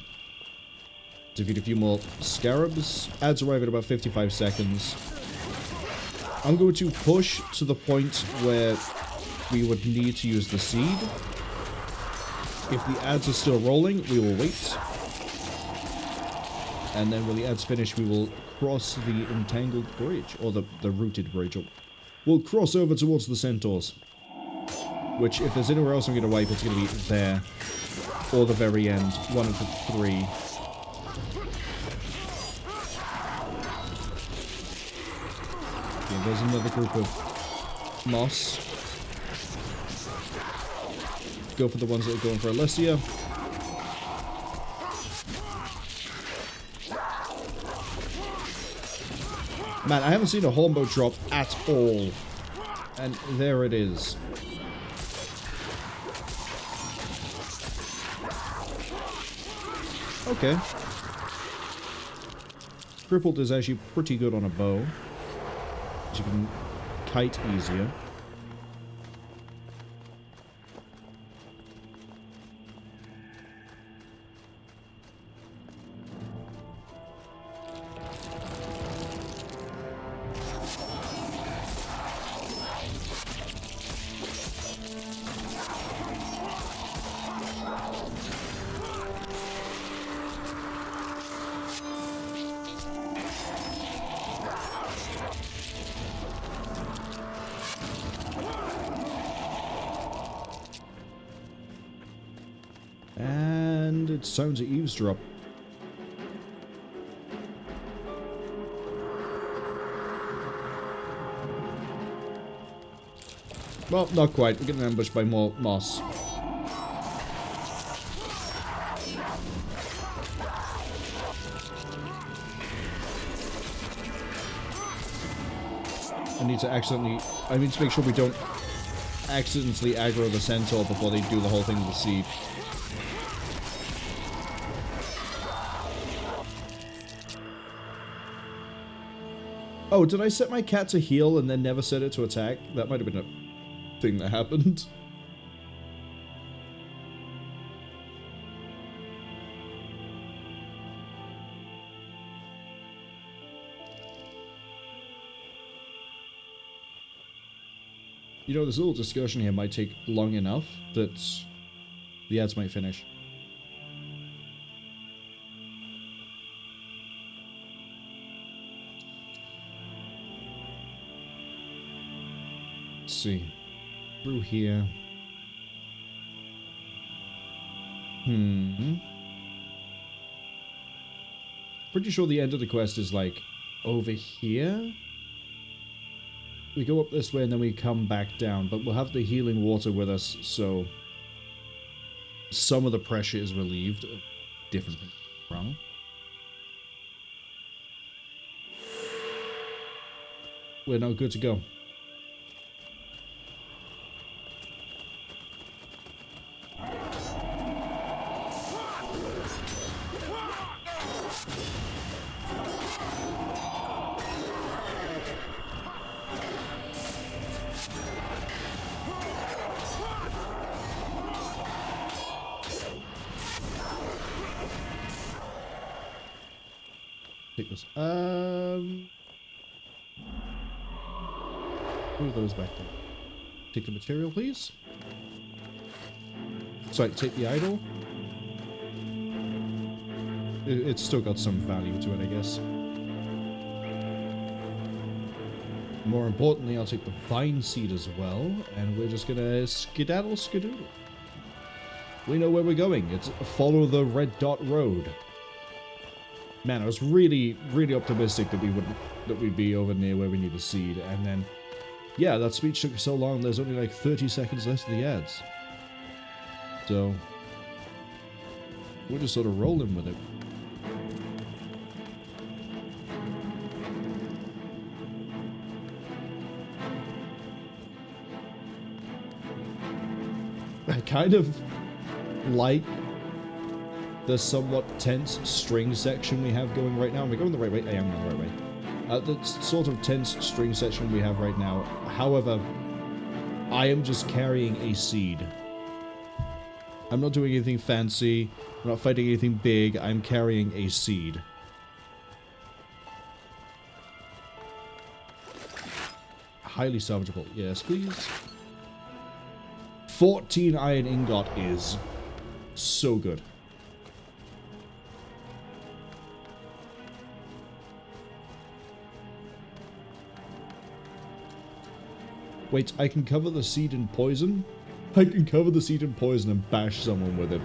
S1: Defeat a few more scarabs. Ads arrive at about 55 seconds. I'm going to push to the point where we would need to use the seed. If the ads are still rolling, we will wait. And then when the ads finish, we will cross the entangled bridge, or the rooted bridge. We'll cross over towards the centaurs. Which, if there's anywhere else I'm going to wipe, it's going to be there. Or the very end. 1 of the 3. Okay, there's another group of moss. Go for the ones that are going for Alessia. Man, I haven't seen a hornbow drop at all. And there it is. Okay. Crippled is actually pretty good on a bow. You can kite easier. And it's time to eavesdrop. Well, not quite. We're getting ambushed by more moss. I need to make sure we don't accidentally aggro the centaur before they do the whole thing with the seed. Oh, did I set my cat to heal and then never set it to attack? That might have been a thing that happened. You know, this little discussion here might take long enough that the ads might finish. Let's see. Through here. Pretty sure the end of the quest is like over here. We go up this way and then we come back down, but we'll have the healing water with us, so some of the pressure is relieved. Different thing wrong. We're now good to go. Take this. Move those back there. Take the material, please. Sorry, take the idol. It's still got some value to it, I guess. More importantly, I'll take the vine seed as well, and we're just gonna skedaddle skadoodle. We know where we're going. It's follow the red dot road. Man, I was really, really optimistic that we'd be over near where we need a seed, and then, yeah, that speech took so long. There's only like 30 seconds left of the ads, so we're just sort of rolling with it. kind of like the somewhat tense string section we have going right now. Am I going the right way? I am going the right way. The sort of tense string section we have right now. However, I am just carrying a seed. I'm not doing anything fancy. I'm not fighting anything big. I'm carrying a seed. Highly salvageable. Yes, please. 14 iron ingot is so good. Wait, I can cover the seed in poison? I can cover the seed in poison and bash someone with it.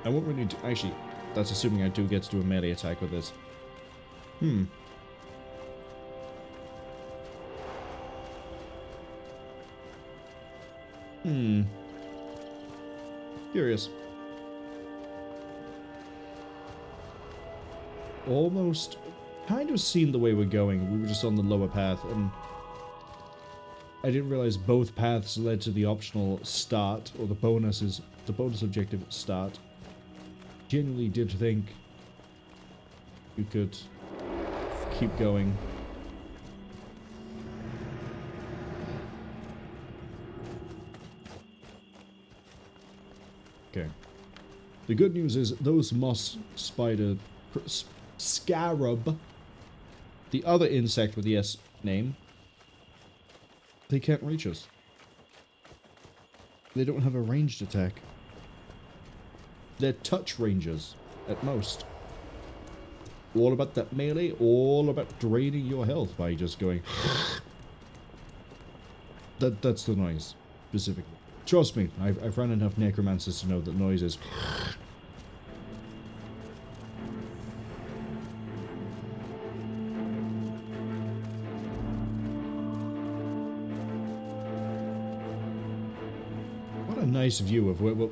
S1: I won't really do... Actually, that's assuming I do get to do a melee attack with this. Curious. Almost kind of seen the way we're going. We were just on the lower path, and I didn't realize both paths led to the optional start, or the bonus objective start. Genuinely did think you could keep going. Okay. The good news is those moss spider scarab, the other insect with the S name, they can't reach us. They don't have a ranged attack. They're touch rangers, at most. All about that melee, all about draining your health by just going... That's the noise, specifically. Trust me, I've run enough necromancers to know that noise is... What a nice view of where...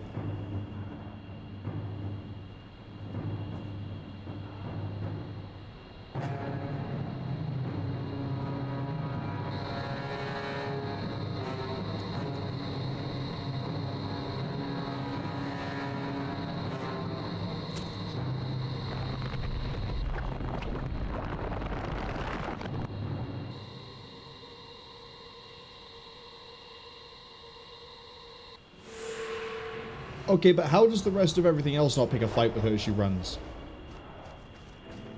S1: Okay, but how does the rest of everything else not pick a fight with her as she runs?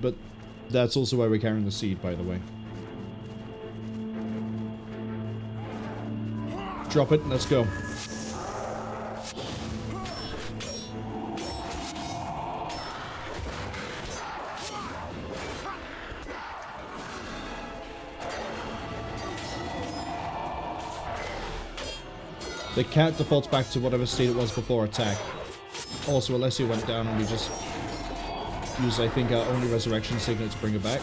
S1: But that's also why we're carrying the seed, by the way. Drop it, let's go. The cat defaults back to whatever state it was before attack. Also, Alessia went down and we just used, I think, our only resurrection signet to bring her back.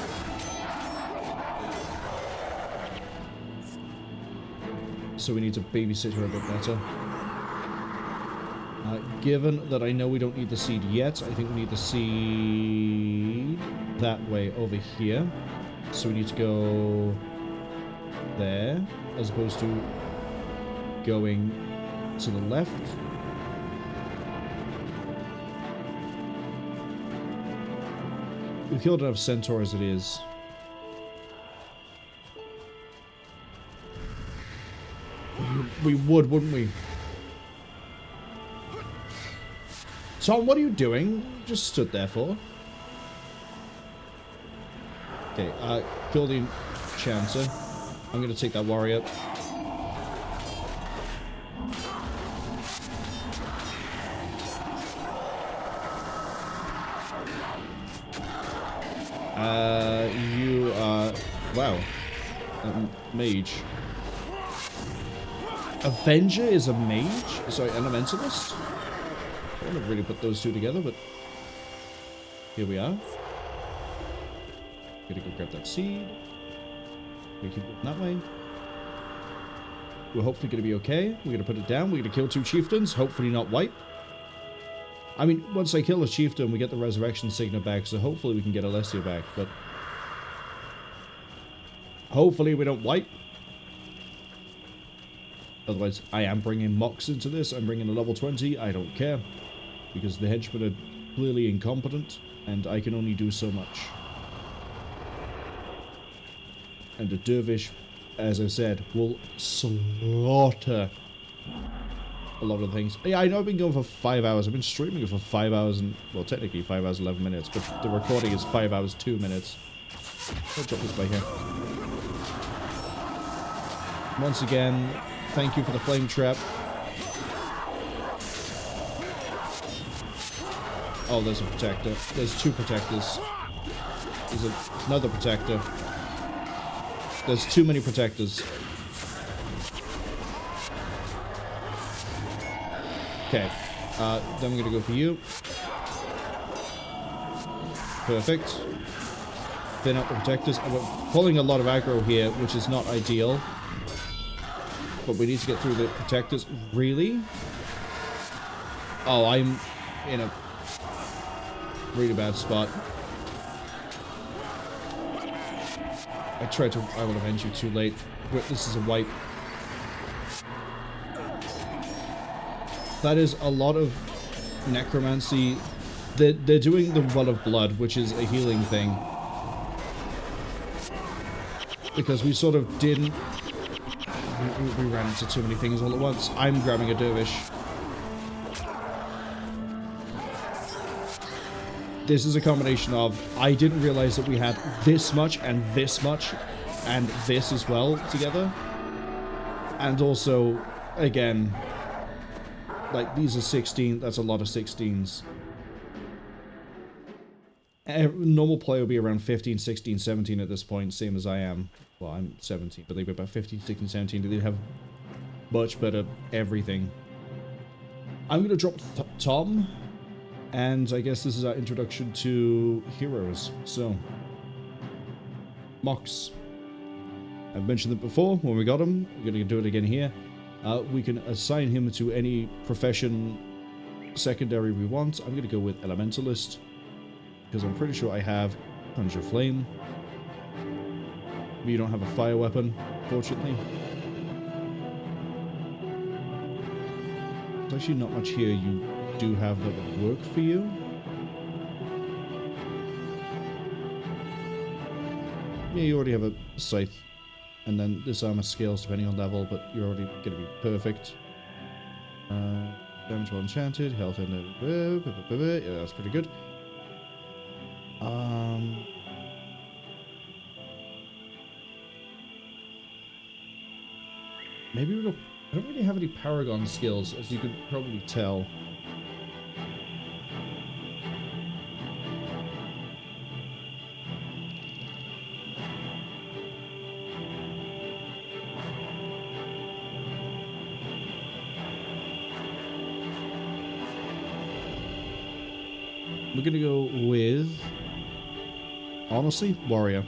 S1: So we need to babysit her a bit better. Given that I know we don't need the seed yet, I think we need the seed that way over here. So we need to go there, as opposed to going to the left. We've killed enough centaur as it is. We would, wouldn't we? Tom, what are you doing? Just stood there for. Okay, kill the enchanter. I'm gonna take that warrior. You are... Wow. Mage. Avenger is a mage? Sorry, elementalist? I wouldn't have really put those two together, but... Here we are. Gonna go grab that seed. We keep it that way. We're hopefully gonna be okay. We're gonna put it down. We're gonna kill two chieftains. Hopefully not wipe. I mean, once I kill a chieftain, we get the resurrection signet back, so hopefully we can get Alessia back, but... Hopefully we don't wipe. Otherwise, I am bringing M.O.X into this. I'm bringing a level 20. I don't care. Because the henchmen are clearly incompetent. And I can only do so much. And the dervish, as I said, will slaughter a lot of things. Yeah, I know I've been going for 5 hours. I've been streaming it for 5 hours and, well, technically 5 hours 11 minutes, but the recording is 5 hours 2 minutes. I'll drop this by here. Once again, thank you for the flame trap. Oh, there's a protector. There's two protectors. There's another protector. There's too many protectors. Okay. Then we're gonna go for you. Perfect. Thin out the protectors. And we're pulling a lot of aggro here, which is not ideal. But we need to get through the protectors. Really? Oh, I'm in a really bad spot. I will avenge you too late. This is a wipe. That is a lot of necromancy. They're doing the Well of Blood, which is a healing thing. Because we sort of didn't... We ran into too many things all at once. I'm grabbing a dervish. This is a combination of, I didn't realize that we had this much and this as well together. And also, again, like these are 16, that's a lot of 16s. A normal player will be around 15, 16, 17 at this point, same as I am. Well, I'm 17, but they'll be about 15, 16, 17. They have much better everything. I'm going to drop Tom. And I guess this is our introduction to heroes. So, M.O.X. I've mentioned it before when we got him. We're going to do it again here. We can assign him to any profession secondary we want. I'm going to go with Elementalist. Because I'm pretty sure I have Conjure Flame. You don't have a fire weapon, fortunately. There's actually not much here you do have that would work for you. Yeah, you already have a scythe. And then this armor scales depending on level, but you're already going to be perfect. Damage while enchanted, health and... yeah, that's pretty good. Maybe we'll... I don't really have any Paragon skills, as you could probably tell. We're gonna go with... honestly, Warrior.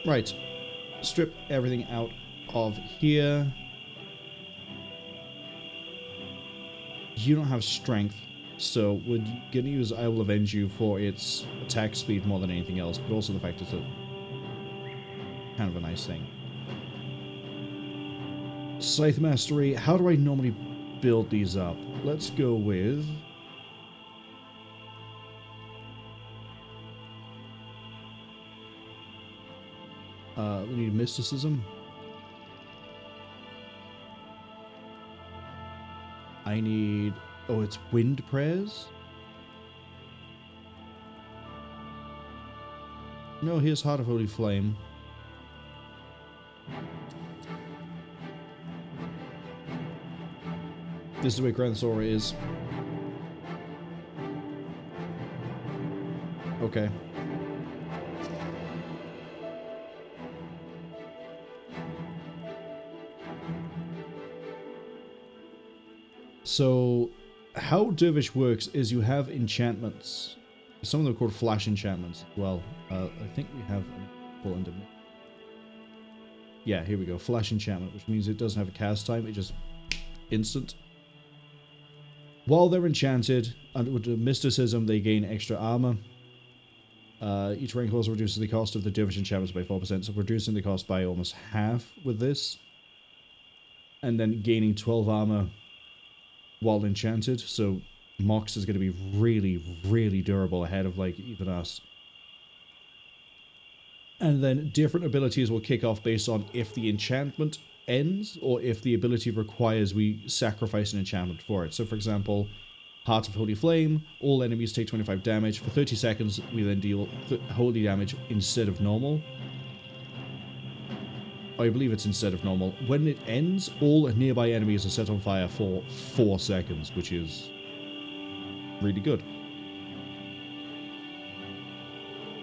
S1: Right. Strip everything out of here. You don't have strength, so we're gonna use I Will Avenge You for its attack speed more than anything else, but also the fact it's a kind of a nice thing. Scythe Mastery. How do I normally build these up? Let's go with... we need Mysticism. I need... oh, it's Wind Prayers? No, here's Heart of Holy Flame. This is where Grand Sora is. Okay. So, how Dervish works is you have enchantments. Some of them are called flash enchantments as well. I think we have an under. Yeah, here we go. Flash enchantment, which means it doesn't have a cast time. It just instant. While they're enchanted, and with the mysticism, they gain extra armor. Each rank also reduces the cost of the Dervish enchantments by 4%, so reducing the cost by almost half with this. and then gaining 12 armor while enchanted. So M.O.X is going to be really, really durable ahead of like even us. And then different abilities will kick off based on if the enchantment ends or if the ability requires we sacrifice an enchantment for it. So for example, Heart of Holy Flame, all enemies take 25 damage. For 30 seconds, we then deal holy damage instead of normal. I believe it's instead of normal. When it ends, all nearby enemies are set on fire for 4 seconds, which is really good.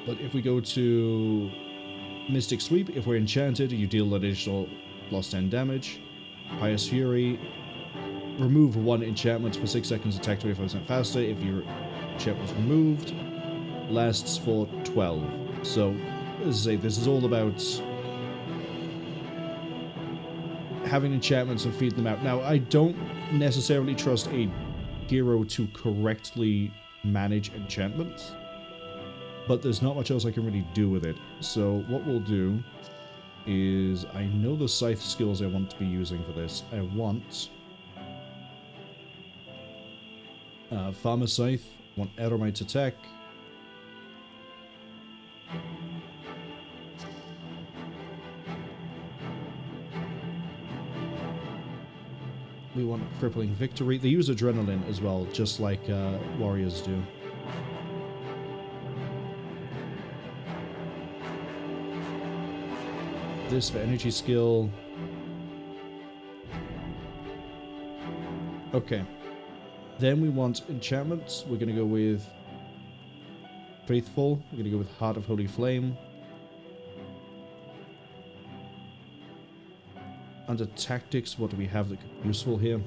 S1: But if we go to Mystic Sweep, if we're enchanted, you deal additional plus 10 damage. Pious Fury, remove 1 enchantment for 6 seconds, attack 25% faster. If your enchantment is removed, lasts for 12. So, as I say, this is all about having enchantments and feeding them out. Now, I don't necessarily trust a hero to correctly manage enchantments, but there's not much else I can really do with it. So what we'll do is, I know the scythe skills I want to be using for this. I want Farmer Scythe, I want Eremite's Attack, we want Crippling Victory. They use Adrenaline as well, just like warriors do. This for energy skill. Okay. Then we want enchantments. We're going to go with Faithful. We're going to go with Heart of Holy Flame. Under tactics, what do we have that could be useful here?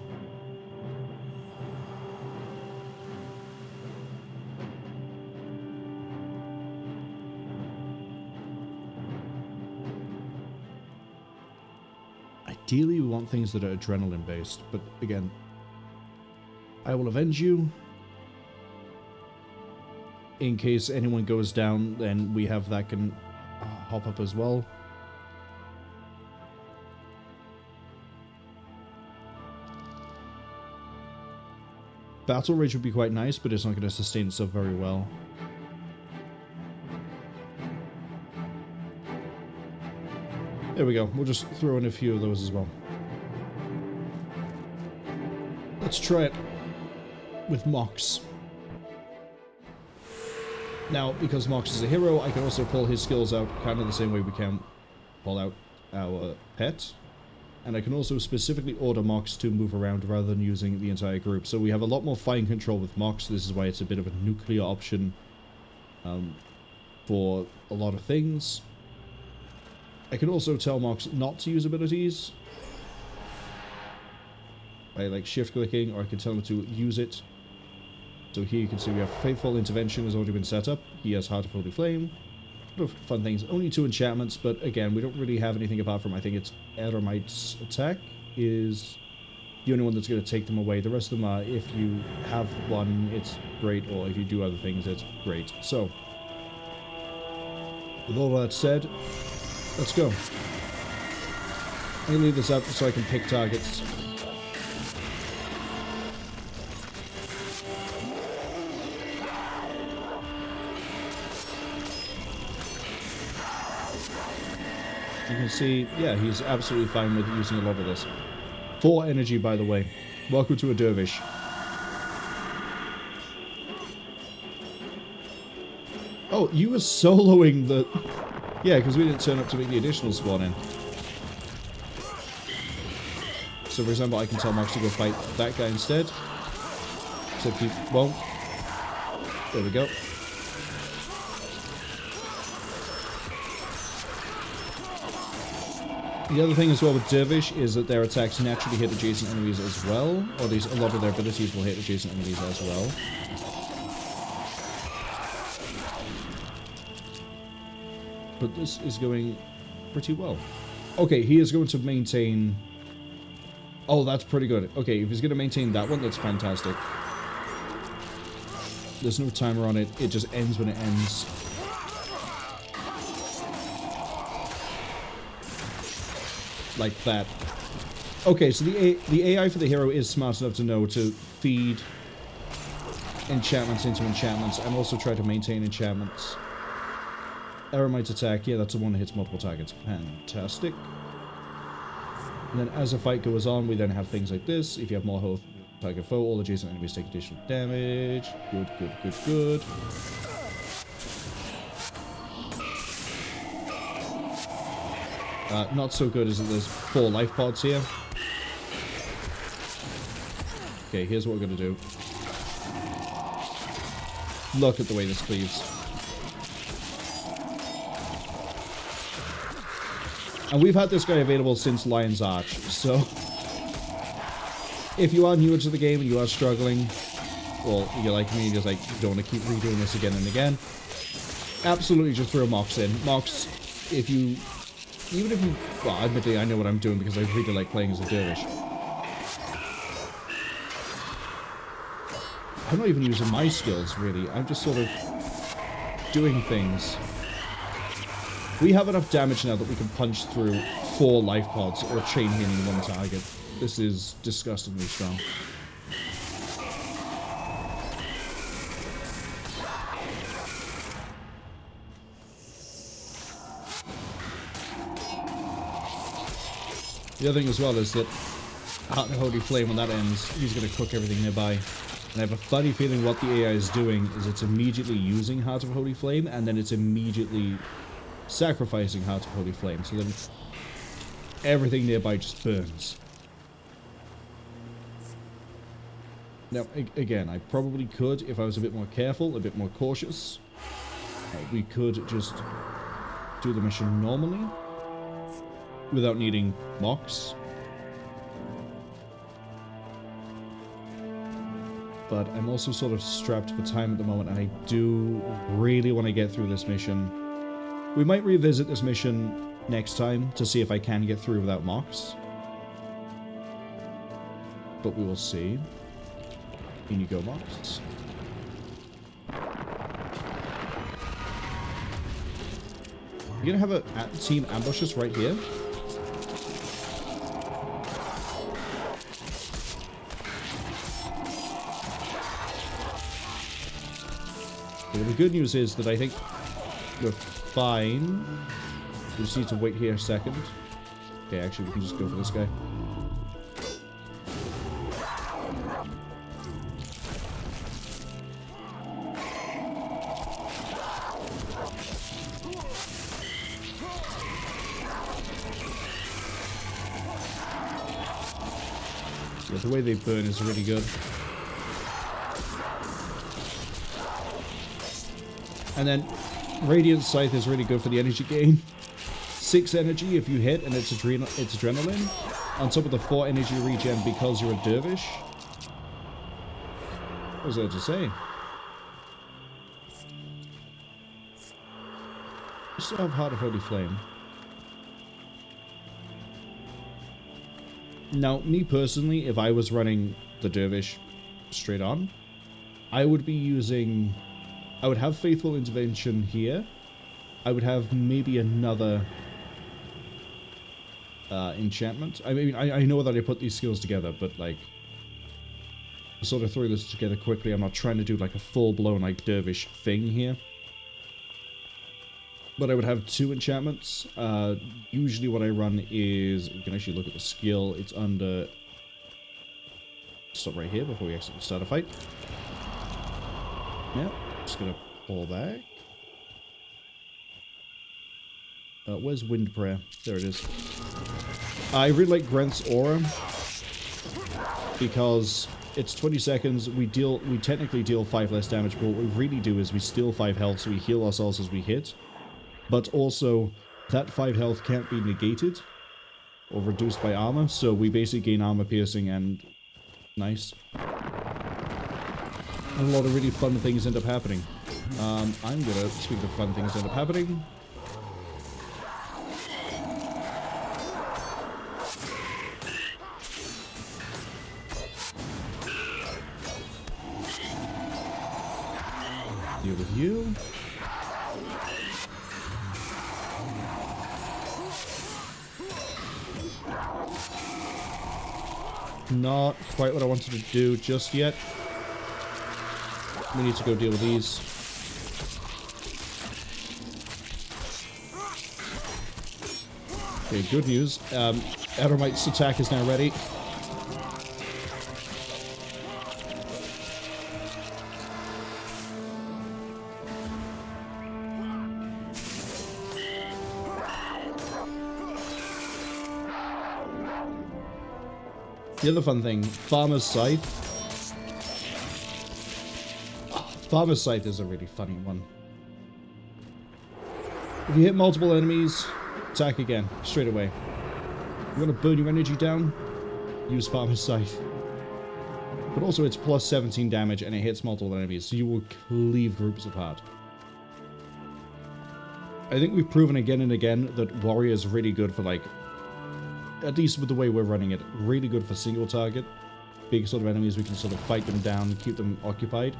S1: Ideally, we want things that are adrenaline based, but again, I will avenge you. In case anyone goes down, then we have that can hop up as well. Battle Rage would be quite nice, but it's not going to sustain itself very well. There we go. We'll just throw in a few of those as well. Let's try it with M.O.X. Now, because M.O.X is a hero, I can also pull his skills out kind of the same way we can pull out our pet. And I can also specifically order M.O.X to move around rather than using the entire group. So we have a lot more fine control with M.O.X. This is why it's a bit of a nuclear option for a lot of things. I can also tell M.O.X not to use abilities by like shift clicking, or I can tell him to use it. So here you can see we have Faithful Intervention has already been set up. He has Heart of Holy Flame. Fun things. Only 2 enchantments, but again, we don't really have anything apart from, I think it's Eremite's Attack is the only one that's going to take them away. The rest of them are, if you have one, it's great, or if you do other things, it's great. So, with all that said, let's go. I'm going to leave this up so I can pick targets. You can see, yeah, he's absolutely fine with using a lot of this. 4 energy, by the way. Welcome to a dervish. Oh, you were soloing the... Yeah, because we didn't turn up to make the additional spawn in. So, for example, I can tell Max to go fight that guy instead. So if you won't. There we go. The other thing as well with Dervish is that their attacks naturally hit adjacent enemies as well, or at least a lot of their abilities will hit adjacent enemies as well. But this is going pretty well. Okay, he is going to maintain... Oh, that's pretty good. Okay, if he's going to maintain that one, that's fantastic. There's no timer on it, it just ends when it ends. Like that. Okay, so the AI for the hero is smart enough to know to feed enchantments into enchantments and also try to maintain enchantments. Eremite attack, yeah, that's the one that hits multiple targets. Fantastic. And then as the fight goes on, we then have things like this. If you have more health, target foe, all adjacent enemies take additional damage. Good, good, good, good. Not so good is that there's 4 life pods here. Okay, here's what we're going to do. Look at the way this cleaves. And we've had this guy available since Lion's Arch, so if you are newer to the game and you are struggling, well, you're like me, just like, you don't want to keep redoing this again and again, absolutely just throw M.O.X in. M.O.X, if you, even if you, well, admittedly, I know what I'm doing because I really like playing as a dervish. I'm not even using my skills, really. I'm just sort of doing things. We have enough damage now that we can punch through 4 life pods or chain healing 1 target. This is disgustingly strong. The other thing as well is that Heart of Holy Flame, when that ends, he's going to cook everything nearby. And I have a funny feeling what the AI is doing is it's immediately using Heart of Holy Flame, and then it's immediately sacrificing Heart of Holy Flame. So then everything nearby just burns. Now, again, I probably could, if I was a bit more careful, a bit more cautious, we could just do the mission normally, without needing M.O.X. But I'm also sort of strapped for time at the moment, and I do really want to get through this mission. We might revisit this mission next time to see if I can get through without M.O.X. But we will see. In you go, M.O.X. You're gonna have a team ambush us right here. Well, the good news is that I think we're fine. We just need to wait here a second. Okay, actually, we can just go for this guy. Yeah, the way they burn is really good. And then Radiant Scythe is really good for the energy gain. 6 energy if you hit, and it's adrenaline. On top of the 4 energy regen because you're a dervish. What was that to say? I still have Heart of Holy Flame. Now, me personally, if I was running the dervish straight on, I would be using... I would have Faithful Intervention here. I would have maybe another enchantment. I mean, I know that I put these skills together, but like, sort of throw this together quickly. I'm not trying to do like a full-blown like dervish thing here. But I would have 2 enchantments. Usually what I run is, you can actually look at the skill. It's under... Stop right here before we actually start a fight. Yep. Just gonna pull back. Where's Wind Prayer? There it is. I really like Grenth's Aura because it's 20 seconds. We technically deal 5 less damage, but what we really do is we steal 5 health, so we heal ourselves as we hit. But also, that 5 health can't be negated or reduced by armor, so we basically gain armor piercing and nice. And a lot of really fun things end up happening. I'm gonna, speak of fun things end up happening. Deal with you. not quite what I wanted to do just yet. We need to go deal with these. Okay, good news. Eremite's attack is now ready. The other fun thing, Farmer's Scythe. Farmer's Scythe is a really funny one. If you hit multiple enemies, attack again, straight away. You want to burn your energy down? Use Farmer's Scythe. But also it's plus 17 damage and it hits multiple enemies, so you will cleave groups apart. I think we've proven again and again that Warrior is really good for, like, at least with the way we're running it, really good for single target. Big sort of enemies, we can sort of fight them down, keep them occupied.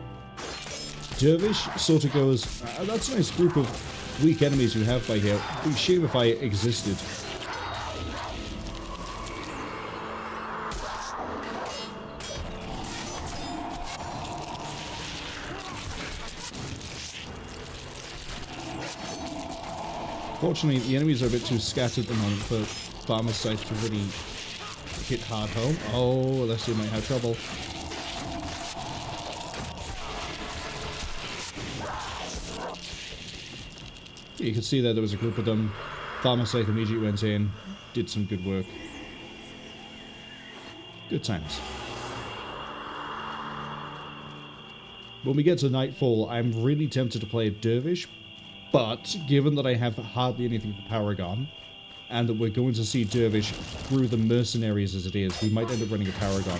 S1: Dervish sort of goes, that's a nice group of weak enemies you have by here. It'd be a shame if I existed. Fortunately, the enemies are a bit too scattered at the moment for Farmer's Scythe to really hit hard home. Oh, Alessia might have trouble. You can see there was a group of them. Farmer's Scythe immediately went in, did some good work. Good times. When we get to Nightfall, I'm really tempted to play a Dervish, but given that I have hardly anything for Paragon, and that we're going to see Dervish through the mercenaries as it is, we might end up running a Paragon.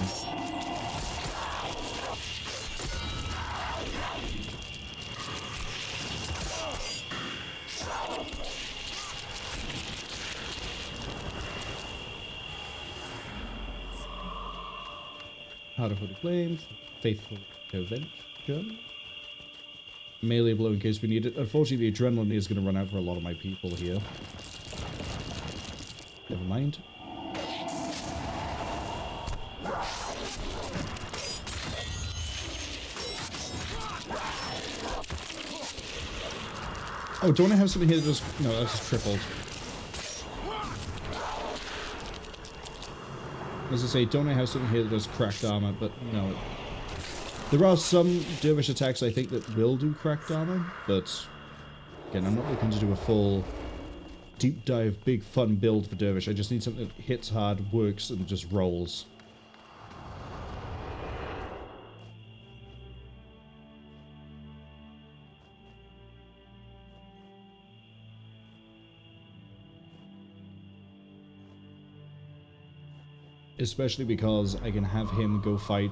S1: Powder for the Flame, Faithful Cwningen. Melee blow in case we need it. Unfortunately, the adrenaline is going to run out for a lot of my people here. Never mind. Oh, don't I have something here that just... No, that's just tripled. As I say, don't I have something here that does cracked armor, but no. There are some Dervish attacks I think that will do cracked armor, but again, I'm not looking to do a full deep dive, big fun build for Dervish. I just need something that hits hard, works, and just rolls. Especially because I can have him go fight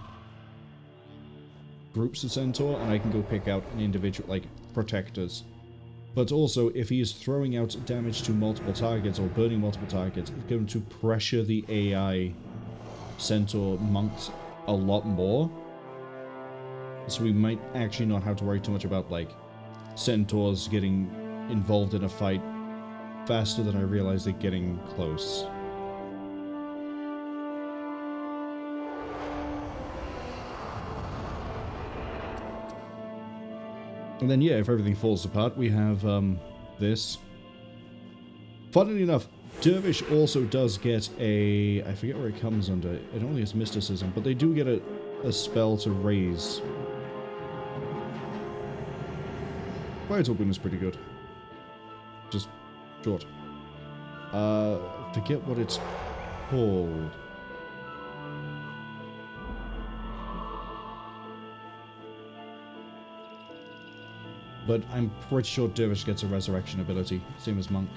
S1: groups of Centaur, and I can go pick out an individual, like, protectors. But also, if he is throwing out damage to multiple targets, or burning multiple targets, it's going to pressure the AI Centaur monks a lot more. So we might actually not have to worry too much about, like, Centaurs getting involved in a fight faster than I realize they're getting close. And then, yeah, if everything falls apart, we have this. Funnily enough, Dervish also does get a... I forget where it comes under. It only has mysticism, but they do get a spell to raise. Vital Boon is pretty good. Just short. Forget what it's called. But I'm pretty sure Dervish gets a resurrection ability, same as Monk.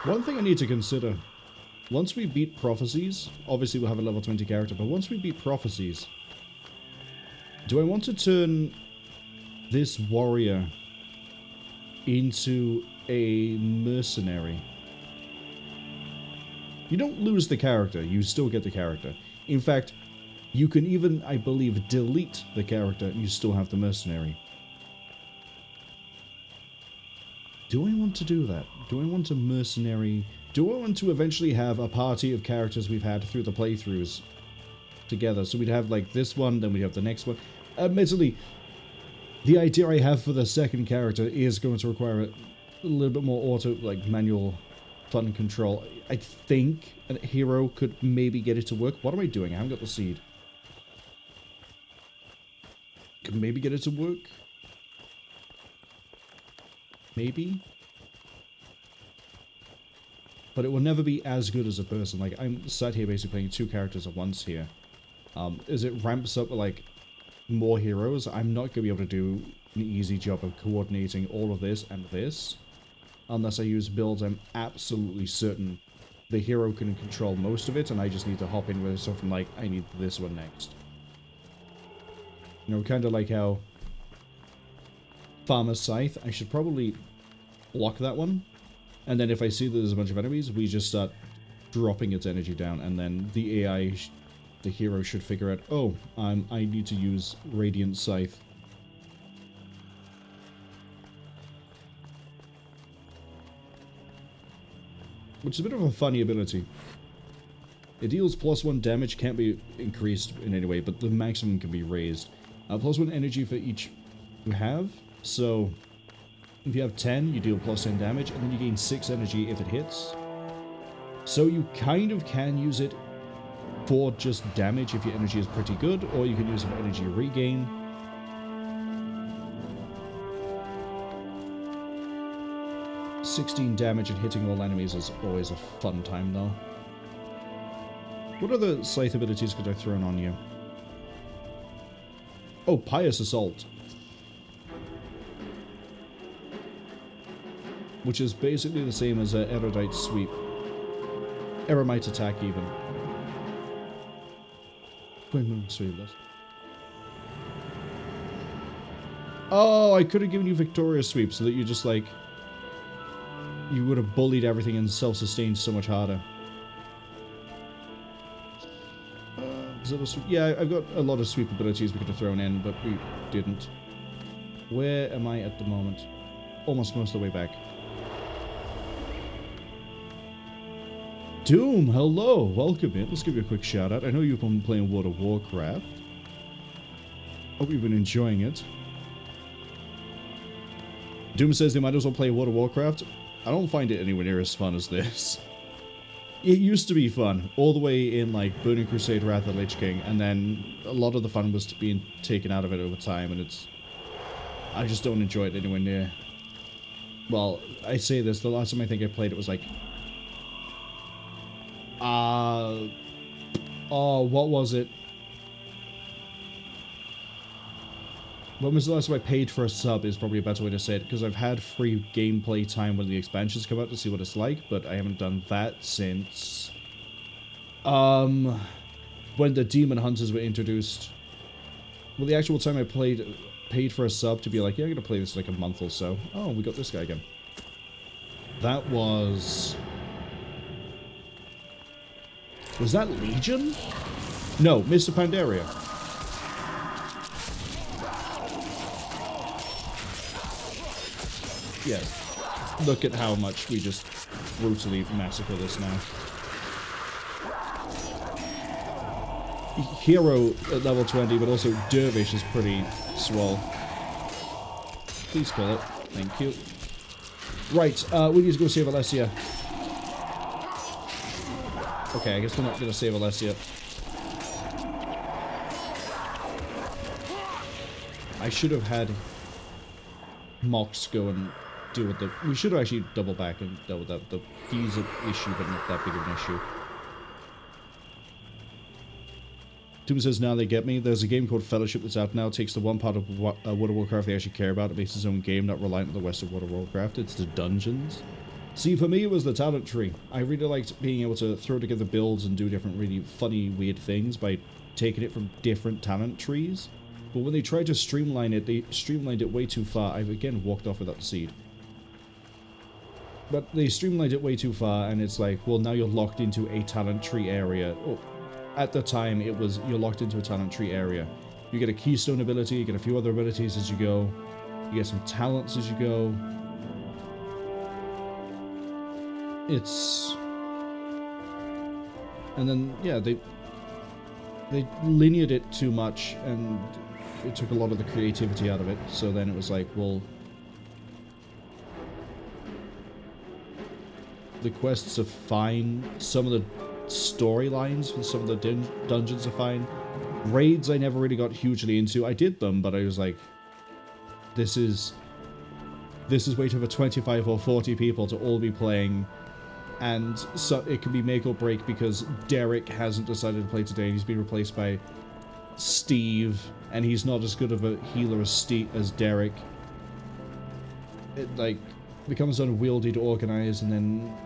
S1: One thing I need to consider. Once we beat Prophecies, obviously we'll have a level 20 character, but once we beat Prophecies, do I want to turn this warrior into a mercenary. You don't lose the character, you still get the character. In fact, you can even, I believe, delete the character and you still have the mercenary. Do I want to do that? Do I want a mercenary? Do I want to eventually have a party of characters we've had through the playthroughs together? So we'd have like this one, then we'd have the next one. Admittedly, the idea I have for the second character is going to require a little bit more manual fun control. I think a hero could maybe get it to work. What am I doing? I haven't got the seed. Could maybe get it to work? Maybe? But it will never be as good as a person. Like, I'm sat here basically playing two characters at once here. As it ramps up with, like, more heroes, I'm not going to be able to do an easy job of coordinating all of this and this. Unless I use builds I'm absolutely certain the hero can control most of it, and I just need to hop in with something like, I need this one next. You know, kind of like how Farmer's Scythe, I should probably block that one, and then if I see that there's a bunch of enemies, we just start dropping its energy down, and then the AI, the hero should figure out, oh, I need to use Radiant Scythe. Which is a bit of a funny ability. It deals +1 damage, can't be increased in any way, but the maximum can be raised. +1 energy for each you have, so if you have 10, you deal +10 damage, and then you gain 6 energy if it hits. So you kind of can use it for just damage if your energy is pretty good, or you can use it for energy regain. $16 damage and hitting all enemies is always a fun time, though. What other Scythe abilities could I throw on you? Oh, Pious Assault. Which is basically the same as Erudite Sweep. Eremite Attack, even. Oh, I could have given you Victorious Sweep so that you just, like... You would have bullied everything and self-sustained so much harder. Yeah, I've got a lot of sweep abilities we could have thrown in, but we didn't. Where am I at the moment? Almost most of the way back. Doom, hello! Welcome in. Let's give you a quick shout out. I know you've been playing World of Warcraft. Hope you've been enjoying it. Doom says they might as well play World of Warcraft. I don't find it anywhere near as fun as this. It used to be fun, all the way in, like, Burning Crusade, Wrath of the Lich King, and then a lot of the fun was being taken out of it over time, and it's... I just don't enjoy it anywhere near. Well, I say this, the last time I think I played it was, like... Oh, what was it? When was the last time I paid for a sub is probably a better way to say it, because I've had free gameplay time when the expansions come out to see what it's like, but I haven't done that since... when the Demon Hunters were introduced. Well, the actual time I paid for a sub to be like, yeah, I'm gonna play this in like a month or so. Oh, we got this guy again. That was... Was that Legion? No, Mr. Pandaria. Yeah, look at how much we just brutally massacre this now. Hero at level 20, but also Dervish is pretty swell. Please kill it. Thank you. Right, we need to go save Alessia. Okay, I guess we're not going to save Alessia. I should have had M.O.X go and deal with the... We should have actually double back and dealt with that. The fees issue, but not that big of an issue. Doom says, now they get me. There's a game called Fellowship that's out now. It takes the one part of World of Warcraft they actually care about. It makes its own game, not reliant on the rest of World of Warcraft. It's the dungeons. See, for me, it was the talent tree. I really liked being able to throw together builds and do different really funny, weird things by taking it from different talent trees. But when they tried to streamline it, they streamlined it way too far. I've again walked off without the seed. But they streamlined it way too far, and it's like, well, now you're locked into a talent tree area. Oh, at the time, it was, you're locked into a talent tree area. You get a keystone ability, you get a few other abilities as you go. You get some talents as you go. It's... And then, yeah, they lineared it too much, and it took a lot of the creativity out of it. So then it was like, well... The quests are fine. Some of the storylines for some of the dungeons are fine. Raids I never really got hugely into. I did them, but I was like, this is way too for 25 or 40 people to all be playing, and so it can be make or break because Derek hasn't decided to play today and he's been replaced by Steve, and he's not as good of a healer as Derek. It like becomes unwieldy to organize, and then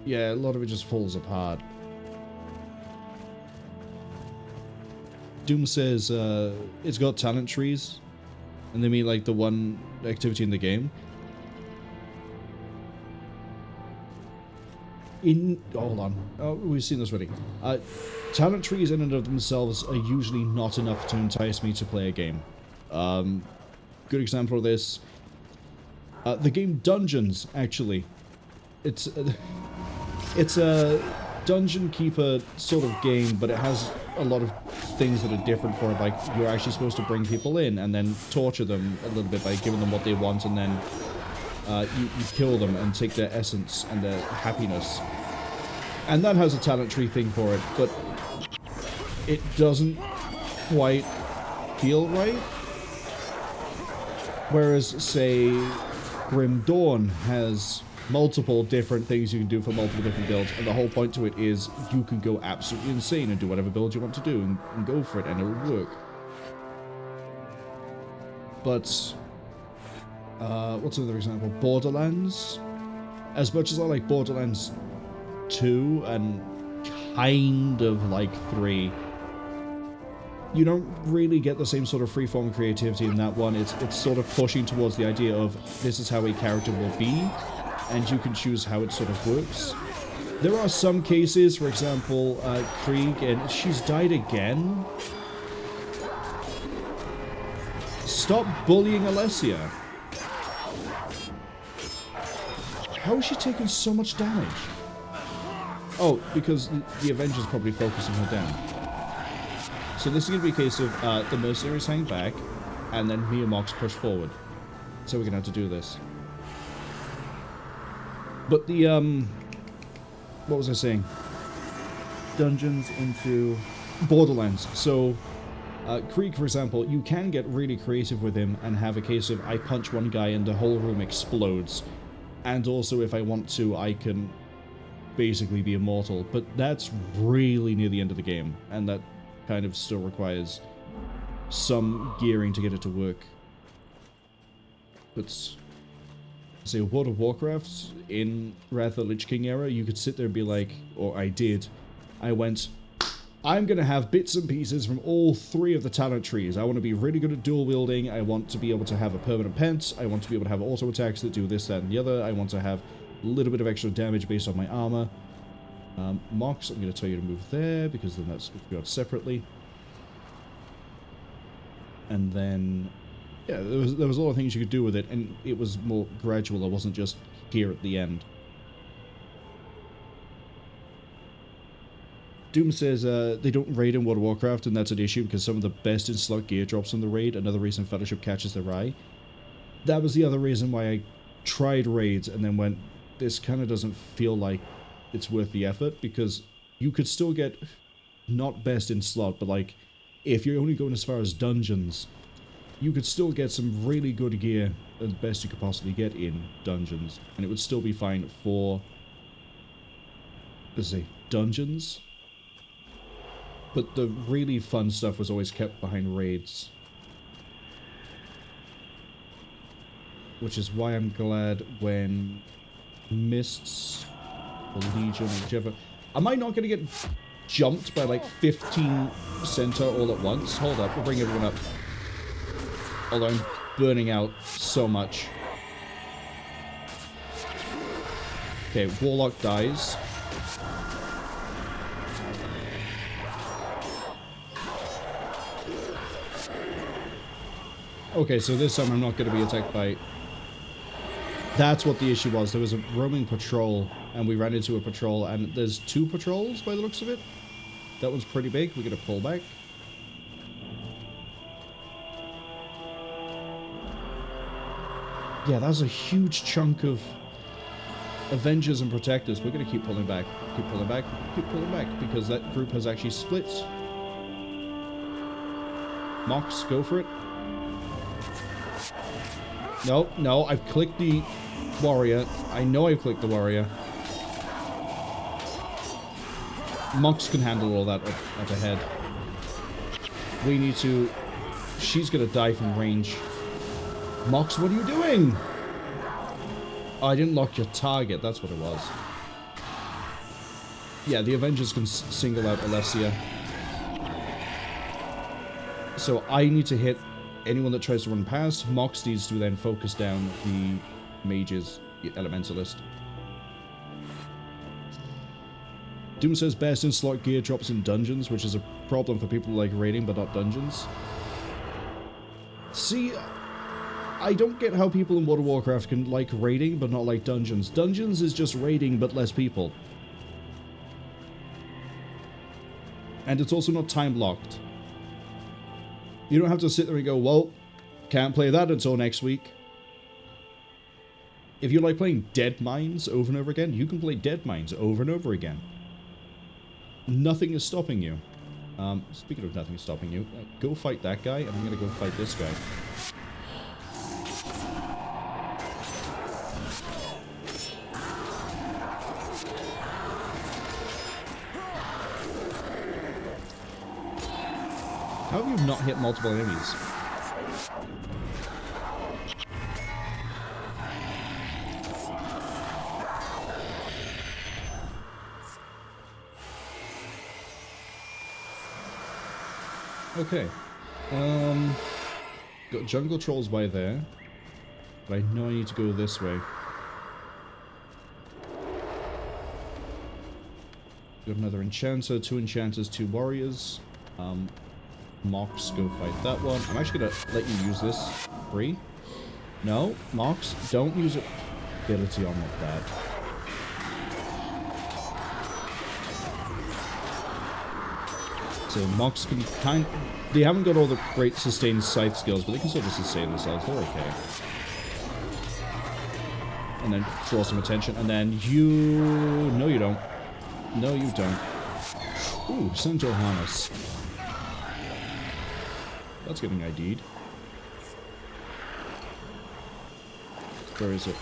S1: yeah, a lot of it just falls apart. Doom says it's got talent trees, and they mean like the one activity in the game. Hold on. Oh, we've seen this already. Talent trees in and of themselves are usually not enough to entice me to play a game. Good example of this. The game Dungeons, actually. It's a dungeon keeper sort of game, but it has a lot of things that are different for it. Like, you're actually supposed to bring people in and then torture them a little bit by giving them what they want, and then you kill them and take their essence and their happiness. And that has a talent tree thing for it, but it doesn't quite feel right. Whereas, say, Grim Dawn has multiple different things you can do for multiple different builds, and the whole point to it is you can go absolutely insane and do whatever build you want to do and go for it, and it'll work. But what's another example? Borderlands. As much as I like Borderlands 2 and kind of like 3, you don't really get the same sort of freeform creativity in that one. It's sort of pushing towards the idea of this is how a character will be, and you can choose how it sort of works. There are some cases, for example, Krieg, and she's died again. Stop bullying Alessia. How is she taking so much damage? Oh, because the Avenger's probably focusing her down. So this is going to be a case of the mercenaries hang back, and then me and M.O.X push forward. So we're going to have to do this. But the, what was I saying? Dungeons into Borderlands. So, Krieg, for example, you can get really creative with him and have a case of I punch one guy and the whole room explodes. And also, if I want to, I can basically be immortal. But that's really near the end of the game, and that kind of still requires some gearing to get it to work. But say World of Warcraft in Wrath of the Lich King era, you could sit there and be like, or I did, I went, I'm gonna have bits and pieces from all 3 of the talent trees. I want to be really good at dual wielding, I want to be able to have a permanent pent, I want to be able to have auto attacks that do this, that, and the other, I want to have a little bit of extra damage based on my armor. M.O.X, I'm going to tell you to move there, because then that's got separately. And then, yeah, there was a lot of things you could do with it, and it was more gradual. It wasn't just here at the end. Doom says they don't raid in World of Warcraft, and that's an issue because some of the best in slot gear drops on the raid. Another reason Fellowship catches their eye. That was the other reason why I tried raids and then went, this kind of doesn't feel like it's worth the effort, because you could still get not best in slot, but like if you're only going as far as dungeons, you could still get some really good gear, the best you could possibly get in dungeons, and it would still be fine for, let's say, dungeons. But the really fun stuff was always kept behind raids. Which is why I'm glad when Mists or Legion or whichever... Am I not going to get jumped by like 15 Centaur all at once? Hold up, we'll bring everyone up. Although I'm burning out so much. Okay, Warlock dies. Okay, so this time I'm not going to be attacked by... That's what the issue was. There was a roaming patrol, and we ran into a patrol, and there's 2 patrols by the looks of it. That one's pretty big. We're going to pull back. Yeah, that's a huge chunk of Avengers and Protectors. We're going to keep pulling back. Keep pulling back. Keep pulling back, because that group has actually split. M.O.X, go for it. No, no, I've clicked the warrior. I know I've clicked the warrior. M.O.X can handle all that up ahead. We need to... She's gonna die from range. M.O.X, what are you doing? Oh, I didn't lock your target. That's what it was. Yeah, the Avengers can single out Alessia. So I need to hit anyone that tries to run past. M.O.X needs to then focus down the mages, the elementalist. Doom says best in slot gear drops in dungeons, which is a problem for people who like raiding but not dungeons. See, I don't get how people in World of Warcraft can like raiding but not like dungeons. Dungeons is just raiding but less people. And it's also not time locked. You don't have to sit there and go, well, can't play that until next week. If you like playing Dead Mines over and over again, you can play Dead Mines over and over again. Nothing is stopping you. Speaking of nothing stopping you, go fight that guy, and I'm going to go fight this guy. How have you not hit multiple enemies? Okay. Got jungle trolls by there. But I know I need to go this way. Got another enchanter, 2 enchanters, 2 warriors. M.O.X, go fight that one. I'm actually gonna let you use this free. No, M.O.X, don't use ability on like that. So M.O.X can they haven't got all the great sustained scythe skills, but they can sort of sustain themselves. They're okay. And then draw some attention, and then you... No, you don't. No, you don't. Ooh, Centaur Harness. That's getting ID'd. Where is it?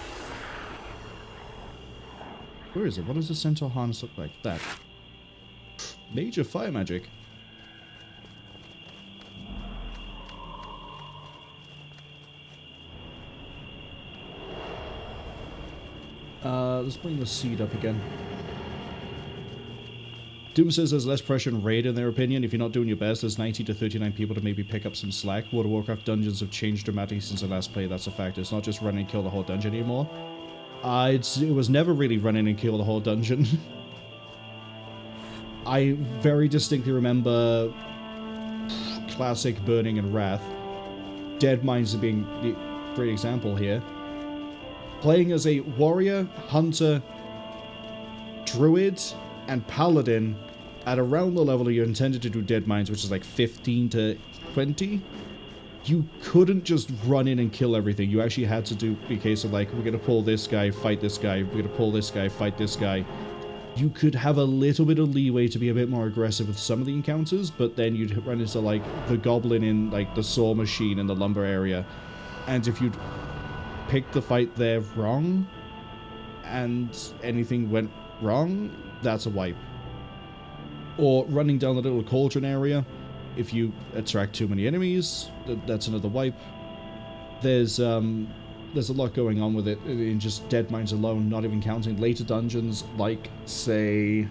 S1: Where is it? What does the Centaur Harness look like? That. Major fire magic. Let's bring the seed up again. Doom says there's less pressure in raid in their opinion. If you're not doing your best, there's 90 to 39 people to maybe pick up some slack. World of Warcraft dungeons have changed dramatically since I last played, that's a fact. It's not just run and kill the whole dungeon anymore. It was never really run in and kill the whole dungeon. I very distinctly remember classic Burning and Wrath. Dead Mines being the great example here. Playing as a warrior, hunter, druid, and paladin at around the level you intended to do Dead Mines, which is like 15 to 20, you couldn't just run in and kill everything. You actually had to do a case of like, we're going to pull this guy, fight this guy, we're going to pull this guy, fight this guy. You could have a little bit of leeway to be a bit more aggressive with some of the encounters, but then you'd run into like the goblin in like the saw machine in the lumber area, and if you'd picked the fight there wrong, and anything went wrong, that's a wipe. Or running down the little cauldron area, if you attract too many enemies, that's another wipe. There's a lot going on with it in just Dead Mines alone, not even counting later dungeons like, say...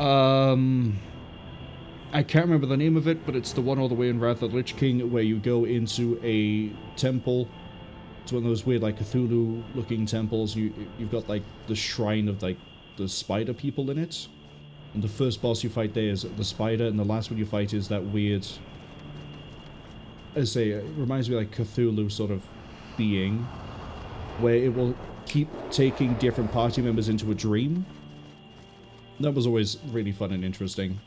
S1: I can't remember the name of it, but it's the one all the way in Wrath of the Lich King where you go into a temple It's one of those weird, like, Cthulhu-looking temples. You've got, like, the shrine of, like, the spider people in it. And the first boss you fight there is the spider, and the last one you fight is that weird... I say, it reminds me of, like, Cthulhu sort of being, where it will keep taking different party members into a dream. That was always really fun and interesting.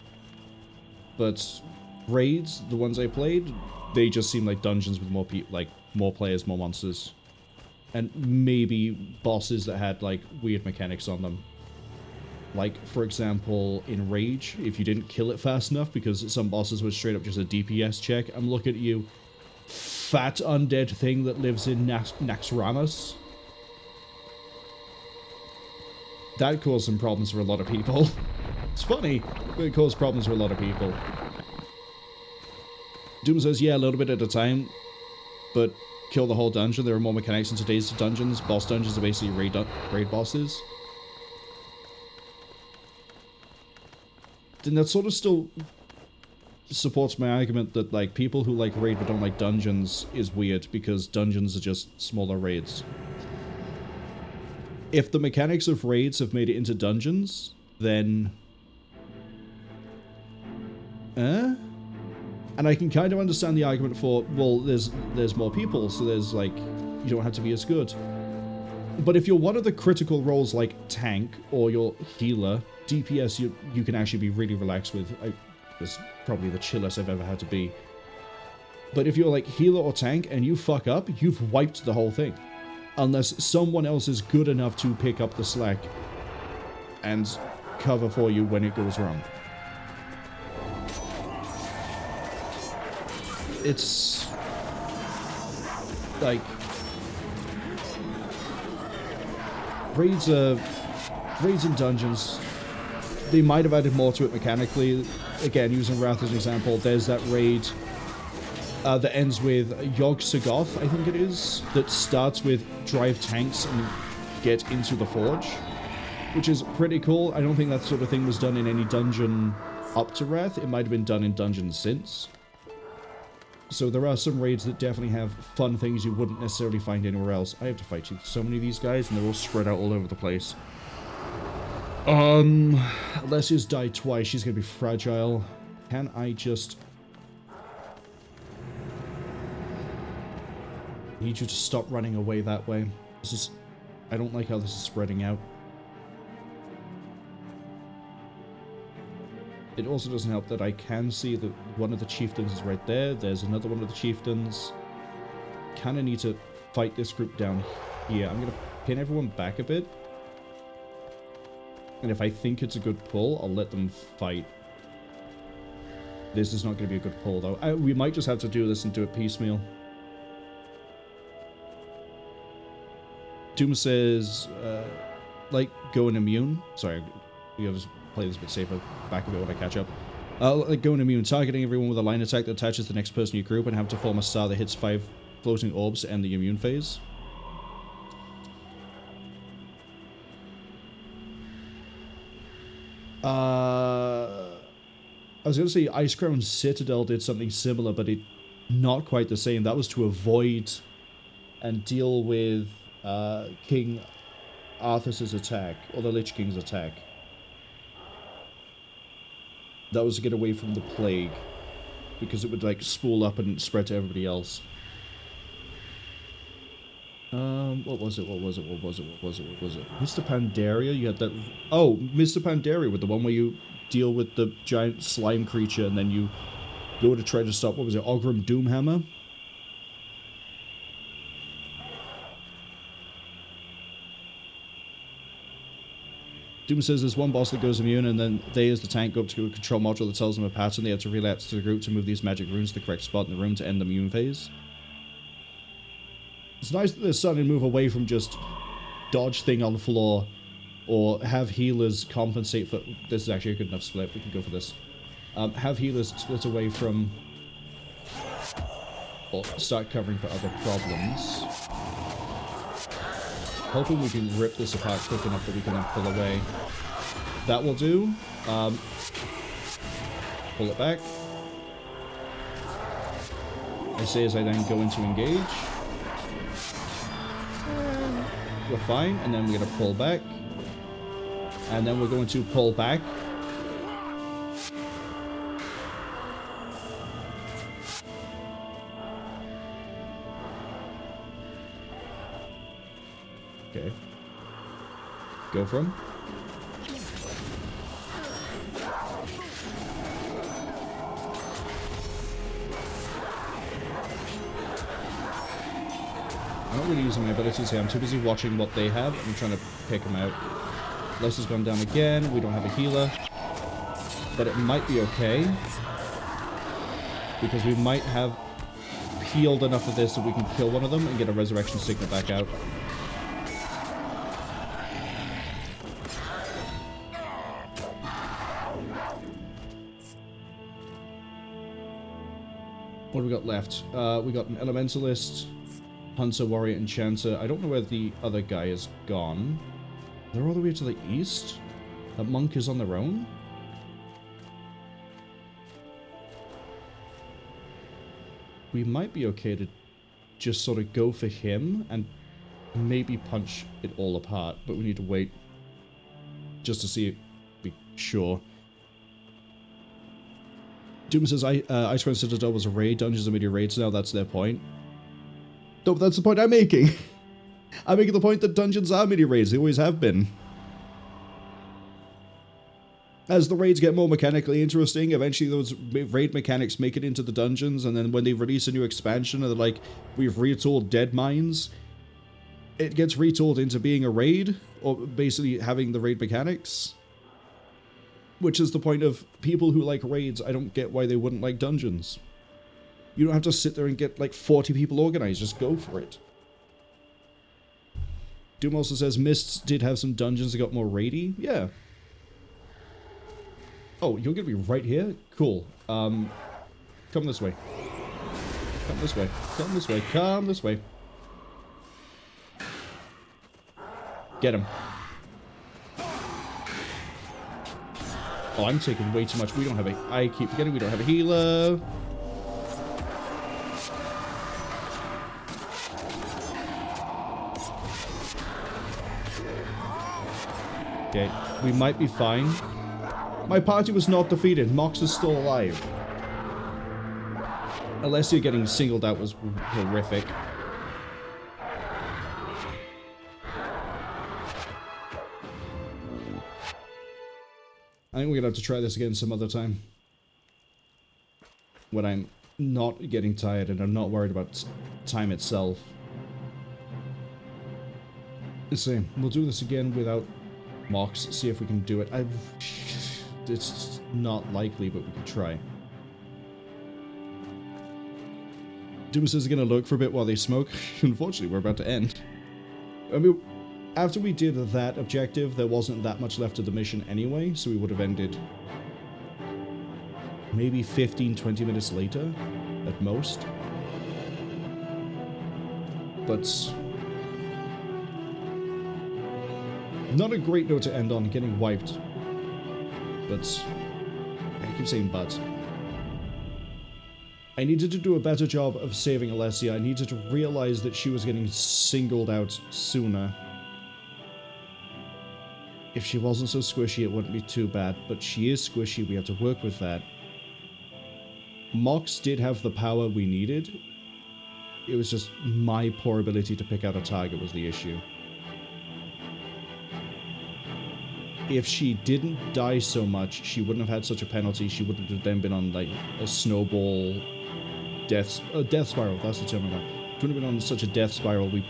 S1: But raids, the ones I played, they just seem like dungeons with more people, like, more players, more monsters. And maybe bosses that had, like, weird mechanics on them. Like, for example, in Rage, if you didn't kill it fast enough, because some bosses were straight up just a DPS check. I'm looking at you, fat undead thing that lives in Naxxramas. That caused some problems for a lot of people. It's funny, but it caused problems for a lot of people. Doom says, yeah, a little bit at a time, but kill the whole dungeon. There are more mechanics in today's dungeons. Boss dungeons are basically raid bosses. Then that sort of still supports my argument that, like, people who like raid but don't like dungeons is weird, because dungeons are just smaller raids. If the mechanics of raids have made it into dungeons, then... And I can kind of understand the argument for, well, there's more people, so there's, like, you don't have to be as good. But if you're one of the critical roles like tank, or you're healer, DPS you can actually be really relaxed with. It's probably the chillest I've ever had to be. But if you're like healer or tank and you fuck up, you've wiped the whole thing. Unless someone else is good enough to pick up the slack and cover for you when it goes wrong. It's like raids and dungeons, they might have added more to it mechanically. Again, using Wrath as an example, there's that raid that ends with Yog-Sothoth, I think it is, that starts with drive tanks and get into the Forge, which is pretty cool. I don't think that sort of thing was done in any dungeon up to Wrath. It might have been done in dungeons since. So there are some raids that definitely have fun things you wouldn't necessarily find anywhere else. I have to fight so many of these guys, and they're all spread out all over the place. Alessia's died twice. She's gonna be fragile. Can I just... need you to stop running away that way. This is... I don't like how this is spreading out. It also doesn't help that I can see that one of the chieftains is right there. There's another one of the chieftains. Kind of need to fight this group down here. I'm going to pin everyone back a bit. And if I think it's a good pull, I'll let them fight. This is not going to be a good pull, though. We might just have to do this and do it piecemeal. Doom says, like, going immune. Sorry, we have to play this a bit safer. Back a bit when I catch up. Like, going immune. Targeting everyone with a line attack that attaches the next person in your group and have to form a star that hits 5 floating orbs to end the immune phase. I was going to say Ice Crown Citadel did something similar, but not quite the same. That was to avoid and deal with King Arthas's attack, or the Lich King's attack. That was to get away from the plague, because it would, like, spool up and spread to everybody else. What was it? Mr. Pandaria? You had that... Oh, Mr. Pandaria, with the one where you deal with the giant slime creature, and then you go to try to stop, what was it, Ogrim Doomhammer? Doom says there's one boss that goes immune, and then they, as the tank, go up to a control module that tells them a pattern. They have to relapse to the group to move these magic runes to the correct spot in the room to end the immune phase. It's nice that they're starting to move away from just dodge thing on the floor, or have healers compensate for... This is actually a good enough split. We can go for this. Have healers split away from... or start covering for other problems. Hoping we can rip this apart quick enough that we can then pull away. That will do. Pull it back. I say as I then go into engage. we're fine. And then we're going to pull back. And then we're going to pull back. Okay. Go from. I'm not really using my abilities here. I'm too busy watching what they have. I'm trying to pick them out. Les has gone down again. We don't have a healer. But it might be okay. Because we might have healed enough of this that we can kill one of them and get a resurrection signal back out. What do we got left? We got an Elementalist, Hunter, Warrior, Enchanter. I don't know where the other guy has gone. They're all the way to the east? That monk is on their own? We might be okay to just sort of go for him and maybe punch it all apart, but we need to wait just to see it, be sure. Doom says, Iceborne Citadel was a raid, dungeons are media raids now, that's their point. No, but that's the point I'm making. I'm making the point that dungeons are media raids, they always have been. As the raids get more mechanically interesting, eventually those raid mechanics make it into the dungeons, and then when they release a new expansion and they're like, we've retooled Dead Mines, it gets retooled into being a raid, or basically having the raid mechanics. Which is the point of people who like raids. I don't get why they wouldn't like dungeons. You don't have to sit there and get like 40 people organized, just go for it. Doom also says Mists did have some dungeons that got more raidy. Yeah. Oh, you're gonna be right here? Cool. Come this way. Come this way. Come this way. Come this way. Get him. Oh, I'm taking way too much. We don't have a... I keep forgetting we don't have a healer. Okay, we might be fine. My party was not defeated. M.O.X is still alive. Unless you're getting singled out was horrific. I think we're gonna have to try this again some other time. When I'm not getting tired and I'm not worried about time itself. Let's see. We'll do this again without M.O.X. See if we can do it. It's not likely, but we can try. Doom says they're gonna lurk for a bit while they smoke. Unfortunately, we're about to end. I mean, after we did that objective, there wasn't that much left of the mission anyway, so we would have ended maybe 15-20 minutes later, at most. But not a great note to end on, getting wiped. But I keep saying but. I needed to do a better job of saving Alessia. I needed to realize that she was getting singled out sooner. If she wasn't so squishy, it wouldn't be too bad, but she is squishy, we have to work with that. M.O.X did have the power we needed. It was just my poor ability to pick out a target was the issue. If she didn't die so much, she wouldn't have had such a penalty, she wouldn't have then been on like a snowball death spiral, that's the term I got. She wouldn't have been on such a death spiral. We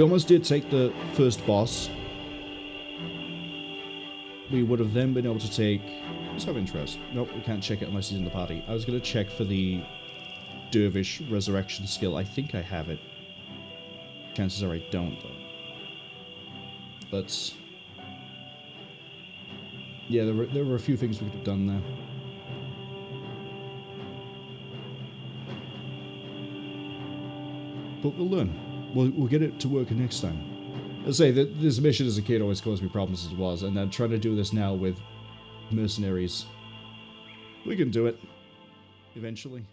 S1: almost did take the first boss. We would have then been able to take... Let's have interest. Nope, we can't check it unless he's in the party. I was going to check for the Dervish Resurrection skill. I think I have it. Chances are I don't, though. But... yeah, there were a few things we could have done there. But we'll learn. We'll get it to work next time. I'll say that this mission as a kid always caused me problems as it was, and then trying to do this now with mercenaries. We can do it. Eventually.